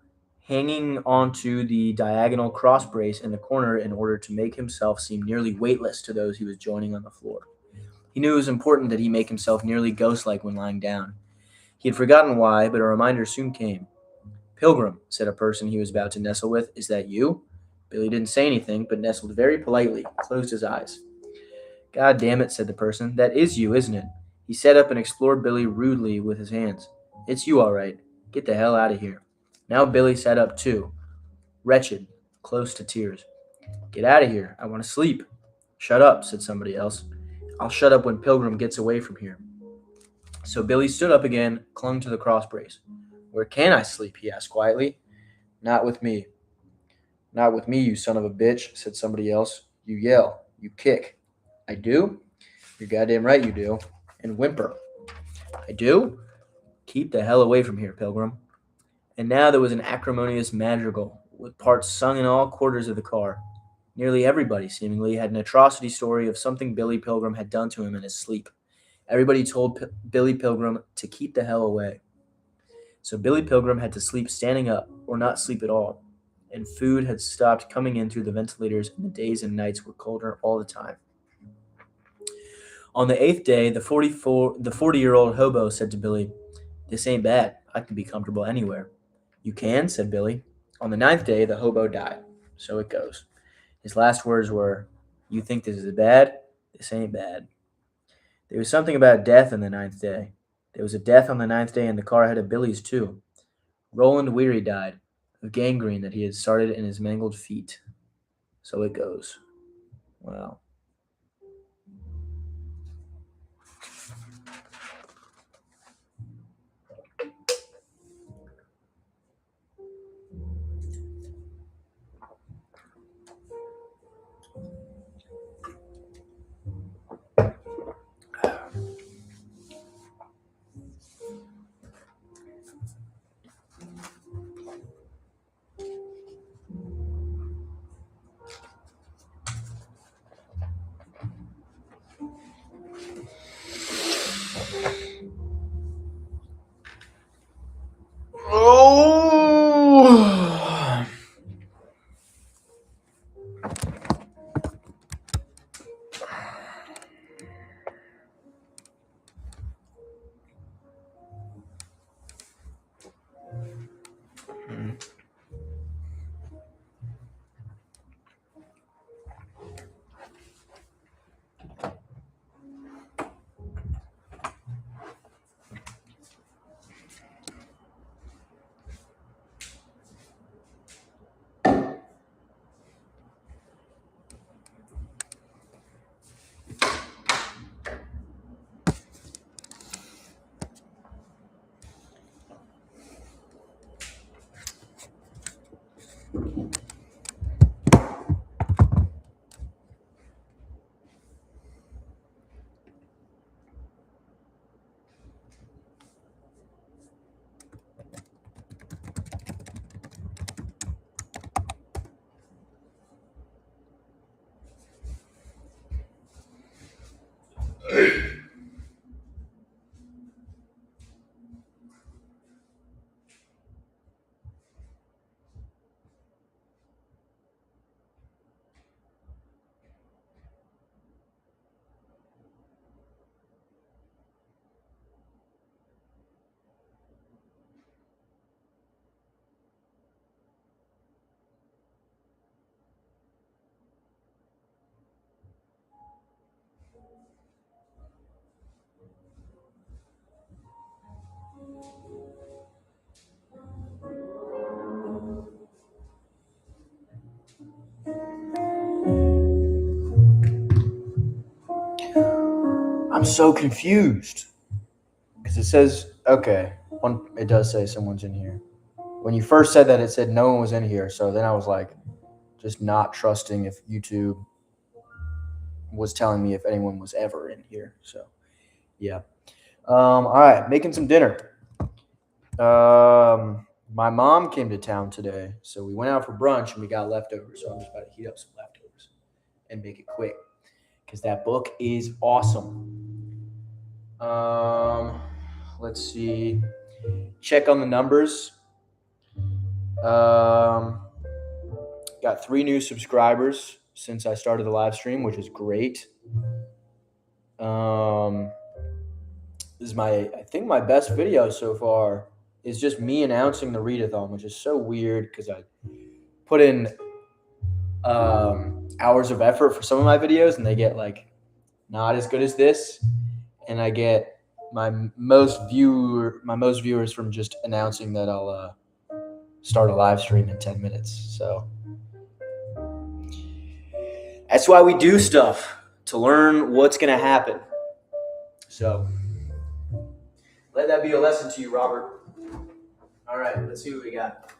hanging onto the diagonal cross brace in the corner in order to make himself seem nearly weightless to those he was joining on the floor. He knew it was important that he make himself nearly ghost-like when lying down. He had forgotten why, but a reminder soon came. "Pilgrim," said a person he was about to nestle with, "is that you?" Billy didn't say anything, but nestled very politely, closed his eyes. "God damn it," said the person. "That is you, isn't it?" He sat up and explored Billy rudely with his hands. "It's you, all right. Get the hell out of here." Now Billy sat up too, wretched, close to tears. "Get out of here. I want to sleep." "Shut up," said somebody else. "I'll shut up when Pilgrim gets away from here." So Billy stood up again, clung to the cross brace. "Where can I sleep?" he asked quietly. "Not with me." "Not with me, you son of a bitch," said somebody else. "You yell. You kick." "I do?" "You're goddamn right you do. And whimper." "I do?" "Keep the hell away from here, Pilgrim." And now there was an acrimonious madrigal, with parts sung in all quarters of the car. Nearly everybody, seemingly, had an atrocity story of something Billy Pilgrim had done to him in his sleep. Everybody told Billy Pilgrim to keep the hell away. So Billy Pilgrim had to sleep standing up, or not sleep at all. And food had stopped coming in through the ventilators, and the days and nights were colder all the time. On the 8th day, the 40-year-old hobo said to Billy, "This ain't bad. I can be comfortable anywhere." "You can?" said Billy. On the 9th day, the hobo died. So it goes. His last words were, "You think this is bad? This ain't bad." There was something about death on the 9th day. There was a death on the 9th day in the car ahead of Billy's, too. Roland Weary died of gangrene that he had started in his mangled feet. So it goes. Wow. I'm so confused because it says, okay, it does say someone's in here. When you first said that, it said no one was in here. So then I was like, just not trusting if YouTube was telling me if anyone was ever in here. So, yeah. All right, making some dinner. My mom came to town today, so we went out for brunch and we got leftovers. So I'm just about to heat up some leftovers and make it quick because that book is awesome. Let's see. Check on the numbers. Got 3 new subscribers since I started the live stream, which is great. This is I think my best video so far is just me announcing the readathon, which is so weird because I put in hours of effort for some of my videos and they get like not as good as this, and I get my most viewers from just announcing that I'll start a live stream in 10 minutes. So that's why we do stuff, to learn what's going to happen. So let that be a lesson to you, Robert. All right, let's see what we got.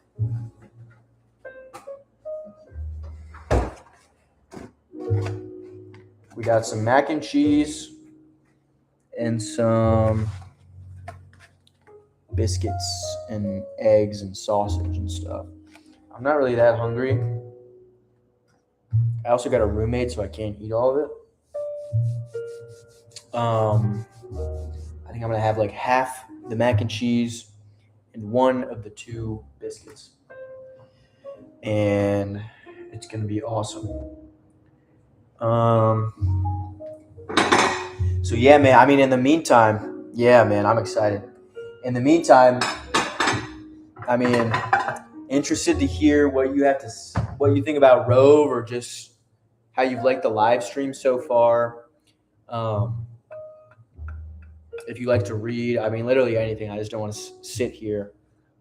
We got some mac and cheese and some biscuits and eggs and sausage and stuff. I'm not really that hungry. I also got a roommate, so I can't eat all of it. I think I'm gonna have like half the mac and cheese and one of the 2 biscuits, and it's gonna be awesome. So yeah, man. I mean, in the meantime, yeah, man, I'm excited. In the meantime, I mean, interested to hear what you think about Rove, or just how you've liked the live stream so far. If you like to read, I mean, literally anything. I just don't want to sit here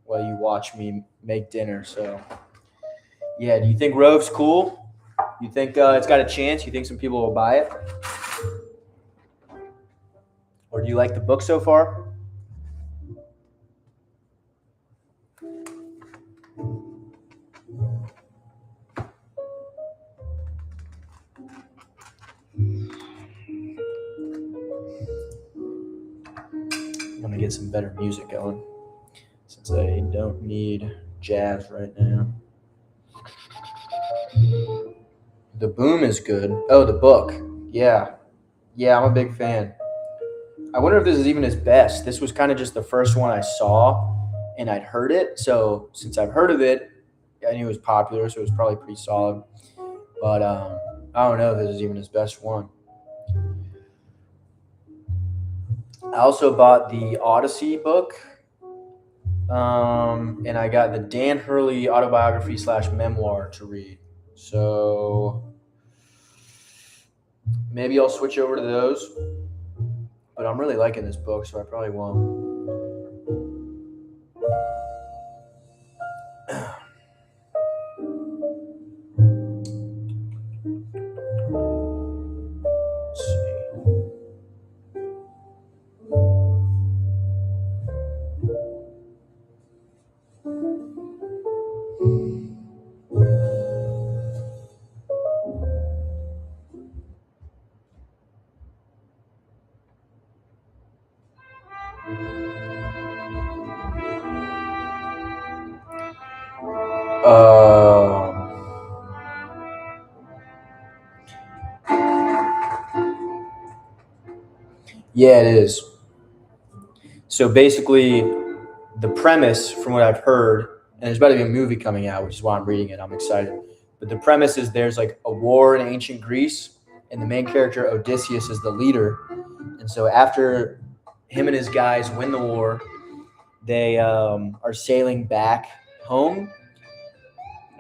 while you watch me make dinner. So, yeah, do you think Rove's cool? You think it's got a chance? You think some people will buy it? Or do you like the book so far? I'm going to get some better music going, since I don't need jazz right now. The Boom is good. Oh, the book. Yeah. Yeah, I'm a big fan. I wonder if this is even his best. This was kind of just the first one I saw, and I'd heard it. So since I've heard of it, I knew it was popular, so it was probably pretty solid. But I don't know if this is even his best one. I also bought the Odyssey book, and I got the Dan Hurley autobiography / memoir to read. So maybe I'll switch over to those. But I'm really liking this book, so I probably won't. Yeah, it is. So basically, the premise, from what I've heard, and there's about to be a movie coming out, which is why I'm reading it. I'm excited. But the premise is there's like a war in ancient Greece, and the main character, Odysseus, is the leader. And so after him and his guys win the war, they are sailing back home.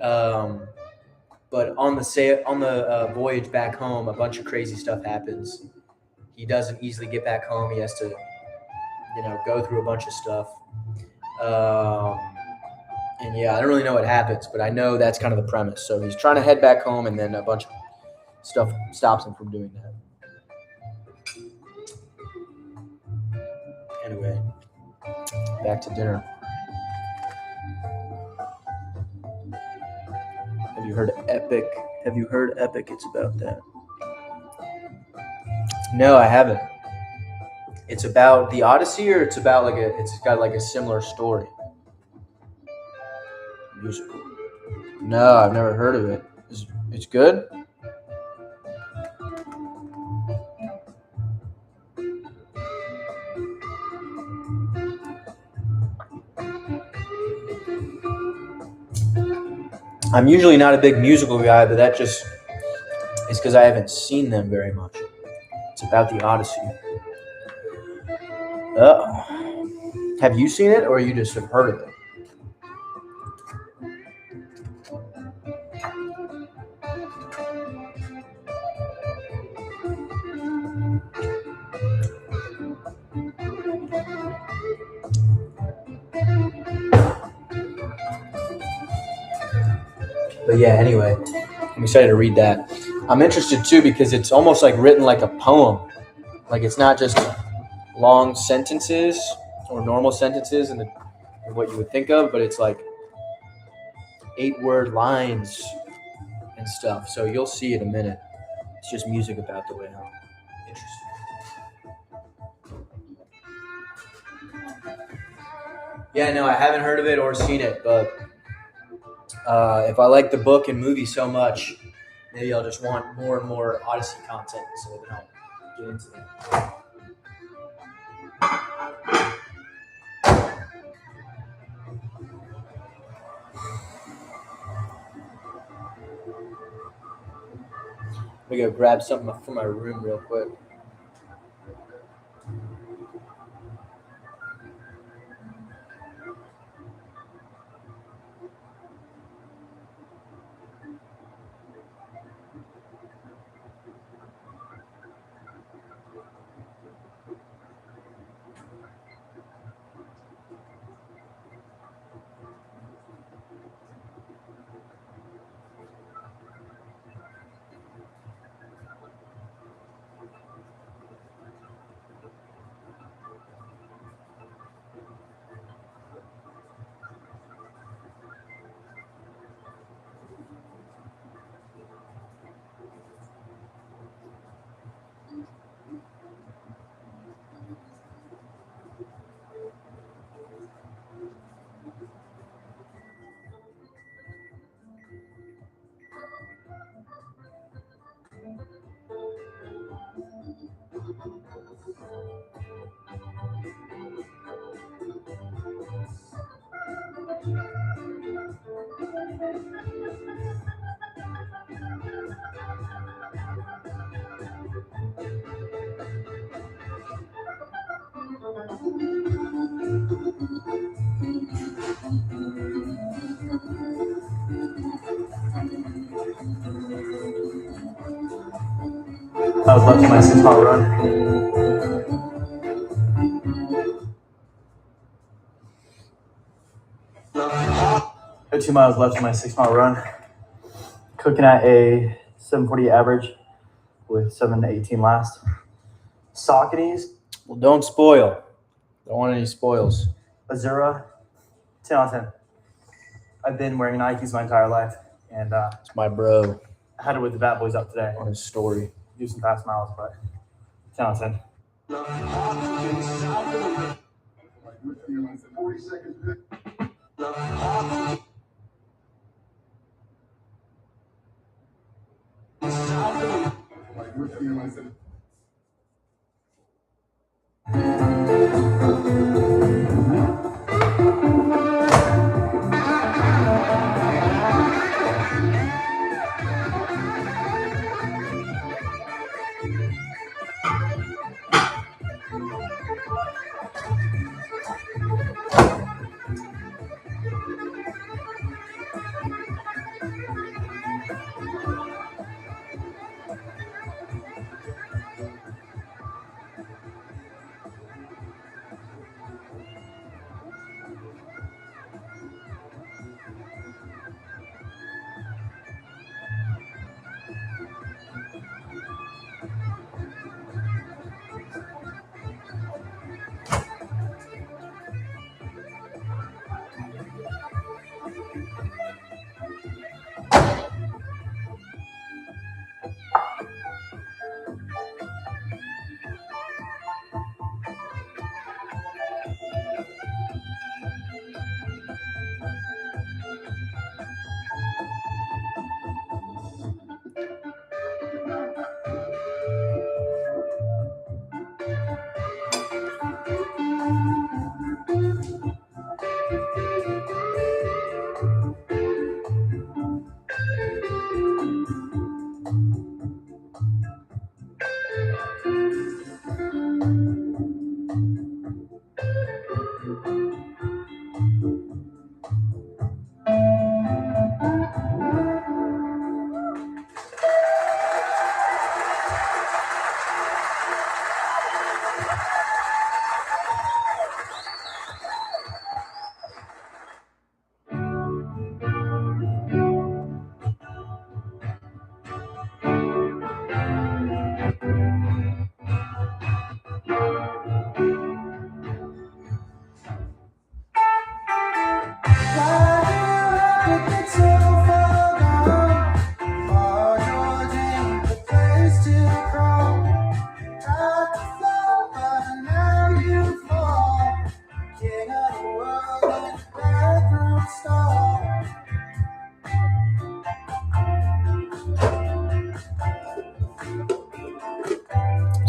But on the voyage back home, a bunch of crazy stuff happens. He doesn't easily get back home. He has to, go through a bunch of stuff. And yeah, I don't really know what happens, but I know that's kind of the premise. So he's trying to head back home, and then a bunch of stuff stops him from doing that. Anyway, back to dinner. Have you heard Epic? Have you heard Epic? It's about that. No, I haven't. It's about the Odyssey, or it's about it's got like a similar story. Musical. No, I've never heard of it. It's good? I'm usually not a big musical guy, but that just is because I haven't seen them very much. It's about the Odyssey. Have you seen it, or you just have heard of it? But yeah, anyway, I'm excited to read that. I'm interested too because it's almost like written like a poem. Like it's not just long sentences or normal sentences and what you would think of, but it's like 8-word lines and stuff. So you'll see in a minute. It's just music about the way how interesting. Yeah, no, I haven't heard of it or seen it, but if I like the book and movie so much, maybe I'll just want more and more Odyssey content, so then I'll get into that. Let me go grab something from my room real quick. I was left to my 6-mile run. 2 miles left in my 6-mile run. Cooking at a 740 average with 7 to 18 last. Sauconies. Well, don't spoil. Don't want any spoils. Azura, 10 on 10. I've been wearing Nikes my entire life, and it's my bro. I had it with the Bad Boys up today on his story. Do some fast miles, but 10 on 10.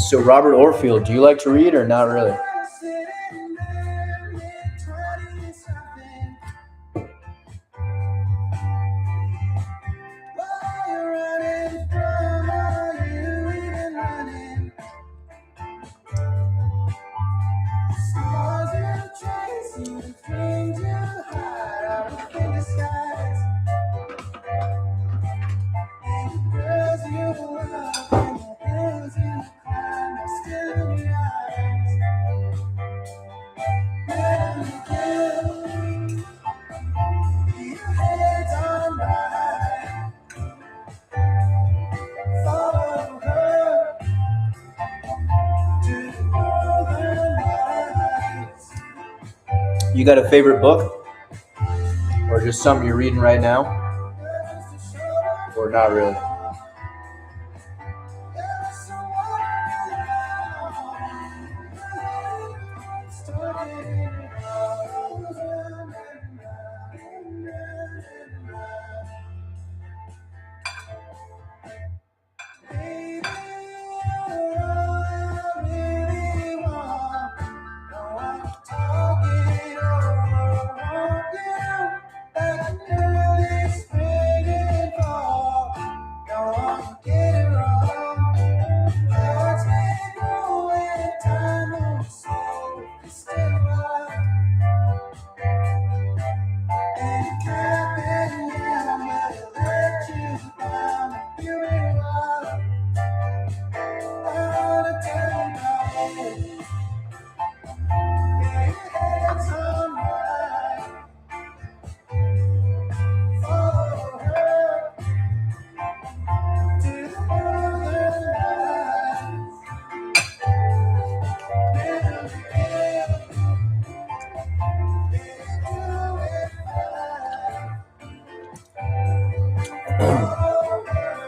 So Robert Orfield, do you like to read or not really? You got a favorite book? Or just something you're reading right now? Or not really?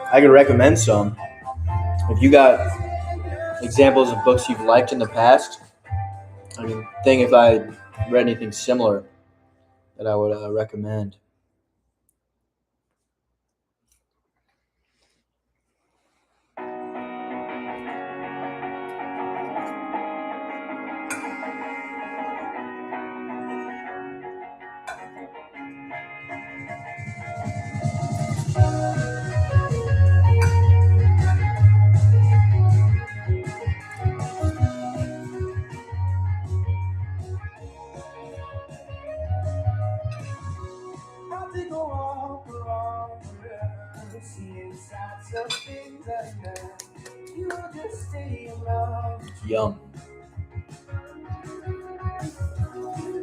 I could recommend some. If you got examples of books you've liked in the past, I mean, think if I read anything similar that I would recommend. Yum.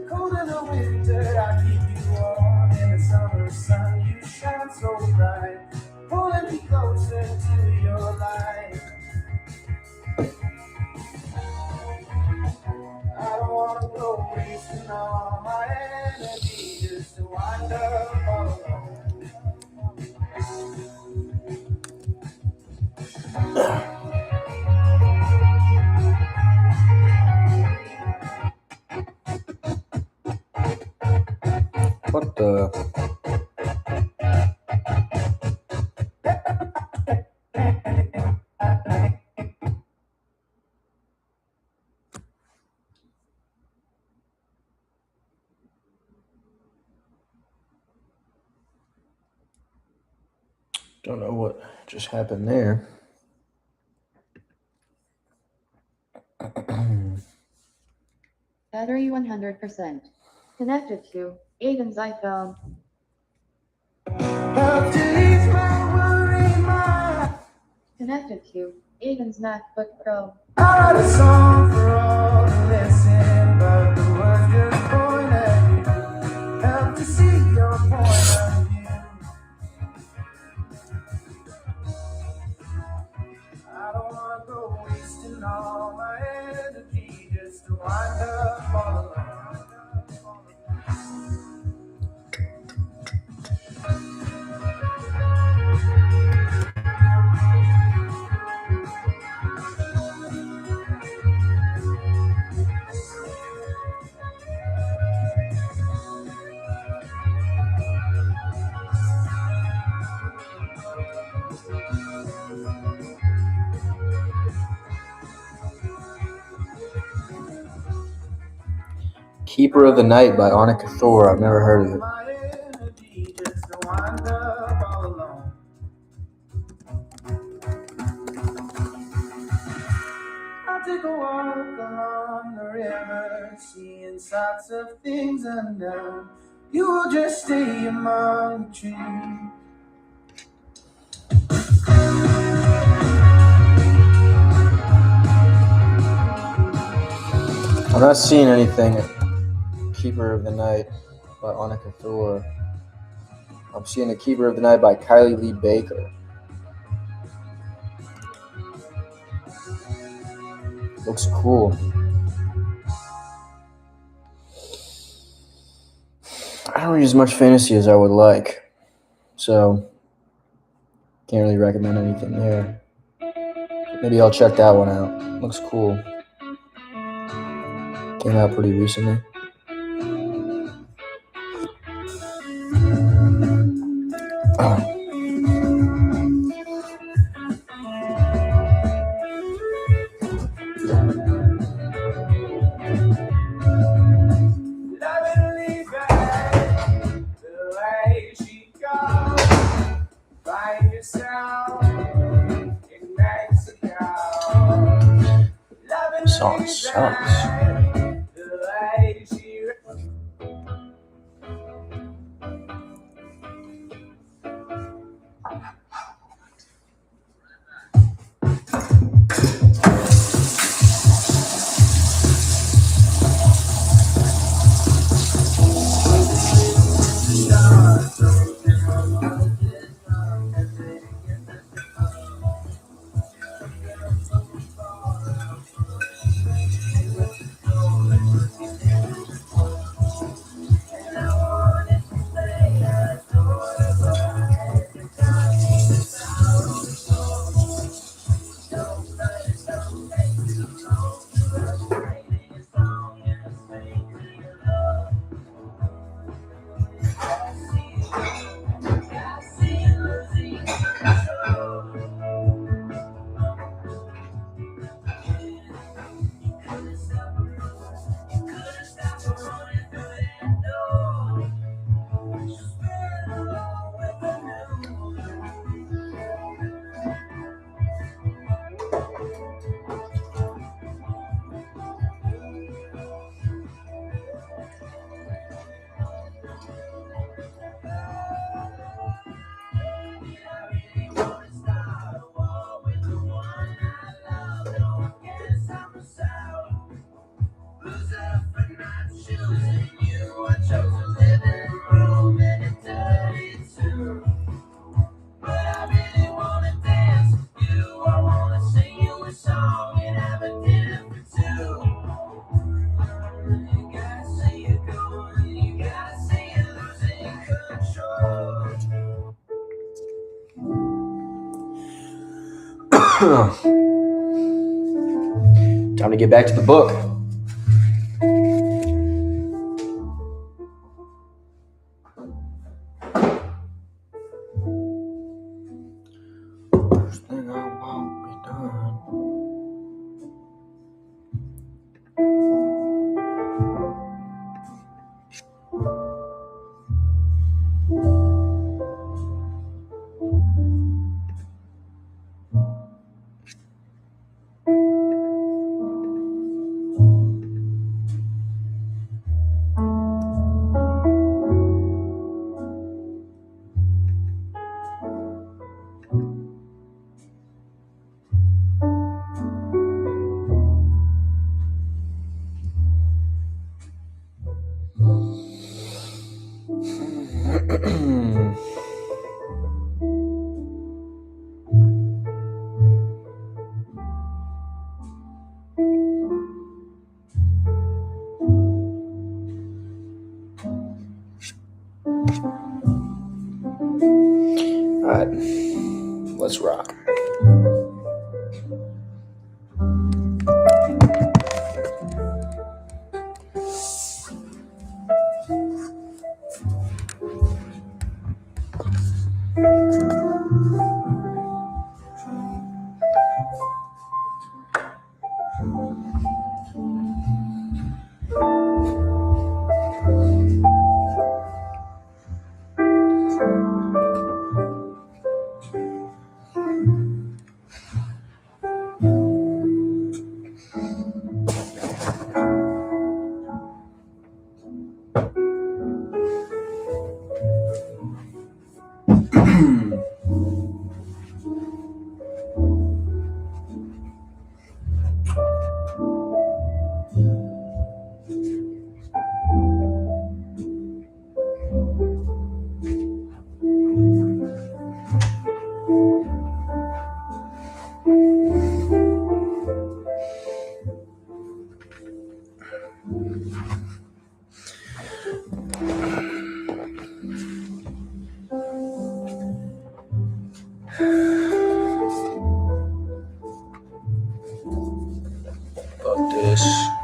Cold in the winter, I keep you warm. In the summer sun, you shine so bright, pulling me closer to your light. I don't want to go wasting all my energy just to wind up all alone. What the? Don't know what just happened there. Battery 100%. Connected to Aiden's iPhone. Connected to Aiden's MacBook Pro. I write a song for all to listen, but the words just point at you. Help to see your point of view. I don't want to go wasting all my energy just to wind up all alone. Keeper of the Night by Annika Thor. I've never heard of it. I'll take a walk along the river, seeing sights of things unknown. You will just stay among the trees. I'm not seeing anything. Keeper of the Night by Annika Thor. I'm seeing The Keeper of the Night by Kylie Lee Baker. Looks cool. I don't read as much fantasy as I would like, so can't really recommend anything there. Maybe I'll check that one out. Looks cool. Came out pretty recently. Song sucks. Time to get back to the book. First thing I won't be done. All right, let's rock. this.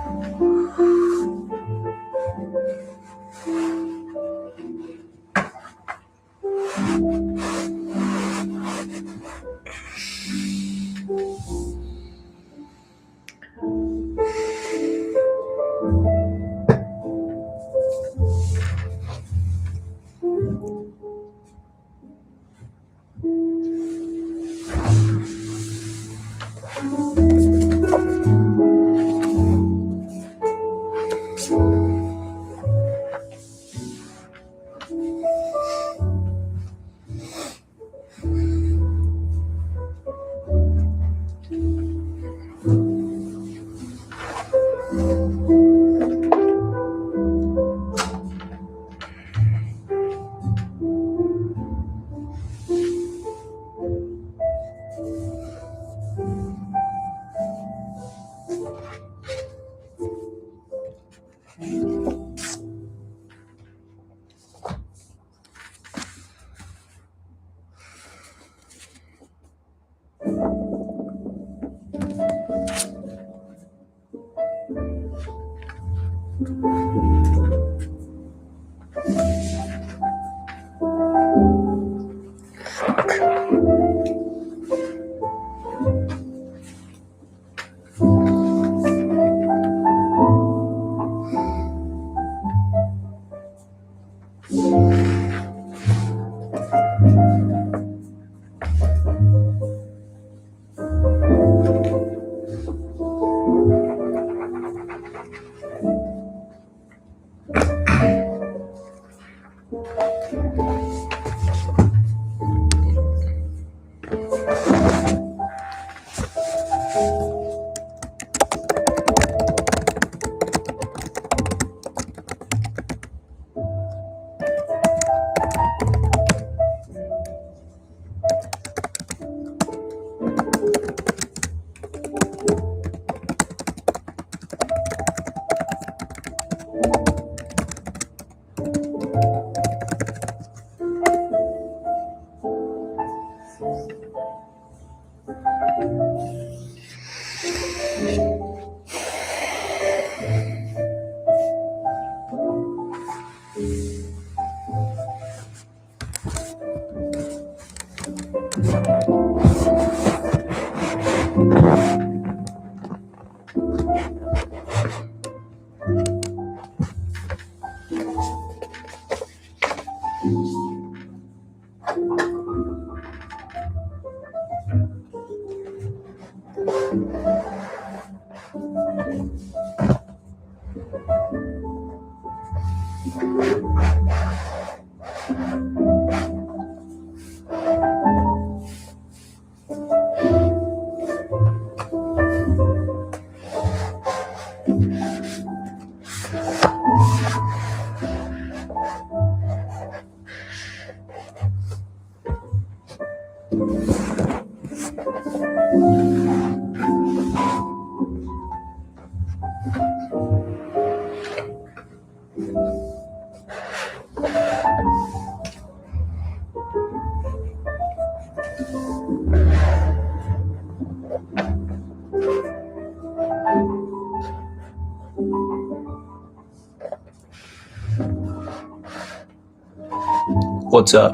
What's up?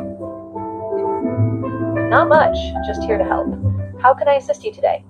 Not much, just here to help. How can I assist you today?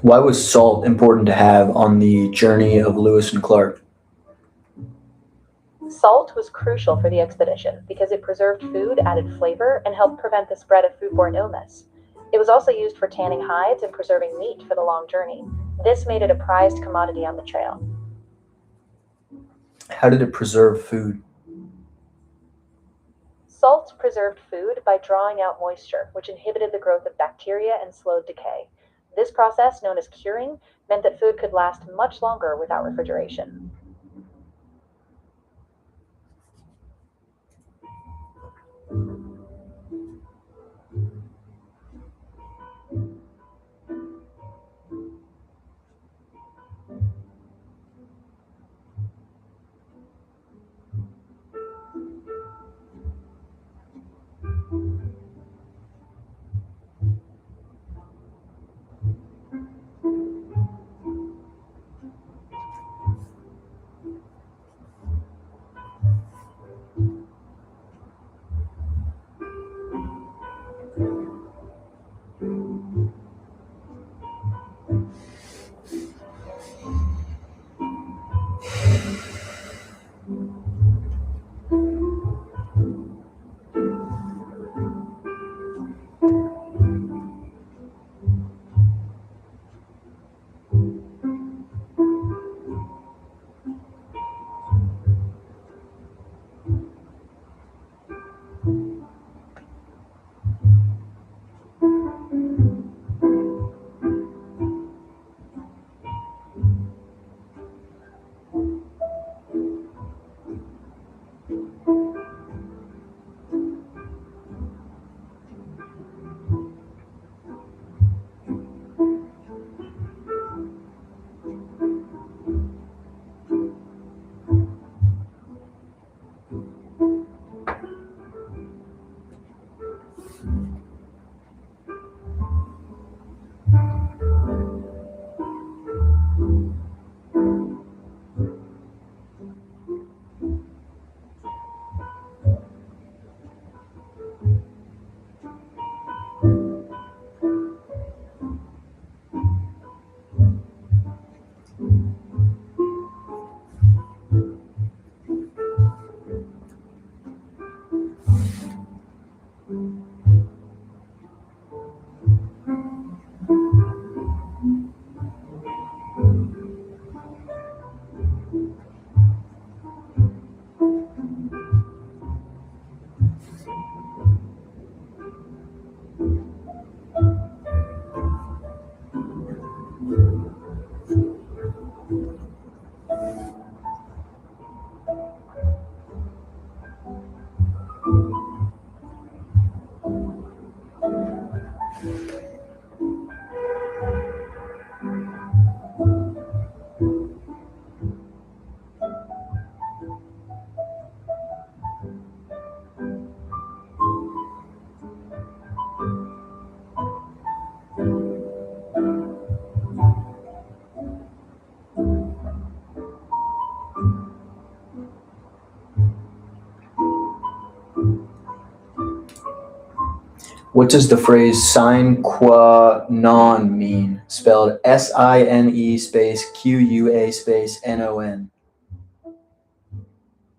Why was salt important to have on the journey of Lewis and Clark? Salt was crucial for the expedition because it preserved food, added flavor, and helped prevent the spread of foodborne illness. It was also used for tanning hides and preserving meat for the long journey. This made it a prized commodity on the trail. How did it preserve food? Salt preserved food by drawing out moisture, which inhibited the growth of bacteria and slowed decay. This process, known as curing, meant that food could last much longer without refrigeration. What does the phrase sine qua non mean? Spelled SINE space QUA space NON.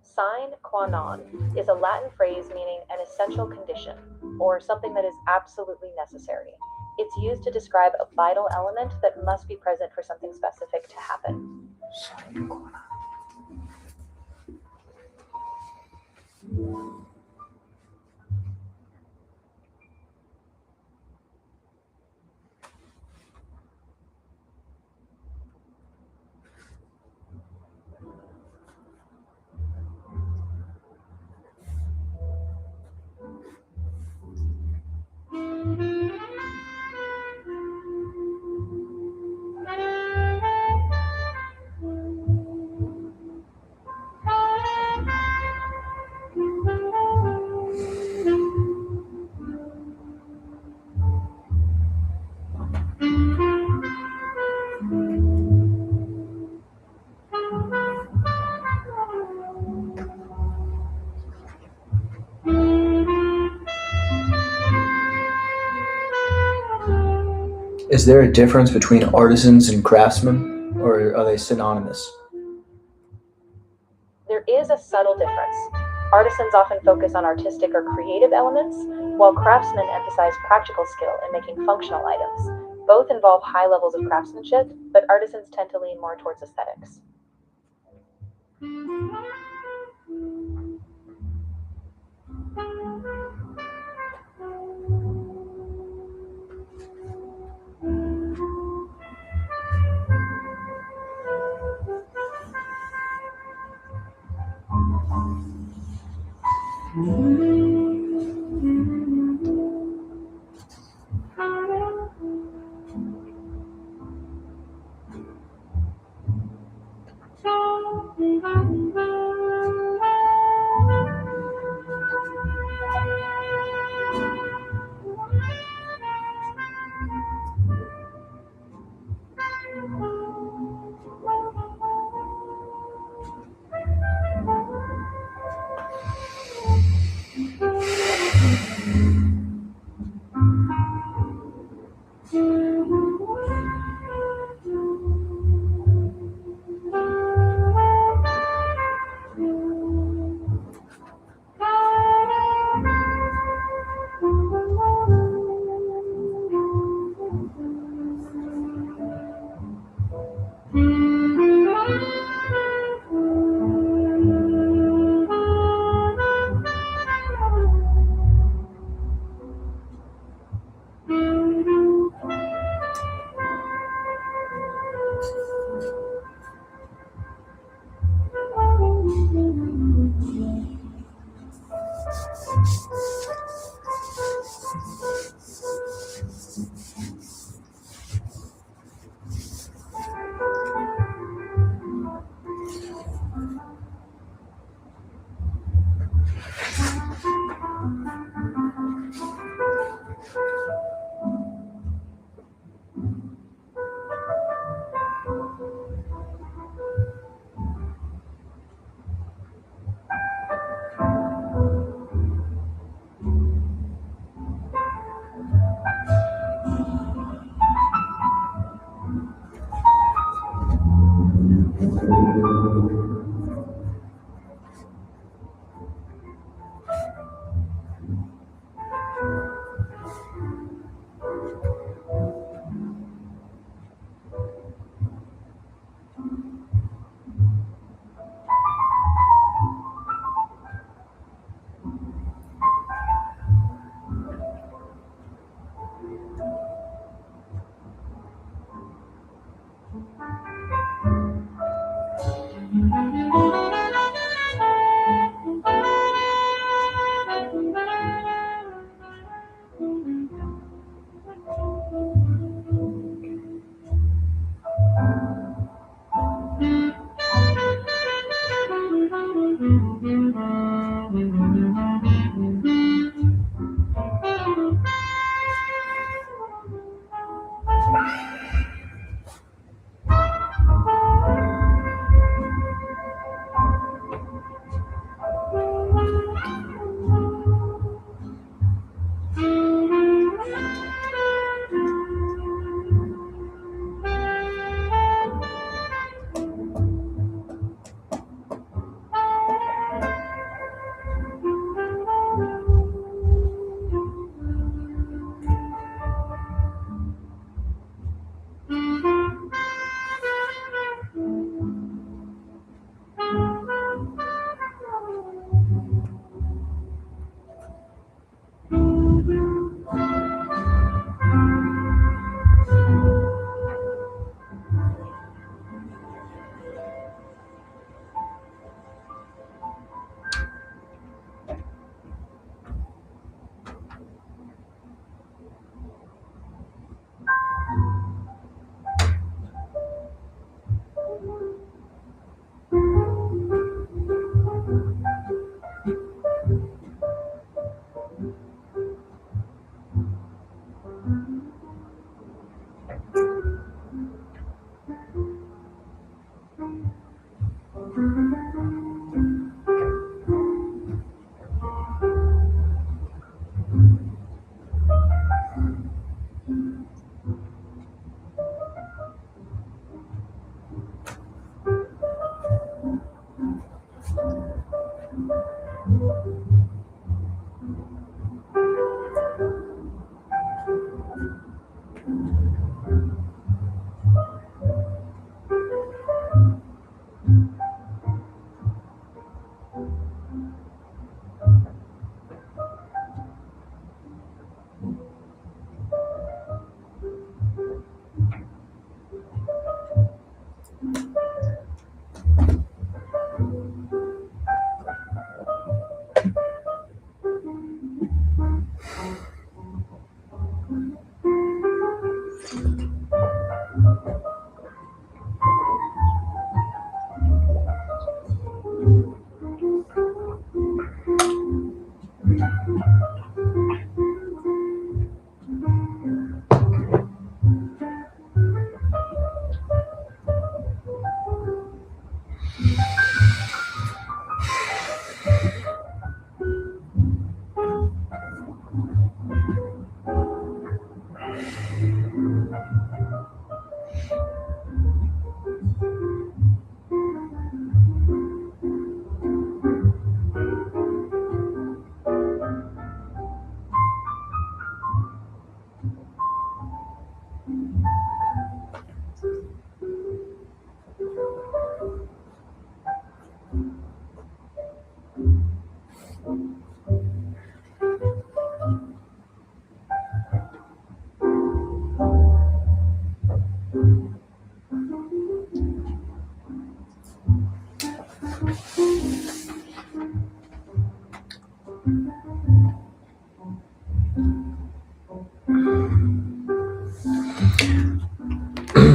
Sine qua non is a Latin phrase meaning an essential condition, or something that is absolutely necessary. It's used to describe a vital element that must be present for something specific to happen. Sine qua non. Is there a difference between artisans and craftsmen, or are they synonymous? There is a subtle difference. Artisans often focus on artistic or creative elements, while craftsmen emphasize practical skill in making functional items. Both involve high levels of craftsmanship, but artisans tend to lean more towards aesthetics.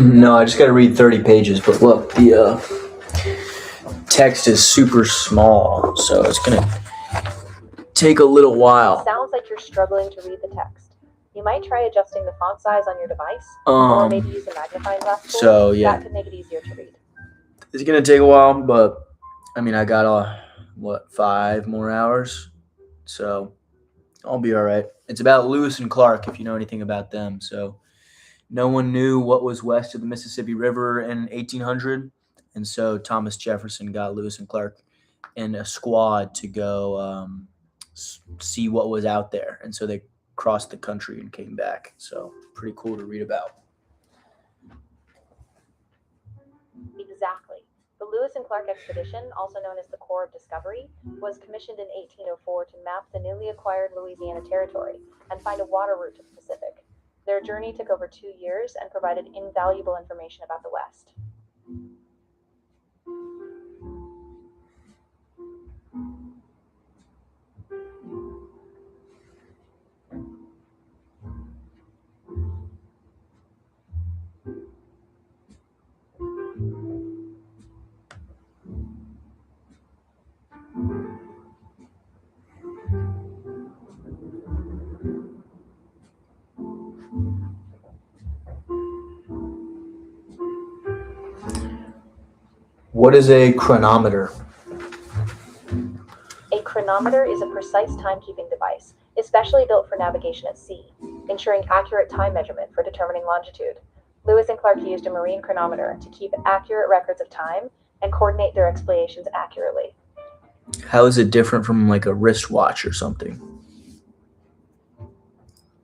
No, I just got to read 30 pages. But look, the text is super small, so it's going to take a little while. Sounds like you're struggling to read the text. You might try adjusting the font size on your device, or maybe use a magnifying glass tool. So, yeah. That could make it easier to read. It's going to take a while, but I mean, I got 5 more hours, so I'll be all right. It's about Lewis and Clark, if you know anything about them. So no one knew what was west of the Mississippi River in 1800, and so Thomas Jefferson got Lewis and Clark in a squad to go see what was out there, and so they crossed the country and came back. So pretty cool to read about. Exactly. The Lewis and Clark expedition, also known as the Corps of Discovery, was commissioned in 1804 to map the newly acquired Louisiana Territory and find a water route to the Pacific. Their journey took over 2 years and provided invaluable information about the West. What is a chronometer? A chronometer is a precise timekeeping device, especially built for navigation at sea, ensuring accurate time measurement for determining longitude. Lewis and Clark used a marine chronometer to keep accurate records of time and coordinate their explorations accurately. How is it different from like a wristwatch or something?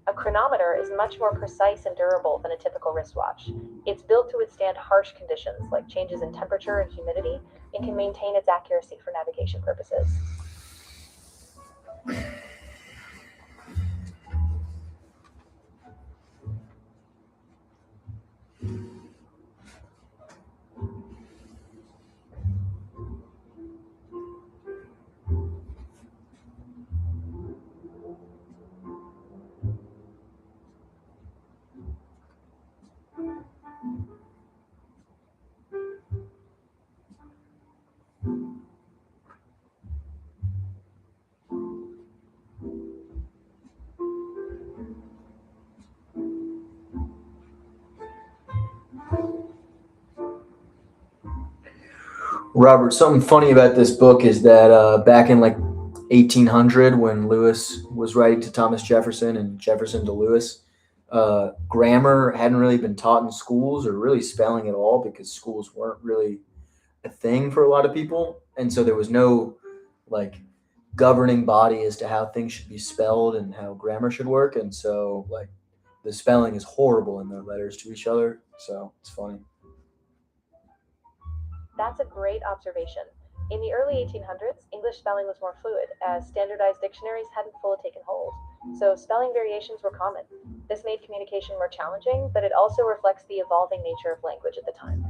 A chronometer is much more precise and durable than a typical wristwatch. It's built to withstand harsh conditions like changes in temperature and humidity, and can maintain its accuracy for navigation purposes. Robert, something funny about this book is that back in like 1800, when Lewis was writing to Thomas Jefferson and Jefferson to Lewis, grammar hadn't really been taught in schools, or really spelling at all, because schools weren't really a thing for a lot of people. And so there was no like governing body as to how things should be spelled and how grammar should work. And so like the spelling is horrible in their letters to each other. So it's funny. That's a great observation. In the early 1800s, English spelling was more fluid, as standardized dictionaries hadn't fully taken hold, so spelling variations were common. This made communication more challenging, but it also reflects the evolving nature of language at the time.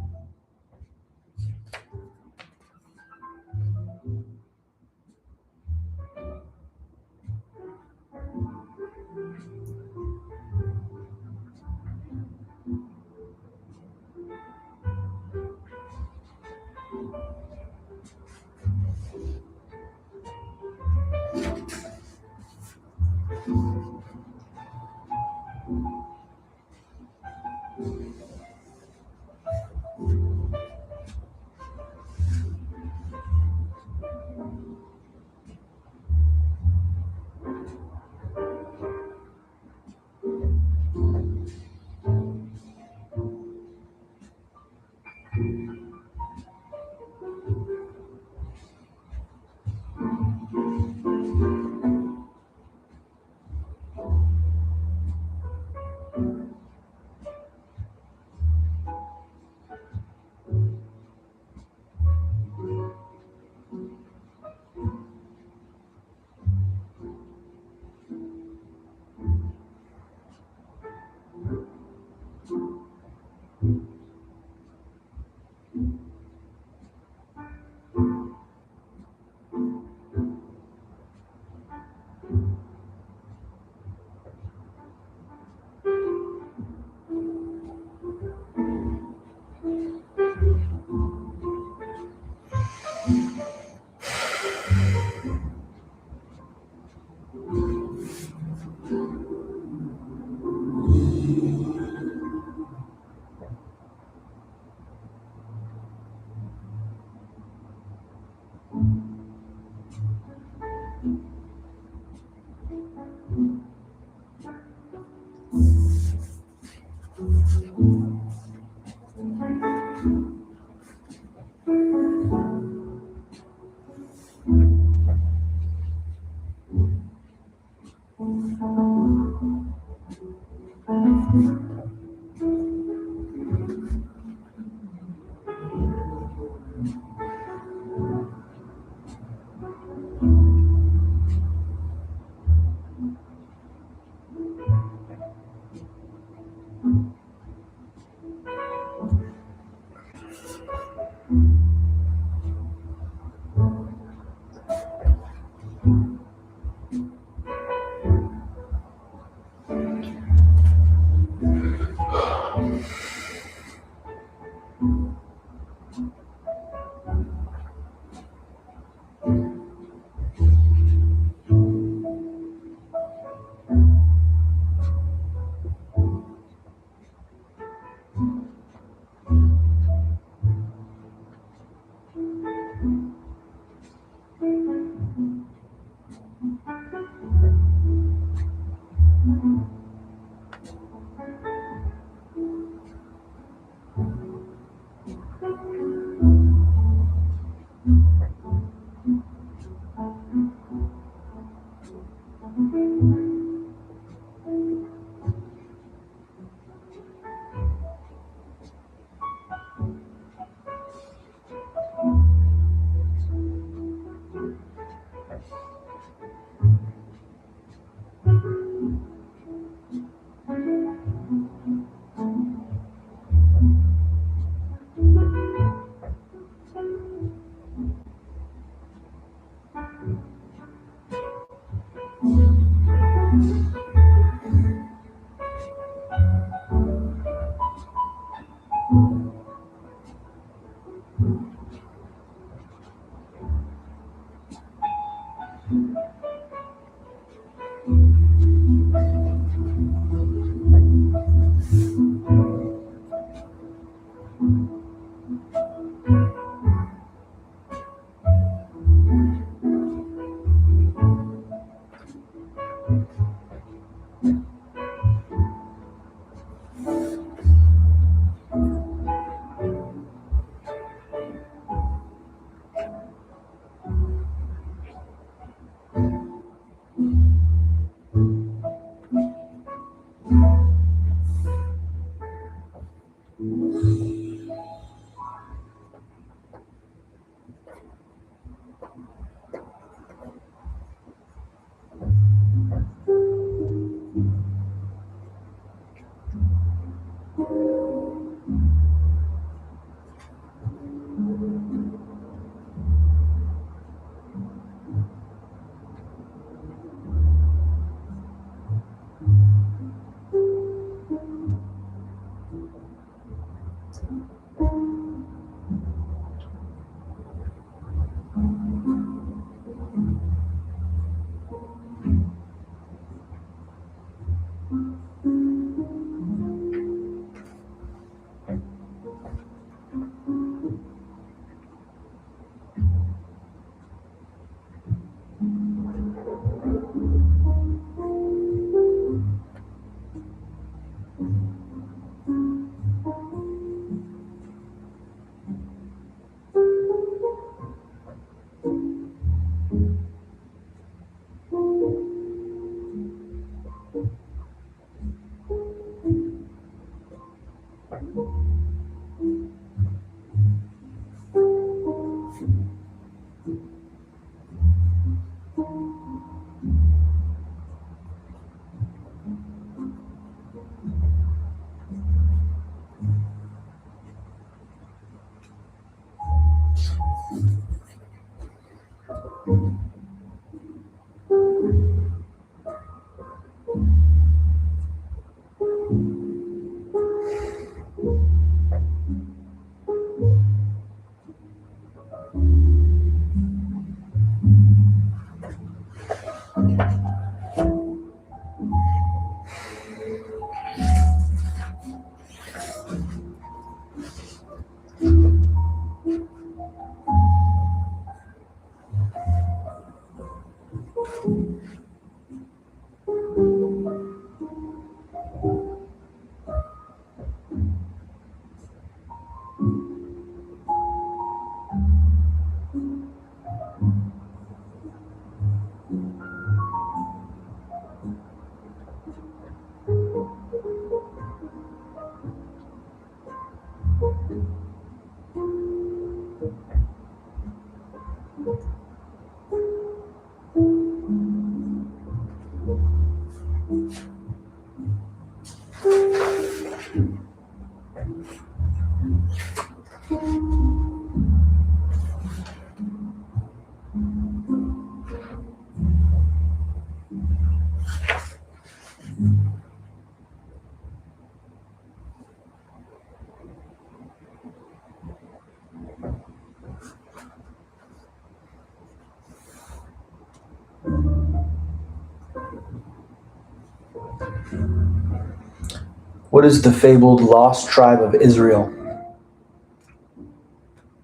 What is the fabled lost tribe of Israel?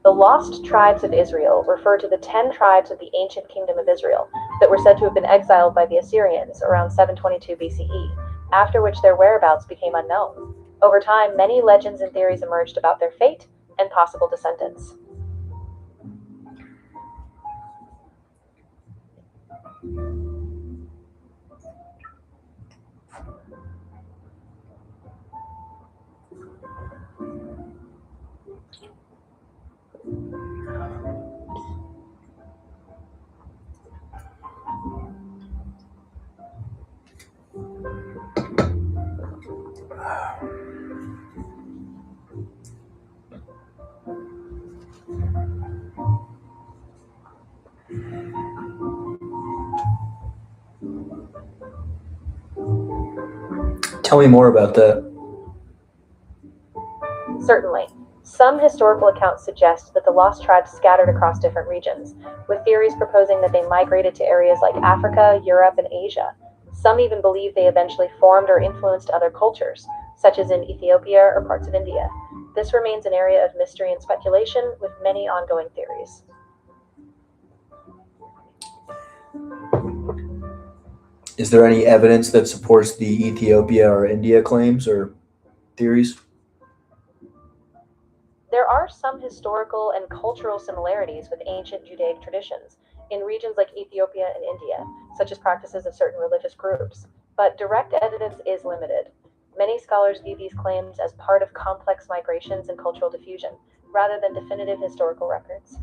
The lost tribes of Israel refer to the 10 tribes of the ancient kingdom of Israel that were said to have been exiled by the Assyrians around 722 BCE, after which their whereabouts became unknown. Over time, many legends and theories emerged about their fate and possible descendants. Tell me more about that. Certainly. Some historical accounts suggest that the lost tribes scattered across different regions, with theories proposing that they migrated to areas like Africa, Europe, and Asia. Some even believe they eventually formed or influenced other cultures, such as in Ethiopia or parts of India. This remains an area of mystery and speculation, with many ongoing theories. Is there any evidence that supports the Ethiopia or India claims or theories? There are some historical and cultural similarities with ancient Judaic traditions in regions like Ethiopia and India, such as practices of certain religious groups, but direct evidence is limited. Many scholars view these claims as part of complex migrations and cultural diffusion, rather than definitive historical records.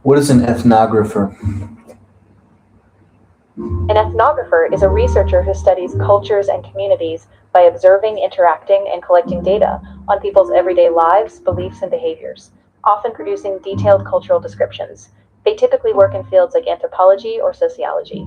What is an ethnographer? An ethnographer is a researcher who studies cultures and communities by observing, interacting, and collecting data on people's everyday lives, beliefs, and behaviors, often producing detailed cultural descriptions. They typically work in fields like anthropology or sociology.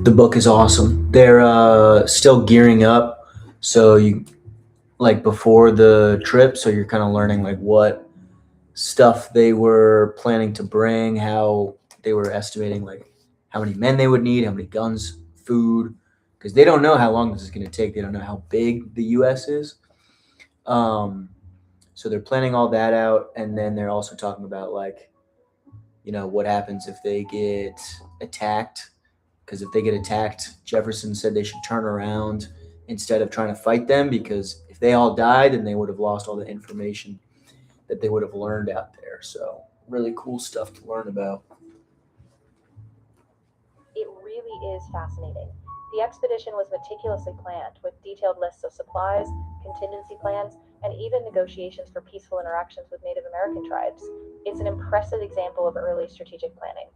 The book is awesome. They're still gearing up, so you like before the trip, so you're kind of learning like what stuff they were planning to bring, how they were estimating like how many men they would need, how many guns, food, because they don't know how long this is going to take. They don't know how big the U.S. is. So they're planning all that out, and then they're also talking about like, what happens if they get attacked. Because if they get attacked, Jefferson said they should turn around instead of trying to fight them, because if they all died, then they would have lost all the information that they would have learned out there. So really cool stuff to learn about. It really is fascinating. The expedition was meticulously planned, with detailed lists of supplies, contingency plans, and even negotiations for peaceful interactions with Native American tribes. It's an impressive example of early strategic planning.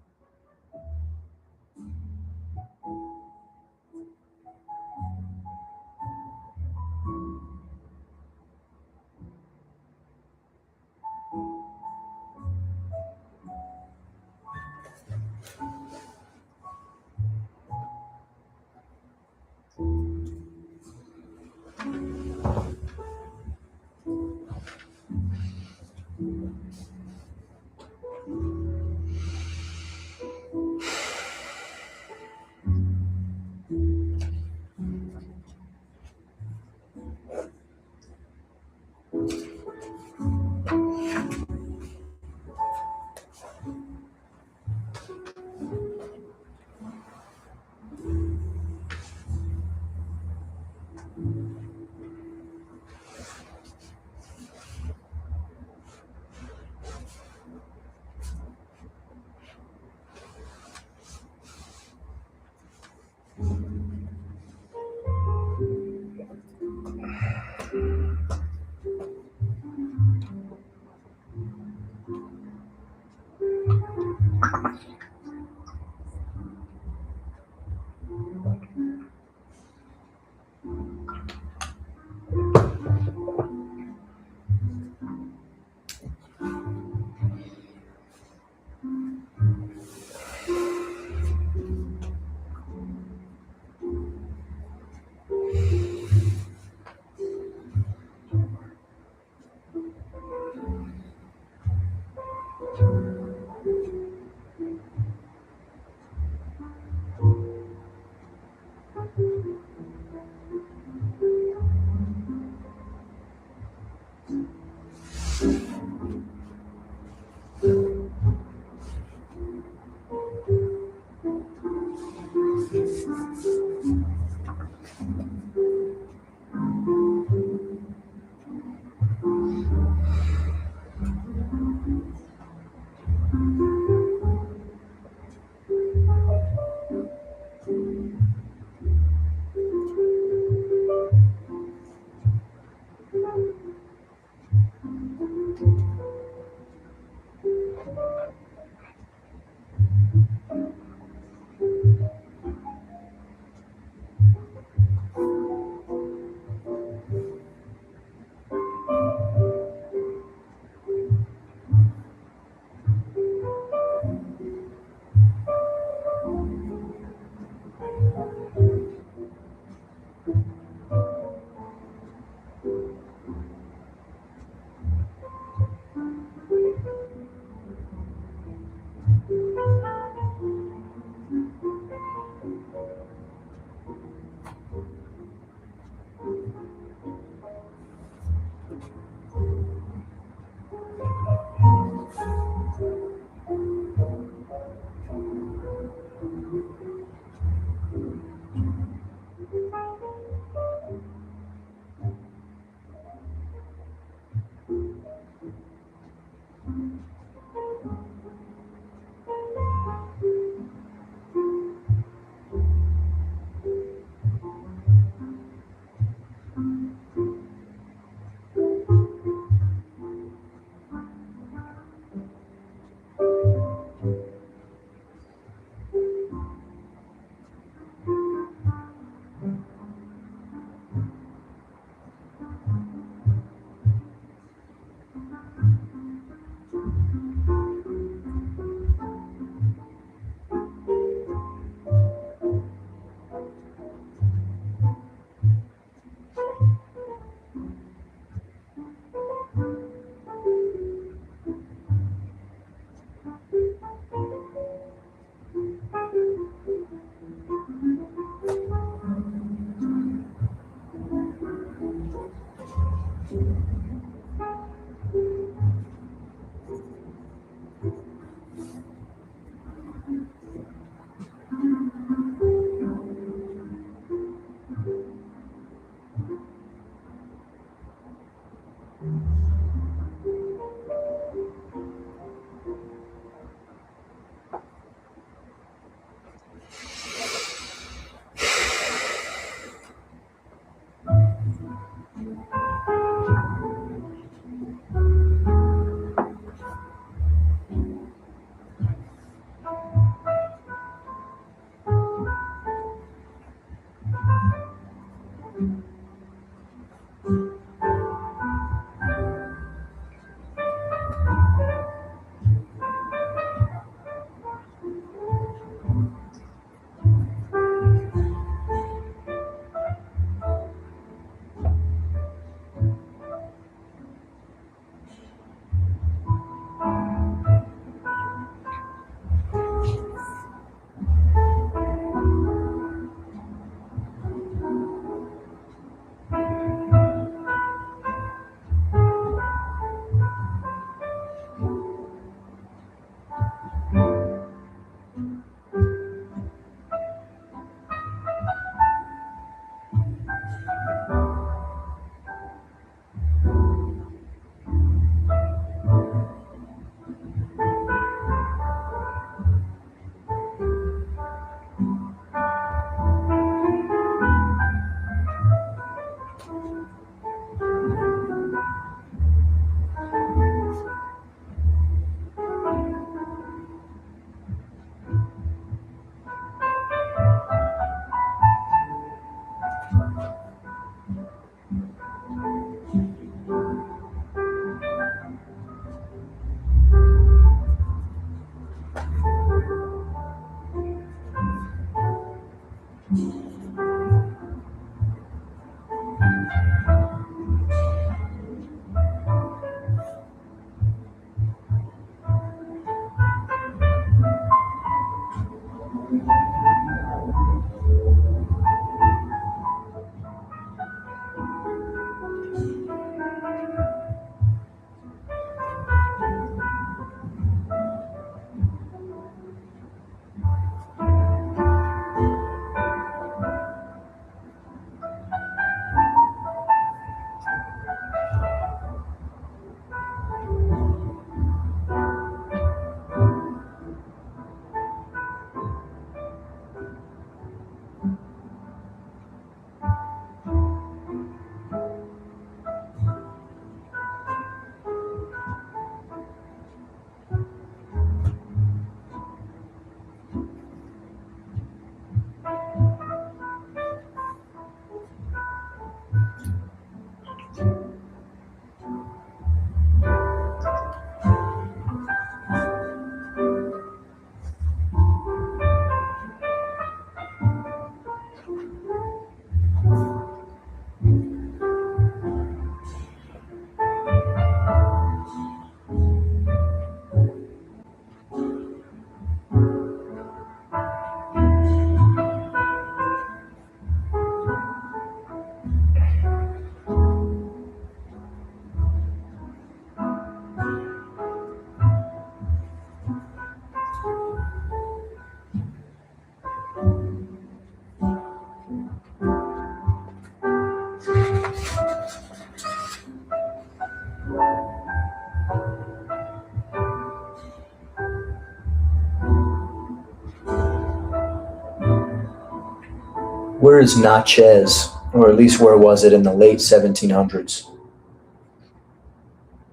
Where is Natchez, or at least where was it in the late 1700s?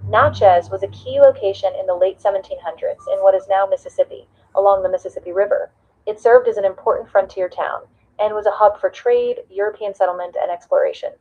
Natchez was a key location in the late 1700s in what is now Mississippi, along the Mississippi River. It served as an important frontier town and was a hub for trade, European settlement, and exploration.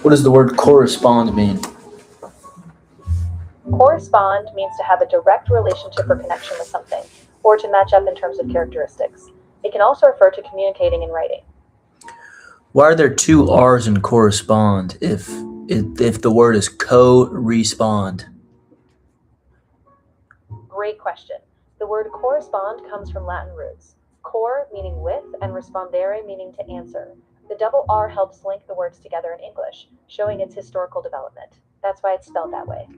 What does the word correspond mean? Correspond means to have a direct relationship or connection with something, or to match up in terms of characteristics. It can also refer to communicating in writing. Why are there two R's in correspond if the word is co-respond? Great question. The word correspond comes from Latin roots. Cor meaning with and respondere meaning to answer. The double R helps link the words together in English, showing its historical development. That's why it's spelled that way.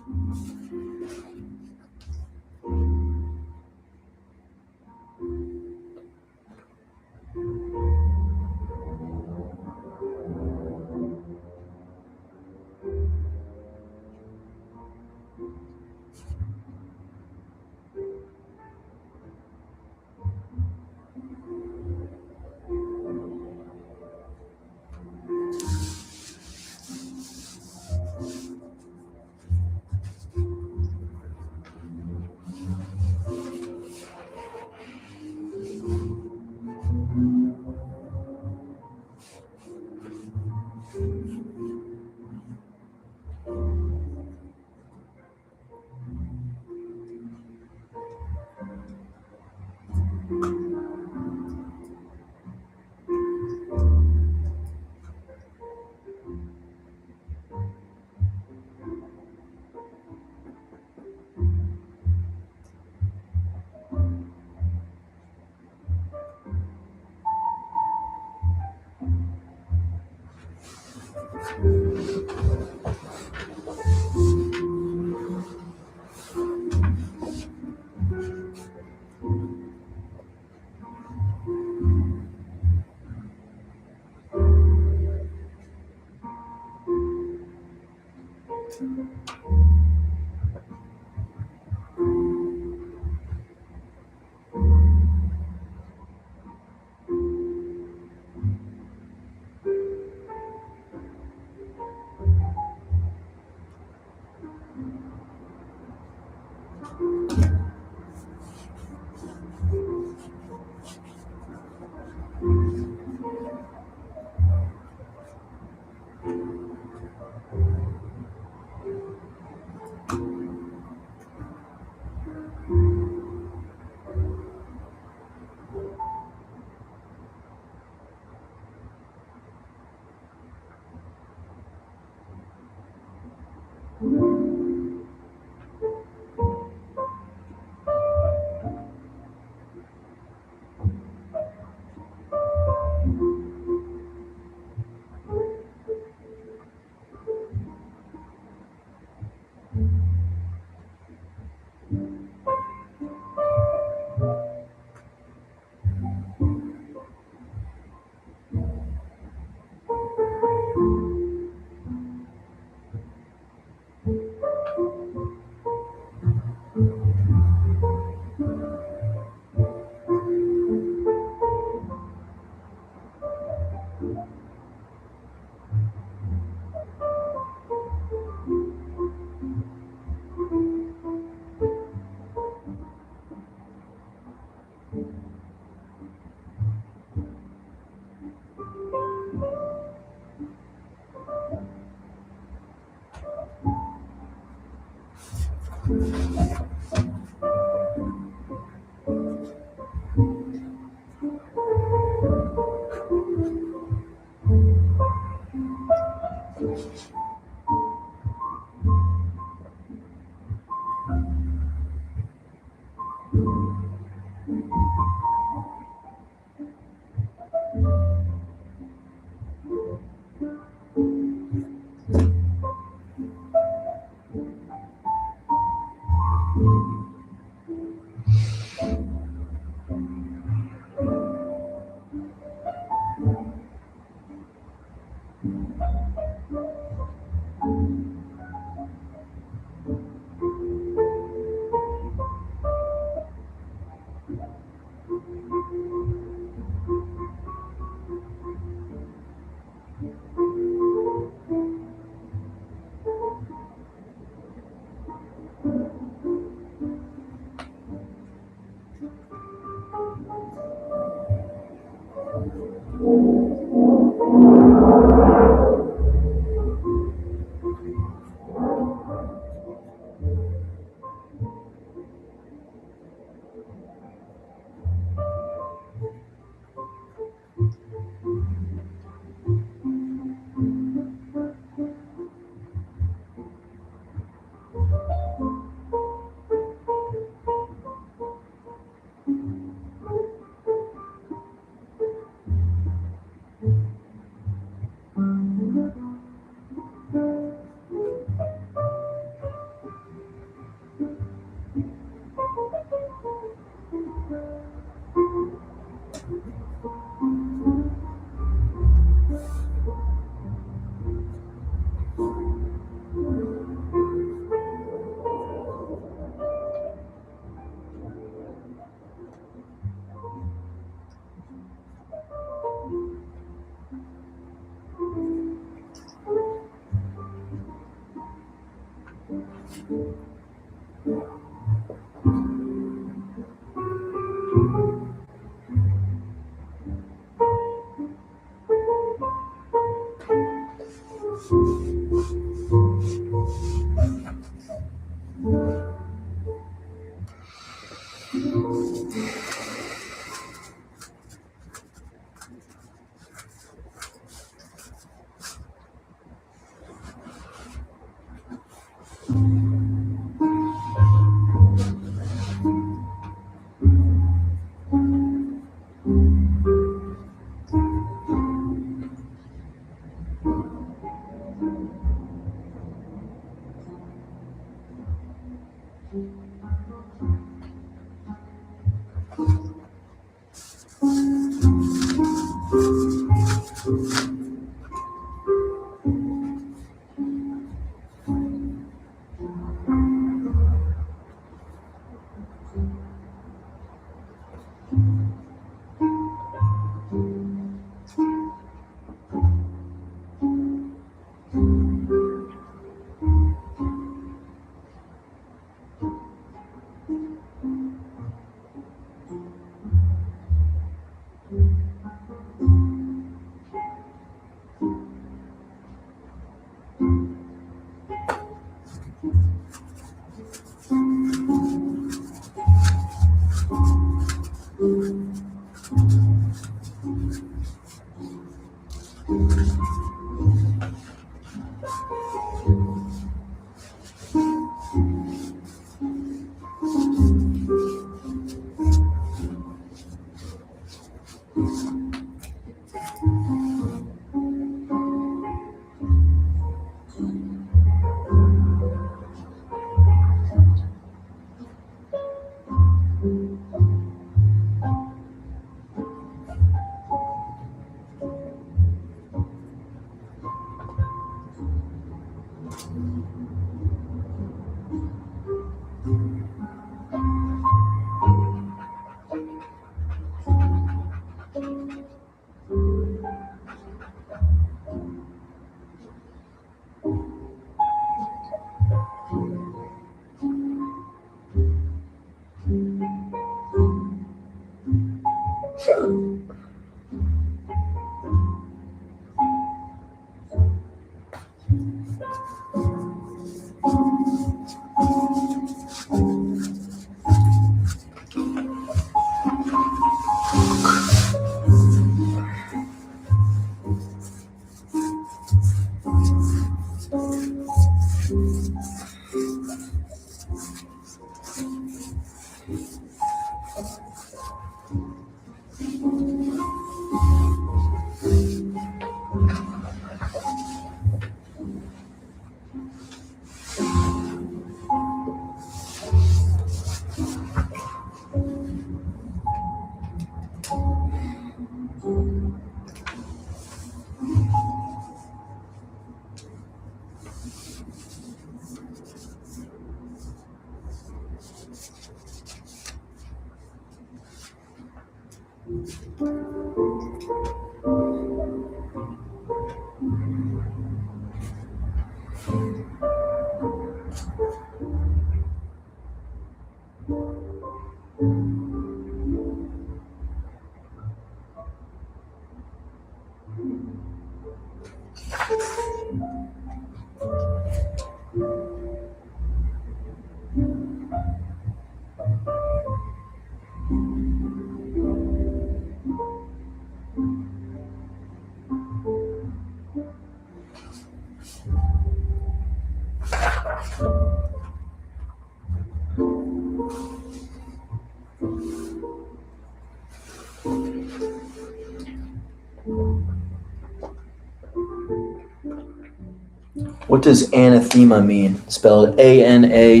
What does anathema mean? Spelled Anathema.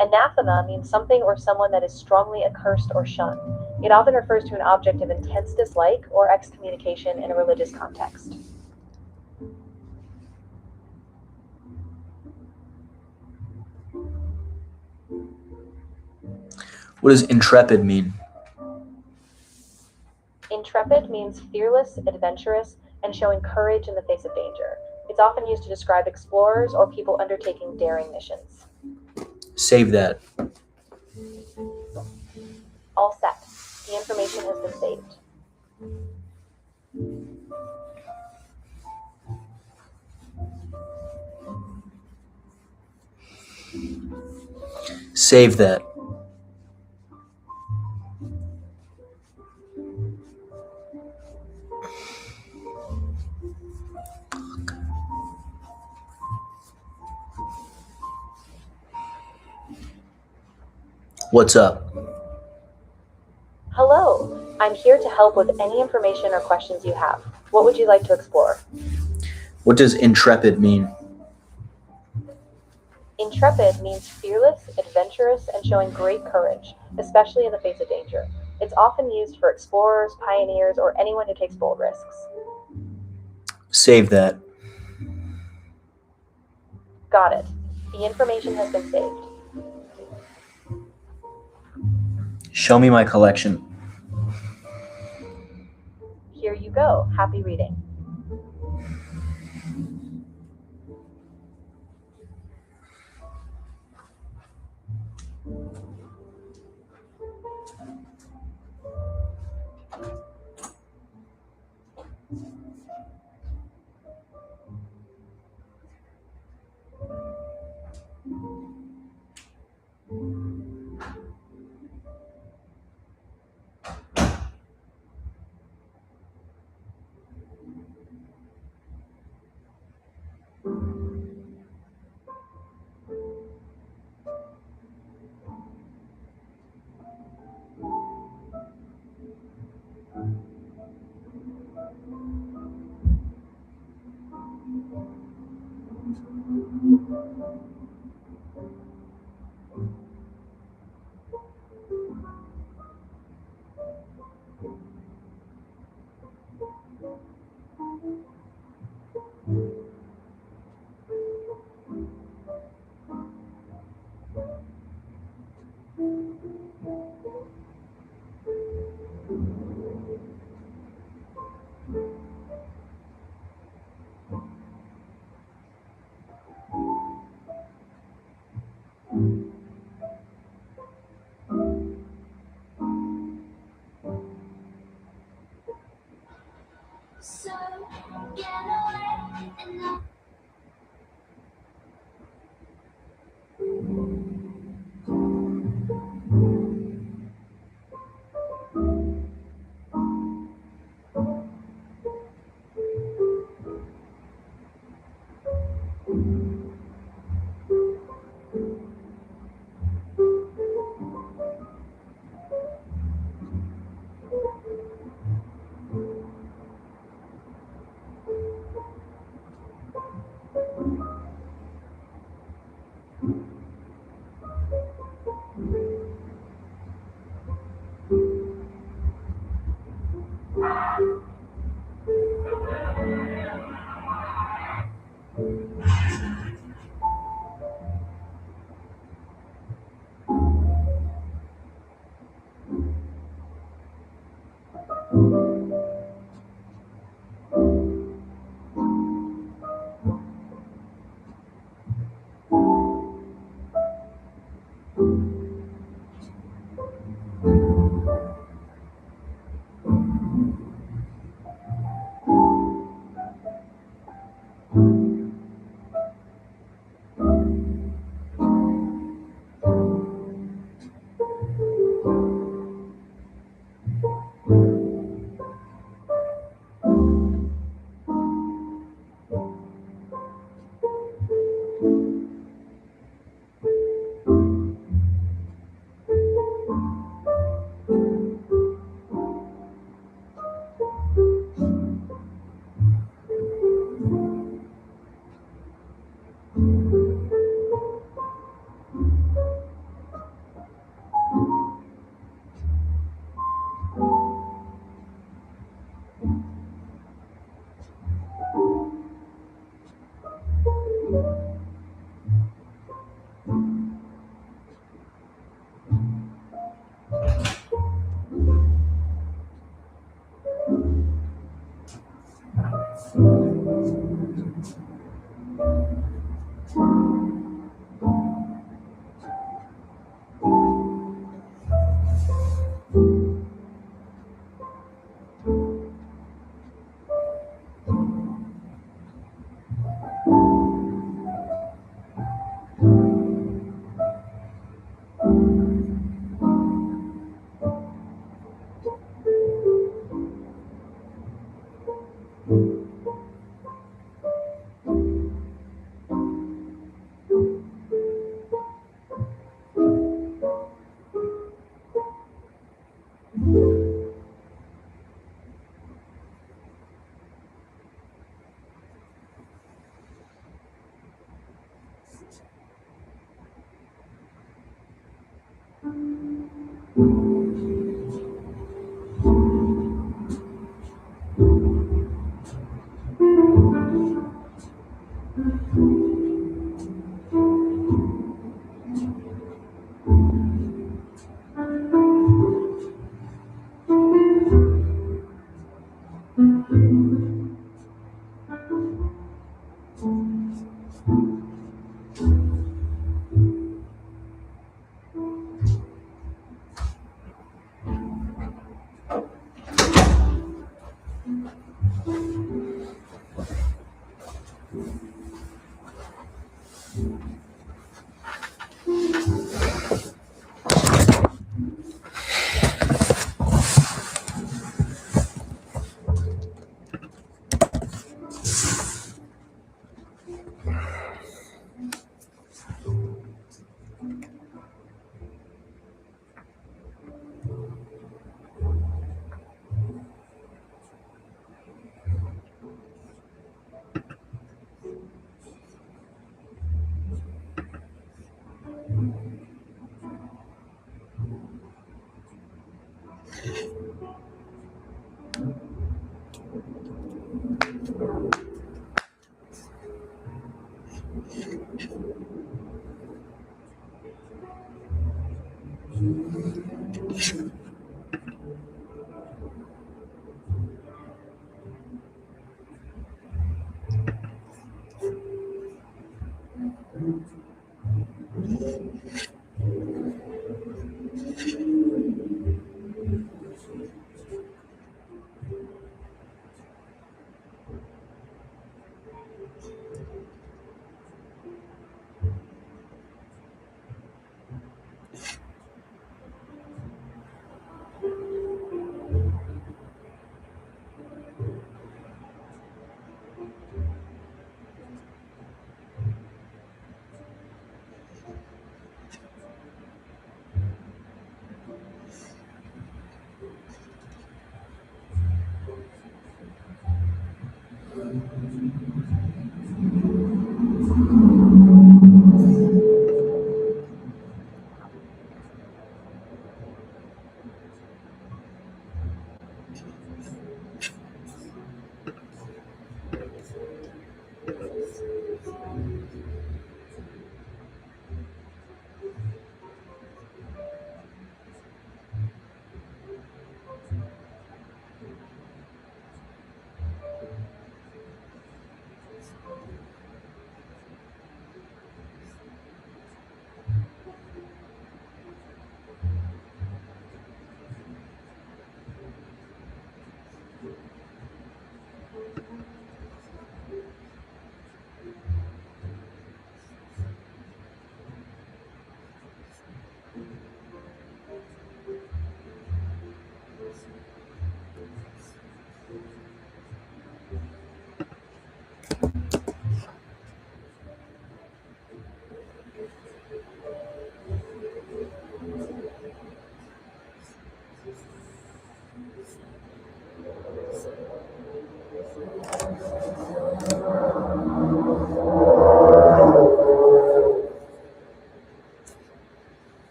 Anathema means something or someone that is strongly accursed or shunned. It often refers to an object of intense dislike or excommunication in a religious context. What does intrepid mean? Intrepid means fearless, adventurous, and showing courage in the face of danger. It's often used to describe explorers or people undertaking daring missions. Save that. All set. The information has been saved. Save that. What's up? Hello. I'm here to help with any information or questions you have. What would you like to explore? What does intrepid mean? Intrepid means fearless, adventurous, and showing great courage, especially in the face of danger. It's often used for explorers, pioneers, or anyone who takes bold risks. Save that. Got it. The information has been saved. Show me my collection. Here you go. Happy reading.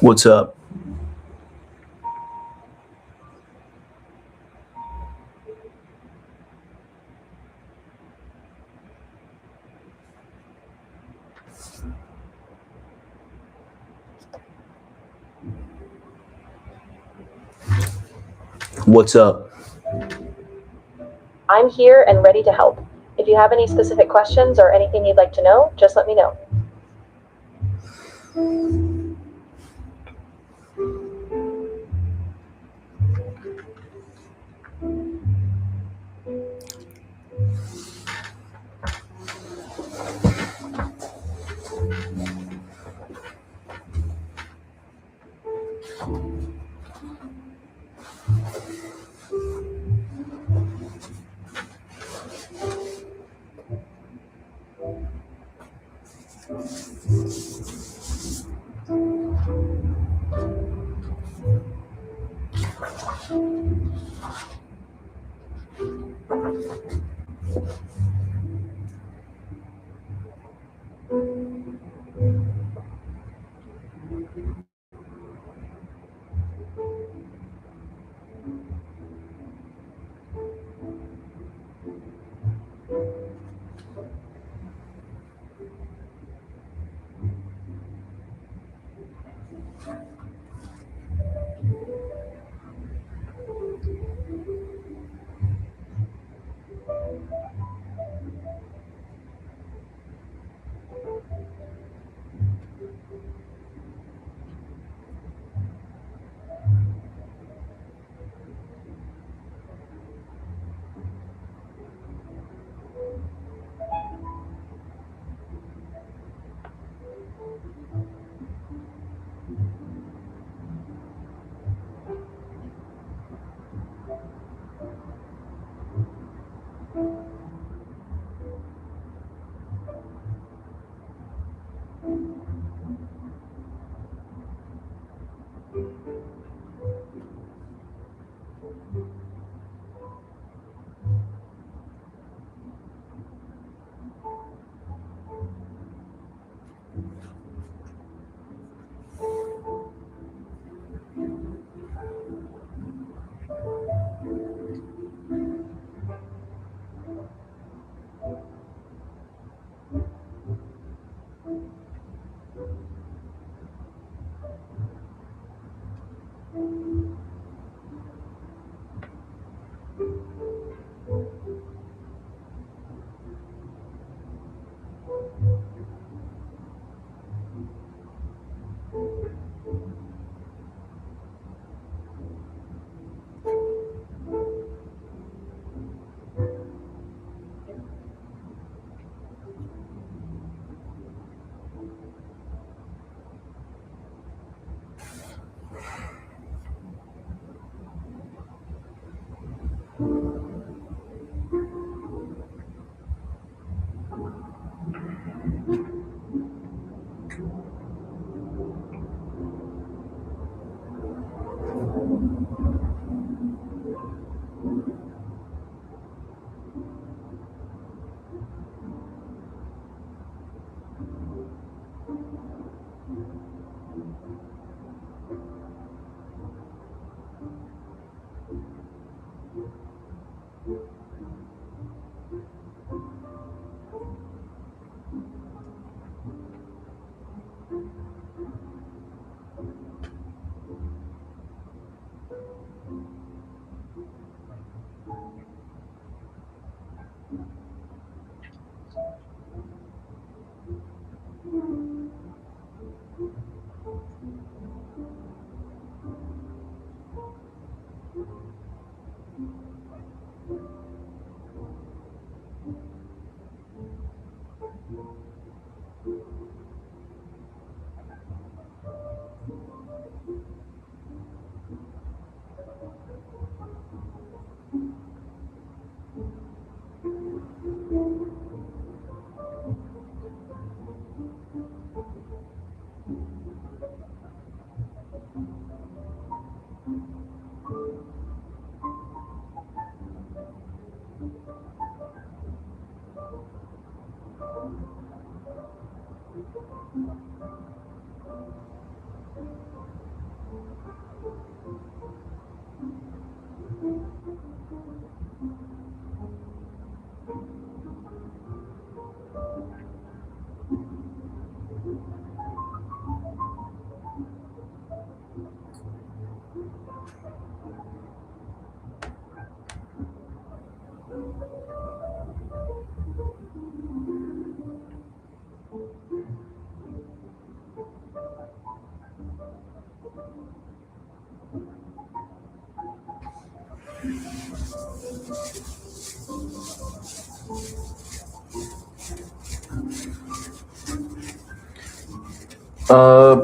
What's up? What's up? I'm here and ready to help. If you have any specific questions or anything you'd like to know, just let me know.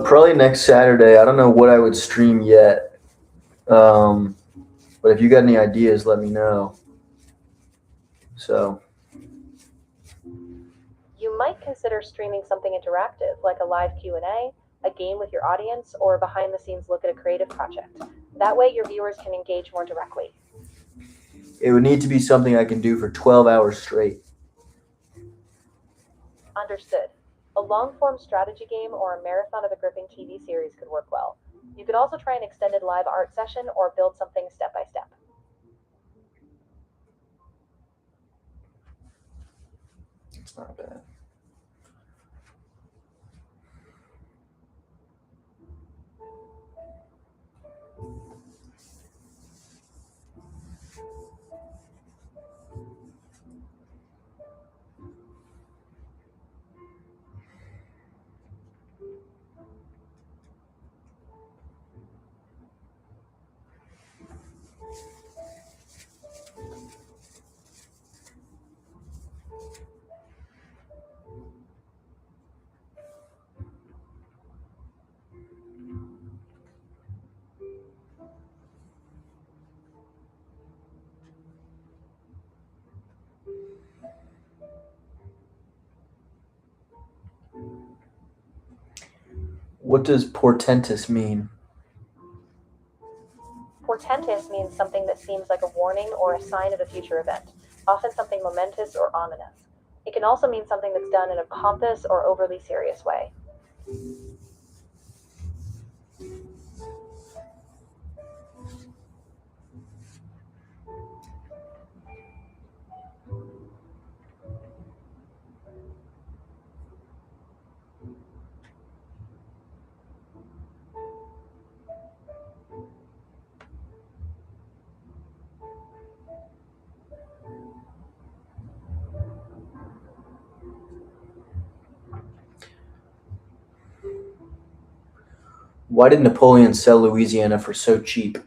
Probably next Saturday. I don't know what I would stream yet. But if you got any ideas, let me know. So, You might consider streaming something interactive, like a live Q&A, a game with your audience, or a behind-the-scenes look at a creative project. That way your viewers can engage more directly. it would need to be something I can do for 12 hours straight. Understood. A long-form strategy game or a marathon of a gripping TV series could work well. You could also try an extended live art session or build something step by step. It's not bad. What does portentous mean? Portentous means something that seems like a warning or a sign of a future event, often something momentous or ominous. It can also mean something that's done in a pompous or overly serious way. Why did Napoleon sell Louisiana for so cheap?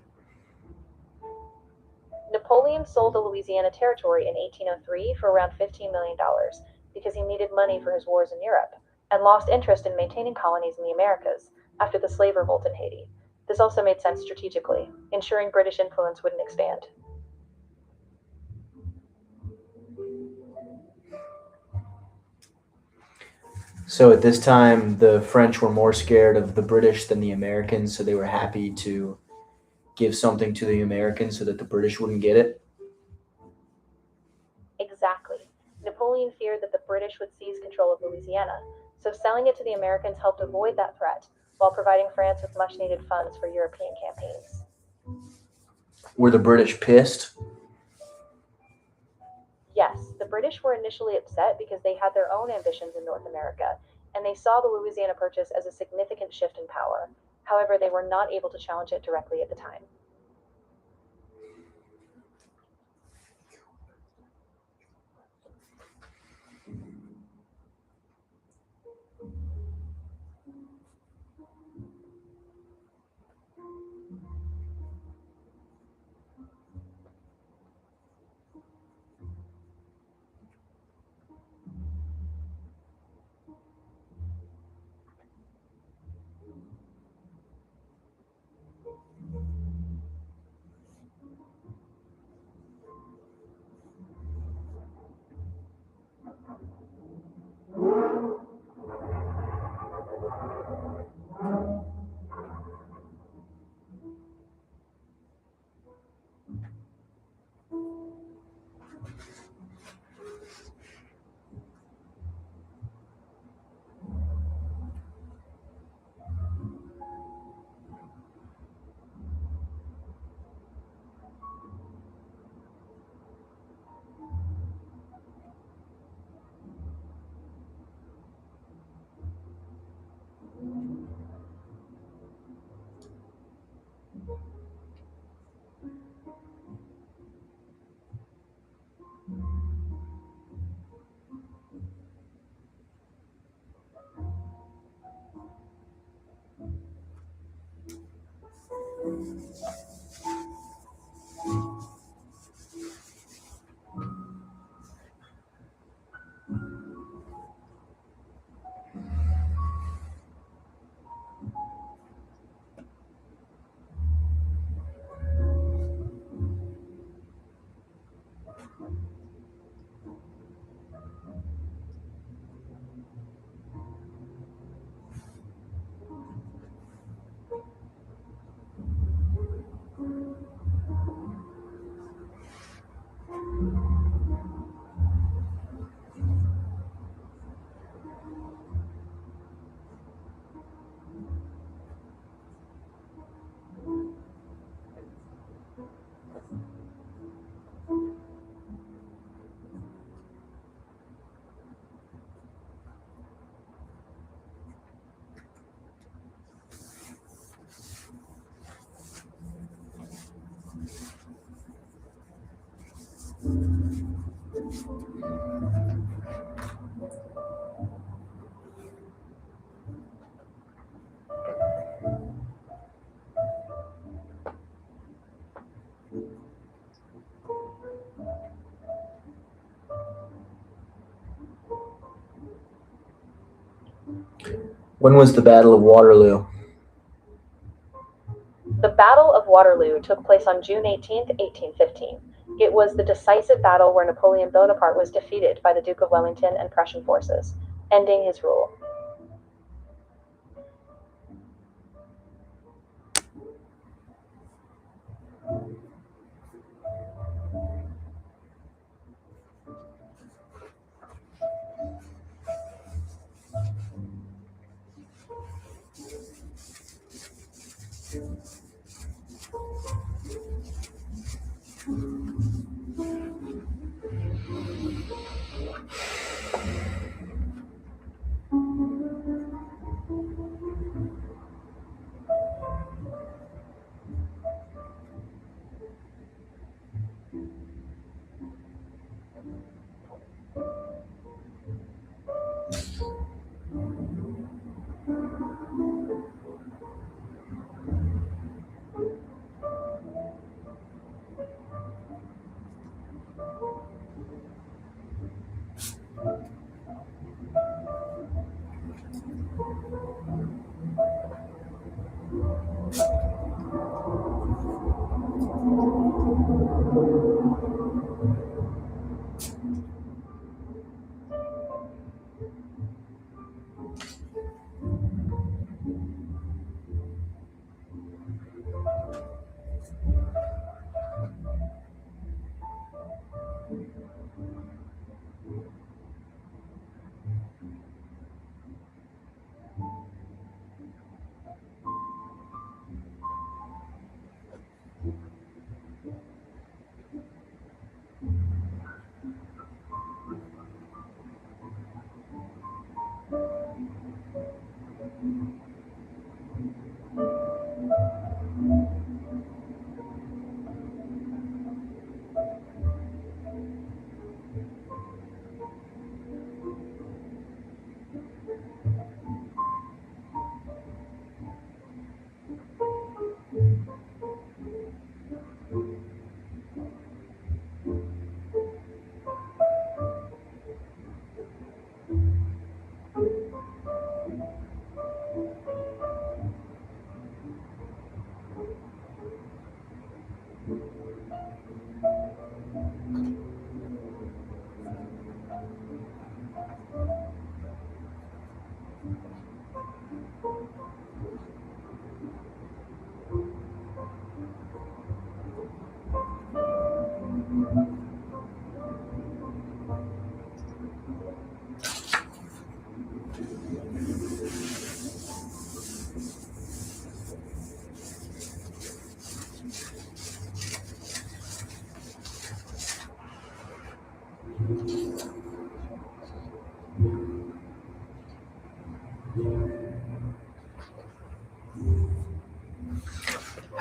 Napoleon sold the Louisiana Territory in 1803 for around $15 million because he needed money for his wars in Europe, and lost interest in maintaining colonies in the Americas after the slave revolt in Haiti. This also made sense strategically, ensuring British influence wouldn't expand. So at this time, the French were more scared of the British than the Americans, so they were happy to give something to the Americans so that the British wouldn't get it. Exactly. Napoleon feared that the British would seize control of Louisiana, so selling it to the Americans helped avoid that threat, while providing France with much needed funds for European campaigns. Were the British pissed? Yes, the British were initially upset because they had their own ambitions in North America, and they saw the Louisiana Purchase as a significant shift in power. However, they were not able to challenge it directly at the time. When was the Battle of Waterloo? The Battle of Waterloo took place on June 18, 1815. It was the decisive battle where Napoleon Bonaparte was defeated by the Duke of Wellington and Prussian forces, ending his rule.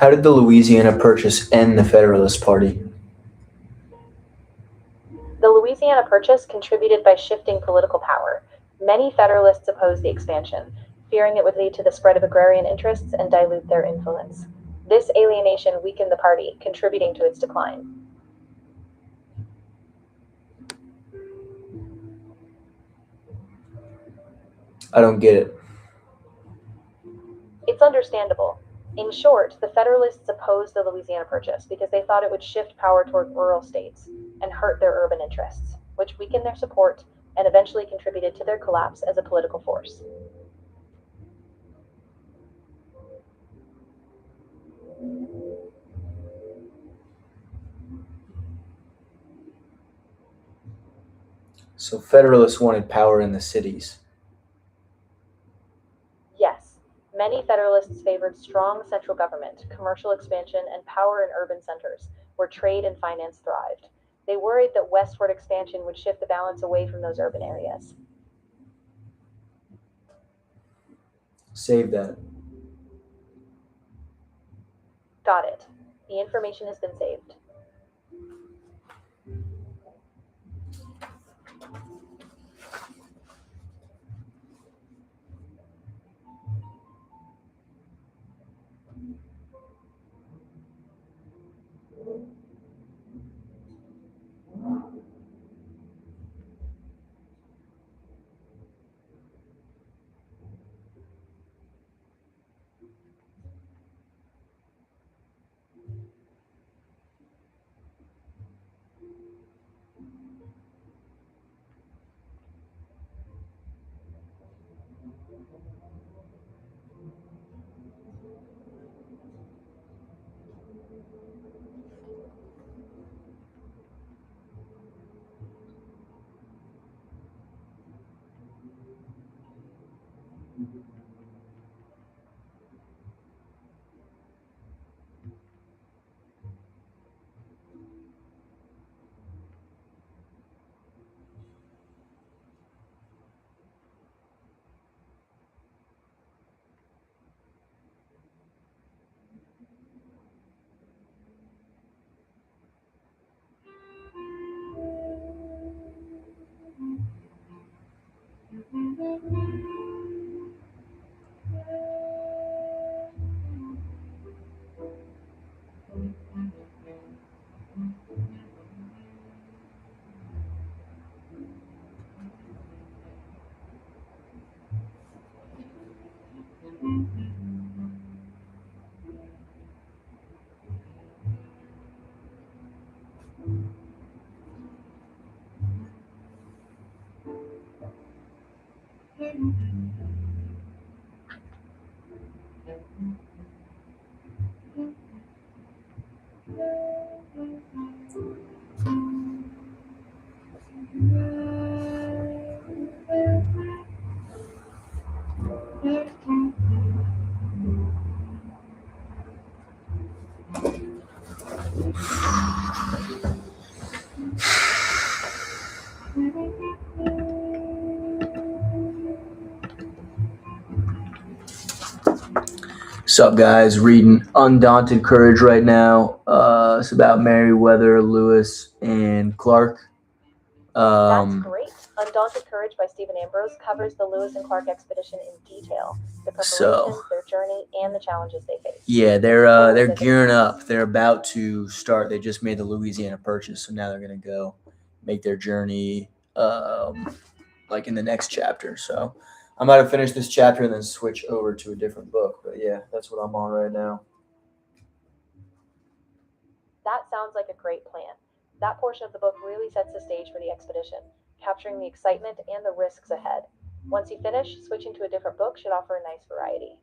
How did the Louisiana Purchase end the Federalist Party? The Louisiana Purchase contributed by shifting political power. Many Federalists opposed the expansion, fearing it would lead to the spread of agrarian interests and dilute their influence. This alienation weakened the party, contributing to its decline. I don't get it. It's understandable. In short, the Federalists opposed the Louisiana Purchase because they thought it would shift power toward rural states and hurt their urban interests, which weakened their support and eventually contributed to their collapse as a political force. So Federalists wanted power in the cities. Yes, many Federalists favored strong central government, commercial expansion, and power in urban centers, where trade and finance thrived. They worried that westward expansion would shift the balance away from those urban areas. Save that. Got it. The information has been saved. What's up, guys? Reading Undaunted Courage right now. It's about Meriwether Lewis and Clark. That's great. Undaunted Courage by Stephen Ambrose covers the Lewis and Clark expedition in detail, the preparations, their journey, and the challenges they faced. Yeah, they're gearing up. They're about to start. They just made the Louisiana Purchase, so now they're gonna go make their journey, like in the next chapter. So I'm about to finish this chapter and then switch over to a different book. But yeah, that's what I'm on right now. That sounds like a great plan. That portion of the book really sets the stage for the expedition, capturing the excitement and the risks ahead. Once you finish, switching to a different book should offer a nice variety.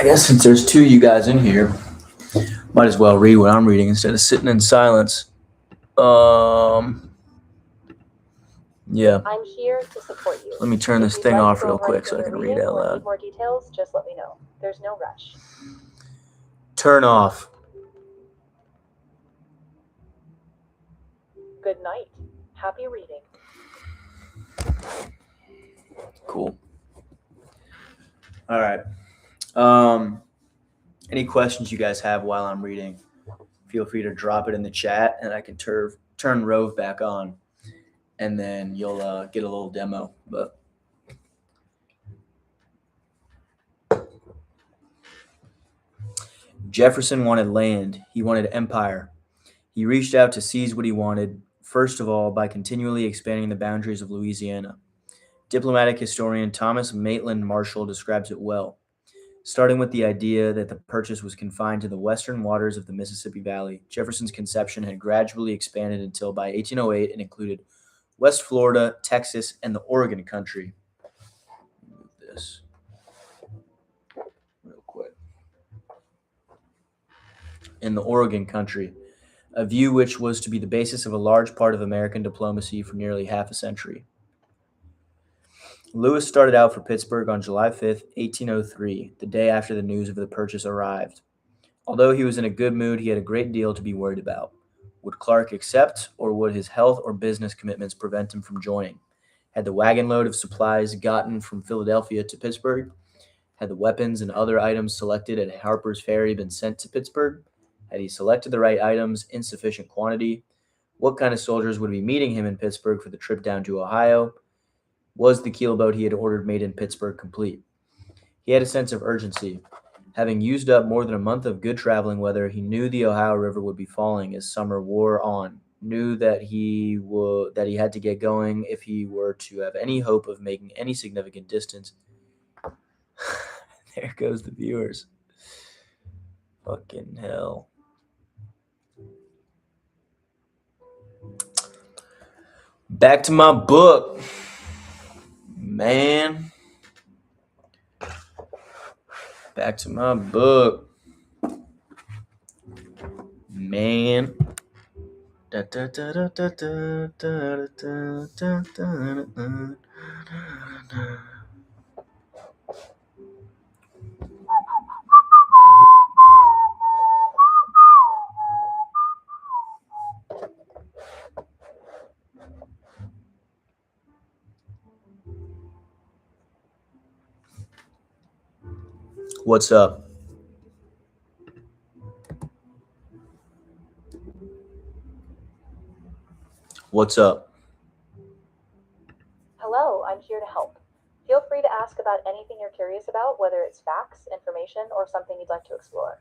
guess since there's two of you guys in here, might as well read what I'm reading instead of sitting in silence. Yeah. I'm here to support you. Let me turn If this you'd thing like to off go real over quick so I anything can you're read reading out or loud. need more details, just let me know. There's no rush. Turn off. Good night. Happy reading. Cool. All right. Any questions you guys have while I'm reading, feel free to drop it in the chat, and I can turn Rove back on, and then you'll get a little demo. But Jefferson wanted land. He wanted empire. He reached out to seize what he wanted, first of all, by continually expanding the boundaries of Louisiana. Diplomatic historian Thomas Maitland Marshall describes it well. Starting with the idea that the purchase was confined to the western waters of the Mississippi Valley, Jefferson's conception had gradually expanded until by 1808 it included West Florida, Texas, and the Oregon country. Move this real quick. In the Oregon country, a view which was to be the basis of a large part of American diplomacy for nearly half a century. Lewis started out for Pittsburgh on July 5th, 1803, the day after the news of the purchase arrived. Although he was in a good mood, he had a great deal to be worried about. Would Clark accept, or would his health or business commitments prevent him from joining? Had the wagon load of supplies gotten from Philadelphia to Pittsburgh? Had the weapons and other items selected at Harper's Ferry been sent to Pittsburgh? Had he selected the right items in sufficient quantity? What kind of soldiers would be meeting him in Pittsburgh for the trip down to Ohio? Was the keelboat he had ordered made in Pittsburgh complete? He had a sense of urgency. Having used up more than a month of good traveling weather, he knew the Ohio River would be falling as summer wore on, knew that he had to get going if he were to have any hope of making any significant distance. There goes the viewers. Fucking hell. Back to my book. Man. Back to my book. Man. Da, da, da, da, da, da, da, da, da, da, da. What's up? What's up? Hello, I'm here to help. Feel free to ask about anything you're curious about, whether it's facts, information, or something you'd like to explore.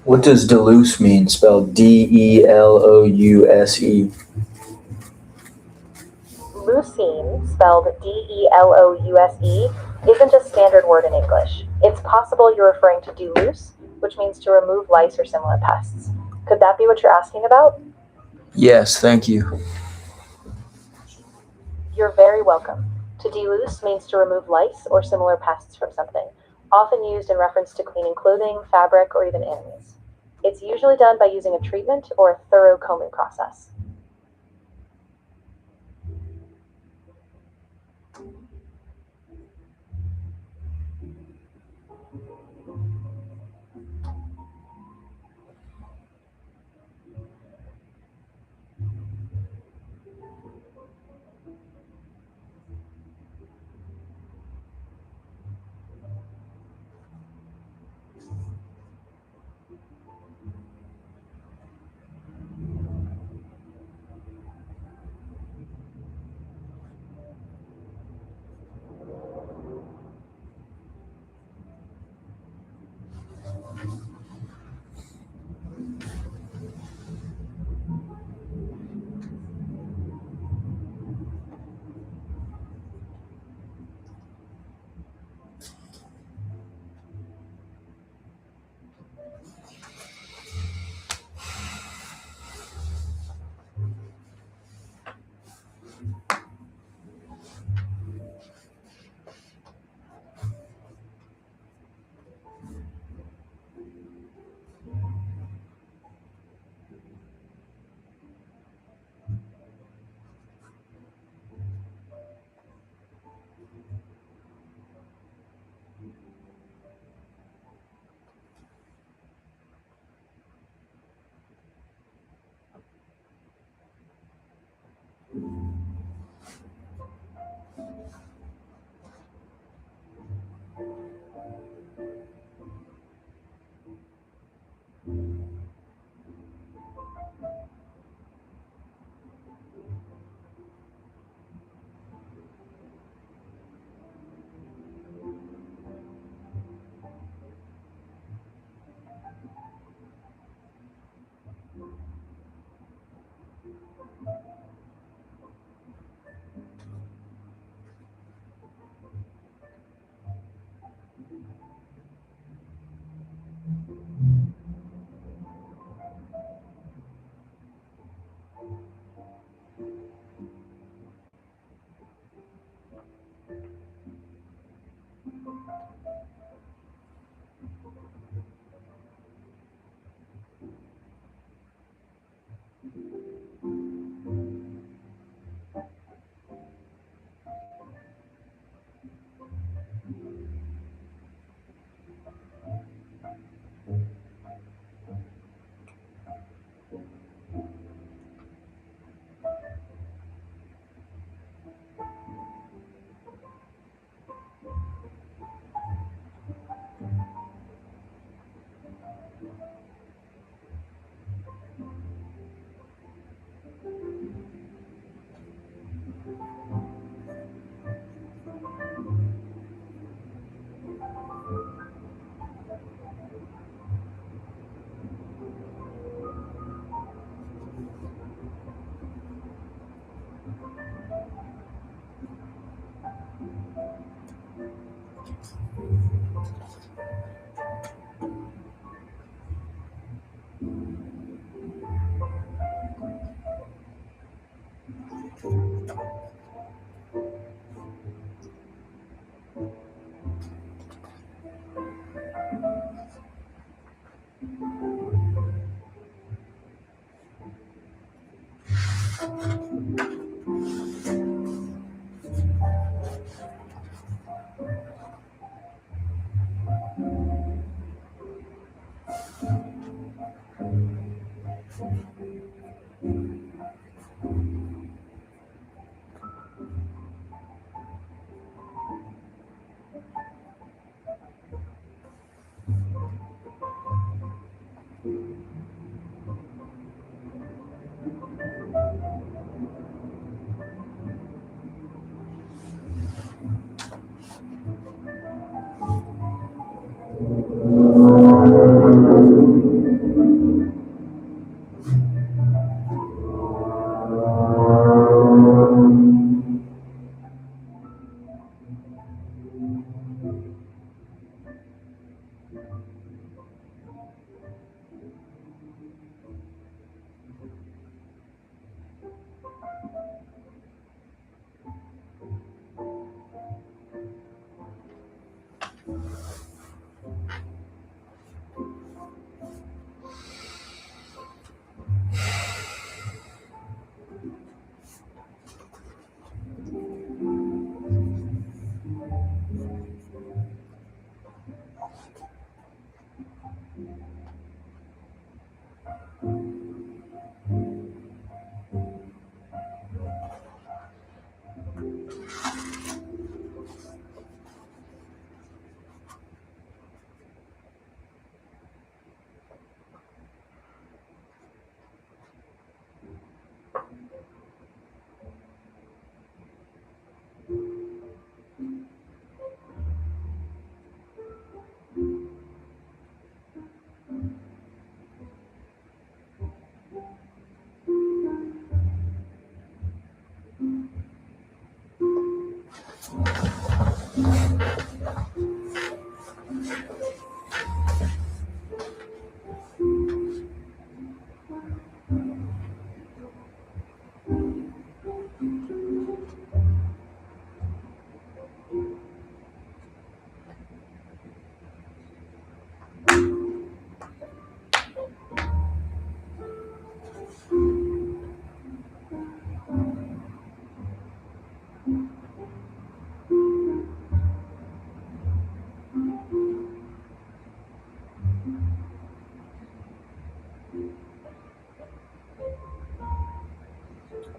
What does Delouse mean? Spelled Delouse. Leucine, spelled Delouse, isn't a standard word in English. It's possible you're referring to delouse, which means to remove lice or similar pests. Could that be what you're asking about? Yes, thank you. You're very welcome. To delouse means to remove lice or similar pests from something, often used in reference to cleaning clothing, fabric, or even animals. It's usually done by using a treatment or a thorough combing process.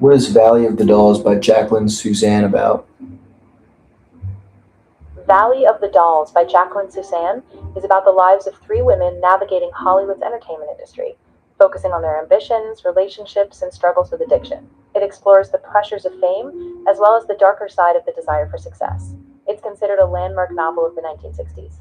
What is Valley of the Dolls by Jacqueline Suzanne about? Valley of the Dolls by Jacqueline Suzanne is about the lives of three women navigating Hollywood's entertainment industry, focusing on their ambitions, relationships, and struggles with addiction. It explores the pressures of fame, as well as the darker side of the desire for success. It's considered a landmark novel of the 1960s.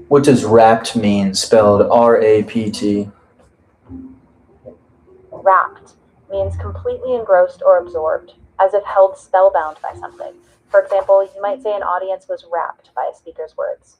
What does rapt mean, spelled R-A-P-T? Rapt means completely engrossed or absorbed, as if held spellbound by something. For example, you might say an audience was rapt by a speaker's words.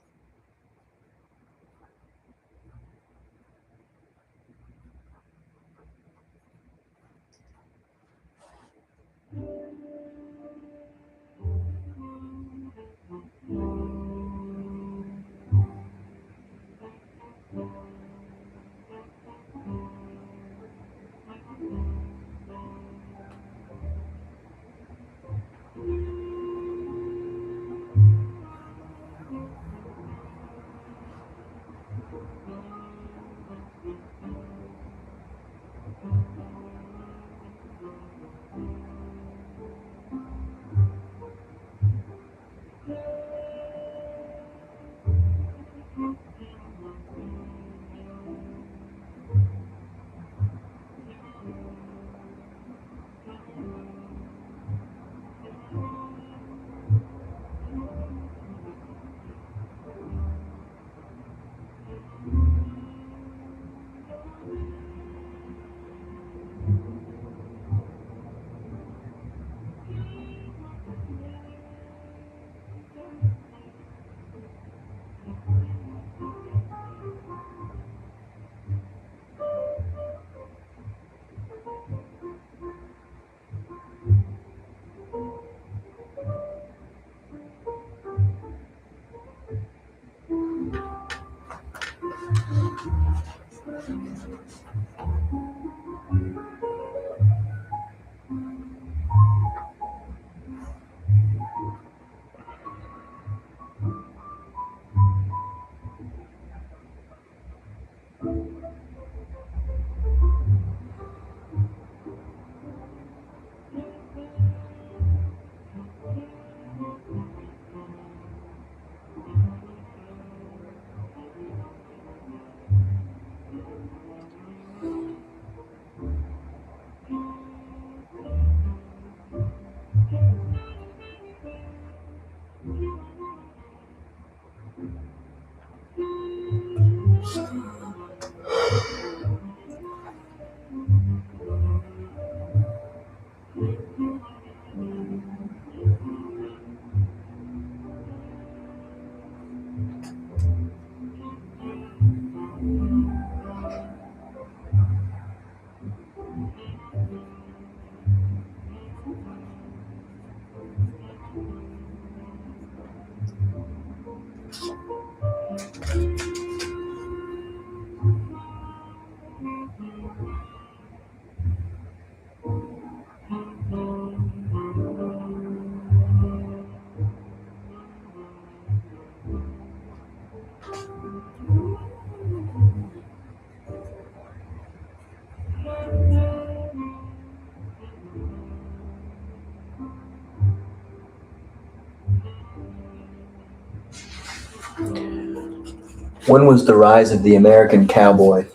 When was the rise of the American cowboy?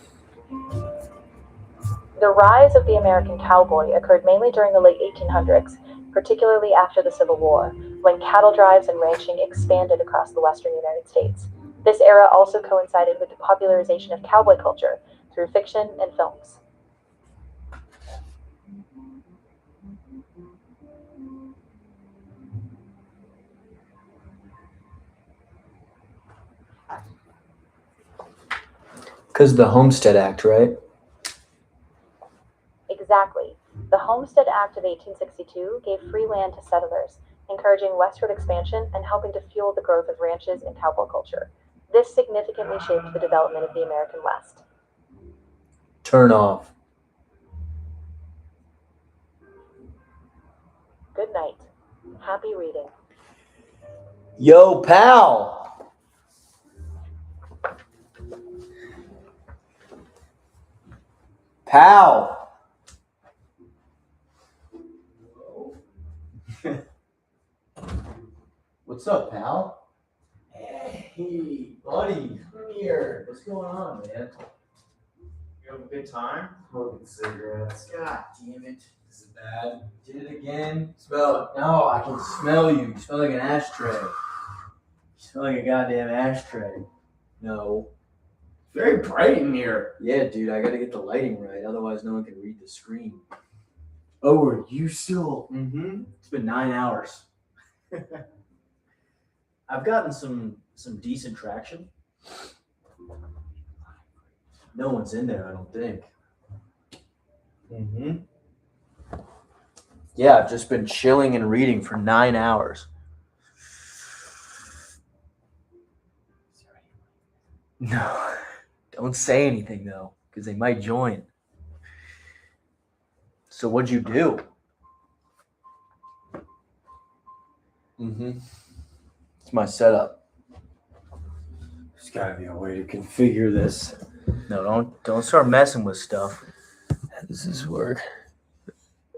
The rise of the American cowboy occurred mainly during the late 1800s, particularly after the Civil War, when cattle drives and ranching expanded across the western United States. This era also coincided with the popularization of cowboy culture through fiction and films. Because of the Homestead Act, right? Exactly. The Homestead Act of 1862 gave free land to settlers, encouraging westward expansion and helping to fuel the growth of ranches and cowboy culture. This significantly shaped the development of the American West. Turn off. Good night. Happy reading. Yo, pal! Pal! What's up, pal? Hey, buddy, come here. What's going on, man? You have a good time? Smoking cigarettes. God damn it. This is bad. Did it again. Smell it. No, I can smell you. You smell like an ashtray. You smell like a goddamn ashtray. No. Very bright in here. Yeah, dude, I gotta get the lighting right. Otherwise, no one can read the screen. Oh, are you still? Mm-hmm. It's been 9 hours. I've gotten some decent traction. No one's in there, I don't think. Mm-hmm. Yeah, I've just been chilling and reading for 9 hours. No, don't say anything though, because they might join. So what'd you do? Mm-hmm. It's my setup. There's gotta be a way to configure this. No, don't start messing with stuff. How does this work?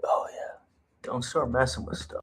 Oh yeah. Don't start messing with stuff.